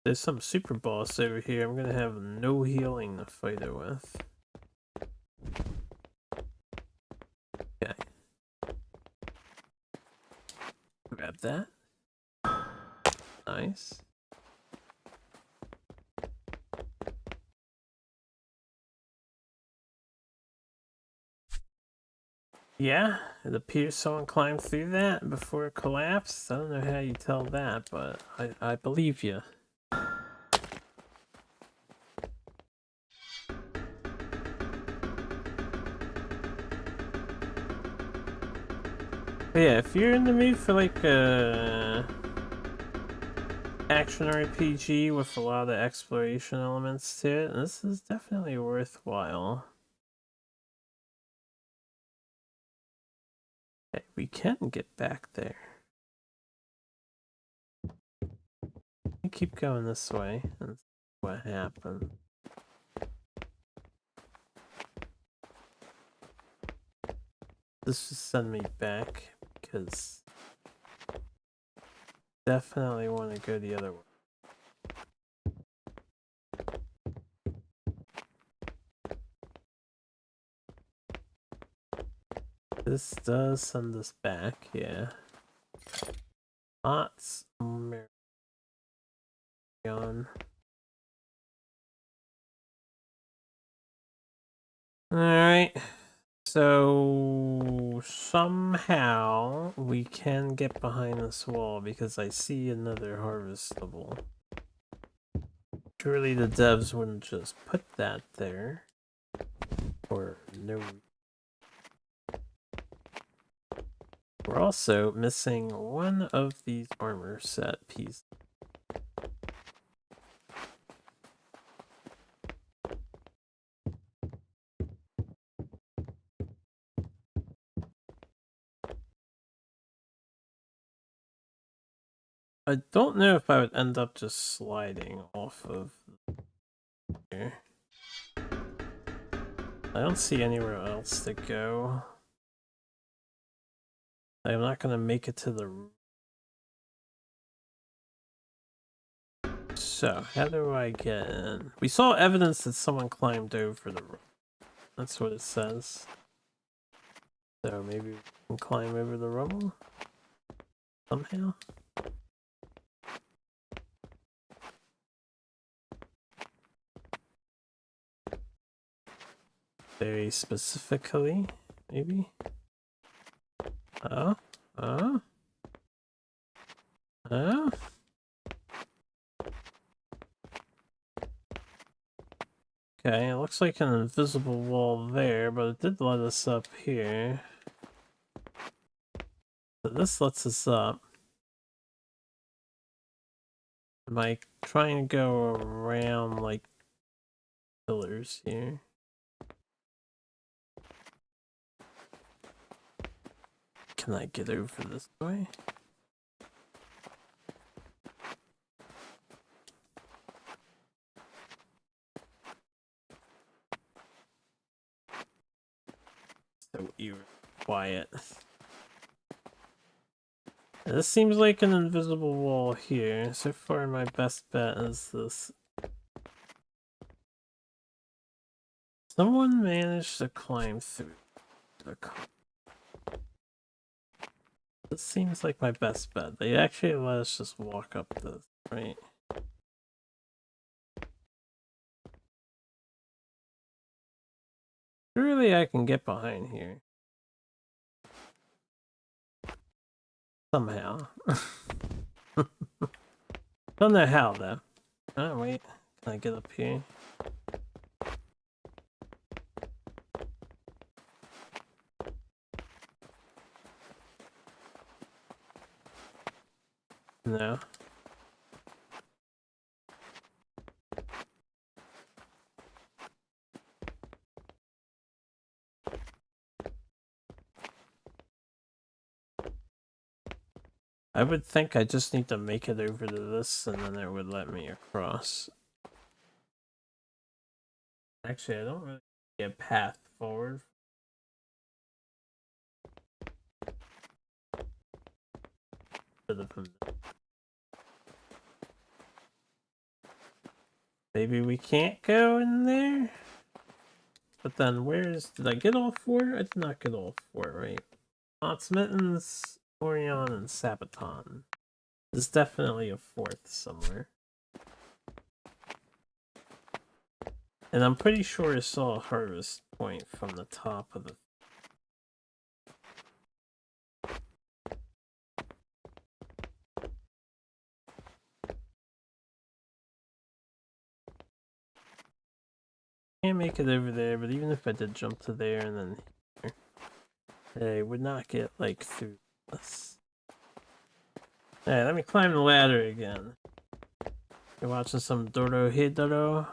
There's some super boss over here. I'm gonna have no healing to fight it with. Okay. Grab that. Nice. Yeah, it appears someone climbed through that before it collapsed. I don't know how you tell that, but I believe you. But yeah, if you're in the mood for like a action RPG with a lot of exploration elements to it, this is definitely worthwhile. Okay, we can get back there. We keep going this way and see what happens. This just send me back because definitely want to go the other way. This does send us back, yeah. Lots Marion. Alright. So somehow we can get behind this wall because I see another harvestable. Surely the devs wouldn't just put that there. Or no. We're also missing one of these armor set pieces. I don't know if I would end up just sliding off of here. I don't see anywhere else to go. I'm not gonna make it to the roof. So, how do I get in? We saw evidence that someone climbed over the roof. That's what it says. So maybe we can climb over the rubble? Somehow? Very specifically, maybe? Oh? Okay, it looks like an invisible wall there, but it did let us up here. So this lets us up. Am I trying to go around, like, pillars here? Can I get over this way? So eerie quiet. This seems like an invisible wall here. So far, my best bet is this. Someone managed to climb through the This seems like my best bet. They actually let us just walk up this, right? Surely I can get behind here. Somehow. Don't know how though. Oh wait, can I get up here? No. I would think I just need to make it over to this and then it would let me across. Actually, I don't really see a path forward. Maybe we can't go in there? But then did I get all four? I did not get all four, right? Knots, Mittens, Orion, and Sabaton. There's definitely a fourth somewhere. And I'm pretty sure I saw a harvest point from the top of the... Can't make it over there, but even if I did jump to there and then here, I would not get, like, through this. Alright, let me climb the ladder again. You're watching some Dorohedoro.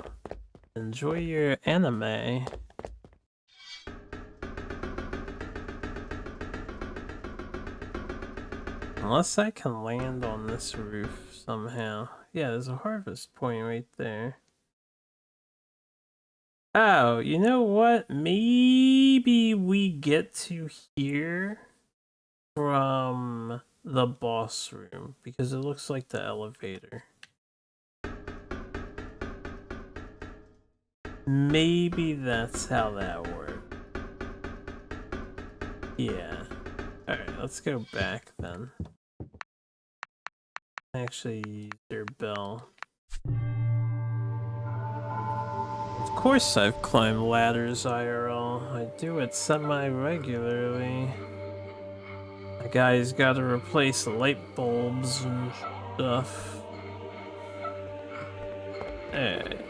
Enjoy your anime. Unless I can land on this roof somehow. Yeah, there's a harvest point right there. Oh, you know what? Maybe we get to here from the boss room because it looks like the elevator. Maybe that's how that works. Yeah. Alright, let's go back then. Actually use their bell. Of course I've climbed ladders IRL. I do it semi-regularly. The guy's gotta replace light bulbs and stuff. Alright.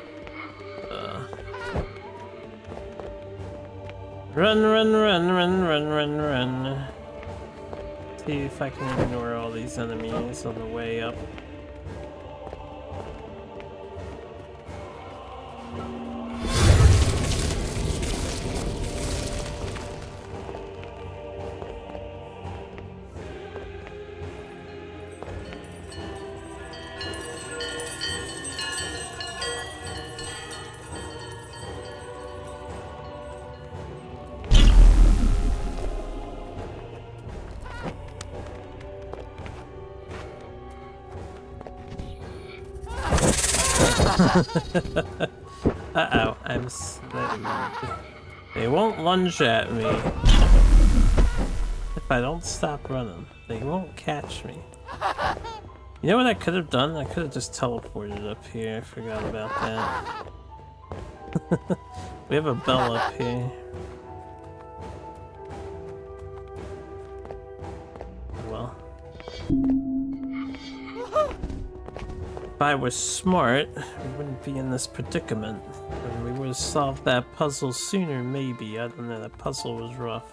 Run, run, run, run, run, run, run. See if I can ignore all these enemies on the way up. Uh-oh, I'm slowed. They won't lunge at me. If I don't stop running, they won't catch me. You know what I could have done? I could have just teleported up here. I forgot about that. We have a bell up here. Well. If I was smart, we wouldn't be in this predicament. And we would have solved that puzzle sooner, maybe. I don't know, that puzzle was rough.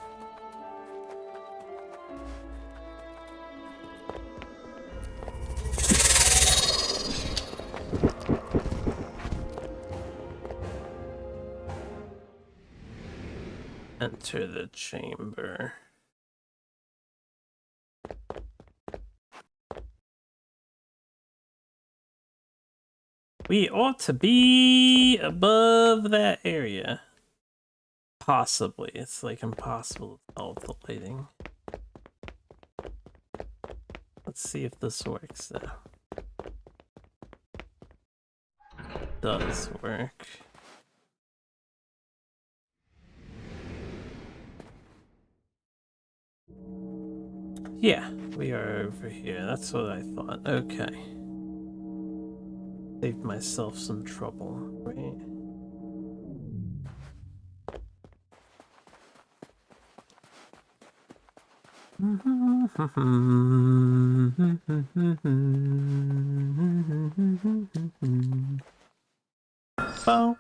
Enter the chamber. We ought to be above that area. Possibly. It's like impossible to tell with the lighting. Let's see if this works though. Does work. Yeah, we are over here. That's what I thought. Okay. Saved myself some trouble, right? Bonk.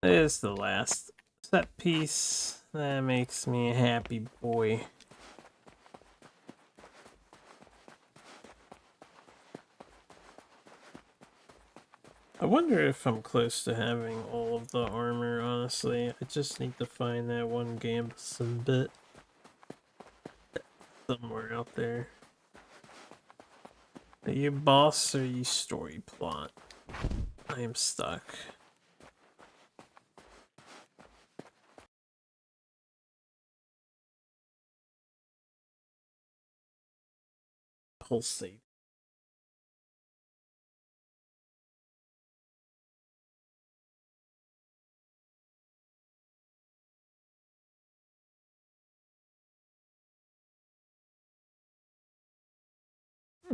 There's the last set piece. That makes me a happy boy. I wonder if I'm close to having all of the armor, honestly. I just need to find that one Gambeson bit somewhere out there. Are you boss or are you story plot? I am stuck. Pulsate.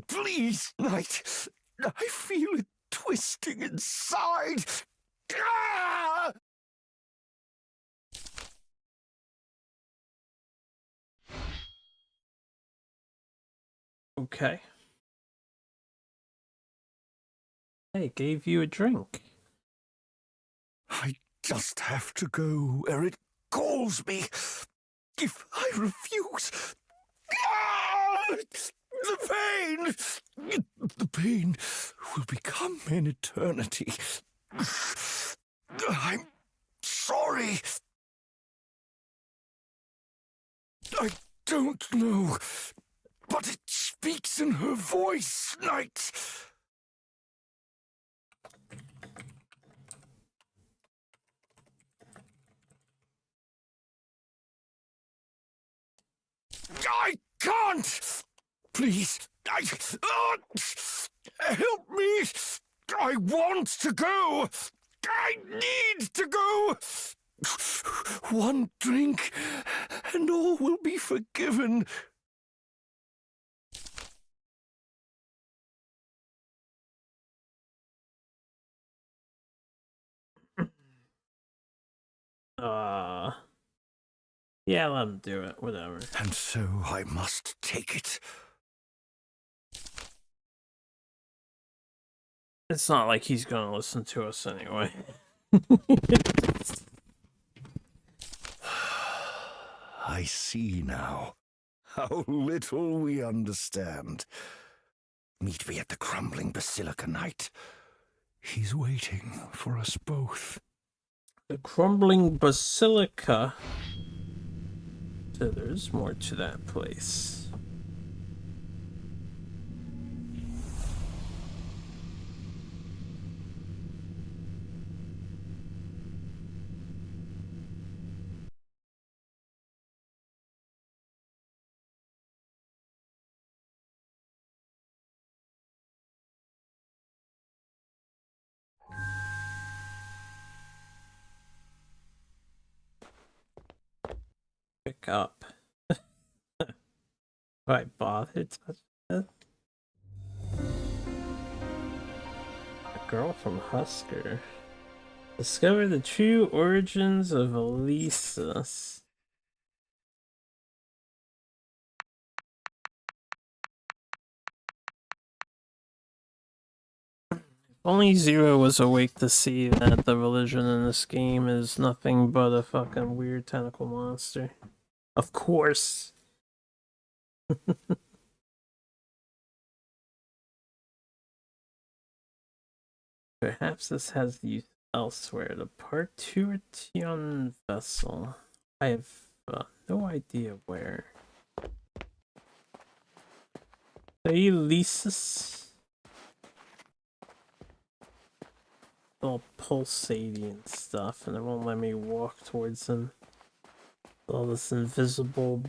Please, Knight. I feel it twisting inside. Ah! Okay. Hey, gave you a drink. I just have to go where it calls me. If I refuse... Ah! The pain will become an eternity. I'm sorry. I don't know, but it speaks in her voice, Knight. I can't! Please, help me! I want to go! I need to go! One drink, and all will be forgiven. Yeah, let him do it, whatever. And so I must take it. It's not like he's gonna listen to us anyway. I see now how little we understand. Meet me at the crumbling basilica, Knight. He's waiting for us both. The crumbling basilica. So there's more to that place. Pick up. I bother touching this? A girl from Husker. Discover the true origins of Elisus. Only Zero was awake to see that the religion in this game is nothing but a fucking weird tentacle monster. Of course. Perhaps this has use elsewhere. The Parturition vessel. I have no idea where. Elesis. All pulsating and stuff, and it won't let me walk towards them. All this invisible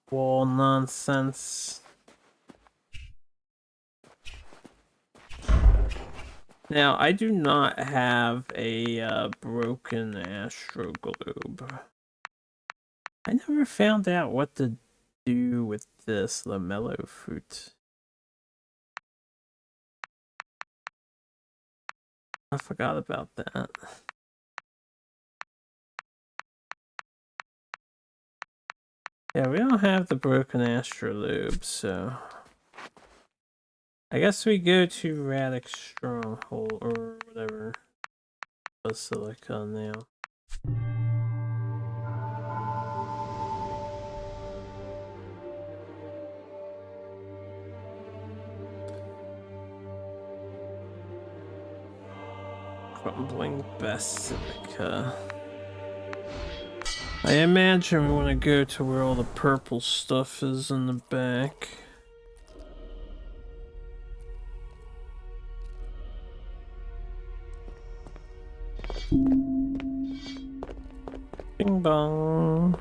wall nonsense. Now, I do not have a broken astro globe. I never found out what to do with this lamello fruit. I forgot about that. Yeah, we don't have the broken astrolabe, so I guess we go to Radix Stronghold or whatever Basilica now. Crumbling Basilica. I imagine we want to go to where all the purple stuff is in the back. Bing bong.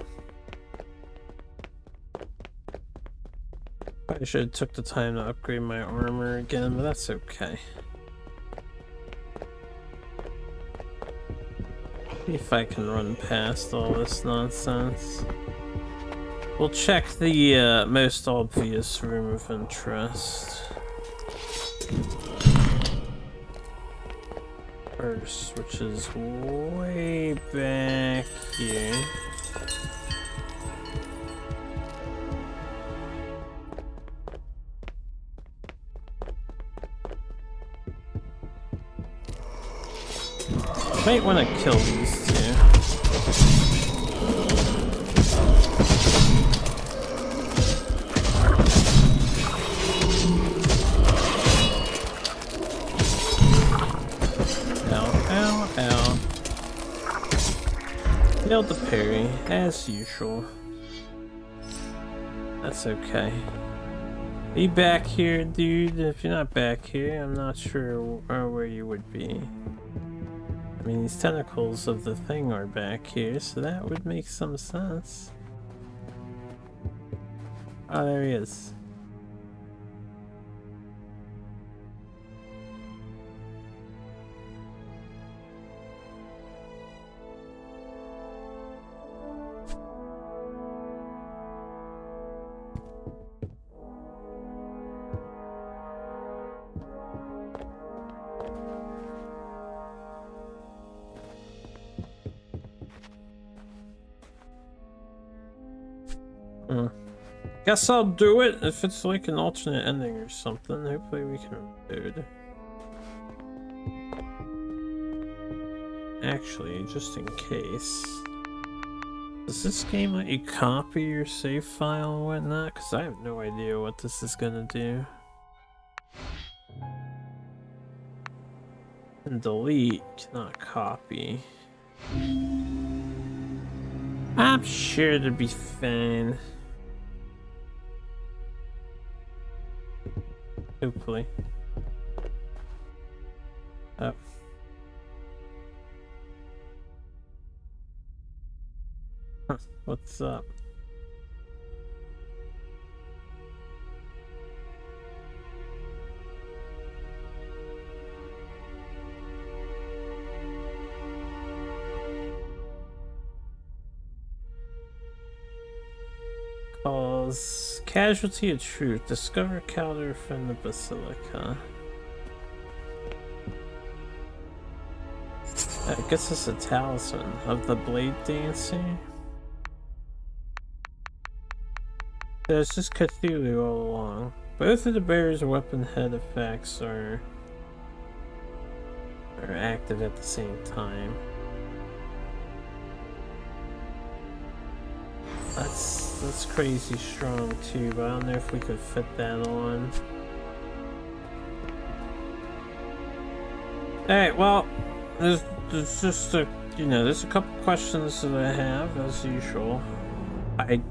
I should have took the time to upgrade my armor again, but that's okay. See if I can run past all this nonsense. We'll check the most obvious room of interest first, which is way back here. Might want to kill these two. Nailed the parry, as usual. That's okay. Be back here, dude. If you're not back here, I'm not sure where you would be. I mean, these tentacles of the thing are back here, so that would make some sense. Oh, there he is. Guess I'll do it if it's like an alternate ending or something. Hopefully we can reload. Actually, just in case. Does this game let you copy your save file and whatnot? Because I have no idea what this is gonna do. And delete, cannot copy. I'm sure it'll be fine. Hopefully. Oh. Huh, what's up? Calls Casualty of Truth. Discover Calder from the Basilica. That gets us a talisman of the Blade Dancer. There's just Cthulhu all along. Both of the bearer's weapon head effects are are active at the same time. That's crazy strong too, but I don't know if we could fit that on. Alright, well, there's just a, there's a couple questions that I have, as usual. I'm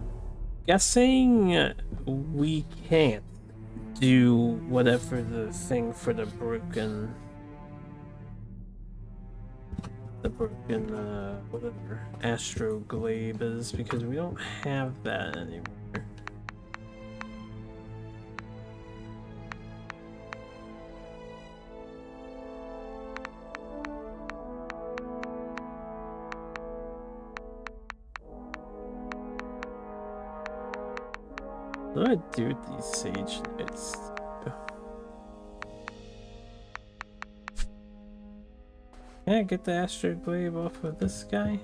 guessing we can't do whatever the thing for the broken, whatever astroglabe is, because we don't have that anymore. What do I do with these sage notes? Can I get the astroglabe off of this guy?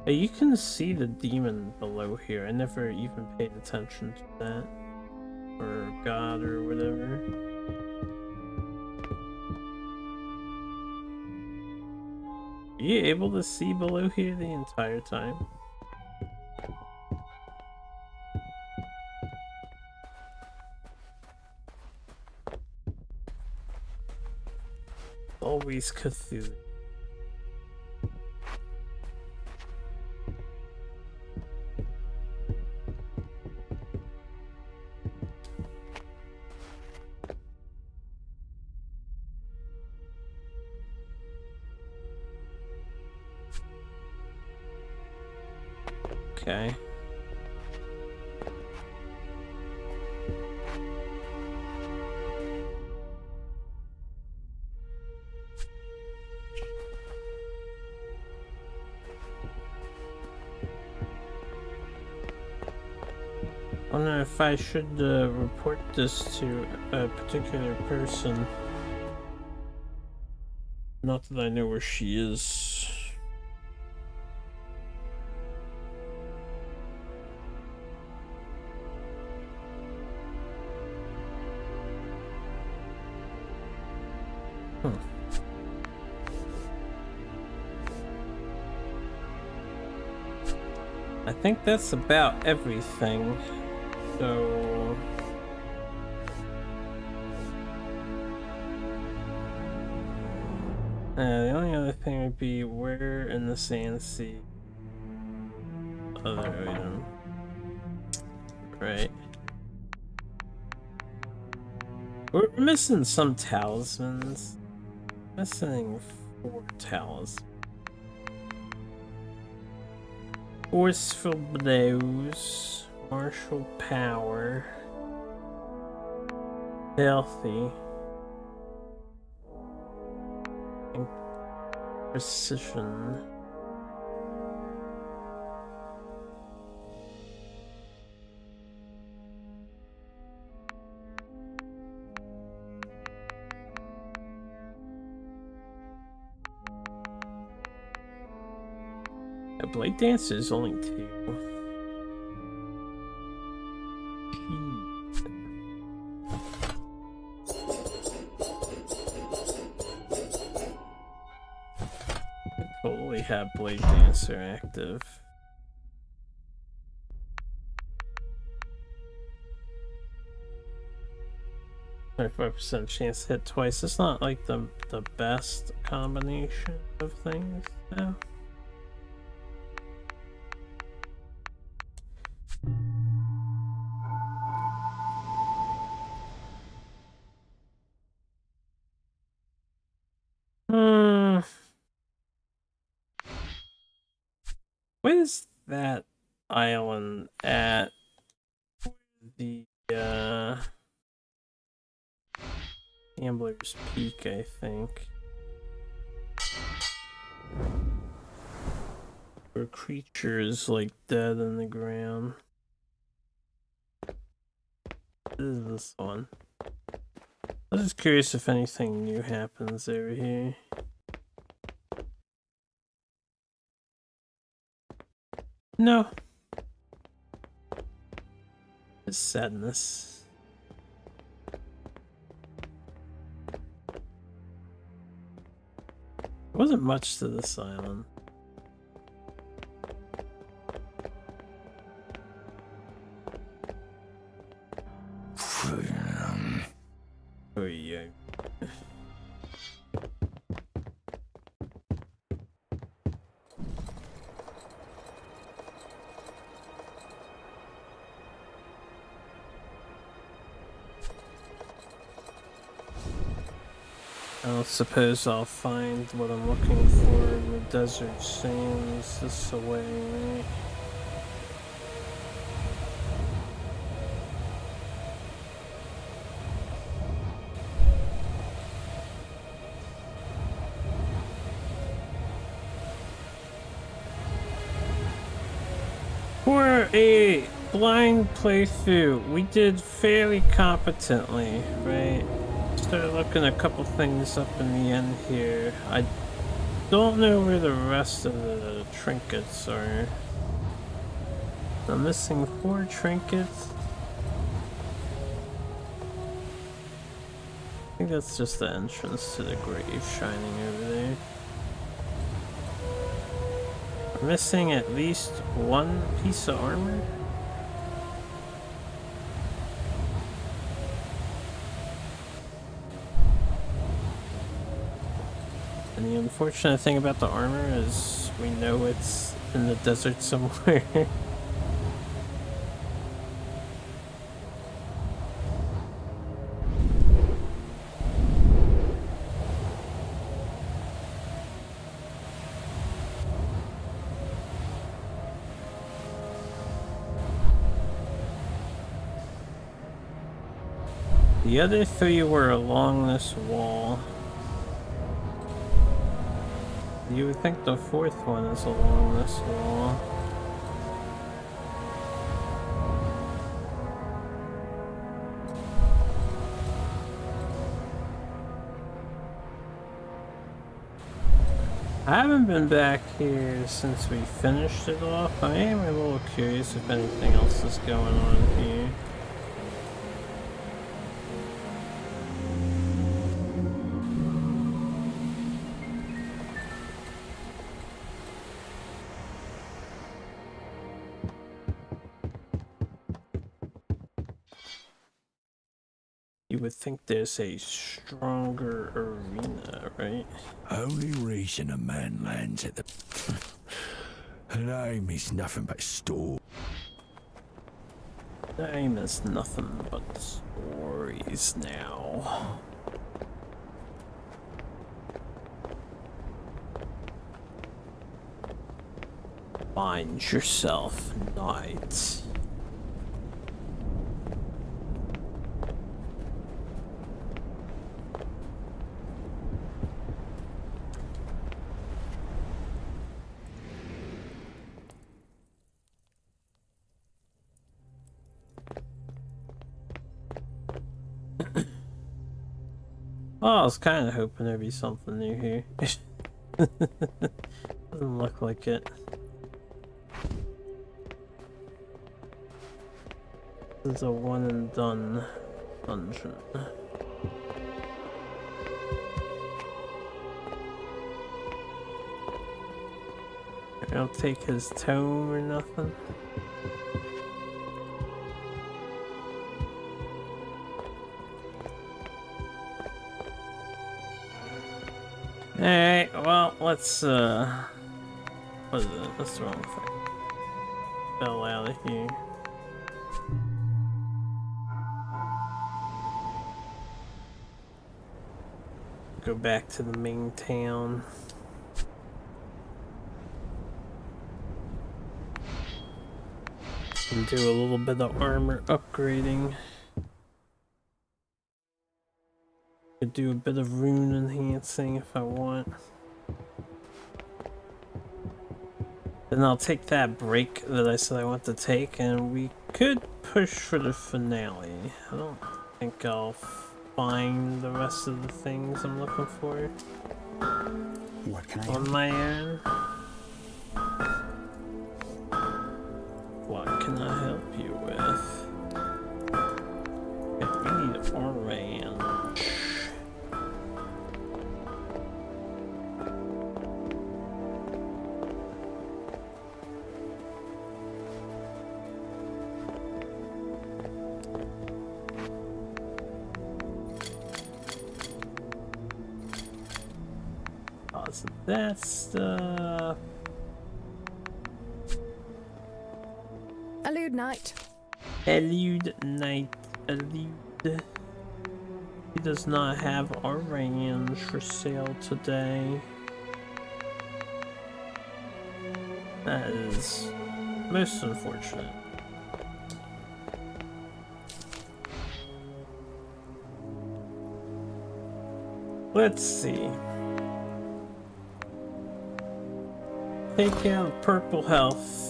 Hey, you can see the demon below here. I never even paid attention to that. Or God or whatever. Are you able to see below here the entire time? Always Cthulhu. Okay. I don't know if I should report this to a particular person. Not that I know where she is. I think that's about everything. So the only other thing would be where in the sand sea other item. Right. We're missing some talismans. Missing 4 talismans. Forceful blows, martial power, healthy, and precision. A blade dancer is only 2. Totally have blade dancer active. 35% chance to hit twice. It's not like the best combination of things now. Where's that island at? The Gambler's Peak, I think. Where creatures like dead in the ground. This is this one. I'm just curious if anything new happens over here. No. Just sadness. Wasn't much to this island. Oh yeah. I don't suppose I'll find what I'm looking for in the desert sands this away, right? For a blind playthrough, we did fairly competently, right? Started looking a couple things up in the end here. I don't know where the rest of the trinkets are. I'm missing 4 trinkets. I think that's just the entrance to the grave shining over there. I'm missing at least 1 piece of armor. And the unfortunate thing about the armor is we know it's in the desert somewhere. The other 3 were along this wall. You would think the 4th one is along this wall. I haven't been back here since we finished it off. I am a little curious if anything else is going on here. You would think there's a stronger arena, right? Only reason a man lands at the... name is nothing but store. Name is nothing but stories now. Find yourself, knight. Oh, I was kind of hoping there'd be something new here. Doesn't look like it. This is a one and done dungeon. I'll take his tome or nothing. Alright, well, let's, what is it? That's the wrong thing. Fell out of here. Go back to the main town. And do a little bit of armor upgrading. Could do a bit of rune enhancing if I want. Then I'll take that break that I said I want to take, and we could push for the finale. I don't think I'll find the rest of the things I'm looking for. What can I on my own? What can I help you with? If we need orange. That's the... Elude Knight. Elude Knight. Elude. He does not have our range for sale today. That is most unfortunate. Let's see. Take out purple health.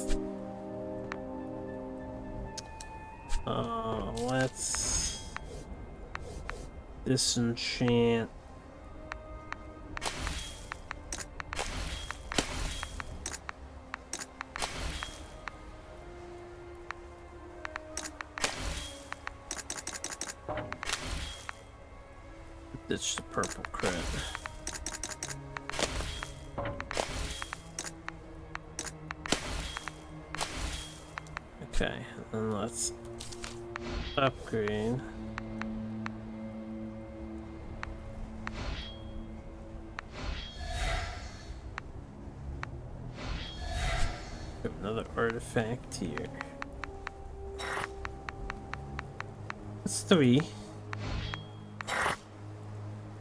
Let's disenchant. Ditch the purple crit. Okay, and let's upgrade. Another artifact here. That's 3.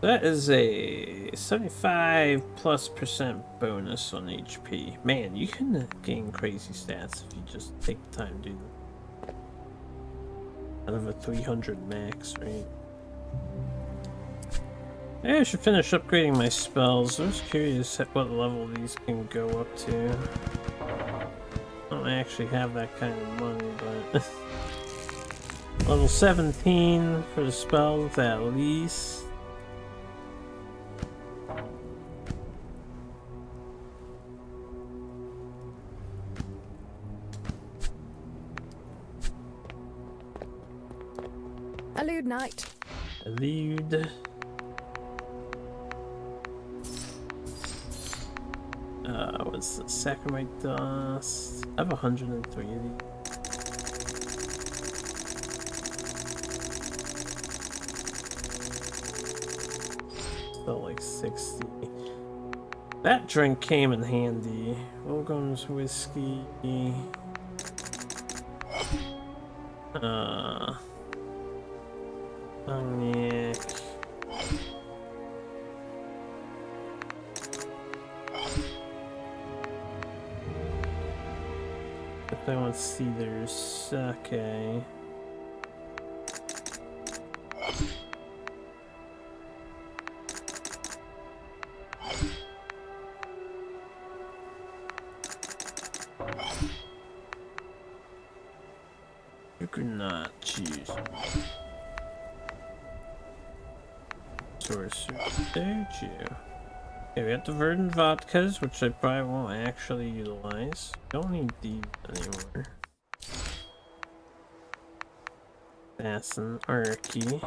That is a 75+% bonus on HP. Man, you can gain crazy stats if you just take the time to do them. Out of a 300 max, right? Maybe I should finish upgrading my spells. I was curious at what level these can go up to. I don't actually have that kind of money, but... level 17 for the spells at least. Elude Knight. Elude. What's the Saccharite Dust? I have 103 of these. Still like 60. That drink came in handy. Wilgum's whiskey. Cognac. If I want to see their sake. You could not choose. Sorcerer statue. Okay, we have the verdant vodkas, which I probably won't actually utilize. Don't need these anymore. Assassin, Arky.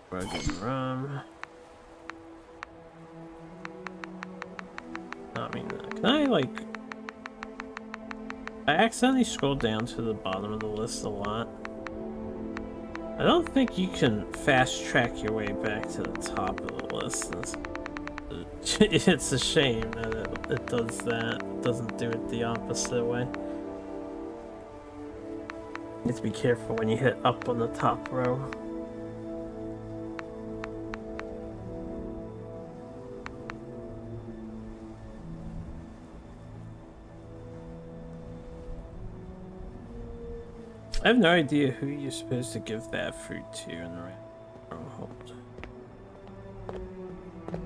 Rugged rum. I mean, can I like... I accidentally scrolled down to the bottom of the list a lot. I don't think you can fast track your way back to the top of the list. It's a shame that it does that. It doesn't do it the opposite way. You have to be careful when you hit up on the top row. I have no idea who you're supposed to give that fruit to in the stronghold.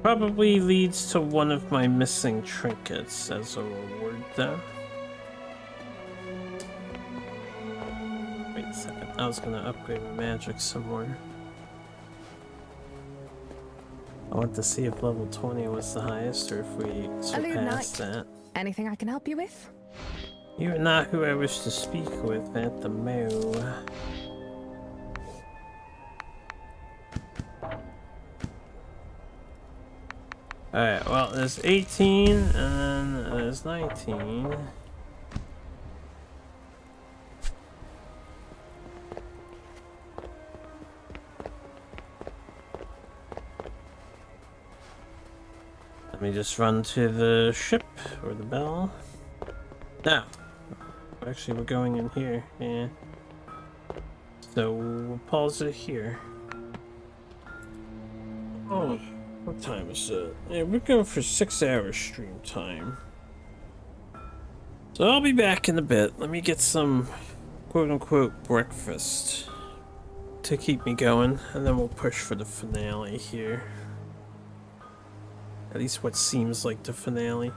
Probably leads to one of my missing trinkets as a reward, though. Wait a second, I was gonna upgrade my magic some more. I want to see if level 20 was the highest or if we surpassed that. Anything I can help you with? You are not who I wish to speak with at the mill. Alright, well, there's 18, and then there's 19. Let me just run to the ship or the bell. Now, actually, we're going in here. Yeah. So we'll pause it here. Oh, what time is it? Yeah, we're going for 6 hours stream time. So I'll be back in a bit. Let me get some quote-unquote breakfast to keep me going, and then we'll push for the finale here. At least what seems like the finale.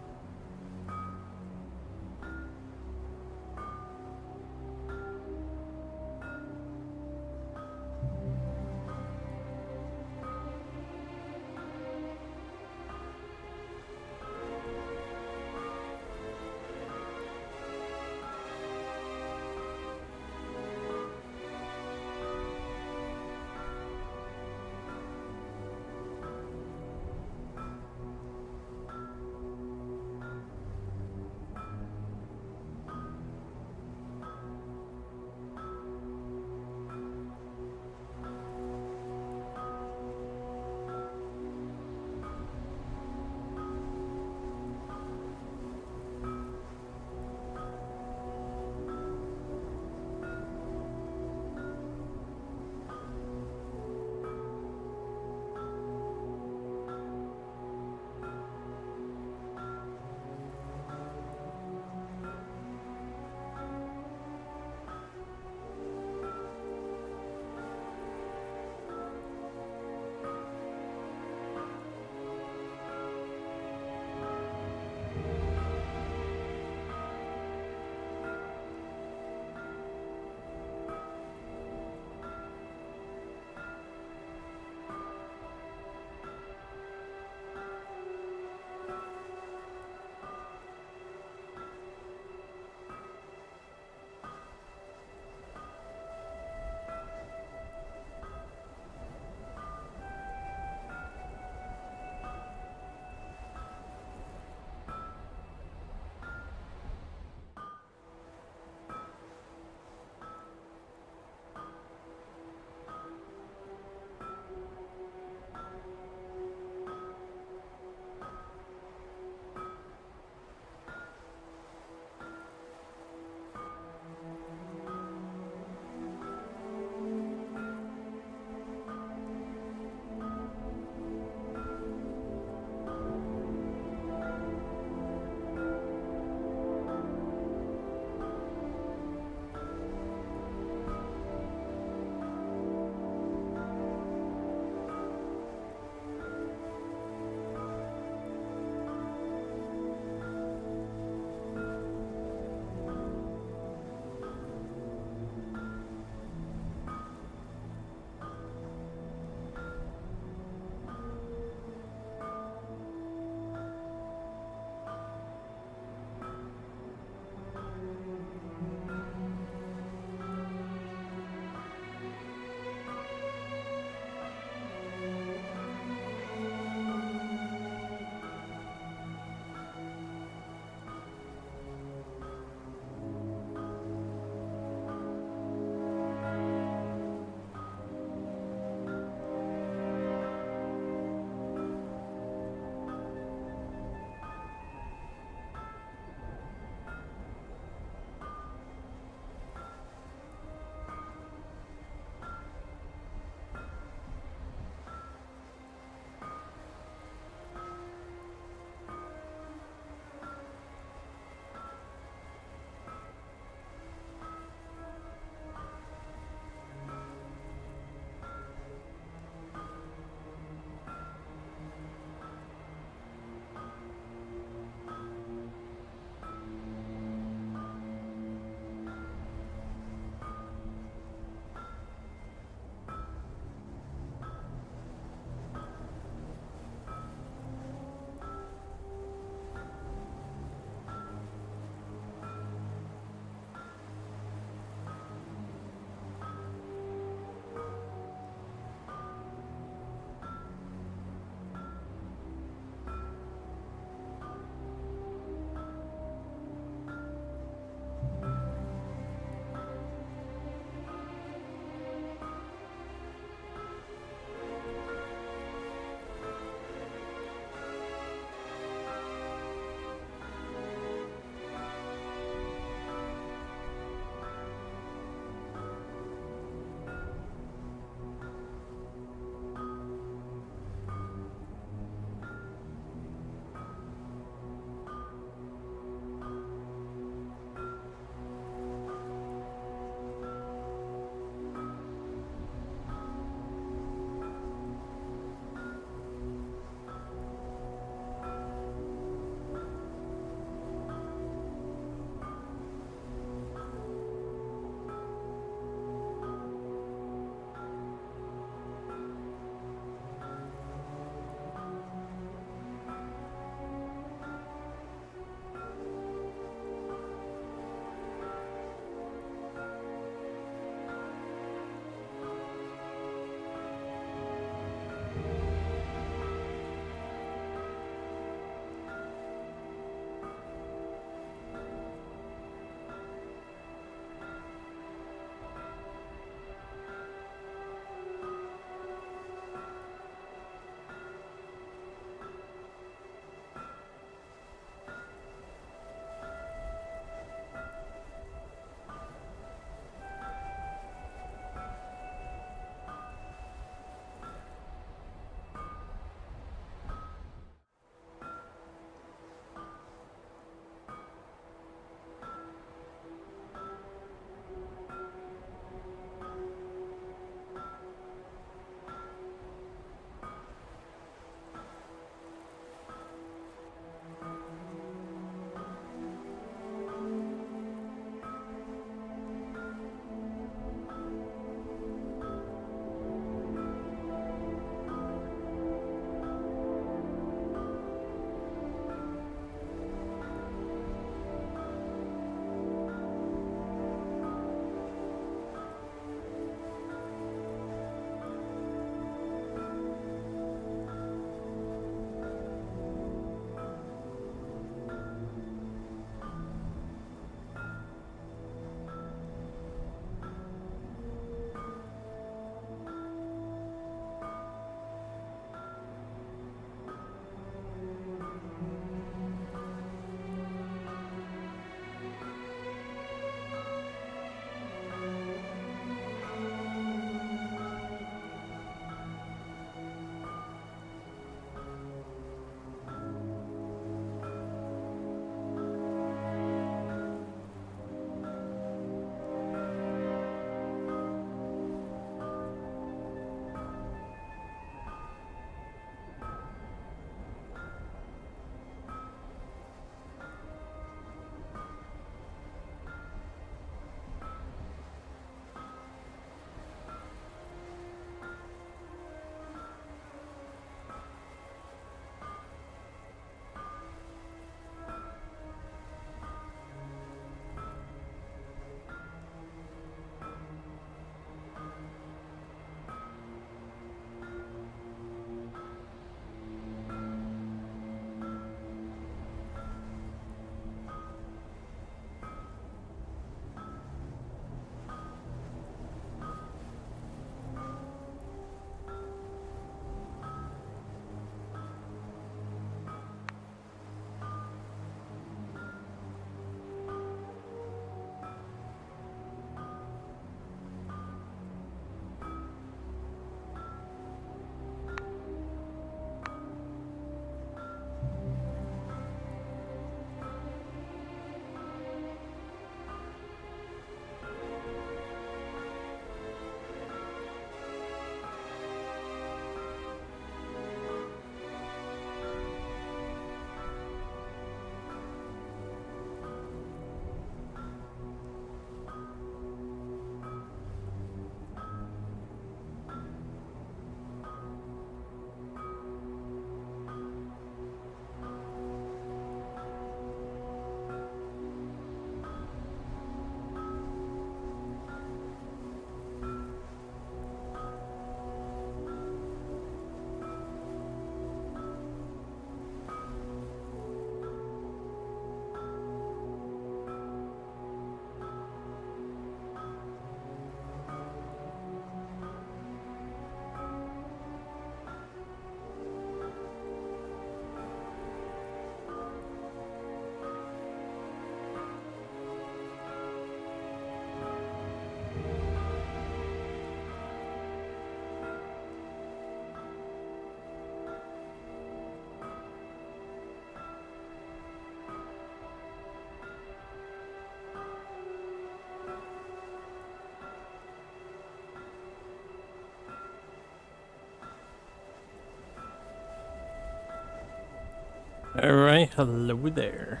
Alright, hello there.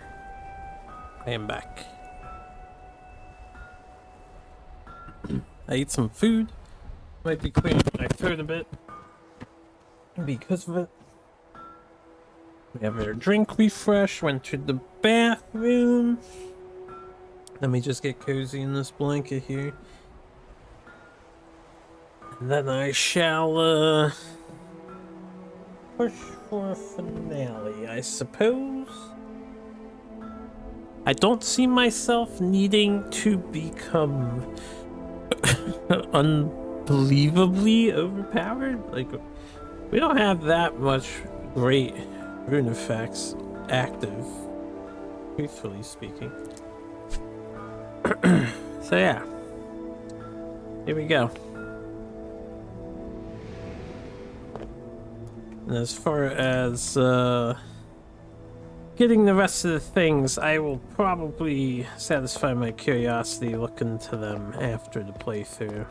I am back. I ate some food. Might be clearing my throat a bit because of it. We have our drink refresh, went to the bathroom. Let me just get cozy in this blanket here. And then I shall push for a finale, I suppose. I don't see myself needing to become unbelievably overpowered. Like, we don't have that much great rune effects active, truthfully speaking. So yeah, here we go. And as far as getting the rest of the things, I will probably satisfy my curiosity looking to them after the playthrough.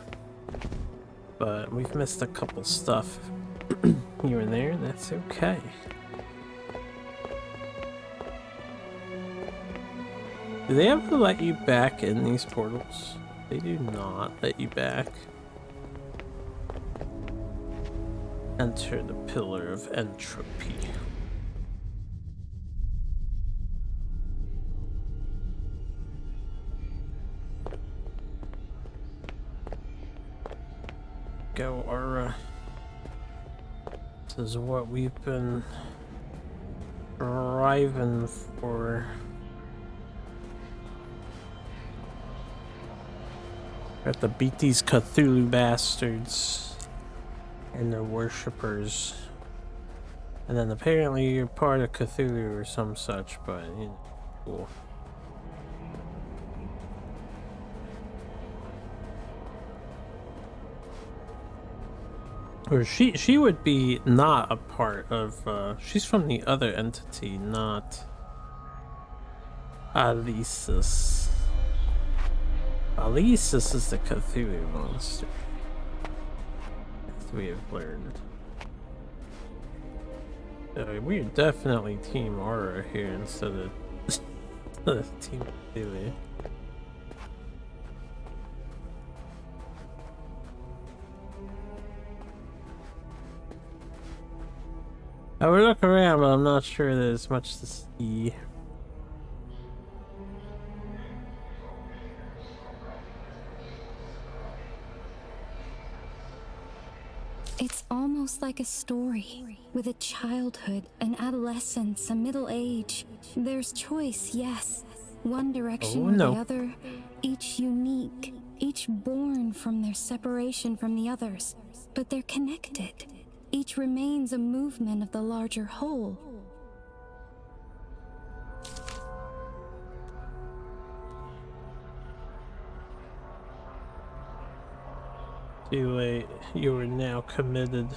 But we've missed a couple stuff here and there, and that's okay. Do they ever let you back in these portals? They do not let you back. Enter the Pillar of Entropy. Go, Aura. This is what we've been striving for. Got to beat these Cthulhu bastards and their worshippers. And then apparently you're part of Cthulhu or some such, but you know, cool. Or she would be not a part of, she's from the other entity, not Alesis. Alesis is the Cthulhu monster, as we have learned. We're definitely Team Aura here instead of Team Cthulhu. I would look around, but I'm not sure there's much to see. It's almost like a story, with a childhood, an adolescence, a middle age. There's choice, yes. One direction or the other, each unique, each born from their separation from the others. But they're connected. Each remains a movement of the larger whole. Too late. You are now committed.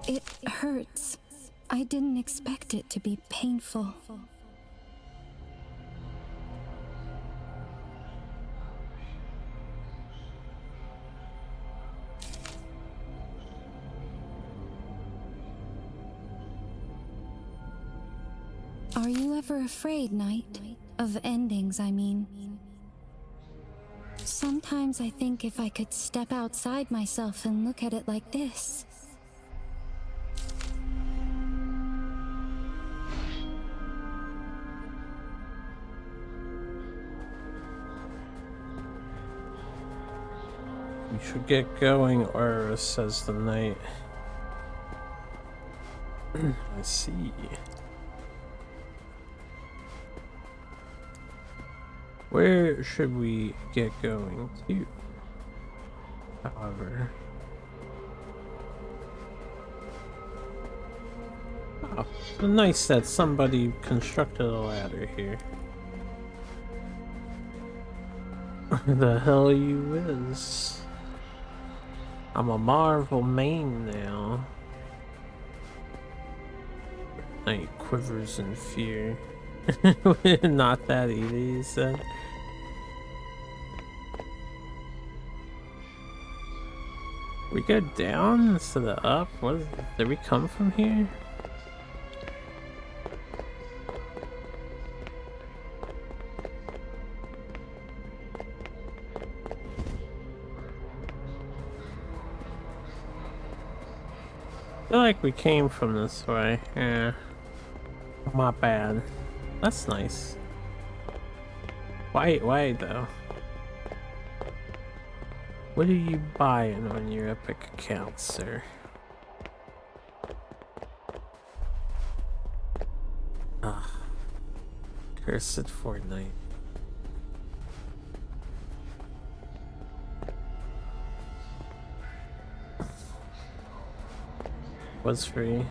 It hurts. I didn't expect it to be painful. Are you ever afraid, Knight? Of endings, I mean. Sometimes I think if I could step outside myself and look at it like this. We should get going, Aura, says the knight. I see. Where should we get going to? However. Oh, nice that somebody constructed a ladder here. The hell you is? I'm a Marvel main now. Knight quivers in fear. Not that easy, he said. We go down instead of up? What is, did we come from here? like we came from this way. Yeah. My bad. That's nice. Why though? What are you buying on your Epic account, sir? Ah. Cursed Fortnite. Was free.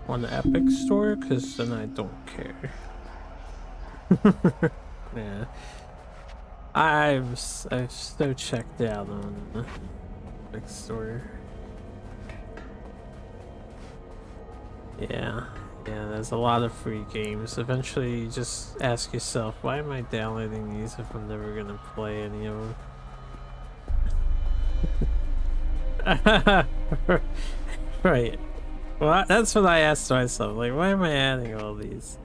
On the Epic store, because then I don't care. Yeah. I've so checked out on the Epic store. Yeah. Yeah, there's a lot of free games. Eventually, you just ask yourself, why am I downloading these if I'm never gonna play any of them? Right. Well, that's what I asked myself. Like, why am I adding all these?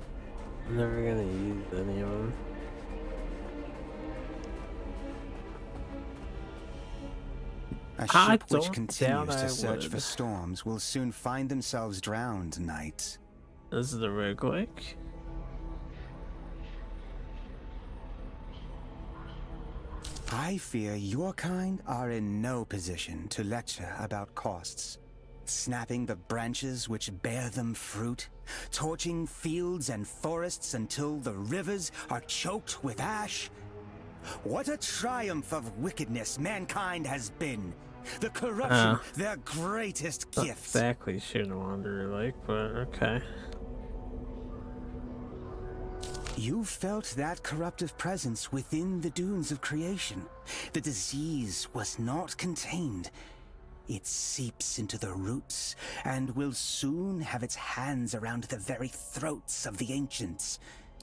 I'm never gonna use any of them. A ship which continues to search for storms will soon find themselves drowned, Knight. This is the roguelike. I fear your kind are in no position to lecture about costs. Snapping the branches which bear them fruit, torching fields and forests until the rivers are choked with ash. What a triumph of wickedness mankind has been! The corruption, their greatest gift. Exactly Shadow Wanderer like, but okay. You felt that corruptive presence within the dunes of creation. The disease was not contained. It seeps into the roots and will soon have its hands around the very throats of the ancients.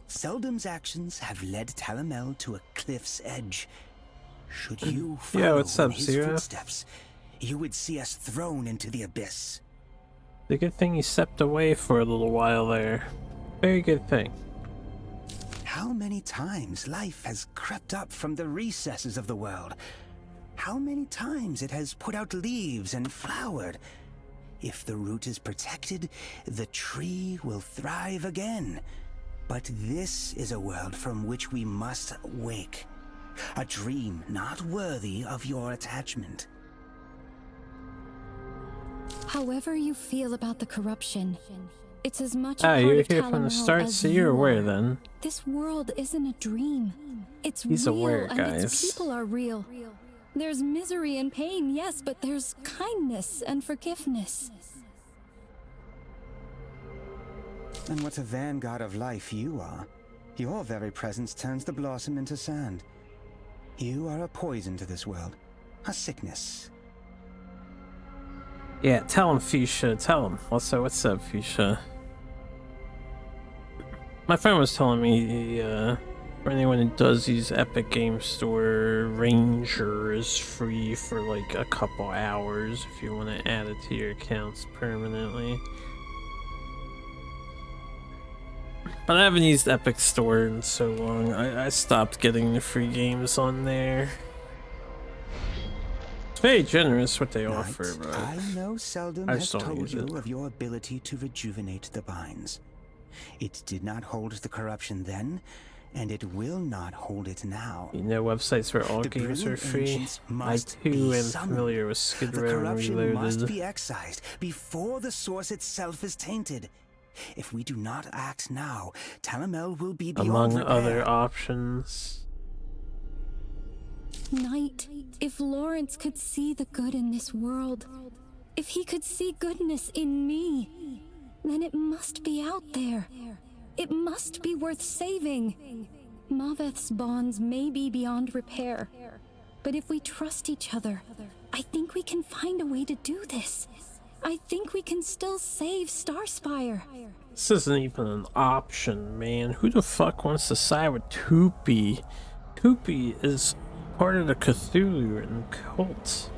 Seldom's actions have led Talamhel to a cliff's edge. Should you follow in his footsteps, you would see us thrown into the abyss. The good thing you stepped away for a little while there. Very good thing. How many times life has crept up from the recesses of the world. How many times it has put out leaves and flowered. If the root is protected, the tree will thrive again. But this is a world from which we must wake. A dream not worthy of your attachment. However you feel about the corruption, it's as much Ah, a part you're of here from the Talamhel start, as so you're you aware are. then. This world isn't a dream. It's He's real, aware, and guys. its people are real. There's misery and pain, yes, but there's kindness and forgiveness. And what a vanguard of life you are. Your very presence turns the blossom into sand. You are a poison to this world. A sickness. Yeah, tell him, Fuchsia. Tell him. Also, what's up, Fuchsia? My friend was telling me, for anyone who does use Epic Game Store, Ranger is free for like a couple hours if you want to add it to your accounts permanently. But I haven't used Epic Store in so long. I stopped getting the free games on there. It's very generous what they offer, but I know Seldom I has just don't told use you it. of your ability to rejuvenate the binds. It did not hold the corruption then, and it will not hold it now. You know websites where all The games are brilliant free? ancients I must too be am summoned. familiar with Skid The Row and corruption must Reloaded. be excised before the source itself is tainted. If we do not act now, Talamhel will be beyond Among repair. other options. Knight, if Lawrence could see the good in this world, if he could see goodness in me, then it must be out there. It must be worth saving. Maveth's bonds may be beyond repair, but if we trust each other, I think we can find a way to do this. I think we can still save Starspire. This isn't even an option, man. Who the fuck wants to side with Tupi? Tupi is part of the Cthulhu and cult.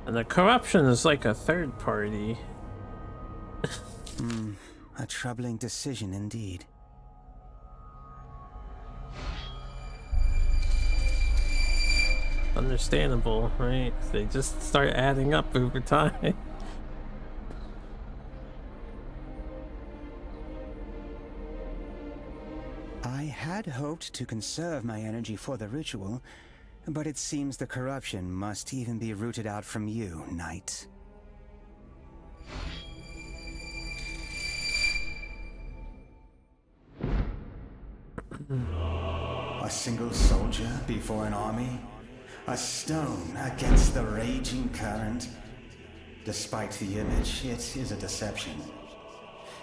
And the corruption is like a third party. A troubling decision indeed. Understandable, right? They just start adding up over time. I had hoped to conserve my energy for the ritual, but it seems the corruption must even be rooted out from you, Knight. A single soldier before an army? A stone against the raging current? Despite the image, it is a deception.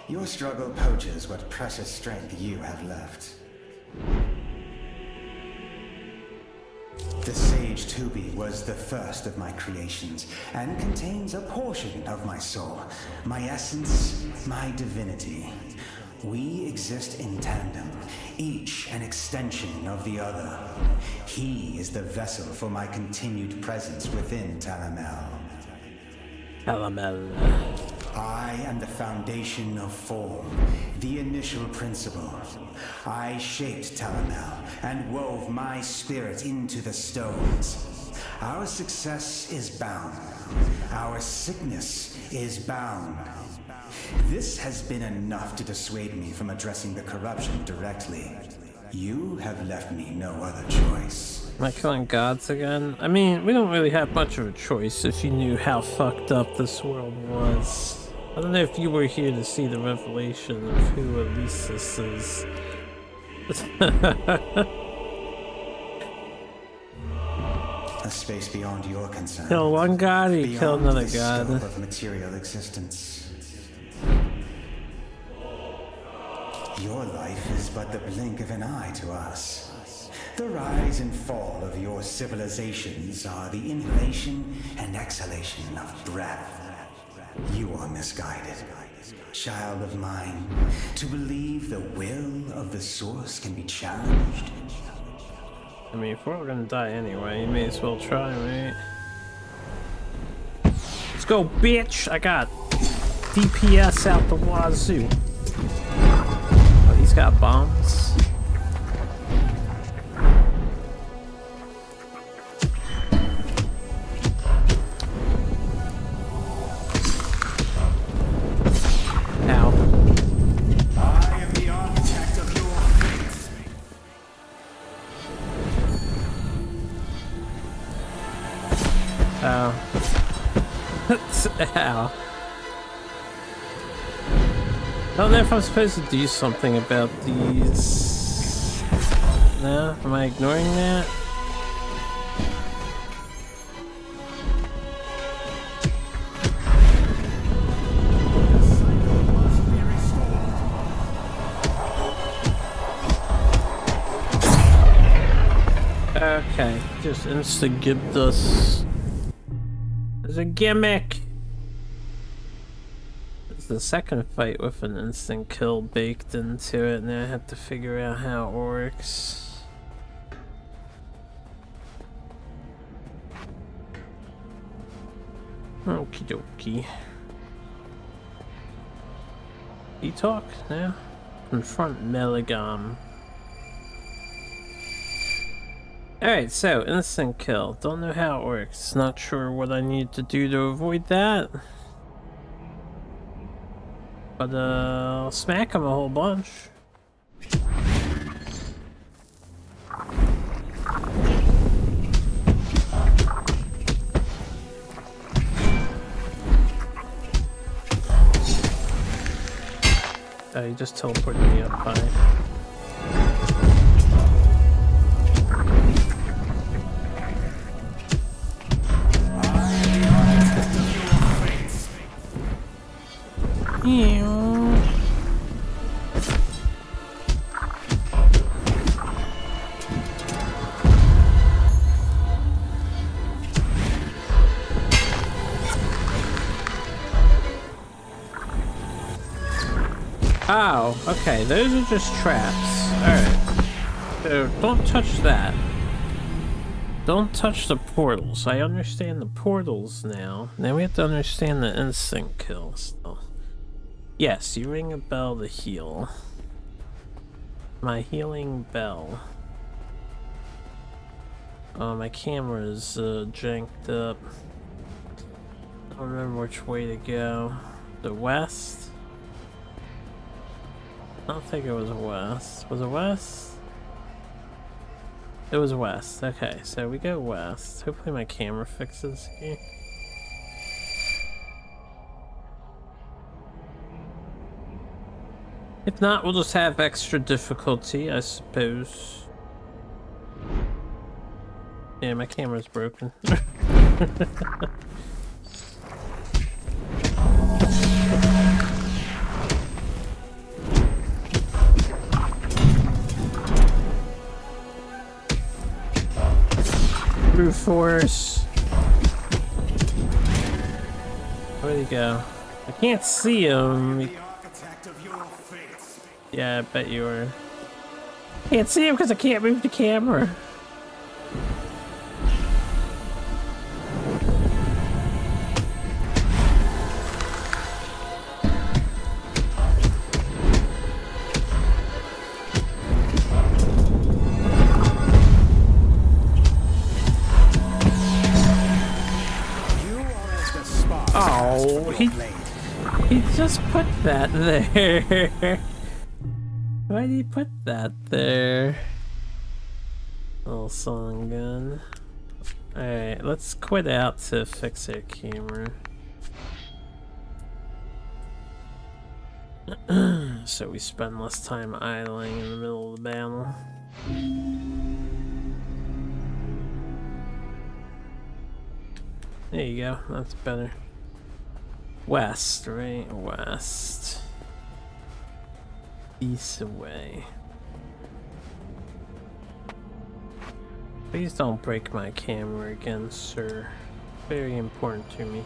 Your struggle poaches what precious strength you have left. The sage Tubi was the first of my creations, and contains a portion of my soul, my essence, my divinity. We exist in tandem, each an extension of the other. He is the vessel for my continued presence within Talamhel. Talamhel. I am the foundation of form, the initial principle. I shaped Talamhel and wove my spirit into the stones. Our success is bound. Our sickness is bound. This has been enough to dissuade me from addressing the corruption directly. You have left me no other choice. Am I killing gods again? I mean, we don't really have much of a choice if you knew how fucked up this world was. I don't know if you were here to see the revelation of who Elisis is. A space beyond your concern. Kill one god, you kill another god. Beyond the scope of material existence. Your life is but the blink of an eye to us. The rise and fall of your civilizations are the inhalation and exhalation of breath. You are misguided, child of mine, to believe the will of the source can be challenged. I mean, if we're all gonna die anyway, you may as well try, right? Let's go, bitch! I got DPS out the wazoo. Oh, he's got bombs. Ow. I am the architect of your fate. Ow. Ow. I don't know if I'm supposed to do something about these. No? Am I ignoring that? Okay, just insta-gibbed us. There's a gimmick! It's the second fight with an instant kill baked into it, and I have to figure out how it works. Okie dokie. You talk now? Confront Meligam. Alright, so instant kill. Don't know how it works. Not sure what I need to do to avoid that. But I'll smack him a whole bunch. Oh, you just teleported me up high. Oh, okay, those are just traps. Alright. So, don't touch that. Don't touch the portals. I understand the portals now. Now we have to understand the instant kill still. Yes, you ring a bell to heal. My healing bell. Oh, my camera is janked up. I don't remember which way to go. The west? I don't think it was west. Was it west? It was west. Okay, so we go west. Hopefully my camera fixes here. If not, we'll just have extra difficulty, I suppose. Yeah, my camera's broken. Brute force. Where'd he go? I can't see him. Yeah, I bet you were. Can't see him because I can't move the camera. Oh, he just put that there. Why did he put that there? Little song gun. Alright, let's quit out to fix our camera. So we spend less time idling in the middle of the battle. There you go, that's better. West, right? West. East away. Please don't break my camera again, sir. Very important to me.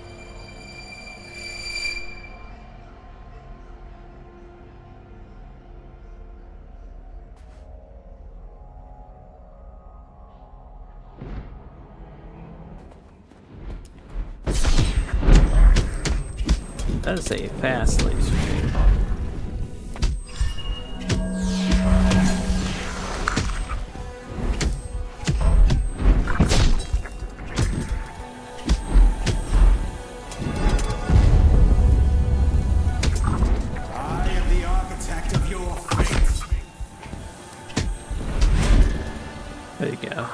That is a fast laser beam. I am the architect of your fate. There you go.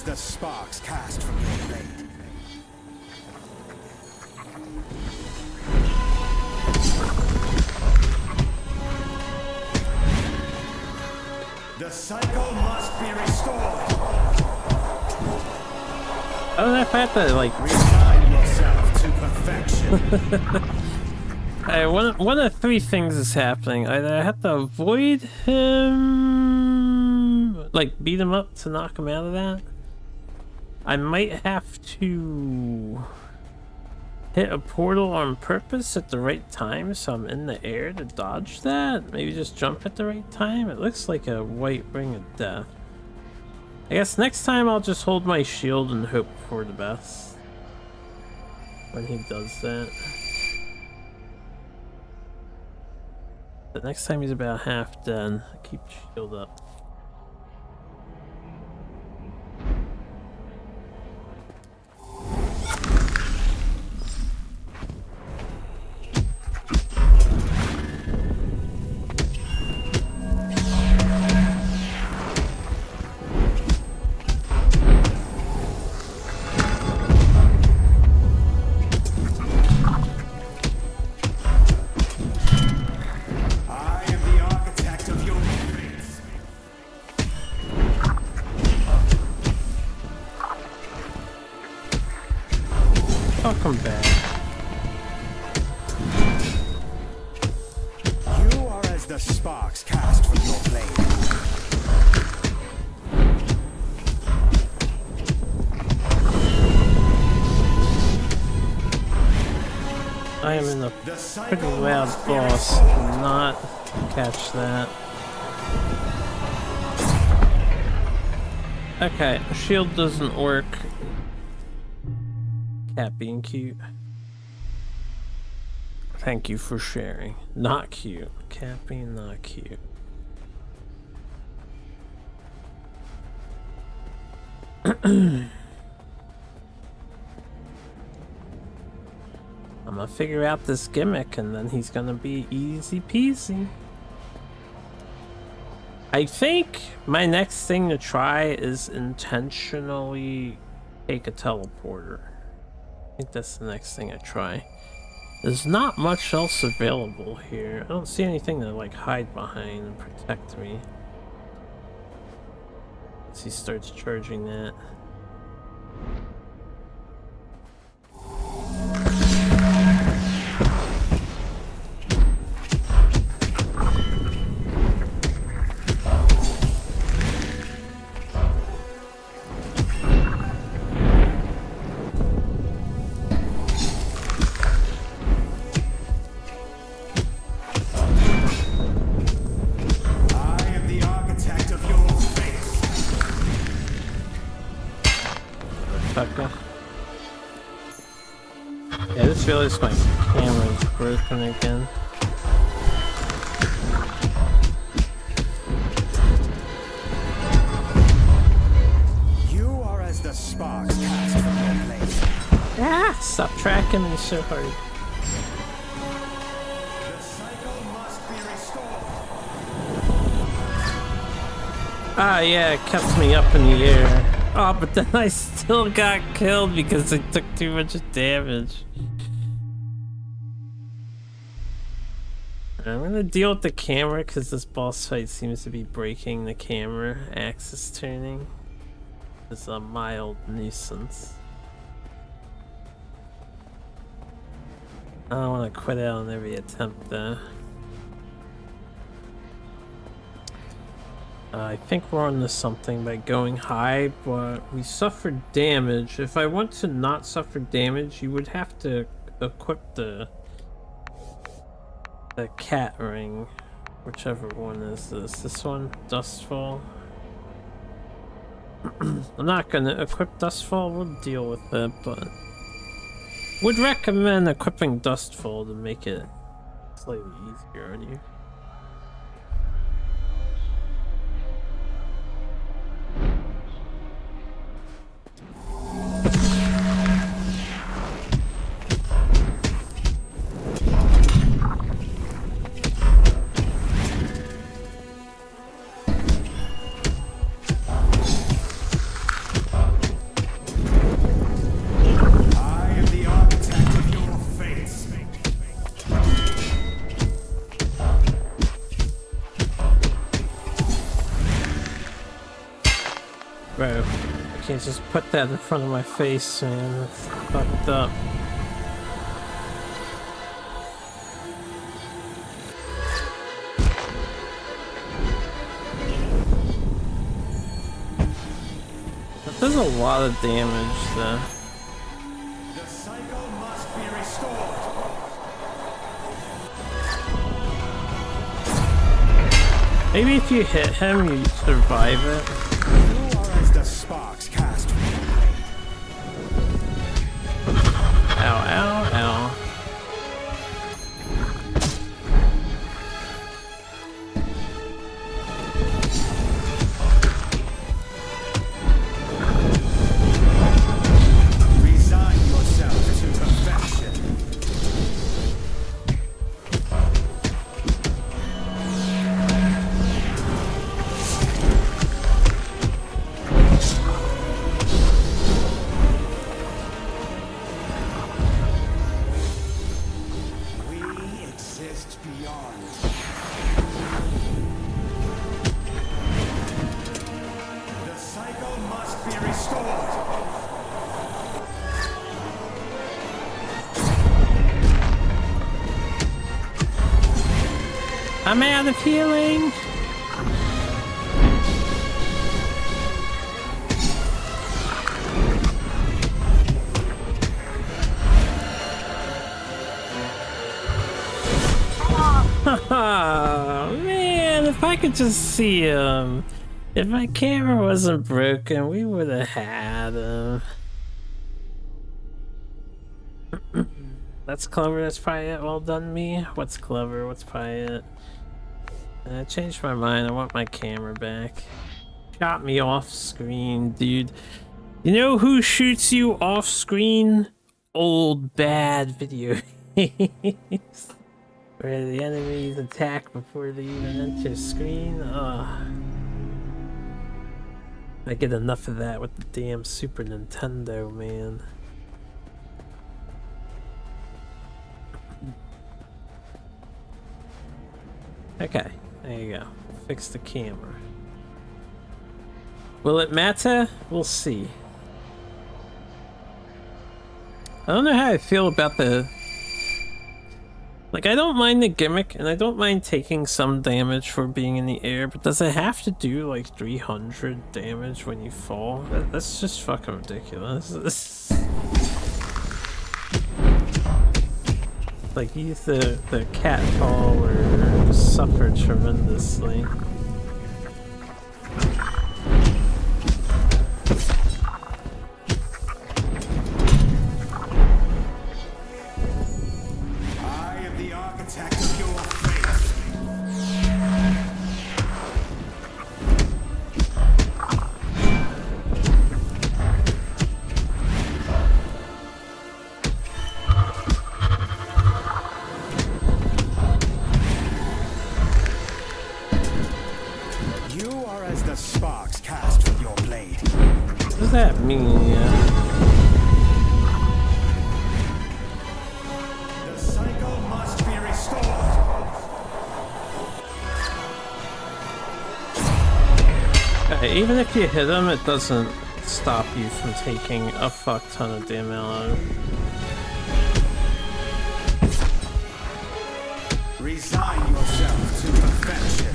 The sparks cast from your blade. The cycle must be restored. Oh, that fact that like refine yourself to perfection. Alright, one of three things is happening. Either I have to avoid him, like beat him up to knock him out of that. I might have to hit a portal on purpose at the right time so I'm in the air to dodge that. Maybe just jump at the right time. It looks like a white ring of death. I guess next time I'll just hold my shield and hope for the best when he does that. But next time he's about half dead, keep shield up. Welcome back. You are as the sparks cast from your blade. I am in a pretty loud boss. Do not catch that. Okay, shield doesn't work. Cat being cute. Thank you for sharing. Not cute. Cat being not cute. I'm gonna figure out this gimmick and then he's gonna be easy peasy. I think my next thing to try is intentionally take a teleporter. I think that's the next thing I try. There's not much else available here. I don't see anything to like hide behind and protect me. Once he starts charging that. Yeah, this feels like my camera's broken again. You are as the sparks cast from your place. Ah! Stop tracking me so hard. The cycle must be restored. Ah, yeah, it kept me up in the air. Oh, but then I still got killed because I took too much damage. I'm gonna deal with the camera because this boss fight seems to be breaking the camera axis turning. It's a mild nuisance. I don't want to quit out on every attempt though. I think we're on to something by going high, but we suffered damage. If I want to not suffer damage, you would have to equip the cat ring. Whichever one is this. This one? Dustfall? I'm not gonna equip Dustfall, we'll deal with it, but would recommend equipping Dustfall to make it slightly easier on you. Bro, I can't just put that in front of my face, man. That's fucked up. That does a lot of damage, though. The cycle must be restored. Maybe if you hit him, you survive it. The sparks cast from your blade. Ow, ow, ow. Resign yourself to perfection. I'm out of healing. Oh, man, if I could just see him. If my camera wasn't broken, we would have had him. That's clever, that's probably it. Well done, me. What's clever? What's probably it? I changed my mind. I want my camera back. Shot me off screen, dude. You know who shoots you off screen? Old bad video games. Where the enemies attack before they even enter screen. Ugh. I get enough of that with the damn Super Nintendo, man. Okay, there you go. Fix the camera. Will it matter? We'll see. I don't know how I feel about the... Like, I don't mind the gimmick, and I don't mind taking some damage for being in the air, but does it have to do, like, 300 damage when you fall? That's just fucking ridiculous. Like, use the cat fall or suffer tremendously. What does that mean? The cycle must be restored. Even if you hit them, it doesn't stop you from taking a fuck ton of damage. Resign yourself to perfection.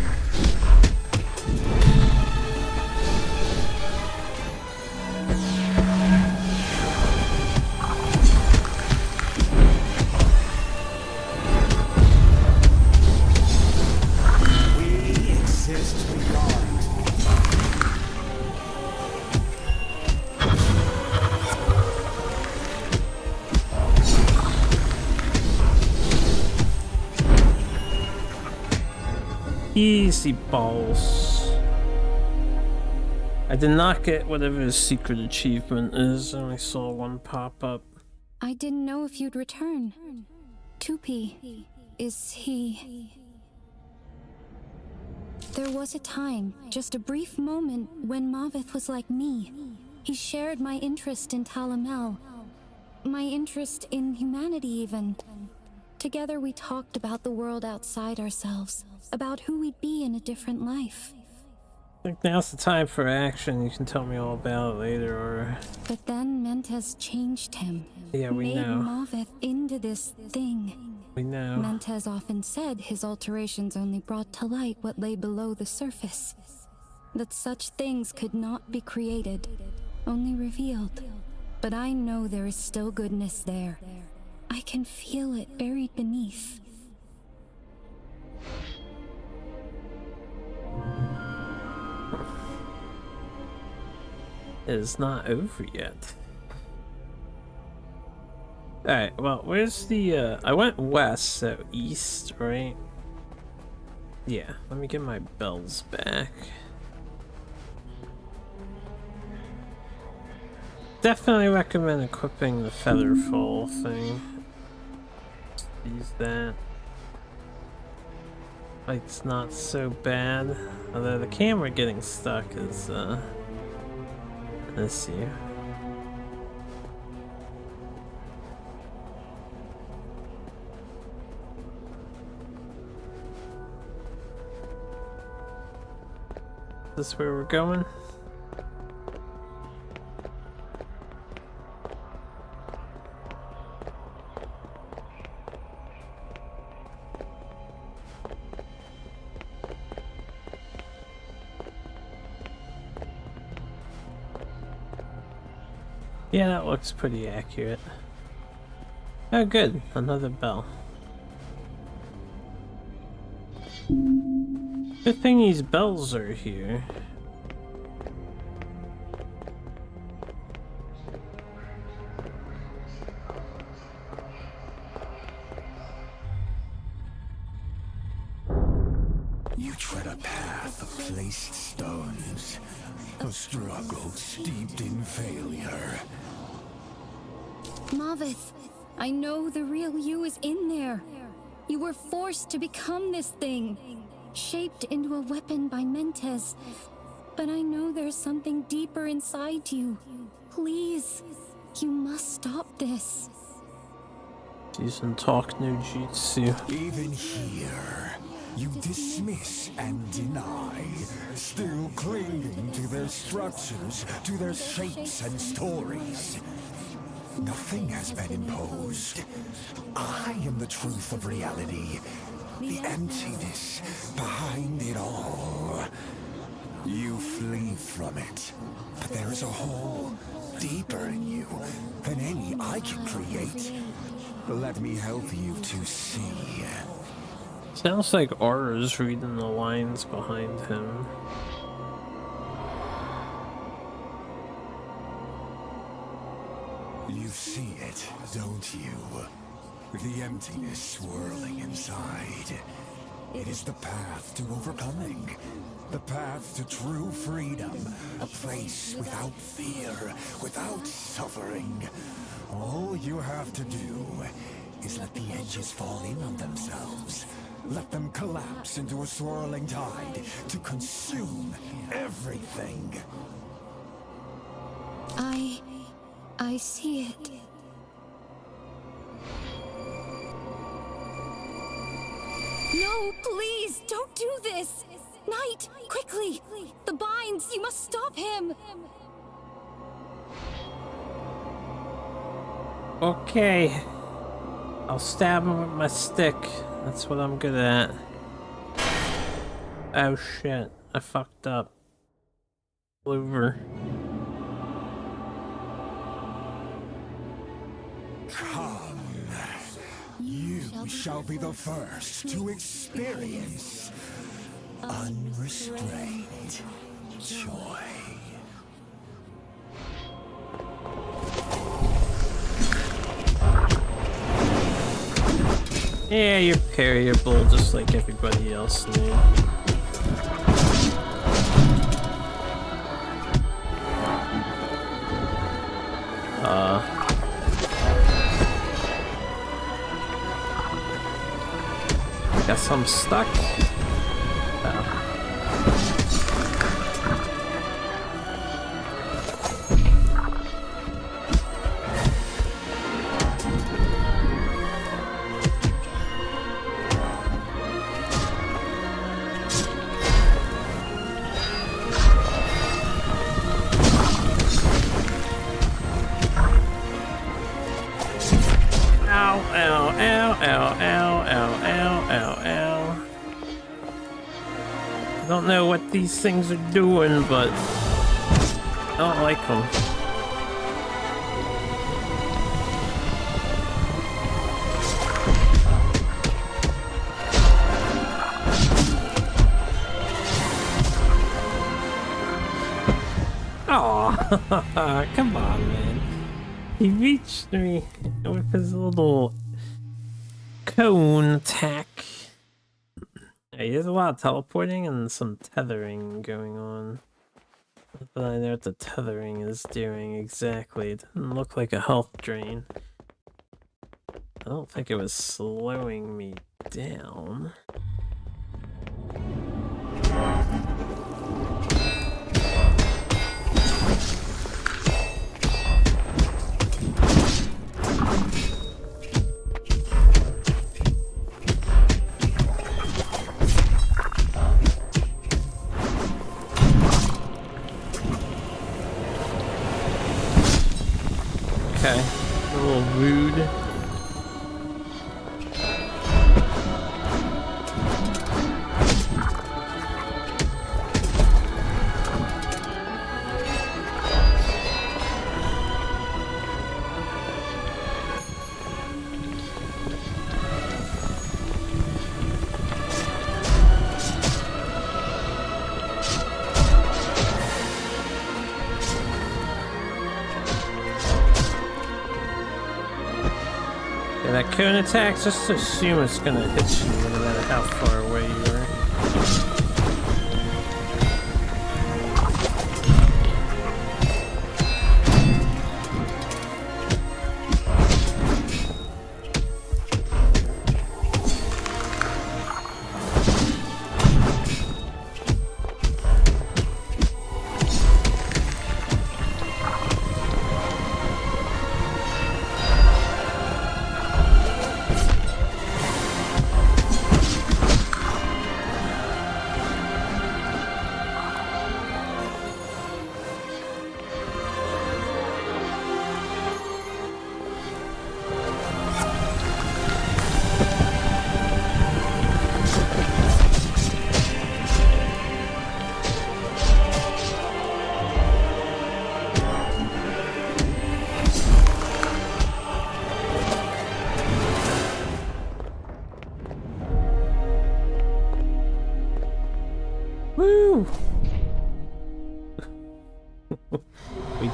Easy balls. I did not get whatever his secret achievement is. I only saw one pop up. I didn't know if you'd return. Tupi, is he... There was a time, just a brief moment, when Maveth was like me. He shared my interest in Talamhel. My interest in humanity, even. Together we talked about the world outside ourselves. About who we'd be in a different life. I think now's the time for action. You can tell me all about it later, or... But then Mentes changed him. Yeah, we know. Made Maveth into this thing. We know. Mentes often said his alterations only brought to light what lay below the surface. That such things could not be created, only revealed. But I know there is still goodness there. I can feel it buried beneath. It is not over yet. Alright, well, where's the, I went west, so east, right? Yeah, let me get my bells back. Definitely recommend equipping the featherfall thing. Use that. It's not so bad. Although the camera getting stuck is, let's see. Is this where we're going? Yeah, that looks pretty accurate. Oh good, another bell. Good thing these bells are here. misplaced stones. A struggle steeped in failure. Mavith, I know the real you is in there. You were forced to become this thing, shaped into a weapon by Mentes. But I know there's something deeper inside you. Please, you must stop this. Season talk no jutsu. Even here, you dismiss and deny, still clinging to their structures, to their shapes and stories. Nothing has been imposed. I am the truth of reality, the emptiness behind it all. You flee from it, but there is a hole deeper in you than any I can create. Let me help you to see. Sounds like Aura's reading the lines behind him. You see it, don't you? The emptiness swirling inside. It is the path to overcoming. The path to true freedom. A place without fear, without suffering. All you have to do is let the edges fall in on themselves. Let them collapse into a swirling tide to consume everything. I see it. No, please, don't do this! Knight, quickly! The binds, you must stop him! Okay. I'll stab him with my stick. That's what I'm good at. Oh shit, I fucked up. Over. Come. You shall be the first to experience unrestrained joy. Yeah, you're parryable just like everybody else, dude. Guess I'm stuck. Oh. I don't know what these things are doing, but I don't like them. Aw, come on, man. He reached me with his little cone attack. Yeah, he has a lot of teleporting and some tethering going on. But I know what the tethering is doing exactly. It doesn't look like a health drain. I don't think it was slowing me down. Okay, a little rude. That cone attack, just assume it's gonna hit you no matter how far away you are.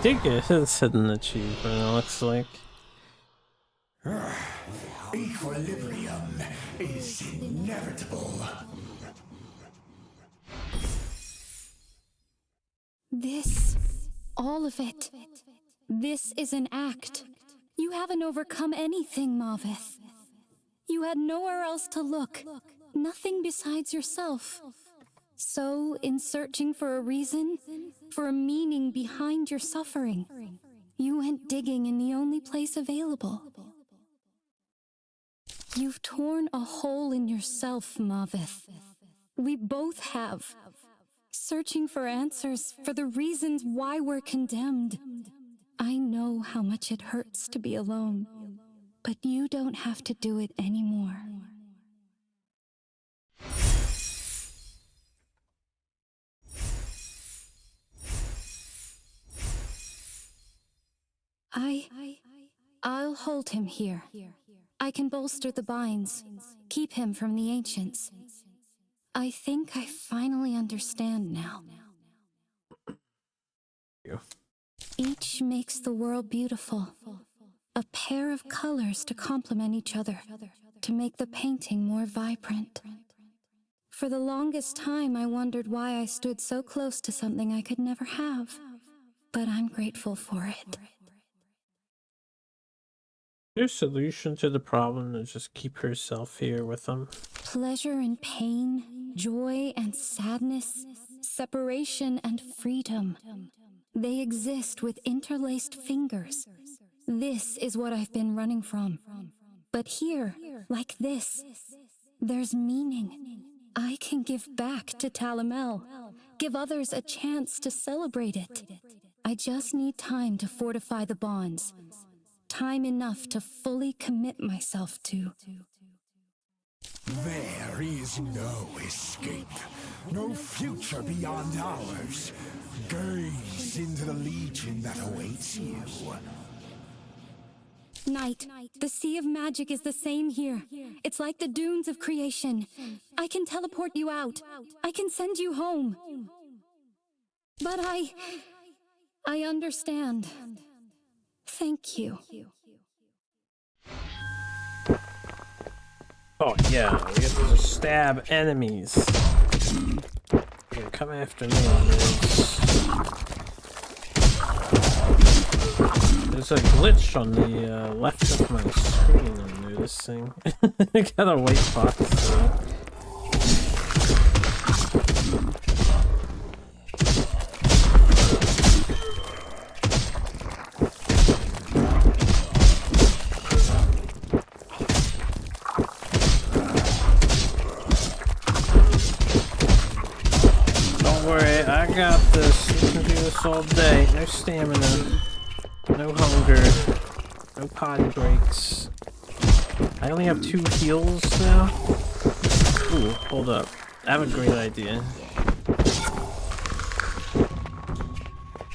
did get his hidden achievement, it looks like. Equilibrium is inevitable. This, all of it. This is an act. You haven't overcome anything, Maveth. You had nowhere else to look, nothing besides yourself. So, in searching for a reason, for a meaning behind your suffering, you went digging in the only place available. You've torn a hole in yourself, Maveth. We both have. Searching for answers, for the reasons why we're condemned. I know how much it hurts to be alone, but you don't have to do it anymore. I'll hold him here. I can bolster the binds, keep him from the ancients. I think I finally understand now. Each makes the world beautiful. A pair of colors to complement each other, to make the painting more vibrant. For the longest time, I wondered why I stood so close to something I could never have. But I'm grateful for it. Your solution to the problem is just keep herself here with them. Pleasure and pain, joy and sadness, separation and freedom. They exist with interlaced fingers. This is what I've been running from. But here, like this, there's meaning. I can give back to Talamhel, give others a chance to celebrate it. I just need time to fortify the bonds. Time enough to fully commit myself to. There is no escape, no future beyond ours. Gaze into the legion that awaits you. Night, the sea of magic is the same here. It's like the dunes of creation. I can teleport you out. I can send you home. But I understand. Thank you. Oh yeah, we have to stab enemies. Yeah, come after me, There's a glitch on the left of my screen I'm noticing. I got a white box. I got this. You can do this all day. No stamina. No hunger. No potty breaks. I only have 2 heals now. Ooh, hold up. I have a great idea.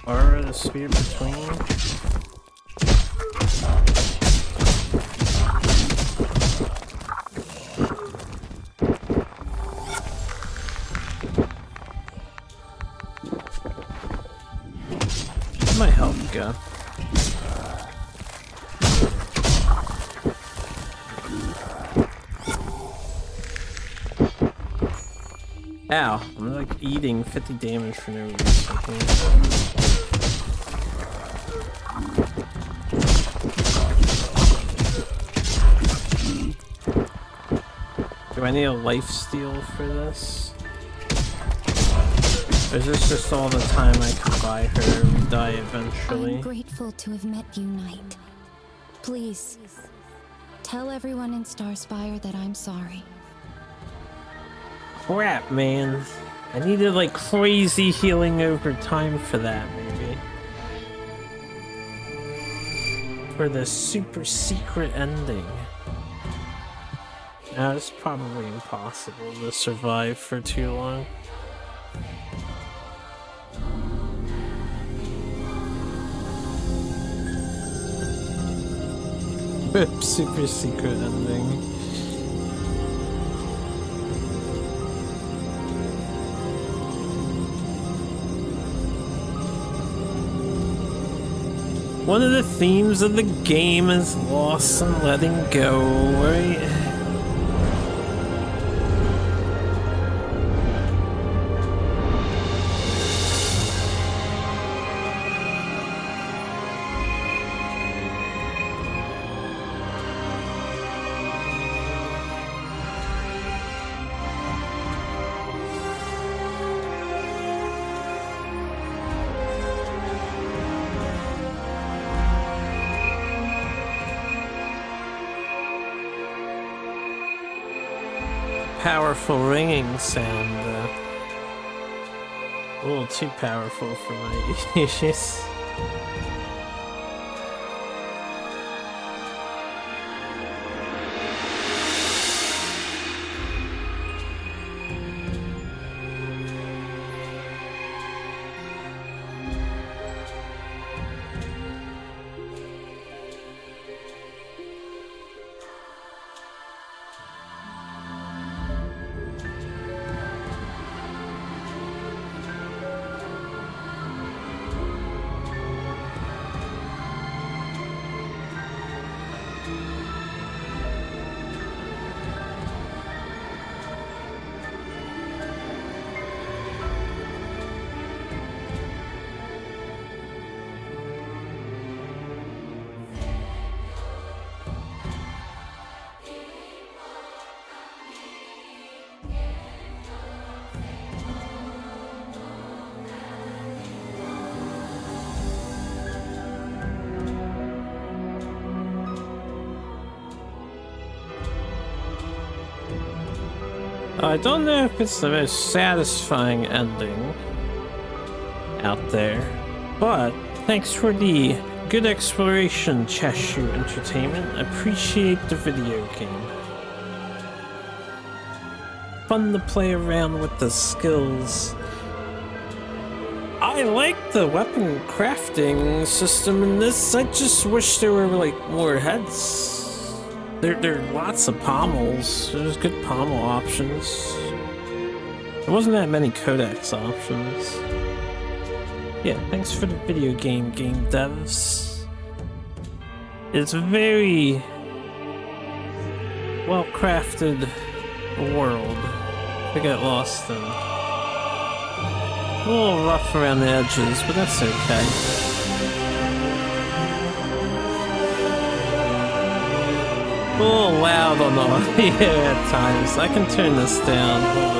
Or the spear between. Might help go. Ow, I'm like eating 50 damage for no reason. Do I need a lifesteal for this? Or is this just all the time I can buy her and die eventually? I'm grateful to have met you, Knight. Please, tell everyone in Starspire that I'm sorry. Crap, man. I needed like crazy healing over time for that, maybe. For the super secret ending. Now it's probably impossible to survive for too long. Super secret ending. One of the themes of the game is loss and letting go, right? Powerful ringing sound, a little too powerful for my issues. I don't know if it's the most satisfying ending out there, but thanks for the good exploration, Cheshire Entertainment. I appreciate the video game. Fun to play around with the skills. I like the weapon crafting system in this. I just wish there were like more heads. There are lots of pommels. There's good pommel options. There wasn't that many codex options. Yeah, thanks for the video game devs. It's a very well crafted world to get lost in. A little rough around the edges, but that's okay. A little loud on the audio at times. I can turn this down a little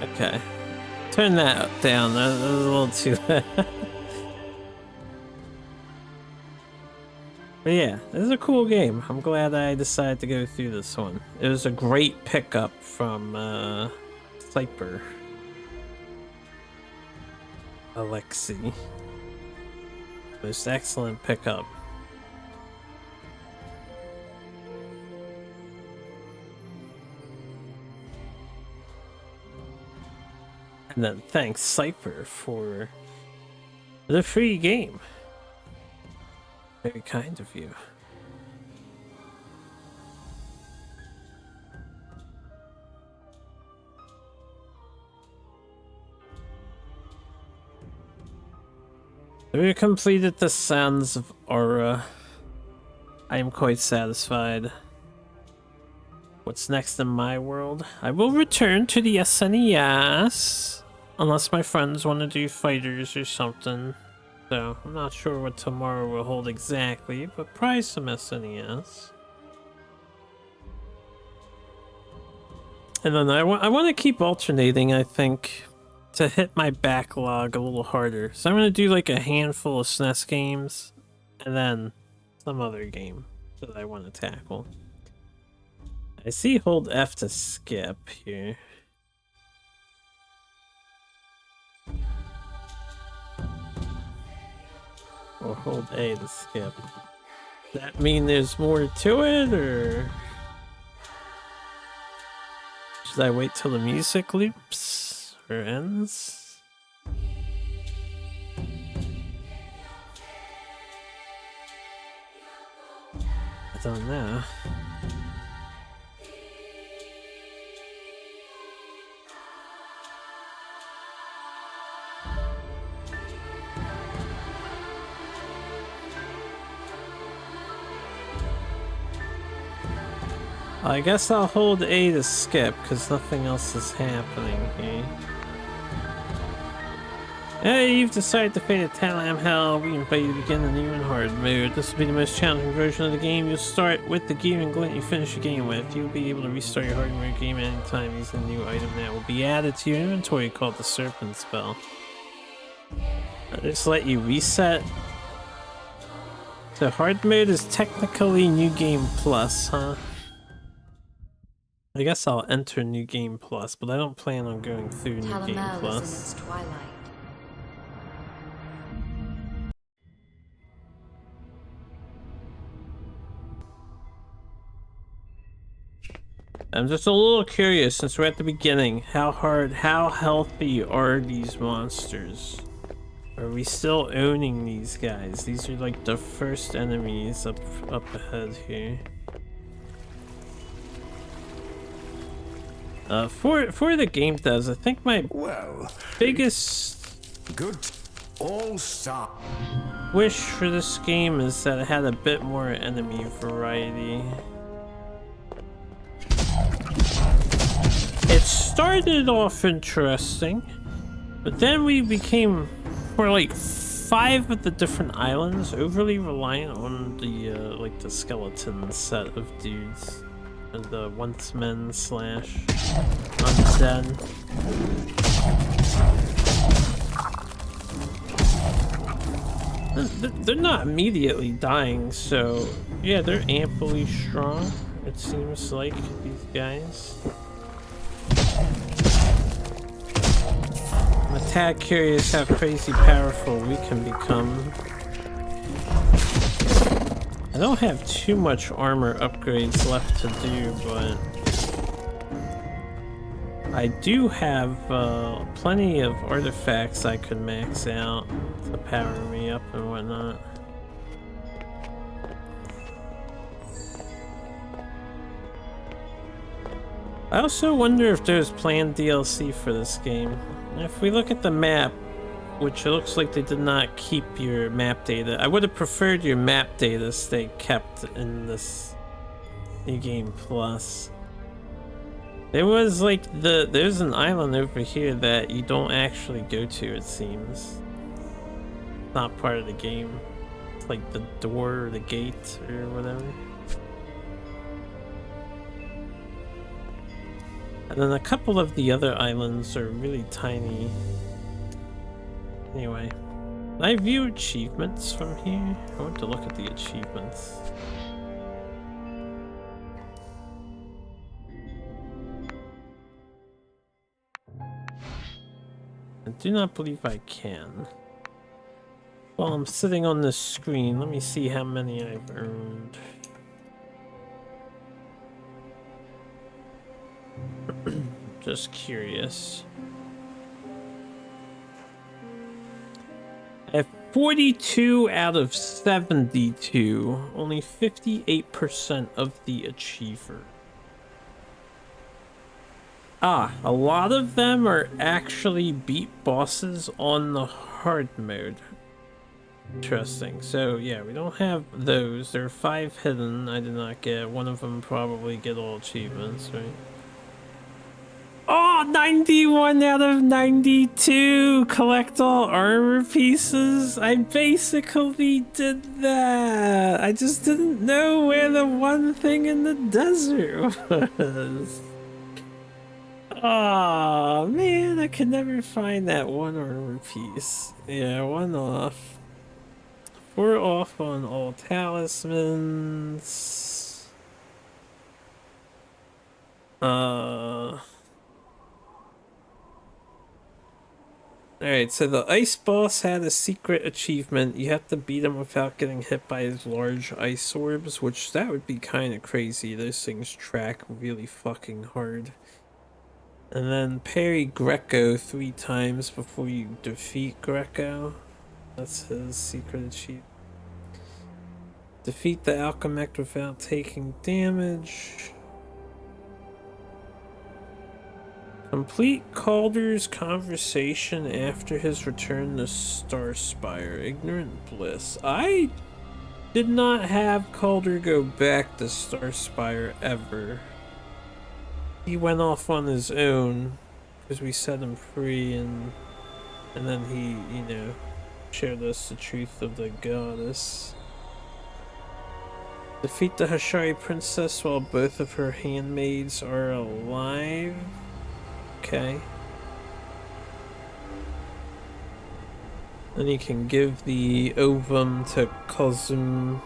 bit. Okay. Turn that down. That was a little too loud. But yeah, this is a cool game. I'm glad I decided to go through this one. It was a great pickup from Cyper. Alexi. Most excellent pickup. And then thanks Cyper for the free game. Very kind of you. We completed the Sands of Aura. I am quite satisfied. What's next in my world? I will return to the SNES. Unless my friends want to do fighters or something. So, I'm not sure what tomorrow will hold exactly, but probably some SNES. And then I want to keep alternating, I think, to hit my backlog a little harder. So I'm going to do like a handful of SNES games, and then some other game that I want to tackle. I see hold F to skip here. Or hold A to skip. Does that mean there's more to it, or should I wait till the music loops or ends? I don't know. I guess I'll hold A to skip, because nothing else is happening here. Hey, you've decided to fade a Talamhel. We invite you to begin the new and hard mode. This will be the most challenging version of the game. You'll start with the gear and glint you finish the game with. You'll be able to restart your hard mode game anytime using a new item that will be added to your inventory called the Serpent Spell. I'll just let you reset. So hard mode is technically New Game Plus, huh? I guess I'll enter New Game Plus, but I don't plan on going through New Game Plus. Is in its twilight. I'm just a little curious, since we're at the beginning, how healthy are these monsters? Are we still owning these guys? These are like the first enemies up ahead here. For the game devs, I think my biggest wish for this game is that it had a bit more enemy variety. It started off interesting, but then we became, for like 5 of the different islands, overly reliant on the like the skeleton set of dudes, and the once men / undead. They're not immediately dying, so yeah, they're amply strong. It seems like these guys. I'm a tad curious how crazy powerful we can become. I don't have too much armor upgrades left to do, but I do have plenty of artifacts I could max out to power me up and whatnot. I also wonder if there's planned DLC for this game. If we look at the map, which it looks like they did not keep your map data. I would have preferred your map data stay kept in this New Game Plus. There was like there's an island over here that you don't actually go to, it seems. Not part of the game. It's like the door or the gate or whatever. And then a couple of the other islands are really tiny. Anyway, can I view achievements from here? I want to look at the achievements. I do not believe I can. While I'm sitting on this screen, let me see how many I've earned. Just curious. I have 42 out of 72, only 58% of the achiever. Ah, a lot of them are actually beat bosses on the hard mode. Interesting. So yeah, we don't have those. There are 5 hidden I did not get. One of them probably get all achievements, right? Oh, 91 out of 92! Collect all armor pieces! I basically did that! I just didn't know where the one thing in the desert was. Oh man, I could never find that one armor piece. Yeah, 1 off. 4 off on all talismans. Alright, so the ice boss had a secret achievement. You have to beat him without getting hit by his large ice orbs, which that would be kind of crazy. Those things track really fucking hard. And then parry Greco 3 times before you defeat Greco. That's his secret achievement. Defeat the alchemist without taking damage. Complete Calder's conversation after his return to Starspire. Ignorant Bliss. I did not have Calder go back to Starspire ever. he went off on his own because we set him free, and then he, you know, shared us the truth of the goddess. Defeat the Hashari princess while both of her handmaids are alive. Okay. Then you can give the ovum to Kazum.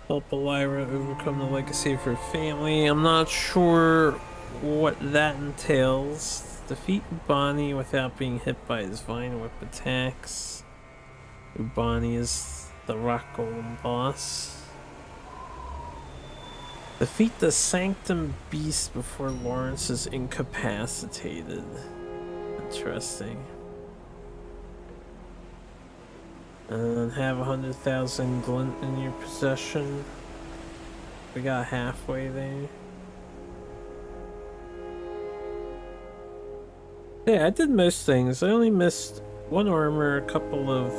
Help Elira overcome the legacy of her family. I'm not sure what that entails. Defeat Ubani without being hit by his vine whip attacks. Ubani is the rock golem boss. Defeat the Sanctum Beast before Lawrence is incapacitated. Interesting. And have 100,000 glint in your possession. We got halfway there. Yeah, I did most things. I only missed one armor, a couple of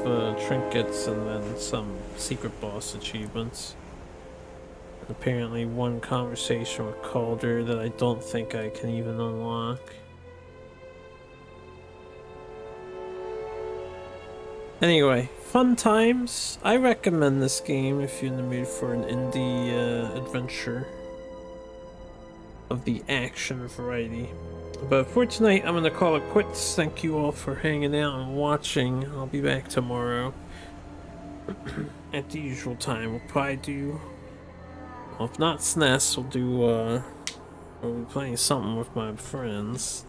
trinkets, and then some secret boss achievements. And apparently one conversation with Calder that I don't think I can even unlock. Anyway, fun times. I recommend this game if you're in the mood for an indie adventure of the action variety. But for tonight, I'm going to call it quits. Thank you all for hanging out and watching. I'll be back tomorrow at the usual time. We'll probably do, well, if not SNES, we'll be playing something with my friends.